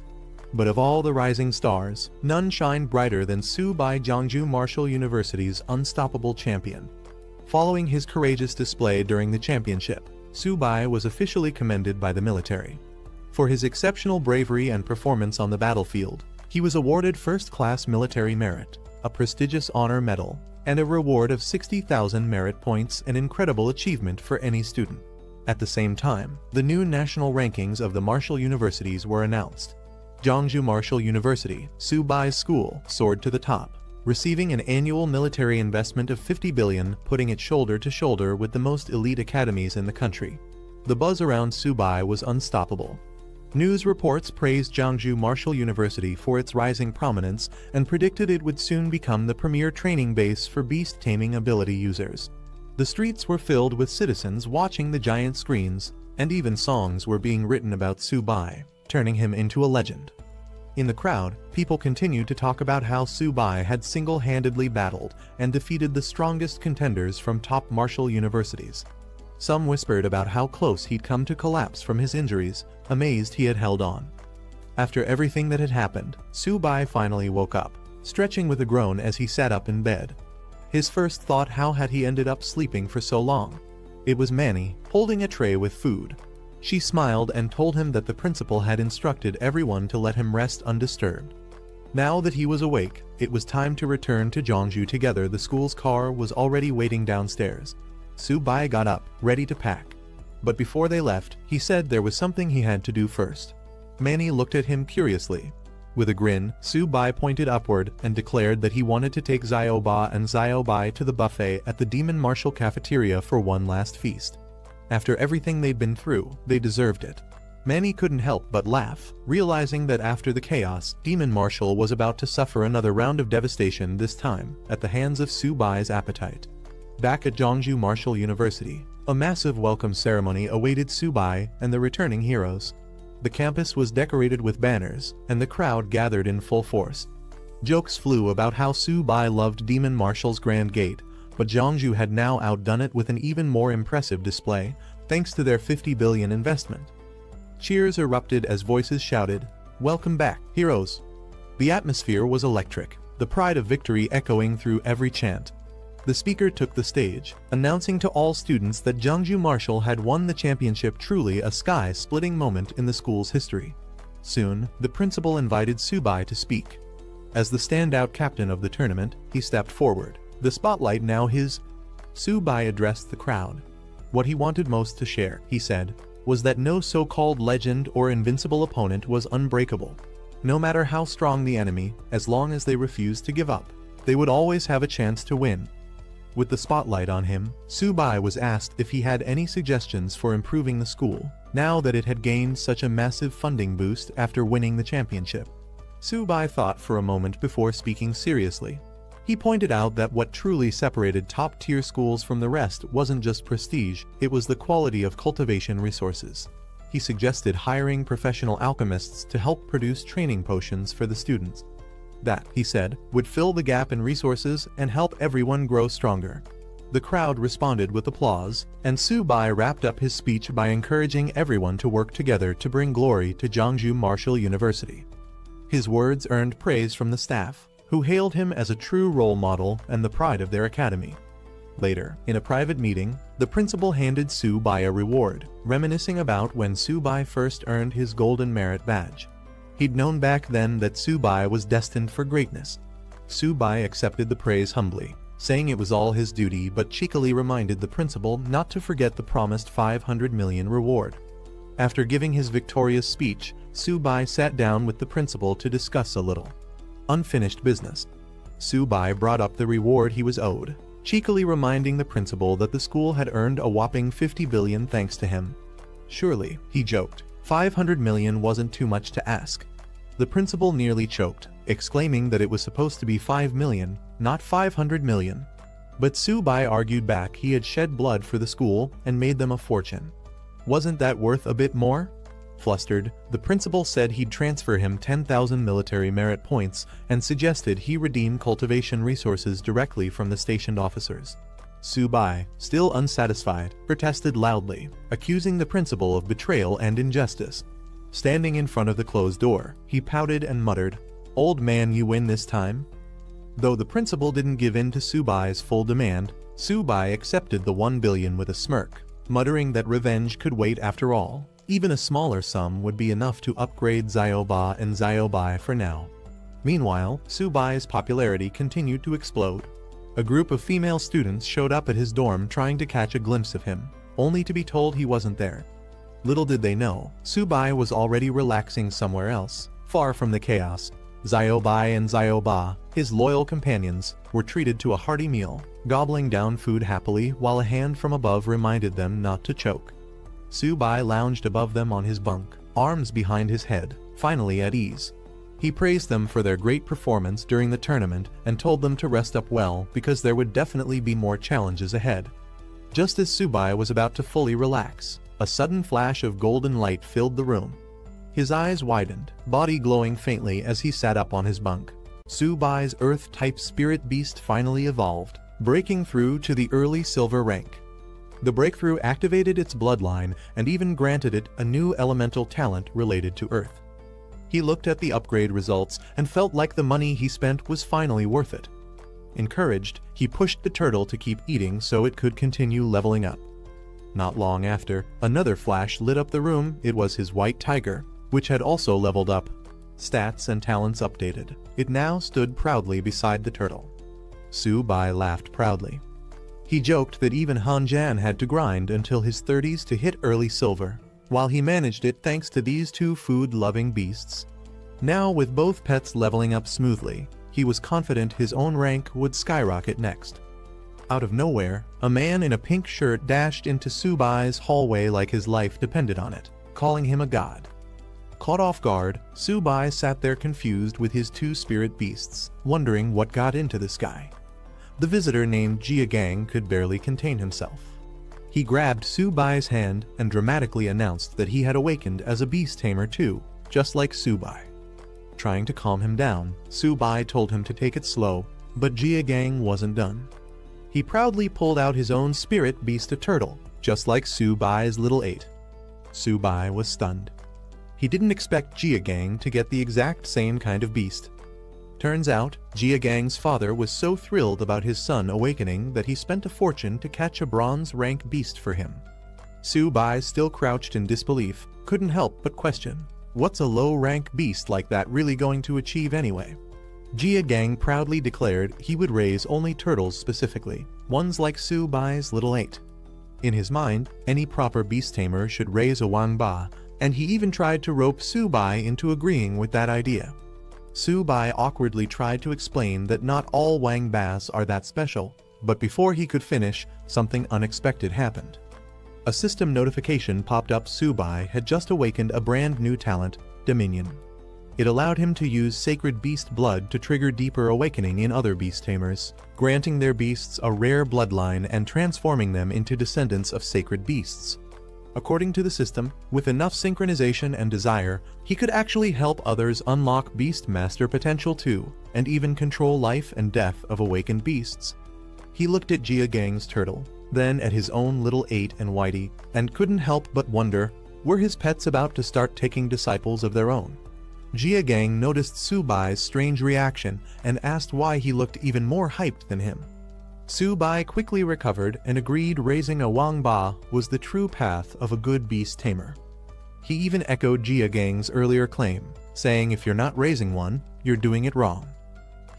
But of all the rising stars, none shined brighter than Su-bai, Jeonju Martial University's unstoppable champion. Following his courageous display during the championship, Su-bai was officially commended by the military. For his exceptional bravery and performance on the battlefield, he was awarded first-class military merit, a prestigious honor medal, and a reward of 60,000 merit points, an incredible achievement for any student. At the same time, the new national rankings of the martial universities were announced. Jeonju Martial University, Su-bai's school, soared to the top, receiving an annual military investment of 50 billion, putting it shoulder to shoulder with the most elite academies in the country. The buzz around Su-bai was unstoppable. News reports praised Jeonju Martial University for its rising prominence and predicted it would soon become the premier training base for beast-taming ability users. The streets were filled with citizens watching the giant screens, and even songs were being written about Su-bai, turning him into a legend. In the crowd, people continued to talk about how Su-bai had single-handedly battled and defeated the strongest contenders from top martial universities. Some whispered about how close he'd come to collapse from his injuries, amazed he had held on. After everything that had happened, Su-bai finally woke up, stretching with a groan as he sat up in bed. His first thought: how had he ended up sleeping for so long? It was Manny, holding a tray with food. She smiled and told him that the principal had instructed everyone to let him rest undisturbed. Now that he was awake, it was time to return to Jeongju together. The school's car was already waiting downstairs. Su-bai got up, ready to pack. But before they left, he said there was something he had to do first. Manny looked at him curiously. With a grin, Su-bai pointed upward and declared that he wanted to take Xiaoba and Xiaobai to the buffet at the Demon Marshal cafeteria for one last feast. After everything they'd been through, they deserved it. Manny couldn't help but laugh, realizing that after the chaos, Demon Marshal was about to suffer another round of devastation, this time at the hands of Su-bai's appetite. Back at Jeongju Marshal University, a massive welcome ceremony awaited Su-bai and the returning heroes. The campus was decorated with banners, and the crowd gathered in full force. Jokes flew about how Su-bai loved Demon Marshal's Grand Gate, but Jeongju had now outdone it with an even more impressive display, thanks to their 50 billion investment. Cheers erupted as voices shouted, "Welcome back, heroes!" The atmosphere was electric, the pride of victory echoing through every chant. The speaker took the stage, announcing to all students that Jeongju Marshal had won the championship, truly a sky-splitting moment in the school's history. Soon, the principal invited Su-bai to speak. As the standout captain of the tournament, he stepped forward, the spotlight now his. Su-bai addressed the crowd. What he wanted most to share, he said, was that no so-called legend or invincible opponent was unbreakable. No matter how strong the enemy, as long as they refused to give up, they would always have a chance to win. With the spotlight on him, Su-bai was asked if he had any suggestions for improving the school, now that it had gained such a massive funding boost after winning the championship. Su-bai thought for a moment before speaking seriously. He pointed out that what truly separated top-tier schools from the rest wasn't just prestige, it was the quality of cultivation resources. He suggested hiring professional alchemists to help produce training potions for the students. That, he said, would fill the gap in resources and help everyone grow stronger. The crowd responded with applause, and Su-bai wrapped up his speech by encouraging everyone to work together to bring glory to Jeongju Marshal University. His words earned praise from the staff, who hailed him as a true role model and the pride of their academy. Later, in a private meeting, the principal handed Su-bai a reward, reminiscing about when Su-bai first earned his Golden Merit Badge. He'd known back then that Su-bai was destined for greatness. Su-bai accepted the praise humbly, saying it was all his duty, but cheekily reminded the principal not to forget the promised 500 million reward. After giving his victorious speech, Su-bai sat down with the principal to discuss a little unfinished business. Su-bai brought up the reward he was owed, cheekily reminding the principal that the school had earned a whopping 50 billion thanks to him. Surely, he joked, 500 million wasn't too much to ask. The principal nearly choked, exclaiming that it was supposed to be 5 million, not 500 million. But Su-bai argued back he had shed blood for the school and made them a fortune. Wasn't that worth a bit more? Flustered, the principal said he'd transfer him 10,000 military merit points and suggested he redeem cultivation resources directly from the stationed officers. Su-bai, still unsatisfied, protested loudly, accusing the principal of betrayal and injustice. Standing in front of the closed door, he pouted and muttered, "Old man, you win this time?" Though the principal didn't give in to Su-bai's full demand, Su-bai accepted the 1 billion with a smirk, muttering that revenge could wait after all. Even a smaller sum would be enough to upgrade Xiaoba and Xiaobai for now. Meanwhile, Su-bai's popularity continued to explode. A group of female students showed up at his dorm trying to catch a glimpse of him, only to be told he wasn't there. Little did they know, Su-bai was already relaxing somewhere else, far from the chaos. Xiaobai and Xiaoba, his loyal companions, were treated to a hearty meal, gobbling down food happily while a hand from above reminded them not to choke. Su-bai lounged above them on his bunk, arms behind his head, finally at ease. He praised them for their great performance during the tournament and told them to rest up well because there would definitely be more challenges ahead. Just as Su-bai was about to fully relax, a sudden flash of golden light filled the room. His eyes widened, body glowing faintly as he sat up on his bunk. Su-bai's Earth-type spirit beast finally evolved, breaking through to the early silver rank. The breakthrough activated its bloodline and even granted it a new elemental talent related to Earth. He looked at the upgrade results and felt like the money he spent was finally worth it. Encouraged, he pushed the turtle to keep eating so it could continue leveling up. Not long after, another flash lit up the room. It was his white tiger, which had also leveled up. Stats and talents updated. It now stood proudly beside the turtle. Su-bai laughed proudly. He joked that even Han-jan had to grind until his 30s to hit early silver, while he managed it thanks to these two food-loving beasts. Now, with both pets leveling up smoothly, he was confident his own rank would skyrocket next. Out of nowhere, a man in a pink shirt dashed into Su-bai's hallway like his life depended on it, calling him a god. Caught off guard, Su-bai sat there confused with his two spirit beasts, wondering what got into this guy. The visitor named Jiagang could barely contain himself. He grabbed Su-bai's hand and dramatically announced that he had awakened as a beast tamer too, just like Su-bai. Trying to calm him down, Su-bai told him to take it slow, but Jiagang wasn't done. He proudly pulled out his own spirit beast, a turtle, just like Su-bai's little 8. Su-bai was stunned. He didn't expect Jiagang to get the exact same kind of beast. Turns out, Jiagang's father was so thrilled about his son awakening that he spent a fortune to catch a bronze-rank beast for him. Su-bai, still crouched in disbelief, couldn't help but question, what's a low-rank beast like that really going to achieve anyway? Jiagang proudly declared he would raise only turtles specifically, ones like Su-bai's little 8. In his mind, any proper beast tamer should raise a wangba, and he even tried to rope Su-bai into agreeing with that idea. Su-bai awkwardly tried to explain that not all wangbas are that special, but before he could finish, something unexpected happened. A system notification popped up. Su-bai had just awakened a brand new talent, Dominion. It allowed him to use sacred beast blood to trigger deeper awakening in other beast tamers, granting their beasts a rare bloodline and transforming them into descendants of sacred beasts. According to the system, with enough synchronization and desire, he could actually help others unlock beast master potential too, and even control life and death of awakened beasts. He looked at Jiagang's turtle, then at his own little 8 and Whitey, and couldn't help but wonder, were his pets about to start taking disciples of their own? Jiagang noticed Su-bai's strange reaction and asked why he looked even more hyped than him. Su-bai quickly recovered and agreed raising a wangba was the true path of a good beast tamer. He even echoed Jiagang's earlier claim, saying if you're not raising one, you're doing it wrong.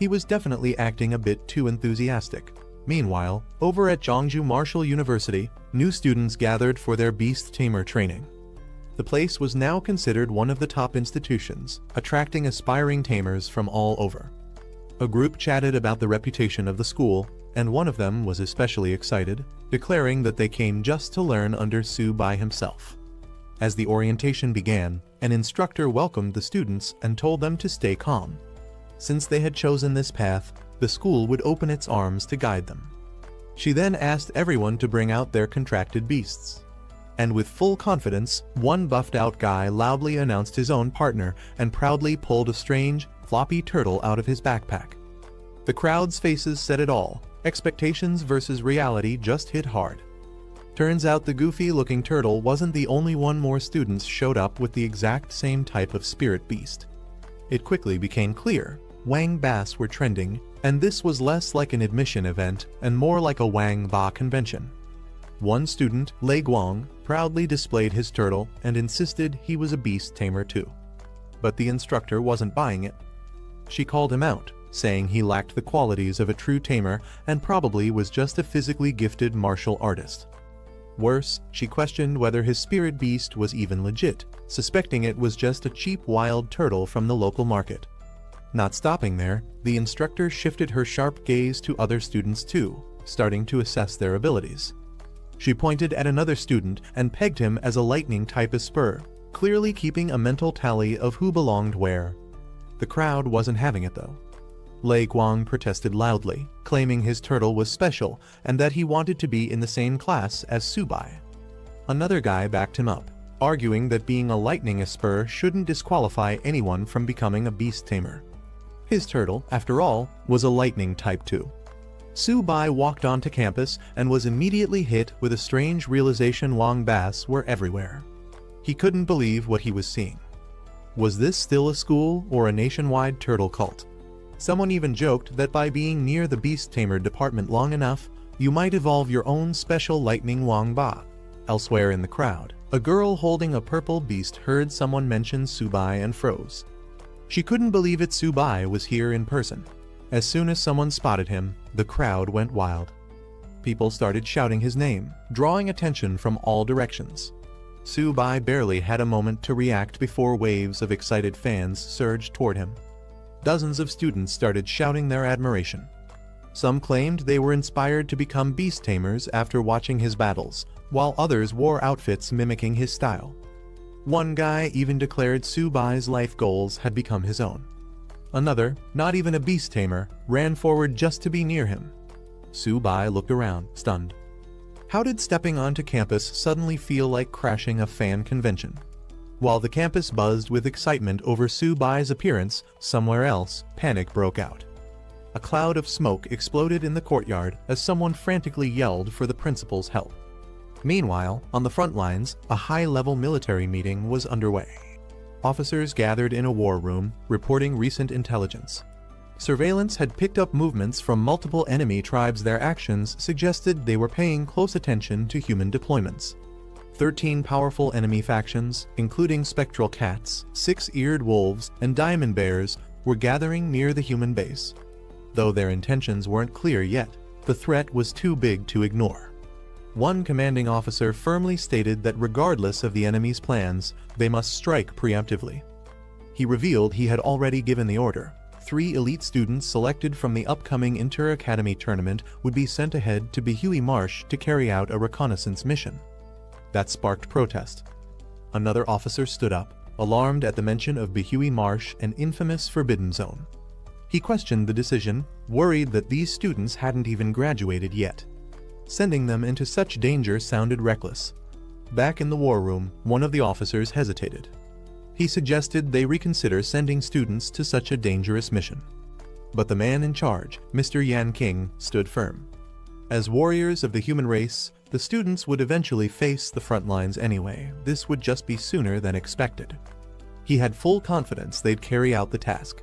He was definitely acting a bit too enthusiastic. Meanwhile, over at Zhongju Martial University, new students gathered for their beast tamer training. The place was now considered one of the top institutions, attracting aspiring tamers from all over. A group chatted about the reputation of the school, and one of them was especially excited, declaring that they came just to learn under Su-bai himself. As the orientation began, an instructor welcomed the students and told them to stay calm. Since they had chosen this path, the school would open its arms to guide them. She then asked everyone to bring out their contracted beasts. And with full confidence, one buffed-out guy loudly announced his own partner and proudly pulled a strange, floppy turtle out of his backpack. The crowd's faces said it all. Expectations versus reality just hit hard. Turns out the goofy-looking turtle wasn't the only one. More students showed up with the exact same type of spirit beast. It quickly became clear, wangbas were trending, and this was less like an admission event and more like a wangba convention. One student, Lei Guang, proudly displayed his turtle and insisted he was a beast tamer too. But the instructor wasn't buying it. She called him out, saying he lacked the qualities of a true tamer and probably was just a physically gifted martial artist. Worse, she questioned whether his spirit beast was even legit, suspecting it was just a cheap wild turtle from the local market. Not stopping there, the instructor shifted her sharp gaze to other students too, starting to assess their abilities. She pointed at another student and pegged him as a lightning type Asura, clearly keeping a mental tally of who belonged where. The crowd wasn't having it though. Lei Guang protested loudly, claiming his turtle was special and that he wanted to be in the same class as Su-bai. Another guy backed him up, arguing that being a lightning Asura shouldn't disqualify anyone from becoming a beast tamer. His turtle, after all, was a lightning type too. Su-bai walked onto campus and was immediately hit with a strange realization: wangbas were everywhere. He couldn't believe what he was seeing. Was this still a school or a nationwide turtle cult? Someone even joked that by being near the beast tamer department long enough, you might evolve your own special lightning wangba. Elsewhere in the crowd, a girl holding a purple beast heard someone mention Subai and froze. She couldn't believe it. Subai was here in person. As soon as someone spotted him, the crowd went wild. People started shouting his name, drawing attention from all directions. Subai barely had a moment to react before waves of excited fans surged toward him. Dozens of students started shouting their admiration. Some claimed they were inspired to become beast tamers after watching his battles, while others wore outfits mimicking his style. One guy even declared Subai's life goals had become his own. Another, not even a beast tamer, ran forward just to be near him. Subai looked around, stunned. How did stepping onto campus suddenly feel like crashing a fan convention? While the campus buzzed with excitement over Subai's appearance, somewhere else, panic broke out. A cloud of smoke exploded in the courtyard as someone frantically yelled for the principal's help. Meanwhile, on the front lines, a high-level military meeting was underway. Officers gathered in a war room, reporting recent intelligence. Surveillance had picked up movements from multiple enemy tribes. Their actions suggested they were paying close attention to human deployments. 13 powerful enemy factions, including spectral cats, six-eared wolves, and diamond bears, were gathering near the human base. Though their intentions weren't clear yet, the threat was too big to ignore. One commanding officer firmly stated that regardless of the enemy's plans, they must strike preemptively. He revealed he had already given the order. 3 elite students selected from the upcoming inter-academy tournament would be sent ahead to Bihui Marsh to carry out a reconnaissance mission. That sparked protest. Another officer stood up, alarmed at the mention of Bihui Marsh, an infamous forbidden zone. He questioned the decision, worried that these students hadn't even graduated yet. Sending them into such danger sounded reckless. Back in the war room, one of the officers hesitated. He suggested they reconsider sending students to such a dangerous mission. But the man in charge, Mr. Yan King, stood firm. As warriors of the human race, the students would eventually face the front lines anyway. This would just be sooner than expected. He had full confidence they'd carry out the task.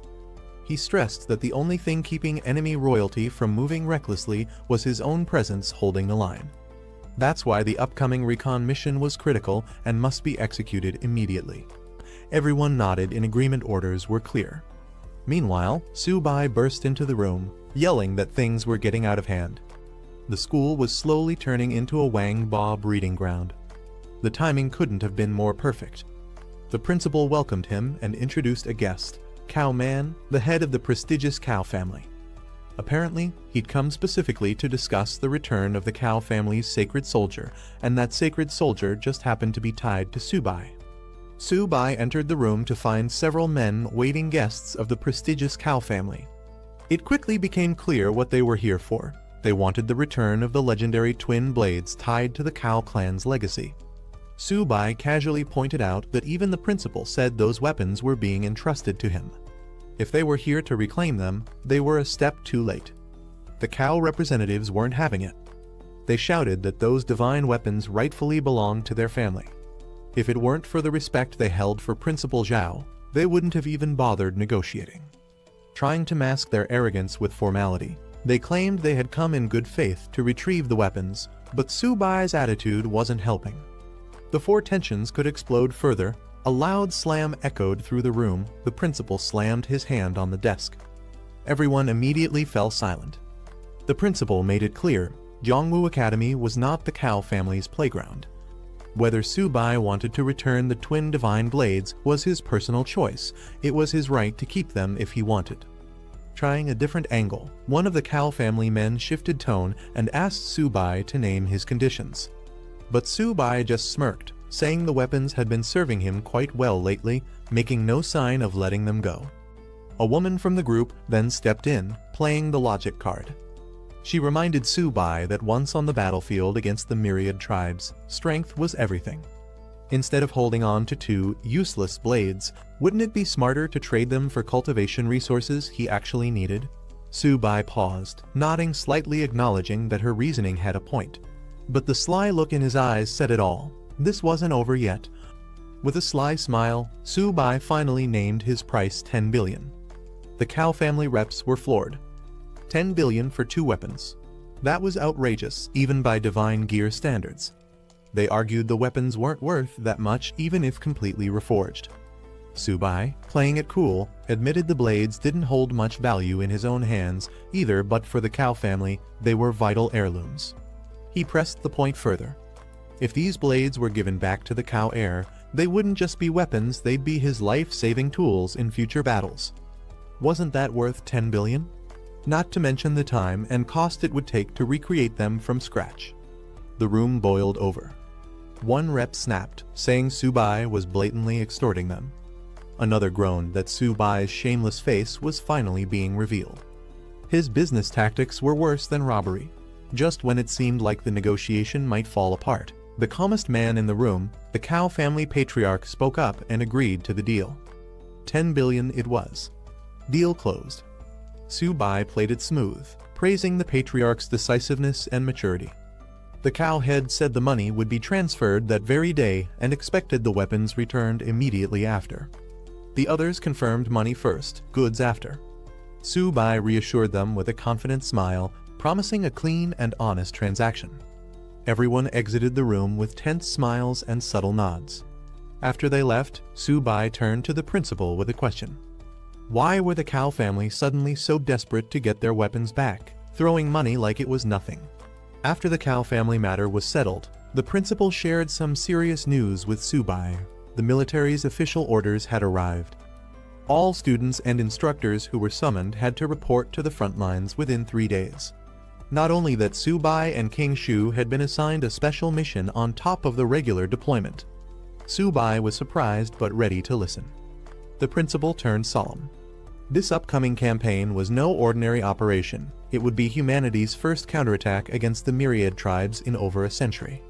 He stressed that the only thing keeping enemy royalty from moving recklessly was his own presence holding the line. That's why the upcoming recon mission was critical and must be executed immediately. Everyone nodded in agreement. Orders were clear. Meanwhile, Subai burst into the room, yelling that things were getting out of hand. The school was slowly turning into a Wang Ba breeding ground. The timing couldn't have been more perfect. The principal welcomed him and introduced a guest, Cow Man, the head of the prestigious Cow family. Apparently, he'd come specifically to discuss the return of the Cow family's sacred soldier, and that sacred soldier just happened to be tied to Subai. Subai entered the room to find several men waiting guests of the prestigious Cow family. It quickly became clear what they were here for. They wanted the return of the legendary twin blades tied to the Cow clan's legacy. Subai casually pointed out that even the principal said those weapons were being entrusted to him. If they were here to reclaim them, they were a step too late. The Cow representatives weren't having it. They shouted that those divine weapons rightfully belonged to their family. If it weren't for the respect they held for Principal Zhao, they wouldn't have even bothered negotiating. Trying to mask their arrogance with formality, they claimed they had come in good faith to retrieve the weapons, but Subai's attitude wasn't helping. Before tensions could explode further, a loud slam echoed through the room. The principal slammed his hand on the desk. Everyone immediately fell silent. The principal made it clear, Yongwu Academy was not the Cow family's playground. Whether Subai wanted to return the twin divine blades was his personal choice. It was his right to keep them if he wanted. Trying a different angle, one of the Cow family men shifted tone and asked Subai to name his conditions. But Subai just smirked, saying the weapons had been serving him quite well lately, making no sign of letting them go. A woman from the group then stepped in, playing the logic card. She reminded Subai that once on the battlefield against the myriad tribes, strength was everything. Instead of holding on to 2 useless blades, wouldn't it be smarter to trade them for cultivation resources he actually needed? Subai paused, nodding slightly, acknowledging that her reasoning had a point. But the sly look in his eyes said it all. This wasn't over yet. With a sly smile, Subai finally named his price 10 billion. The Cow family reps were floored. 10 billion for 2 weapons. That was outrageous, even by divine gear standards. They argued the weapons weren't worth that much even if completely reforged. Subai, playing it cool, admitted the blades didn't hold much value in his own hands either, but for the Cow family, they were vital heirlooms. He pressed the point further. If these blades were given back to the Cow heir, they wouldn't just be weapons, they'd be his life-saving tools in future battles. Wasn't that worth 10 billion? Not to mention the time and cost it would take to recreate them from scratch. The room boiled over. One rep snapped, saying Subai was blatantly extorting them. Another groaned that Subai's shameless face was finally being revealed. His business tactics were worse than robbery. Just when it seemed like the negotiation might fall apart, the calmest man in the room, the Cow family patriarch, spoke up and agreed to the deal. 10 billion it was. Deal closed. Subai played it smooth, praising the patriarch's decisiveness and maturity. The Cow head said the money would be transferred that very day and expected the weapons returned immediately after. The others confirmed money first, goods after. Subai reassured them with a confident smile, promising a clean and honest transaction. Everyone exited the room with tense smiles and subtle nods. After they left, Subai turned to the principal with a question. Why were the Cow family suddenly so desperate to get their weapons back, throwing money like it was nothing? After the Cow family matter was settled, the principal shared some serious news with Subai. The military's official orders had arrived. All students and instructors who were summoned had to report to the front lines within 3 days. Not only that, Subai and King Shu had been assigned a special mission on top of the regular deployment. Subai was surprised but ready to listen. The principal turned solemn. This upcoming campaign was no ordinary operation. It would be humanity's first counterattack against the myriad tribes in over a century.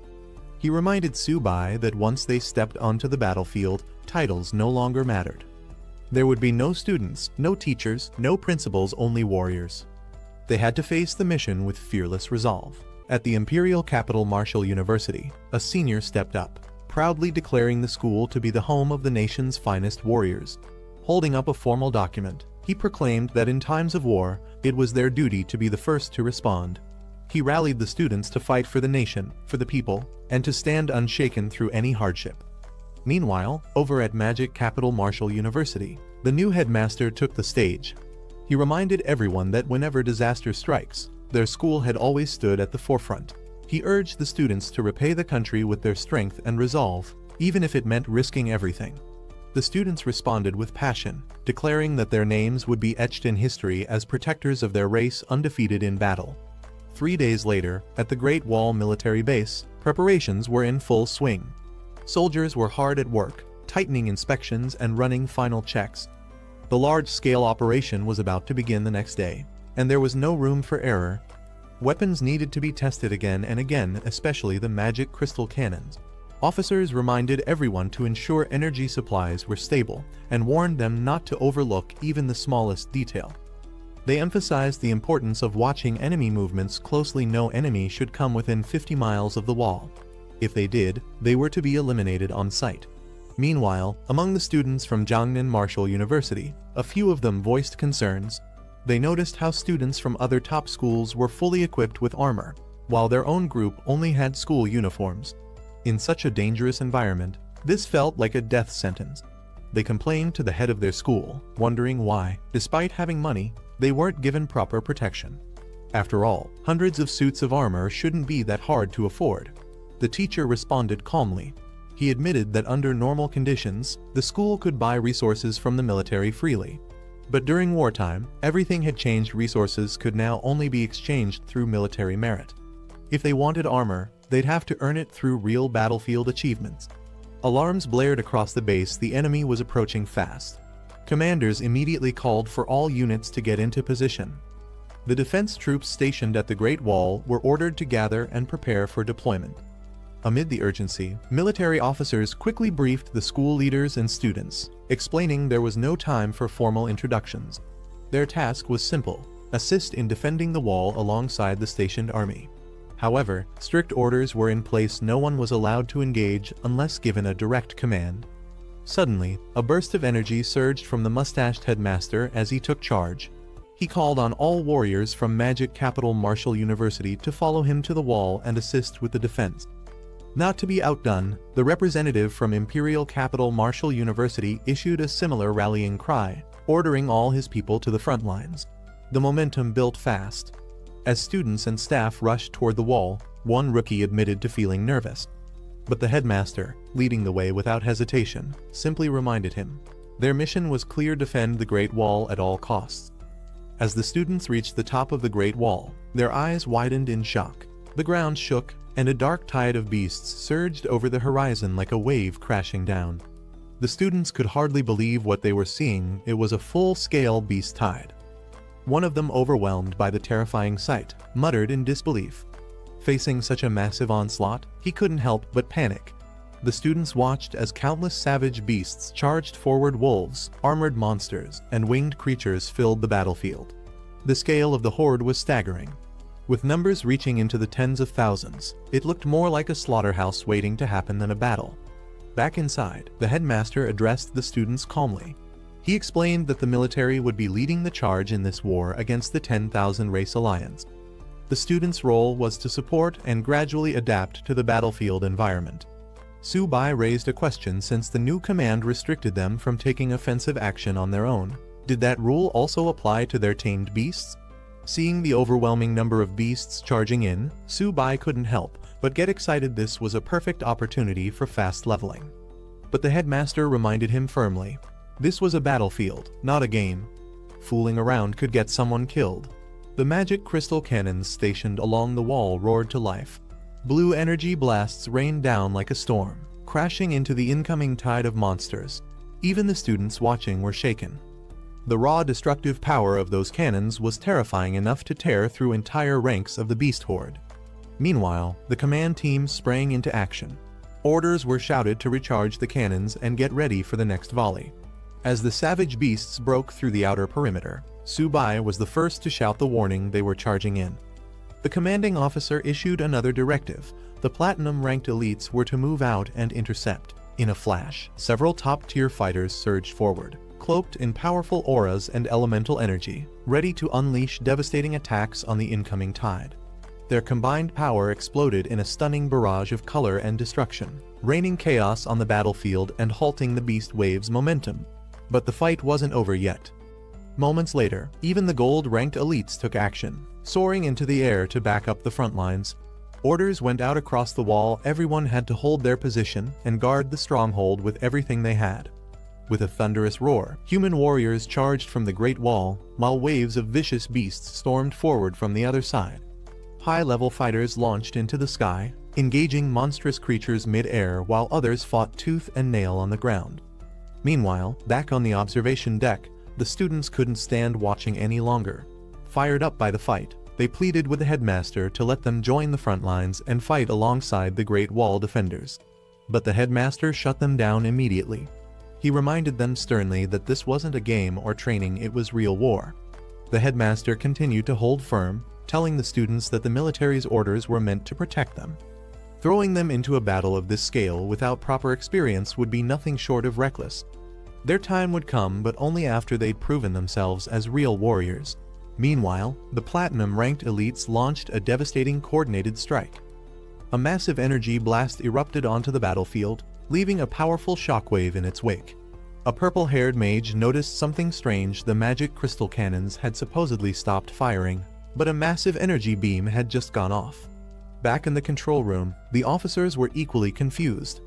He reminded Subai that once they stepped onto the battlefield, titles no longer mattered. There would be no students, no teachers, no principals, only warriors. They had to face the mission with fearless resolve. At the imperial capital Martial University, a senior stepped up, proudly declaring the school to be the home of the nation's finest warriors. Holding up a formal document, he proclaimed that in times of war, it was their duty to be the first to respond. He rallied the students to fight for the nation, for the people, and to stand unshaken through any hardship. Meanwhile, over at Magic Capital Martial University, the new headmaster took the stage. He reminded everyone that whenever disaster strikes, their school had always stood at the forefront. He urged the students to repay the country with their strength and resolve, even if it meant risking everything. The students responded with passion, declaring that their names would be etched in history as protectors of their race, undefeated in battle. 3 days later, at the Great Wall military base, preparations were in full swing. Soldiers were hard at work, tightening inspections and running final checks. The large-scale operation was about to begin the next day, and there was no room for error. Weapons needed to be tested again and again, especially the magic crystal cannons. Officers reminded everyone to ensure energy supplies were stable and warned them not to overlook even the smallest detail. They emphasized the importance of watching enemy movements closely. No enemy should come within 50 miles of the wall. If they did, they were to be eliminated on sight. Meanwhile, among the students from Jiangnan Martial University, a few of them voiced concerns. They noticed how students from other top schools were fully equipped with armor, while their own group only had school uniforms. In such a dangerous environment, this felt like a death sentence. They complained to the head of their school, wondering why, despite having money, they weren't given proper protection. After all, hundreds of suits of armor shouldn't be that hard to afford. The teacher responded calmly. He admitted that under normal conditions, the school could buy resources from the military freely. But during wartime, everything had changed. Resources could now only be exchanged through military merit. If they wanted armor, they'd have to earn it through real battlefield achievements. Alarms blared across the base. The enemy was approaching fast. Commanders immediately called for all units to get into position. The defense troops stationed at the Great Wall were ordered to gather and prepare for deployment. Amid the urgency, military officers quickly briefed the school leaders and students, explaining there was no time for formal introductions. Their task was simple: assist in defending the wall alongside the stationed army. However, strict orders were in place. No one was allowed to engage unless given a direct command. Suddenly, a burst of energy surged from the mustached headmaster as he took charge. He called on all warriors from Magic Capital Martial University to follow him to the wall and assist with the defense. Not to be outdone, the representative from Imperial Capital Martial University issued a similar rallying cry, ordering all his people to the front lines. The momentum built fast. As students and staff rushed toward the wall, one rookie admitted to feeling nervous. But the headmaster, leading the way without hesitation, simply reminded him. Their mission was clear: defend the Great Wall at all costs. As the students reached the top of the Great Wall, their eyes widened in shock. The ground shook, and a dark tide of beasts surged over the horizon like a wave crashing down. The students could hardly believe what they were seeing. It was a full-scale beast tide. One of them, overwhelmed by the terrifying sight, muttered in disbelief. Facing such a massive onslaught, he couldn't help but panic. The students watched as countless savage beasts charged forward. Wolves, armored monsters, and winged creatures filled the battlefield. The scale of the horde was staggering. With numbers reaching into the tens of thousands, it looked more like a slaughterhouse waiting to happen than a battle. Back inside, the headmaster addressed the students calmly. He explained that the military would be leading the charge in this war against the 10,000 Race Alliance. The students' role was to support and gradually adapt to the battlefield environment. Su-bai raised a question, since the new command restricted them from taking offensive action on their own. Did that rule also apply to their tamed beasts? Seeing the overwhelming number of beasts charging in, Su-bai couldn't help but get excited. This was a perfect opportunity for fast leveling. But the headmaster reminded him firmly. This was a battlefield, not a game. Fooling around could get someone killed. The magic crystal cannons stationed along the wall roared to life. Blue energy blasts rained down like a storm, crashing into the incoming tide of monsters. Even the students watching were shaken. The raw destructive power of those cannons was terrifying enough to tear through entire ranks of the beast horde. Meanwhile, the command team sprang into action. Orders were shouted to recharge the cannons and get ready for the next volley. As the savage beasts broke through the outer perimeter, Su-bai was the first to shout the warning they were charging in. The commanding officer issued another directive. The platinum-ranked elites were to move out and intercept. In a flash, several top-tier fighters surged forward, cloaked in powerful auras and elemental energy, ready to unleash devastating attacks on the incoming tide. Their combined power exploded in a stunning barrage of color and destruction, raining chaos on the battlefield and halting the beast wave's momentum. But the fight wasn't over yet. Moments later, even the gold-ranked elites took action, soaring into the air to back up the front lines. Orders went out across the wall. Everyone had to hold their position and guard the stronghold with everything they had. With a thunderous roar, human warriors charged from the Great Wall, while waves of vicious beasts stormed forward from the other side. High-level fighters launched into the sky, engaging monstrous creatures mid-air, while others fought tooth and nail on the ground. Meanwhile, back on the observation deck, the students couldn't stand watching any longer. Fired up by the fight, they pleaded with the headmaster to let them join the front lines and fight alongside the Great Wall defenders. But the headmaster shut them down immediately. He reminded them sternly that this wasn't a game or training, it was real war. The headmaster continued to hold firm, telling the students that the military's orders were meant to protect them. Throwing them into a battle of this scale without proper experience would be nothing short of reckless. Their time would come, but only after they'd proven themselves as real warriors. Meanwhile, the platinum-ranked elites launched a devastating coordinated strike. A massive energy blast erupted onto the battlefield, leaving a powerful shockwave in its wake. A purple-haired mage noticed something strange. The magic crystal cannons had supposedly stopped firing, but a massive energy beam had just gone off. Back in the control room, the officers were equally confused.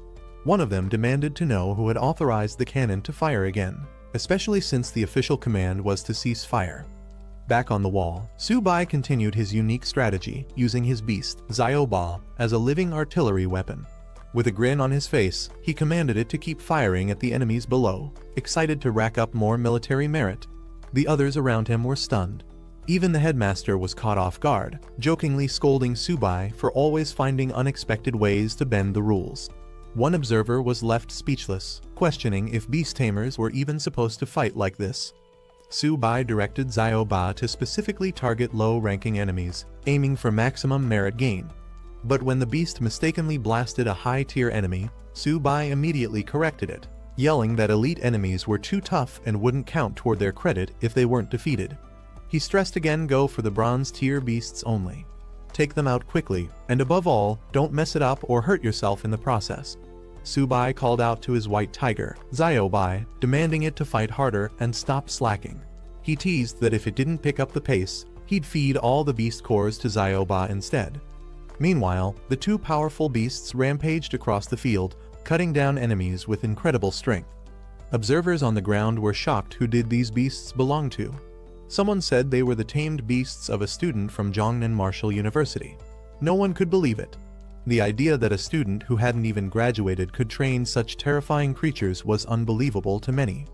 One of them demanded to know who had authorized the cannon to fire again, especially since the official command was to cease fire. Back on the wall, Su-bai continued his unique strategy, using his beast, Zio-ba, as a living artillery weapon. With a grin on his face, he commanded it to keep firing at the enemies below, excited to rack up more military merit. The others around him were stunned. Even the headmaster was caught off guard, jokingly scolding Su-bai for always finding unexpected ways to bend the rules. One observer was left speechless, questioning if beast tamers were even supposed to fight like this. Su-bai directed Zio-ba to specifically target low-ranking enemies, aiming for maximum merit gain. But when the beast mistakenly blasted a high-tier enemy, Su-bai immediately corrected it, yelling that elite enemies were too tough and wouldn't count toward their credit if they weren't defeated. He stressed again, go for the bronze-tier beasts only. Take them out quickly, and above all, don't mess it up or hurt yourself in the process. Subai called out to his white tiger, Bai, demanding it to fight harder and stop slacking. He teased that if it didn't pick up the pace, he'd feed all the beast cores to Ba instead. Meanwhile, the two powerful beasts rampaged across the field, cutting down enemies with incredible strength. Observers on the ground were shocked. Who did these beasts belong to? Someone said they were the tamed beasts of a student from Jongnan Martial University. No one could believe it. The idea that a student who hadn't even graduated could train such terrifying creatures was unbelievable to many.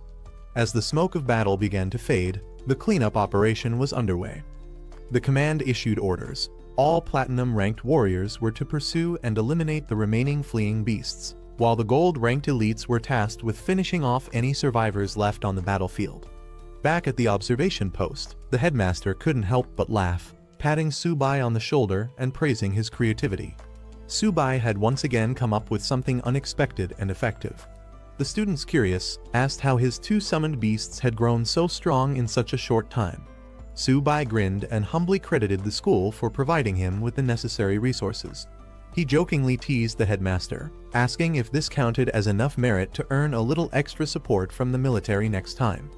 As the smoke of battle began to fade, the cleanup operation was underway. The command issued orders. All platinum-ranked warriors were to pursue and eliminate the remaining fleeing beasts, while the gold-ranked elites were tasked with finishing off any survivors left on the battlefield. Back at the observation post, the headmaster couldn't help but laugh, patting Subai on the shoulder and praising his creativity. Subai had once again come up with something unexpected and effective. The students, curious, asked how his two summoned beasts had grown so strong in such a short time. Subai grinned and humbly credited the school for providing him with the necessary resources. He jokingly teased the headmaster, asking if this counted as enough merit to earn a little extra support from the military next time.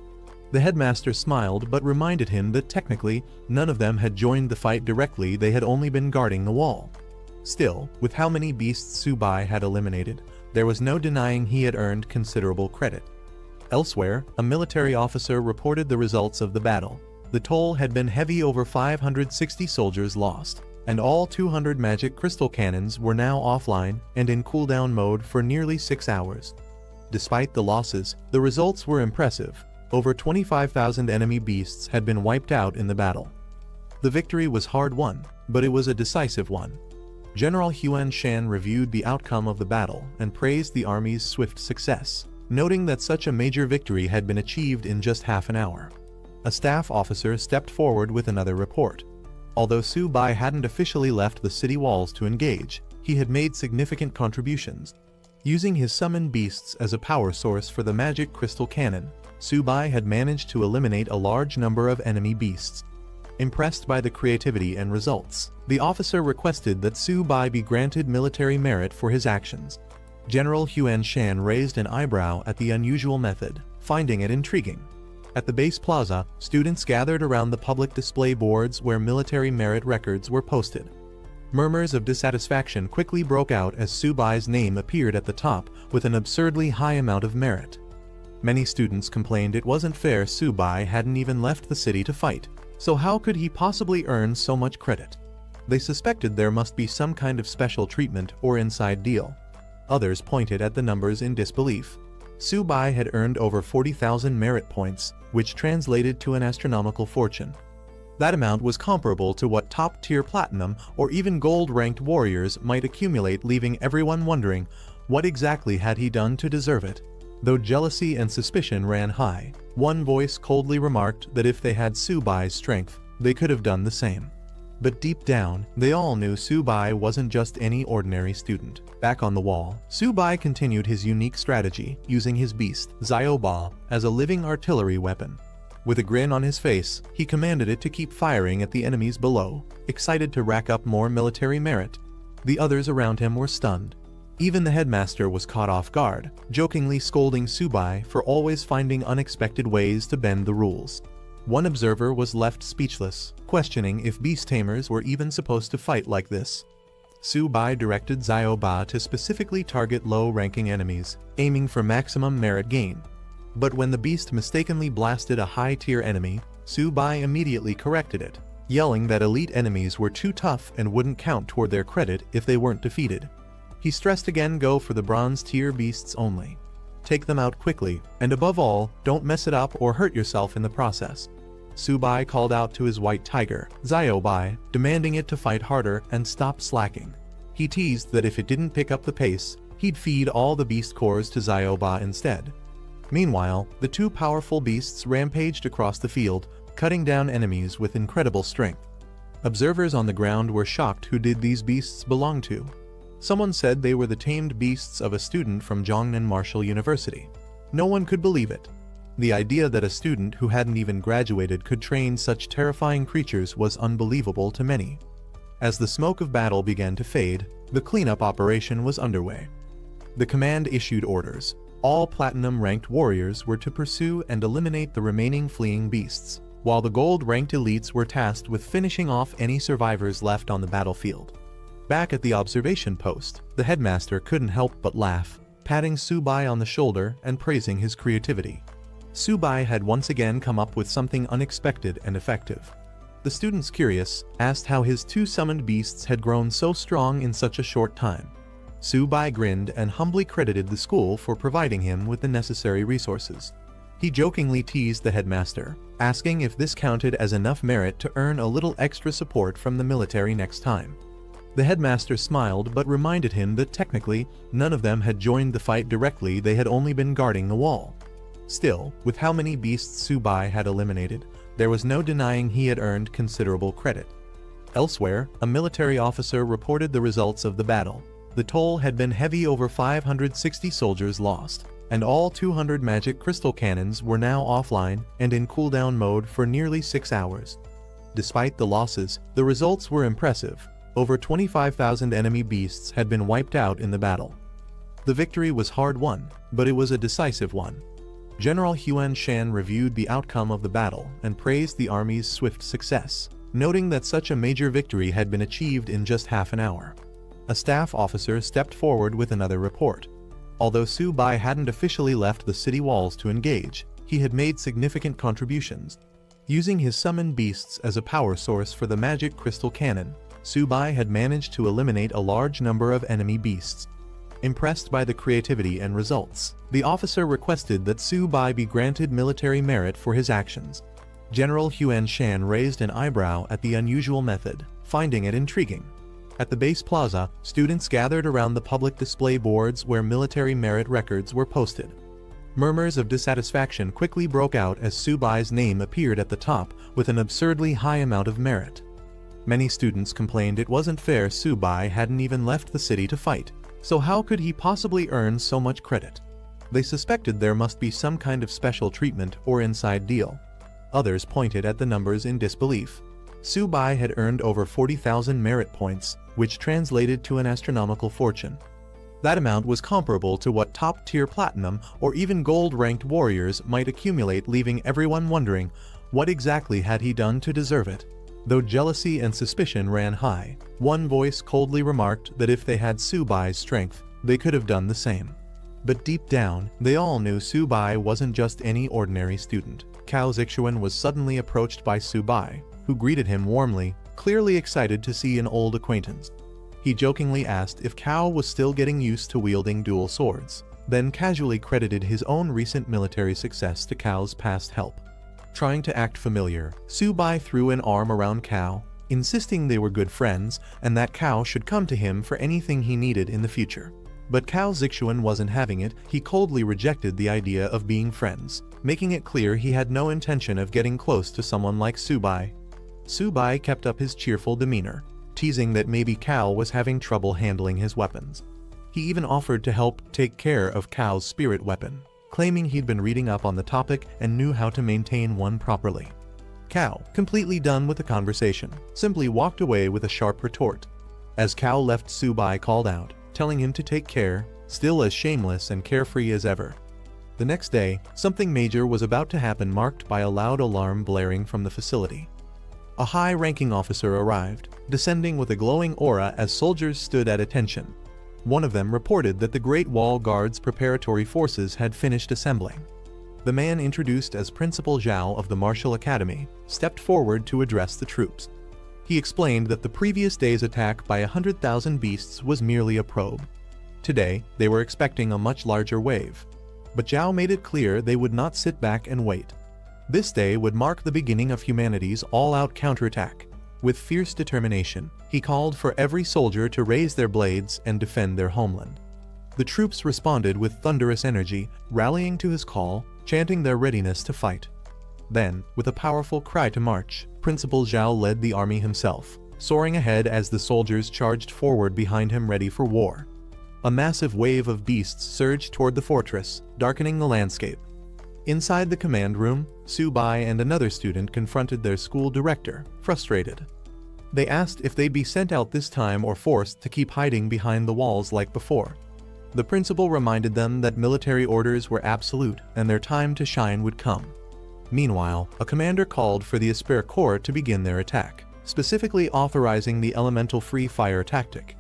The headmaster smiled but reminded him that technically, none of them had joined the fight directly. They had only been guarding the wall. Still, with how many beasts Subai had eliminated, there was no denying he had earned considerable credit. Elsewhere, a military officer reported the results of the battle. The toll had been heavy. Over 560 soldiers lost, and all 200 magic crystal cannons were now offline and in cooldown mode for nearly 6 hours. Despite the losses, the results were impressive. Over 25,000 enemy beasts had been wiped out in the battle. The victory was hard-won, but it was a decisive one. General Huan Shan reviewed the outcome of the battle and praised the army's swift success, noting that such a major victory had been achieved in just half an hour. A staff officer stepped forward with another report. Although Subai hadn't officially left the city walls to engage, he had made significant contributions. Using his summoned beasts as a power source for the magic crystal cannon, Subai had managed to eliminate a large number of enemy beasts. Impressed by the creativity and results, the officer requested that Subai be granted military merit for his actions. General Huan Shan raised an eyebrow at the unusual method, finding it intriguing. At the base plaza, students gathered around the public display boards where military merit records were posted. Murmurs of dissatisfaction quickly broke out as Subai's name appeared at the top with an absurdly high amount of merit. Many students complained it wasn't fair. Subai hadn't even left the city to fight, so how could he possibly earn so much credit? They suspected there must be some kind of special treatment or inside deal. Others pointed at the numbers in disbelief. Subai had earned over 40,000 merit points, which translated to an astronomical fortune. That amount was comparable to what top-tier platinum or even gold-ranked warriors might accumulate, leaving everyone wondering what exactly had he done to deserve it. Though jealousy and suspicion ran high, one voice coldly remarked that if they had Subai's strength, they could have done the same. But deep down, they all knew Subai wasn't just any ordinary student. Back on the wall, Subai continued his unique strategy, using his beast, Ba, as a living artillery weapon. With a grin on his face, he commanded it to keep firing at the enemies below, excited to rack up more military merit. The others around him were stunned. Even the headmaster was caught off guard, jokingly scolding Subai for always finding unexpected ways to bend the rules. One observer was left speechless, questioning if beast tamers were even supposed to fight like this. Subai directed Ba to specifically target low-ranking enemies, aiming for maximum merit gain. But when the beast mistakenly blasted a high-tier enemy, Subai immediately corrected it, yelling that elite enemies were too tough and wouldn't count toward their credit if they weren't defeated. He stressed again, go for the bronze-tier beasts only. Take them out quickly, and above all, don't mess it up or hurt yourself in the process. Subai called out to his white tiger, Bai, demanding it to fight harder and stop slacking. He teased that if it didn't pick up the pace, he'd feed all the beast cores to Ba instead. Meanwhile, the two powerful beasts rampaged across the field, cutting down enemies with incredible strength. Observers on the ground were shocked. Who did these beasts belong to? Someone said they were the tamed beasts of a student from Jongnan Martial University. No one could believe it. The idea that a student who hadn't even graduated could train such terrifying creatures was unbelievable to many. As the smoke of battle began to fade, the cleanup operation was underway. The command issued orders. All platinum-ranked warriors were to pursue and eliminate the remaining fleeing beasts, while the gold-ranked elites were tasked with finishing off any survivors left on the battlefield. Back at the observation post, the headmaster couldn't help but laugh, patting Subai on the shoulder and praising his creativity. Subai had once again come up with something unexpected and effective. The students, curious, asked how his 2 summoned beasts had grown so strong in such a short time. Subai grinned and humbly credited the school for providing him with the necessary resources. He jokingly teased the headmaster, asking if this counted as enough merit to earn a little extra support from the military next time. The headmaster smiled but reminded him that technically, none of them had joined the fight directly, they had only been guarding the wall. Still, with how many beasts Subai had eliminated, there was no denying he had earned considerable credit. Elsewhere, a military officer reported the results of the battle. The toll had been heavy, over 560 soldiers lost, and all 200 magic crystal cannons were now offline and in cooldown mode for nearly 6 hours. Despite the losses, the results were impressive. Over 25,000 enemy beasts had been wiped out in the battle. The victory was hard-won, but it was a decisive one. General Huan Shan reviewed the outcome of the battle and praised the army's swift success, noting that such a major victory had been achieved in just half an hour. A staff officer stepped forward with another report. Although Subai hadn't officially left the city walls to engage, he had made significant contributions. Using his summoned beasts as a power source for the magic crystal cannon, Subai had managed to eliminate a large number of enemy beasts. Impressed by the creativity and results, the officer requested that Subai be granted military merit for his actions. General Huan Shan raised an eyebrow at the unusual method, finding it intriguing. At the base plaza, students gathered around the public display boards where military merit records were posted. Murmurs of dissatisfaction quickly broke out as Subai's name appeared at the top with an absurdly high amount of merit. Many students complained it wasn't fair. Subai hadn't even left the city to fight, so how could he possibly earn so much credit? They suspected there must be some kind of special treatment or inside deal. Others pointed at the numbers in disbelief. Subai had earned over 40,000 merit points, which translated to an astronomical fortune. That amount was comparable to what top-tier platinum or even gold-ranked warriors might accumulate, leaving everyone wondering, what exactly had he done to deserve it? Though jealousy and suspicion ran high, one voice coldly remarked that if they had Subai's strength, they could have done the same. But deep down, they all knew Subai wasn't just any ordinary student. Cao Zixuan was suddenly approached by Subai, who greeted him warmly, clearly excited to see an old acquaintance. He jokingly asked if Cao was still getting used to wielding dual swords, then casually credited his own recent military success to Cao's past help. Trying to act familiar, Subai threw an arm around Cao, insisting they were good friends and that Cao should come to him for anything he needed in the future. But Cao Zixuan wasn't having it. He coldly rejected the idea of being friends, making it clear he had no intention of getting close to someone like Subai. Subai kept up his cheerful demeanor, teasing that maybe Cao was having trouble handling his weapons. He even offered to help take care of Cao's spirit weapon, claiming he'd been reading up on the topic and knew how to maintain one properly. Cao, completely done with the conversation, simply walked away with a sharp retort. As Cao left, Subai called out, telling him to take care, still as shameless and carefree as ever. The next day, something major was about to happen, marked by a loud alarm blaring from the facility. A high-ranking officer arrived, descending with a glowing aura as soldiers stood at attention. One of them reported that the Great Wall Guard's preparatory forces had finished assembling. The man, introduced as Principal Zhao of the Martial Academy, stepped forward to address the troops. He explained that the previous day's attack by 100,000 beasts was merely a probe. Today, they were expecting a much larger wave. But Zhao made it clear they would not sit back and wait. This day would mark the beginning of humanity's all-out counterattack. With fierce determination, he called for every soldier to raise their blades and defend their homeland. The troops responded with thunderous energy, rallying to his call, chanting their readiness to fight. Then, with a powerful cry to march, Principal Zhao led the army himself, soaring ahead as the soldiers charged forward behind him, ready for war. A massive wave of beasts surged toward the fortress, darkening the landscape. Inside the command room, Subai and another student confronted their school director, frustrated. They asked if they'd be sent out this time or forced to keep hiding behind the walls like before. The principal reminded them that military orders were absolute and their time to shine would come. Meanwhile, a commander called for the Asura Corps to begin their attack, specifically authorizing the elemental free fire tactic.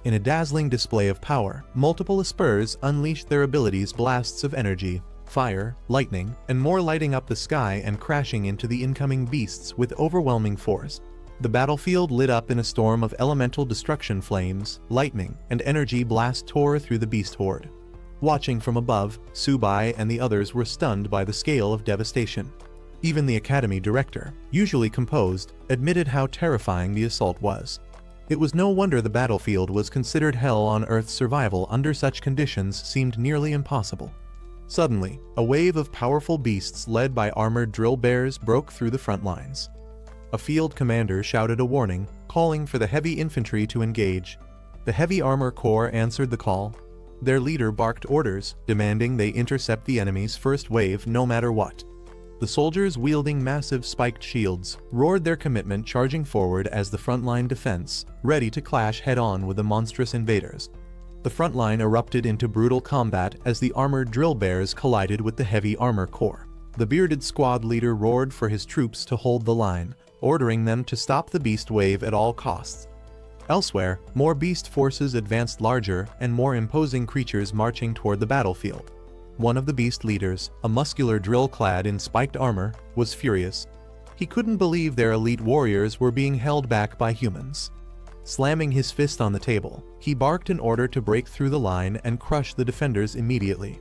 In a dazzling display of power, multiple Asuras unleashed their abilities, blasts of energy, fire, lightning, and more, lighting up the sky and crashing into the incoming beasts with overwhelming force. The battlefield lit up in a storm of elemental destruction. Flames, lightning, and energy blast tore through the beast horde. Watching from above, Subai and the others were stunned by the scale of devastation. Even the academy director, usually composed, admitted how terrifying the assault was. It was no wonder the battlefield was considered hell on Earth. Survival under such conditions seemed nearly impossible. Suddenly, a wave of powerful beasts led by armored drill bears broke through the front lines. A field commander shouted a warning, calling for the heavy infantry to engage. The heavy armor corps answered the call. Their leader barked orders, demanding they intercept the enemy's first wave no matter what. The soldiers, wielding massive spiked shields, roared their commitment, charging forward as the frontline defense, ready to clash head-on with the monstrous invaders. The front line erupted into brutal combat as the armored drill bears collided with the heavy armor corps. The bearded squad leader roared for his troops to hold the line, ordering them to stop the beast wave at all costs. Elsewhere, more beast forces advanced, larger and more imposing creatures marching toward the battlefield. One of the beast leaders, a muscular drill clad in spiked armor, was furious. He couldn't believe their elite warriors were being held back by humans. Slamming his fist on the table, he barked an order to break through the line and crush the defenders immediately.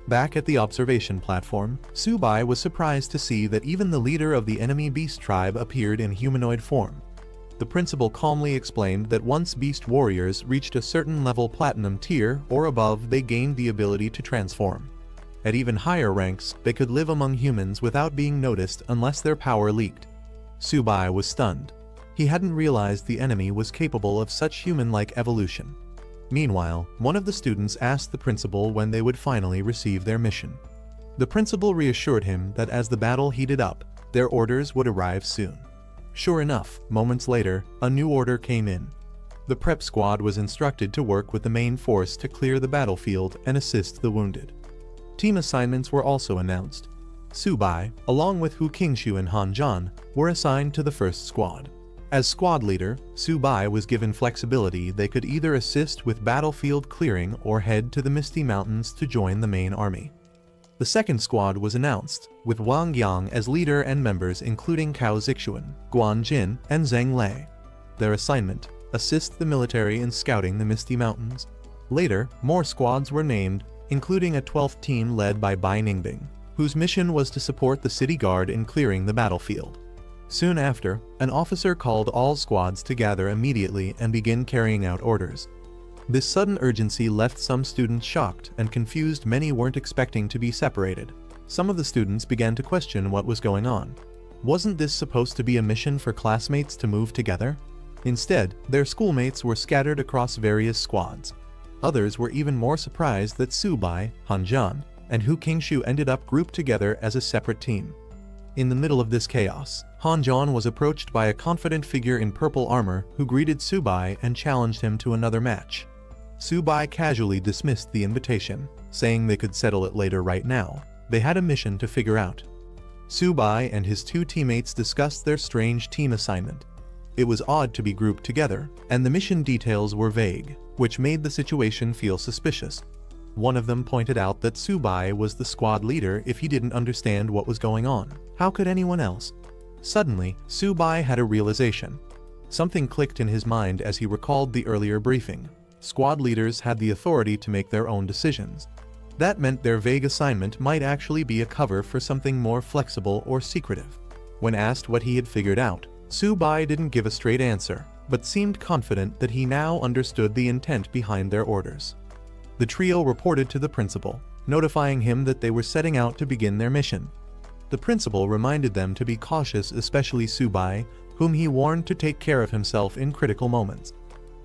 Back at the observation platform, Subai was surprised to see that even the leader of the enemy beast tribe appeared in humanoid form. The principal calmly explained that once beast warriors reached a certain level, platinum tier or above, they gained the ability to transform. At even higher ranks, they could live among humans without being noticed unless their power leaked. Subai was stunned. He hadn't realized the enemy was capable of such human-like evolution. Meanwhile, one of the students asked the principal when they would finally receive their mission. The principal reassured him that as the battle heated up, their orders would arrive soon. Sure enough, moments later, a new order came in. The prep squad was instructed to work with the main force to clear the battlefield and assist the wounded. Team assignments were also announced. Subai, along with Hu Qingshu and Han Zhan, were assigned to the first squad. As squad leader, Subai was given flexibility. They could either assist with battlefield clearing or head to the Misty Mountains to join the main army. The second squad was announced, with Wang Yang as leader and members including Cao Zixuan, Guan Jin, and Zheng Lei. Their assignment: assist the military in scouting the Misty Mountains. Later, more squads were named, including a 12th team led by Bai Ningbing, whose mission was to support the city guard in clearing the battlefield. Soon after, an officer called all squads to gather immediately and begin carrying out orders. This sudden urgency left some students shocked and confused. Many weren't expecting to be separated. Some of the students began to question what was going on. Wasn't this supposed to be a mission for classmates to move together? Instead, their schoolmates were scattered across various squads. Others were even more surprised that Subai, Han Zhan, and Hu Qingshu ended up grouped together as a separate team. In the middle of this chaos, Han Zhan was approached by a confident figure in purple armor who greeted Subai and challenged him to another match. Subai casually dismissed the invitation, saying they could settle it later. Right now, they had a mission to figure out. Subai and his two teammates discussed their strange team assignment. It was odd to be grouped together, and the mission details were vague, which made the situation feel suspicious. One of them pointed out that Subai was the squad leader. If he didn't understand what was going on, how could anyone else? Suddenly, Subai had a realization. Something clicked in his mind as he recalled the earlier briefing. Squad leaders had the authority to make their own decisions. That meant their vague assignment might actually be a cover for something more flexible or secretive. When asked what he had figured out, Subai didn't give a straight answer, but seemed confident that he now understood the intent behind their orders. The trio reported to the principal, notifying him that they were setting out to begin their mission. The principal reminded them to be cautious, especially Subai, whom he warned to take care of himself in critical moments.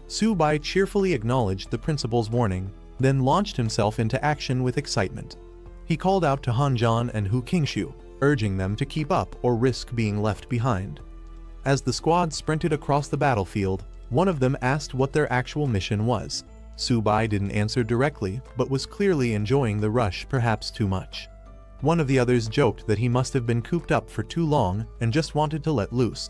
Subai cheerfully acknowledged the principal's warning, then launched himself into action with excitement. He called out to Han Zhan and Hu Qingshu, urging them to keep up or risk being left behind. As the squad sprinted across the battlefield, one of them asked what their actual mission was. Subai didn't answer directly, but was clearly enjoying the rush perhaps too much. One of the others joked that he must have been cooped up for too long and just wanted to let loose.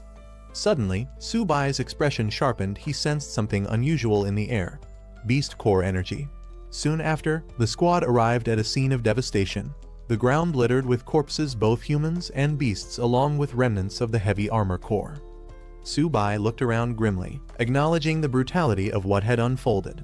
Suddenly, Subai's expression sharpened. He sensed something unusual in the air. Beast core energy. Soon after, the squad arrived at a scene of devastation. The ground littered with corpses, both humans and beasts, along with remnants of the heavy armor core. Subai looked around grimly, acknowledging the brutality of what had unfolded.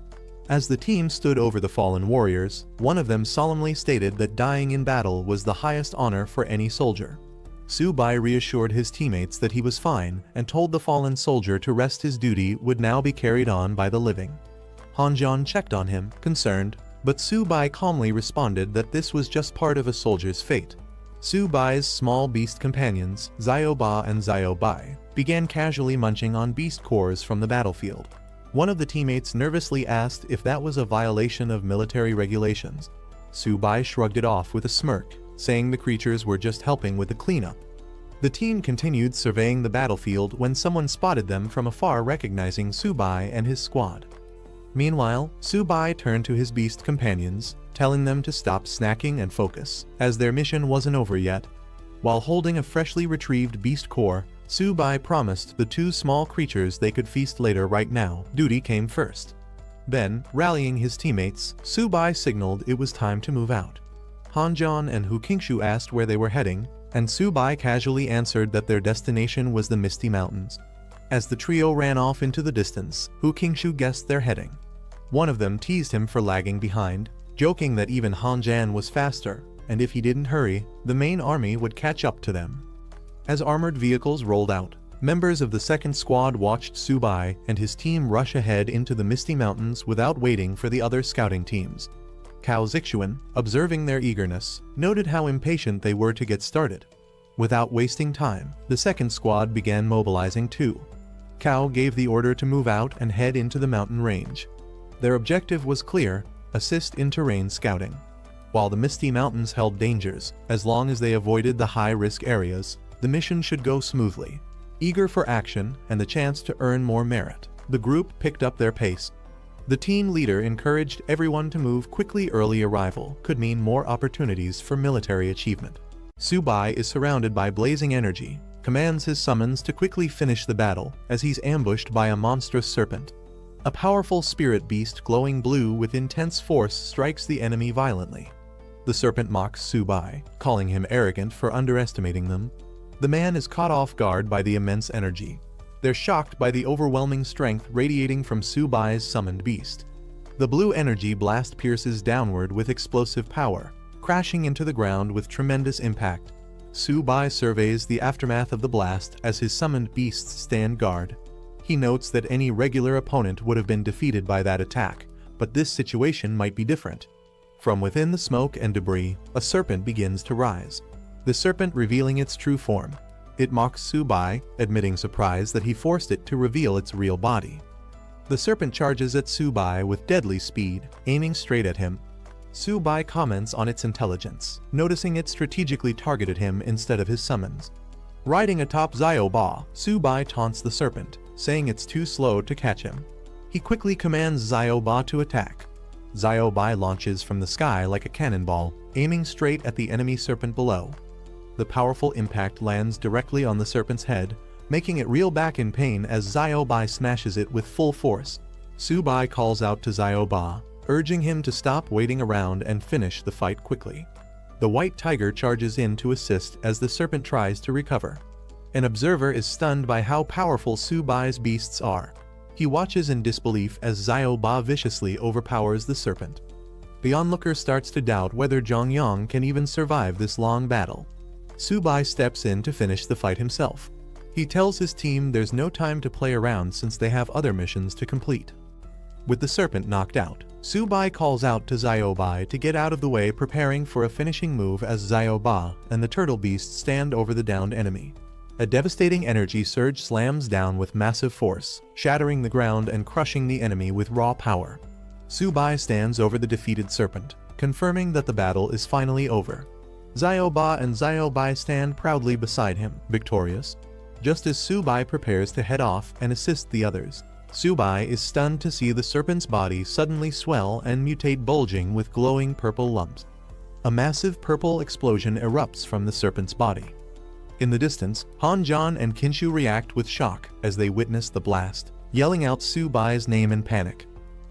As the team stood over the fallen warriors, one of them solemnly stated that dying in battle was the highest honor for any soldier. Subai reassured his teammates that he was fine and told the fallen soldier to rest. His duty would now be carried on by the living. Hanjian checked on him, concerned, but Subai calmly responded that this was just part of a soldier's fate. Subai's small beast companions, Xiaoba and Xiaobai, began casually munching on beast cores from the battlefield. One of the teammates nervously asked if that was a violation of military regulations. Subai shrugged it off with a smirk, saying the creatures were just helping with the cleanup. The team continued surveying the battlefield when someone spotted them from afar, recognizing Subai and his squad. Meanwhile, Subai turned to his beast companions, telling them to stop snacking and focus, as their mission wasn't over yet. While holding a freshly retrieved beast core, Subai promised the two small creatures they could feast later. Right now, duty came first. Then, rallying his teammates, Subai signaled it was time to move out. Hanjian and Hu Qingshu asked where they were heading, and Subai casually answered that their destination was the Misty Mountains. As the trio ran off into the distance, Hu Qingshu guessed their heading. One of them teased him for lagging behind, joking that even Hanjian was faster, and if he didn't hurry, the main army would catch up to them. As armored vehicles rolled out, members of the second squad watched Subai and his team rush ahead into the Misty Mountains without waiting for the other scouting teams. Cao Zixuan, observing their eagerness, noted how impatient they were to get started. Without wasting time, the second squad began mobilizing too. Cao gave the order to move out and head into the mountain range. Their objective was clear: assist in terrain scouting. While the Misty Mountains held dangers, as long as they avoided the high-risk areas, the mission should go smoothly. Eager for action and the chance to earn more merit, the group picked up their pace. The team leader encouraged everyone to move quickly. Early arrival could mean more opportunities for military achievement. Subai is surrounded by blazing energy, commands his summons to quickly finish the battle as he's ambushed by a monstrous serpent. A powerful spirit beast glowing blue with intense force strikes the enemy violently. The serpent mocks Subai, calling him arrogant for underestimating them. The man is caught off guard by the immense energy. They're shocked by the overwhelming strength radiating from Subai's summoned beast. The blue energy blast pierces downward with explosive power, crashing into the ground with tremendous impact. Subai surveys the aftermath of the blast as his summoned beasts stand guard. He notes that any regular opponent would have been defeated by that attack, but this situation might be different. From within the smoke and debris, a serpent begins to rise. The serpent revealing its true form. It mocks Subai, admitting surprise that he forced it to reveal its real body. The serpent charges at Subai with deadly speed, aiming straight at him. Subai comments on its intelligence, noticing it strategically targeted him instead of his summons. Riding atop Xiaoba, Subai taunts the serpent, saying it's too slow to catch him. He quickly commands Xiaoba to attack. Xiaobai launches from the sky like a cannonball, aiming straight at the enemy serpent below. The powerful impact lands directly on the serpent's head, making it reel back in pain as Xiaobai smashes it with full force. Subai calls out to Xiaoba, urging him to stop waiting around and finish the fight quickly. The white tiger charges in to assist as the serpent tries to recover. An observer is stunned by how powerful Subai's beasts are. He watches in disbelief as Xiaoba viciously overpowers the serpent. The onlooker starts to doubt whether Zhongyang can even survive this long battle. Subai steps in to finish the fight himself. He tells his team there's no time to play around since they have other missions to complete. With the serpent knocked out, Subai calls out to Xiaobai to get out of the way, preparing for a finishing move as Xiaoba and the turtle beast stand over the downed enemy. A devastating energy surge slams down with massive force, shattering the ground and crushing the enemy with raw power. Subai stands over the defeated serpent, confirming that the battle is finally over. Xiaoba and Xiaobai stand proudly beside him, victorious. just as Su-bai prepares to head off and assist the others. Su-bai is stunned to see the serpent's body suddenly swell and mutate, bulging with glowing purple lumps. A massive purple explosion erupts from the serpent's body. In the distance, Han-jan and Kinshu react with shock as they witness the blast, yelling out Su-bai's name in panic.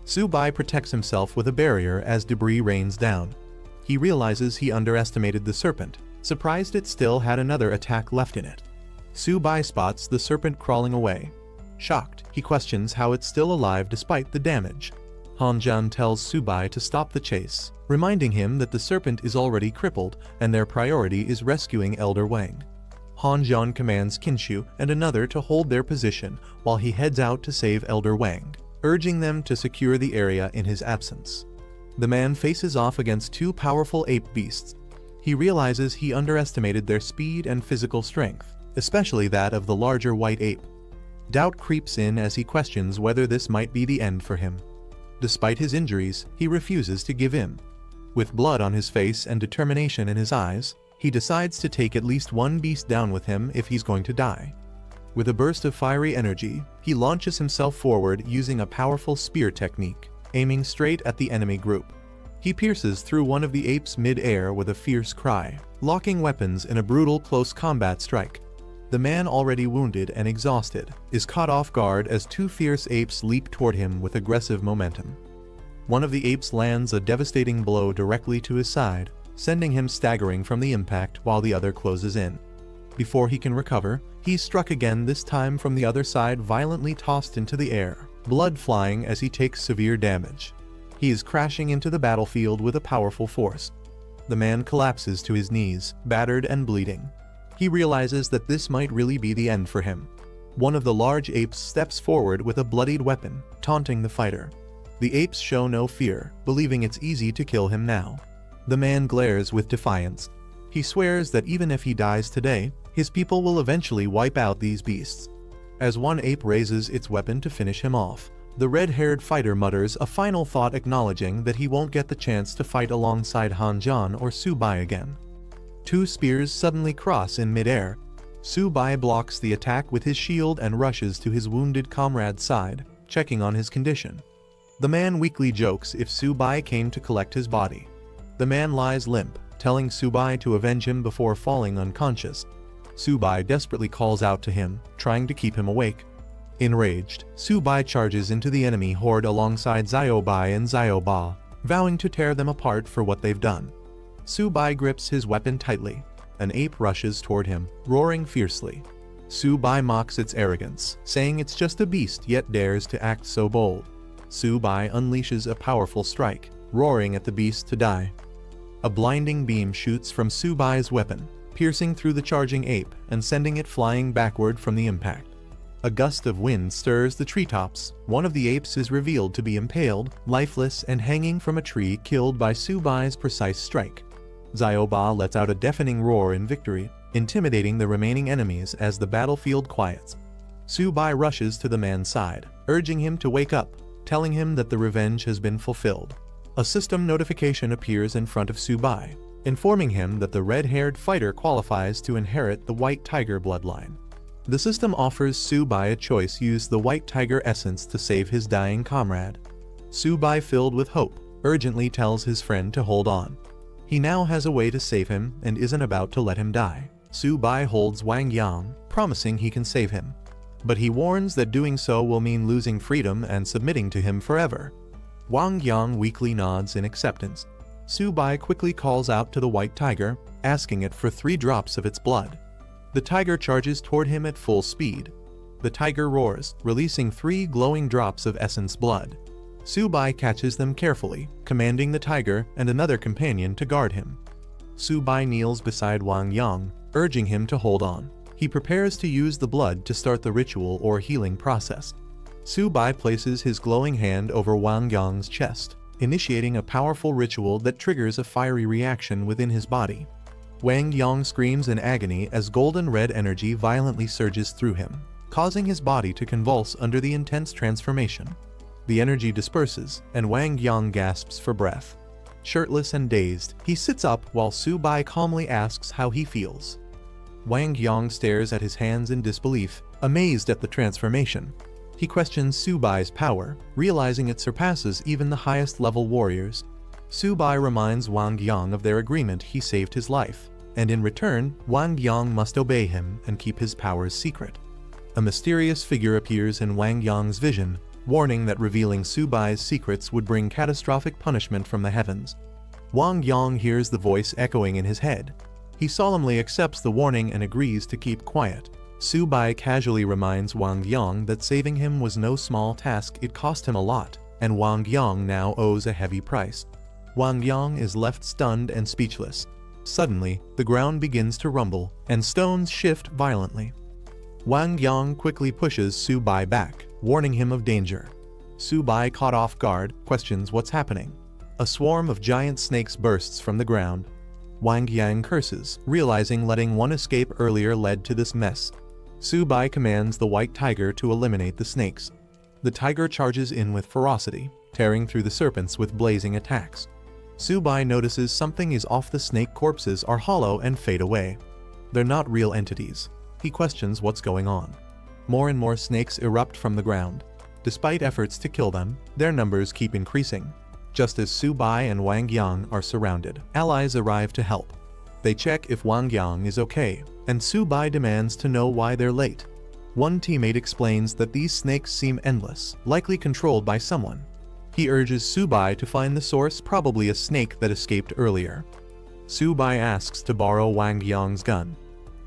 Su-bai protects himself with a barrier as debris rains down. He realizes he underestimated the serpent, surprised it still had another attack left in it. Su-bai spots the serpent crawling away. Shocked, he questions how it's still alive despite the damage. Han-jan tells Su-bai to stop the chase, reminding him that the serpent is already crippled and their priority is rescuing Elder Wang. Han-jan commands Kinshu and another to hold their position while he heads out to save Elder Wang, urging them to secure the area in his absence. The man faces off against two powerful ape beasts. He realizes he underestimated their speed and physical strength, especially that of the larger white ape. Doubt creeps in as he questions whether this might be the end for him. Despite his injuries, he refuses to give in. With blood on his face and determination in his eyes, he decides to take at least one beast down with him if he's going to die. With a burst of fiery energy, he launches himself forward using a powerful spear technique, aiming straight at the enemy group. He pierces through one of the apes mid-air with a fierce cry, locking weapons in a brutal close combat strike. The man, already wounded and exhausted, is caught off guard as two fierce apes leap toward him with aggressive momentum. One of the apes lands a devastating blow directly to his side, sending him staggering from the impact while the other closes in. Before he can recover, he's struck again, this time from the other side, violently tossed into the air, blood flying as he takes severe damage. He is crashing into the battlefield with a powerful force. The man collapses to his knees, battered and bleeding. He realizes that this might really be the end for him. One of the large apes steps forward with a bloodied weapon, taunting the fighter. The apes show no fear, believing it's easy to kill him now. The man glares with defiance. He swears that even if he dies today, his people will eventually wipe out these beasts. As one ape raises its weapon to finish him off, the red-haired fighter mutters a final thought, acknowledging that he won't get the chance to fight alongside Han-jan or Su-bai again. Two spears suddenly cross in mid-air. Su-bai blocks the attack with his shield and rushes to his wounded comrade's side, checking on his condition. The man weakly jokes if Su-bai came to collect his body. The man lies limp, telling Su-bai to avenge him before falling unconscious. Su-bai desperately calls out to him, trying to keep him awake. Enraged, Su-bai charges into the enemy horde alongside Xiaobai and Xiaoba, vowing to tear them apart for what they've done. Su-bai grips his weapon tightly. An ape rushes toward him, roaring fiercely. Su-bai mocks its arrogance, saying it's just a beast yet dares to act so bold. Su-bai unleashes a powerful strike, roaring at the beast to die. A blinding beam shoots from Su-bai's weapon, piercing through the charging ape and sending it flying backward from the impact. A gust of wind stirs the treetops. One of the apes is revealed to be impaled, lifeless and hanging from a tree, killed by Su-bai's precise strike. Xiaoba lets out a deafening roar in victory, intimidating the remaining enemies as the battlefield quiets. Su-bai rushes to the man's side, urging him to wake up, telling him that the revenge has been fulfilled. A system notification appears in front of Su-bai, informing him that the red-haired fighter qualifies to inherit the White Tiger bloodline. The system offers Su-bai a choice: use the White Tiger essence to save his dying comrade. Su-bai, filled with hope, urgently tells his friend to hold on. He now has a way to save him and isn't about to let him die. Su-bai holds Wang Yang, promising he can save him. But he warns that doing so will mean losing freedom and submitting to him forever. Wang Yang weakly nods in acceptance. Su-bai quickly calls out to the White Tiger, asking it for 3 drops of its blood. The tiger charges toward him at full speed. The tiger roars, releasing 3 glowing drops of essence blood. Su-bai catches them carefully, commanding the tiger and another companion to guard him. Su-bai kneels beside Wang Yang, urging him to hold on. He prepares to use the blood to start the ritual or healing process. Su-bai places his glowing hand over Wang Yang's chest, initiating a powerful ritual that triggers a fiery reaction within his body. Wang Yang screams in agony as golden red energy violently surges through him, causing his body to convulse under the intense transformation. The energy disperses, and Wang Yang gasps for breath. Shirtless and dazed, he sits up while Su-bai calmly asks how he feels. Wang Yang stares at his hands in disbelief, amazed at the transformation. He questions Subai's power, realizing it surpasses even the highest level warriors. Subai reminds Wang Yang of their agreement he saved his life, and in return, Wang Yang must obey him and keep his powers secret. A mysterious figure appears in Wang Yang's vision, warning that revealing Subai's secrets would bring catastrophic punishment from the heavens. Wang Yang hears the voice echoing in his head. He solemnly accepts the warning and agrees to keep quiet. Subai casually reminds Wang Yang that saving him was no small task, it cost him a lot, and Wang Yang now owes a heavy price. Wang Yang is left stunned and speechless. Suddenly, the ground begins to rumble, and stones shift violently. Wang Yang quickly pushes Subai back, warning him of danger. Subai, caught off guard, questions what's happening. A swarm of giant snakes bursts from the ground. Wang Yang curses, realizing letting one escape earlier led to this mess. Subai commands the white tiger to eliminate the snakes. The tiger charges in with ferocity, tearing through the serpents with blazing attacks. Subai notices something is off. The snake corpses are hollow and fade away. They're not real entities. He questions what's going on. More and more snakes erupt from the ground. Despite efforts to kill them, their numbers keep increasing. Just as Subai and Wang Yang are surrounded, allies arrive to help. They check if Wang Yang is okay, and Subai demands to know why they're late. One teammate explains that these snakes seem endless, likely controlled by someone. He urges Subai to find the source, probably a snake that escaped earlier. Subai asks to borrow Wang Yang's gun.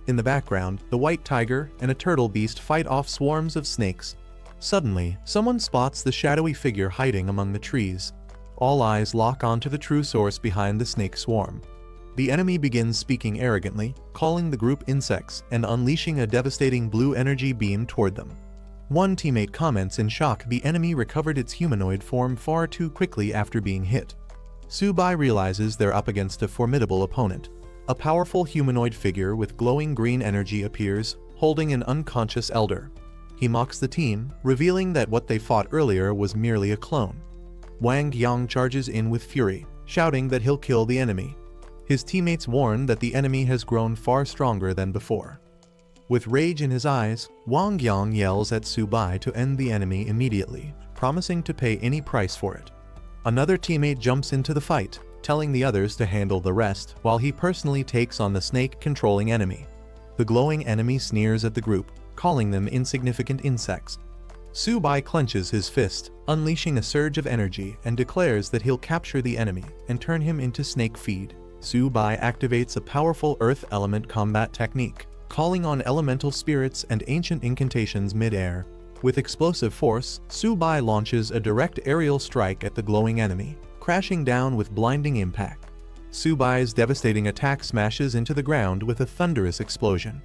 In the background, the white tiger and a turtle beast fight off swarms of snakes. Suddenly, someone spots the shadowy figure hiding among the trees. All eyes lock onto the true source behind the snake swarm. The enemy begins speaking arrogantly, calling the group insects and unleashing a devastating blue energy beam toward them. One teammate comments in shock the enemy recovered its humanoid form far too quickly after being hit. Subai realizes they're up against a formidable opponent. A powerful humanoid figure with glowing green energy appears, holding an unconscious elder. He mocks the team, revealing that what they fought earlier was merely a clone. Wang Yang charges in with fury, shouting that he'll kill the enemy. His teammates warn that the enemy has grown far stronger than before. With rage in his eyes, Wang Yang yells at Subai to end the enemy immediately, promising to pay any price for it. Another teammate jumps into the fight, telling the others to handle the rest, while he personally takes on the snake-controlling enemy. The glowing enemy sneers at the group, calling them insignificant insects. Subai clenches his fist, unleashing a surge of energy, and declares that he'll capture the enemy and turn him into snake feed. Subai activates a powerful earth element combat technique, calling on elemental spirits and ancient incantations mid-air. With explosive force, Subai launches a direct aerial strike at the glowing enemy, crashing down with blinding impact. Subai's devastating attack smashes into the ground with a thunderous explosion.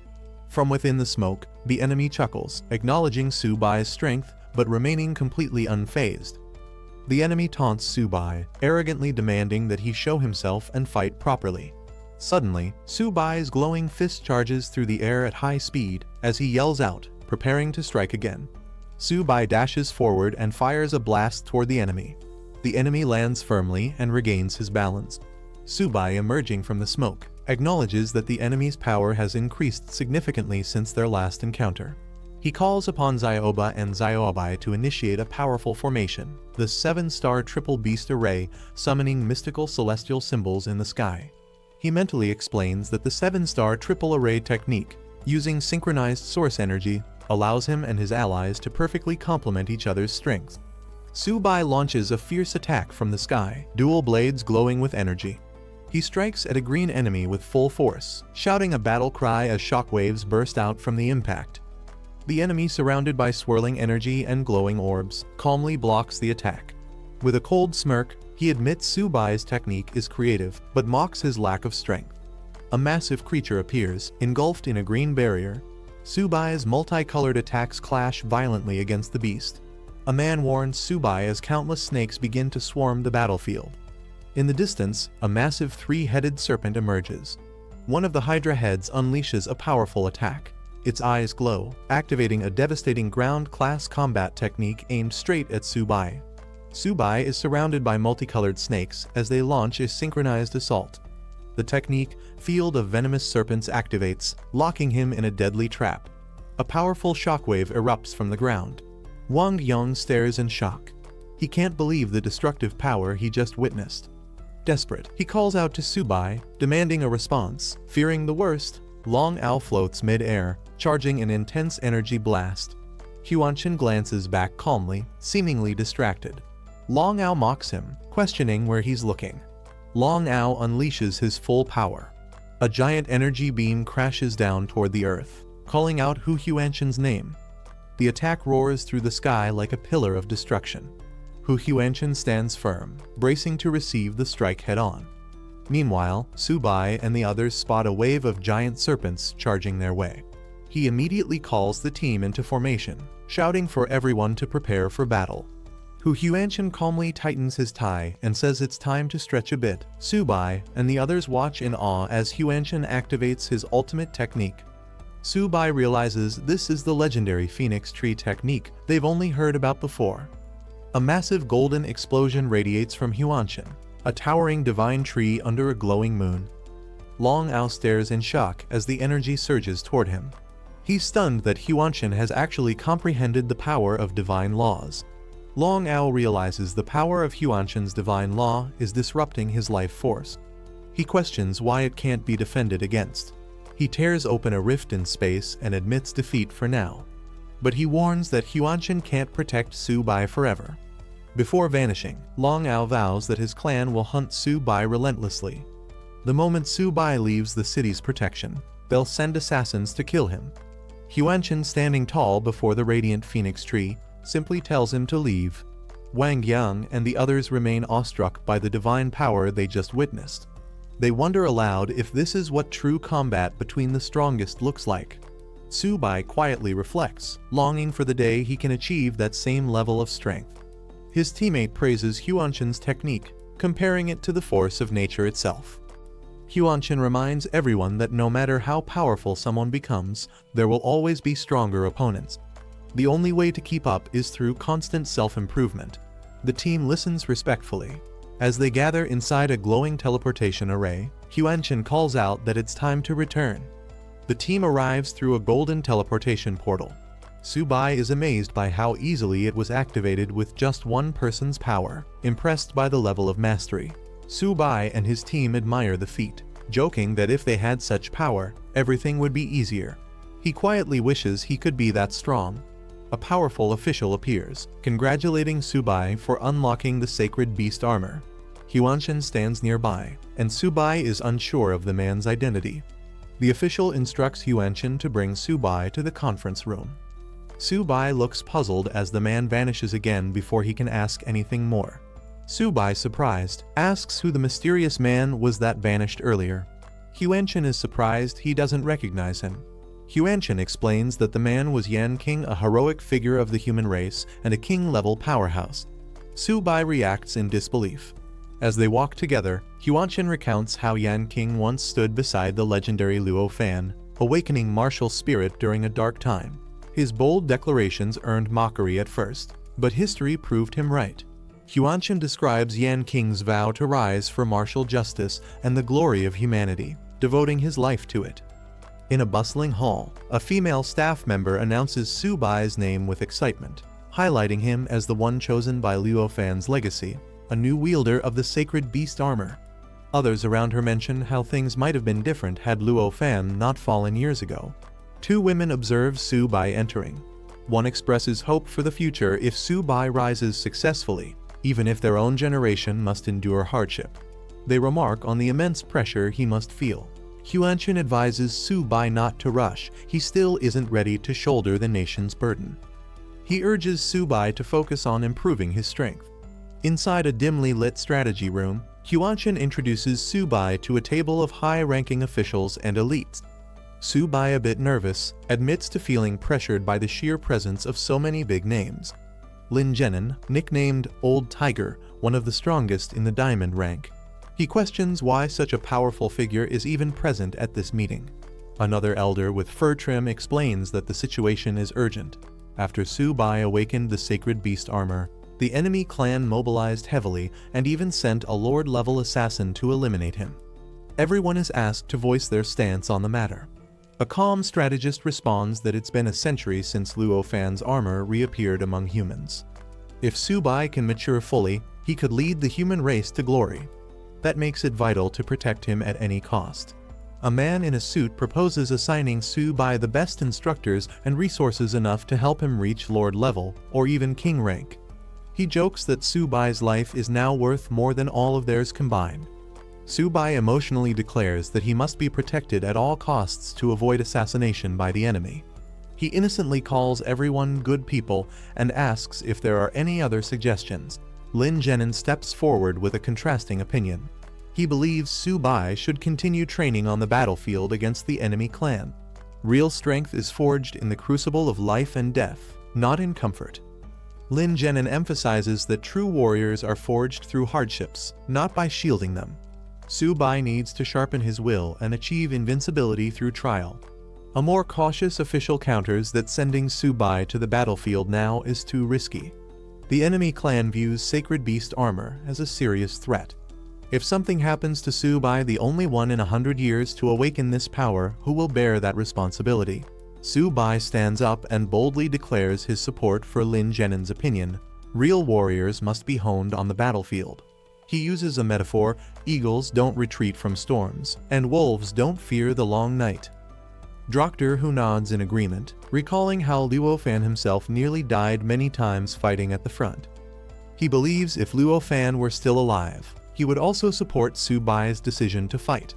From within the smoke, the enemy chuckles, acknowledging Subai's strength but remaining completely unfazed. The enemy taunts Subai, arrogantly demanding that he show himself and fight properly. Suddenly, Subai's glowing fist charges through the air at high speed as he yells out, preparing to strike again. Subai dashes forward and fires a blast toward the enemy. The enemy lands firmly and regains his balance. Subai, emerging from the smoke, acknowledges that the enemy's power has increased significantly since their last encounter. He calls upon Zioba and Ziobai to initiate a powerful formation, the 7-star triple beast array, summoning mystical celestial symbols in the sky. He mentally explains that the 7-star triple array technique, using synchronized source energy, allows him and his allies to perfectly complement each other's strengths. Subai launches a fierce attack from the sky, dual blades glowing with energy. He strikes at a green enemy with full force, shouting a battle cry as shockwaves burst out from the impact. The enemy, surrounded by swirling energy and glowing orbs, calmly blocks the attack. With a cold smirk, he admits Subai's technique is creative, but mocks his lack of strength. A massive creature appears, engulfed in a green barrier. Subai's multicolored attacks clash violently against the beast. A man warns Subai as countless snakes begin to swarm the battlefield. In the distance, a massive 3-headed serpent emerges. One of the Hydra heads unleashes a powerful attack. Its eyes glow, activating a devastating ground-class combat technique aimed straight at Subai. Subai is surrounded by multicolored snakes as they launch a synchronized assault. The technique, Field of Venomous Serpents, activates, locking him in a deadly trap. A powerful shockwave erupts from the ground. Wang Yong stares in shock. He can't believe the destructive power he just witnessed. Desperate, he calls out to Subai, demanding a response. Fearing the worst, Long Ao floats mid-air, charging an intense energy blast. Huanshan glances back calmly, seemingly distracted. Long Ao mocks him, questioning where he's looking. Long Ao unleashes his full power. A giant energy beam crashes down toward the earth, calling out Hu Huanshan's name. The attack roars through the sky like a pillar of destruction. Hu Huanshan stands firm, bracing to receive the strike head-on. Meanwhile, Subai and the others spot a wave of giant serpents charging their way. He immediately calls the team into formation, shouting for everyone to prepare for battle. Hu Huanshan calmly tightens his tie and says it's time to stretch a bit. Subai and the others watch in awe as Huanshan activates his ultimate technique. Subai realizes this is the legendary Phoenix Tree technique they've only heard about before. A massive golden explosion radiates from Huanshan, a towering divine tree under a glowing moon. Long Ao stares in shock as the energy surges toward him. He's stunned that Huanshan has actually comprehended the power of divine laws. Long Ao realizes the power of Huanshan's divine law is disrupting his life force. He questions why it can't be defended against. He tears open a rift in space and admits defeat for now. But he warns that Huanshan can't protect Subai forever. Before vanishing, Long Ao vows that his clan will hunt Subai relentlessly. The moment Subai leaves the city's protection, they'll send assassins to kill him. Huanshan, standing tall before the radiant phoenix tree, simply tells him to leave. Wang Yang and the others remain awestruck by the divine power they just witnessed. They wonder aloud if this is what true combat between the strongest looks like. Subai quietly reflects, longing for the day he can achieve that same level of strength. His teammate praises Huanshan's technique, comparing it to the force of nature itself. Huanshan reminds everyone that no matter how powerful someone becomes, there will always be stronger opponents. The only way to keep up is through constant self-improvement. The team listens respectfully. As they gather inside a glowing teleportation array, Huanshan calls out that it's time to return. The team arrives through a golden teleportation portal. Subai is amazed by how easily it was activated with just one person's power, impressed by the level of mastery. Subai and his team admire the feat, joking that if they had such power, everything would be easier. He quietly wishes he could be that strong. A powerful official appears, congratulating Subai for unlocking the sacred beast armor. Huanshan stands nearby, and Subai is unsure of the man's identity. The official instructs Huanshan to bring Subai to the conference room. Subai looks puzzled as the man vanishes again before he can ask anything more. Subai, surprised, asks who the mysterious man was that vanished earlier. Huanshan is surprised he doesn't recognize him. Huanshan explains that the man was Yan King, a heroic figure of the human race and a king-level powerhouse. Subai reacts in disbelief. As they walk together, Huanshan recounts how Yan King once stood beside the legendary Luo Fan, awakening martial spirit during a dark time. His bold declarations earned mockery at first, but history proved him right. Huanshan describes Yan King's vow to rise for martial justice and the glory of humanity, devoting his life to it. In a bustling hall, a female staff member announces Subai's name with excitement, highlighting him as the one chosen by Luo Fan's legacy, a new wielder of the sacred beast armor. Others around her mention how things might have been different had Luo Fan not fallen years ago. Two women observe Subai entering. One expresses hope for the future if Subai rises successfully, even if their own generation must endure hardship. They remark on the immense pressure he must feel. Huanshan advises Subai not to rush, he still isn't ready to shoulder the nation's burden. He urges Subai to focus on improving his strength. Inside a dimly lit strategy room, Huanshan introduces Subai to a table of high-ranking officials and elites. Subai, a bit nervous, admits to feeling pressured by the sheer presence of so many big names. Lin Zhenan, nicknamed Old Tiger, one of the strongest in the diamond rank. He questions why such a powerful figure is even present at this meeting. Another elder with fur trim explains that the situation is urgent. After Subai awakened the sacred beast armor, the enemy clan mobilized heavily and even sent a lord-level assassin to eliminate him. Everyone is asked to voice their stance on the matter. A calm strategist responds that it's been a century since Luo Fan's armor reappeared among humans. If Su Bai can mature fully, he could lead the human race to glory. That makes it vital to protect him at any cost. A man in a suit proposes assigning Su Bai the best instructors and resources enough to help him reach Lord level, or even King rank. He jokes that Su Bai's life is now worth more than all of theirs combined. Su Bai emotionally declares that he must be protected at all costs to avoid assassination by the enemy. He innocently calls everyone good people and asks if there are any other suggestions. Lin Zhenin steps forward with a contrasting opinion. He believes Su Bai should continue training on the battlefield against the enemy clan. Real strength is forged in the crucible of life and death, not in comfort. Lin Zhenin emphasizes that true warriors are forged through hardships, not by shielding them. Su Bai needs to sharpen his will and achieve invincibility through trial. A more cautious official counters that sending Su Bai to the battlefield now is too risky. The enemy clan views Sacred Beast armor as a serious threat. If something happens to Su Bai, the only one in 100 years to awaken this power, who will bear that responsibility? Su Bai stands up and boldly declares his support for Lin Zhenin's opinion. Real warriors must be honed on the battlefield. He uses a metaphor: eagles don't retreat from storms, and wolves don't fear the long night. Doctor Who nods in agreement, recalling how Luo Fan himself nearly died many times fighting at the front. He believes if Luo Fan were still alive, he would also support Su Bai's decision to fight.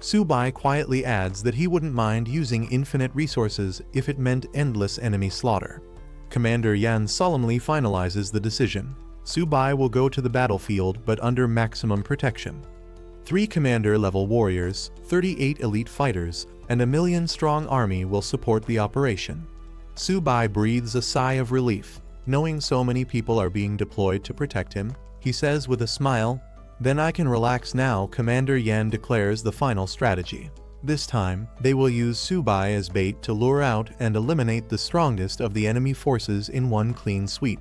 Su Bai quietly adds that he wouldn't mind using infinite resources if it meant endless enemy slaughter. Commander Yan solemnly finalizes the decision. Su Bai will go to the battlefield, but under maximum protection. 3 commander-level warriors, 38 elite fighters, and a 1,000,000-strong army will support the operation. Su Bai breathes a sigh of relief, knowing so many people are being deployed to protect him. He says with a smile, "Then I can relax now." Commander Yan declares the final strategy. This time, they will use Su Bai as bait to lure out and eliminate the strongest of the enemy forces in one clean sweep.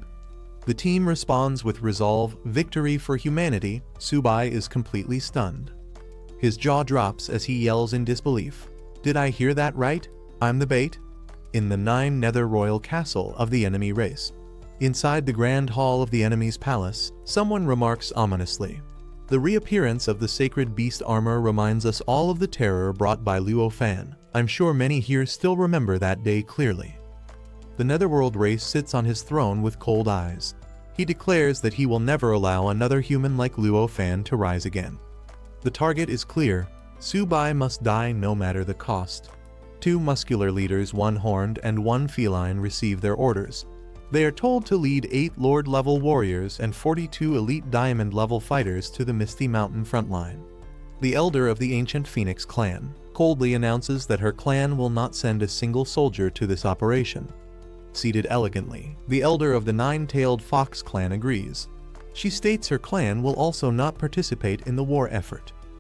The team responds with resolve: victory for humanity. Su Bai is completely stunned. His jaw drops as he yells in disbelief, "Did I hear that right? I'm the bait?" In the 9 Nether Royal Castle of the enemy race. Inside the grand hall of the enemy's palace, someone remarks ominously, "The reappearance of the Sacred Beast armor reminds us all of the terror brought by Luo Fan. I'm sure many here still remember that day clearly." The Netherworld race sits on his throne with cold eyes. He declares that he will never allow another human like Luo Fan to rise again. The target is clear: Su Bai must die no matter the cost. 2 muscular leaders, 1 horned and 1 feline, receive their orders. They are told to lead 8 Lord-level warriors and 42 elite Diamond-level fighters to the Misty Mountain frontline. The elder of the ancient Phoenix clan coldly announces that her clan will not send a single soldier to this operation. Seated elegantly, the elder of the 9-tailed Fox clan agrees. She states her clan will also not participate in the war effort.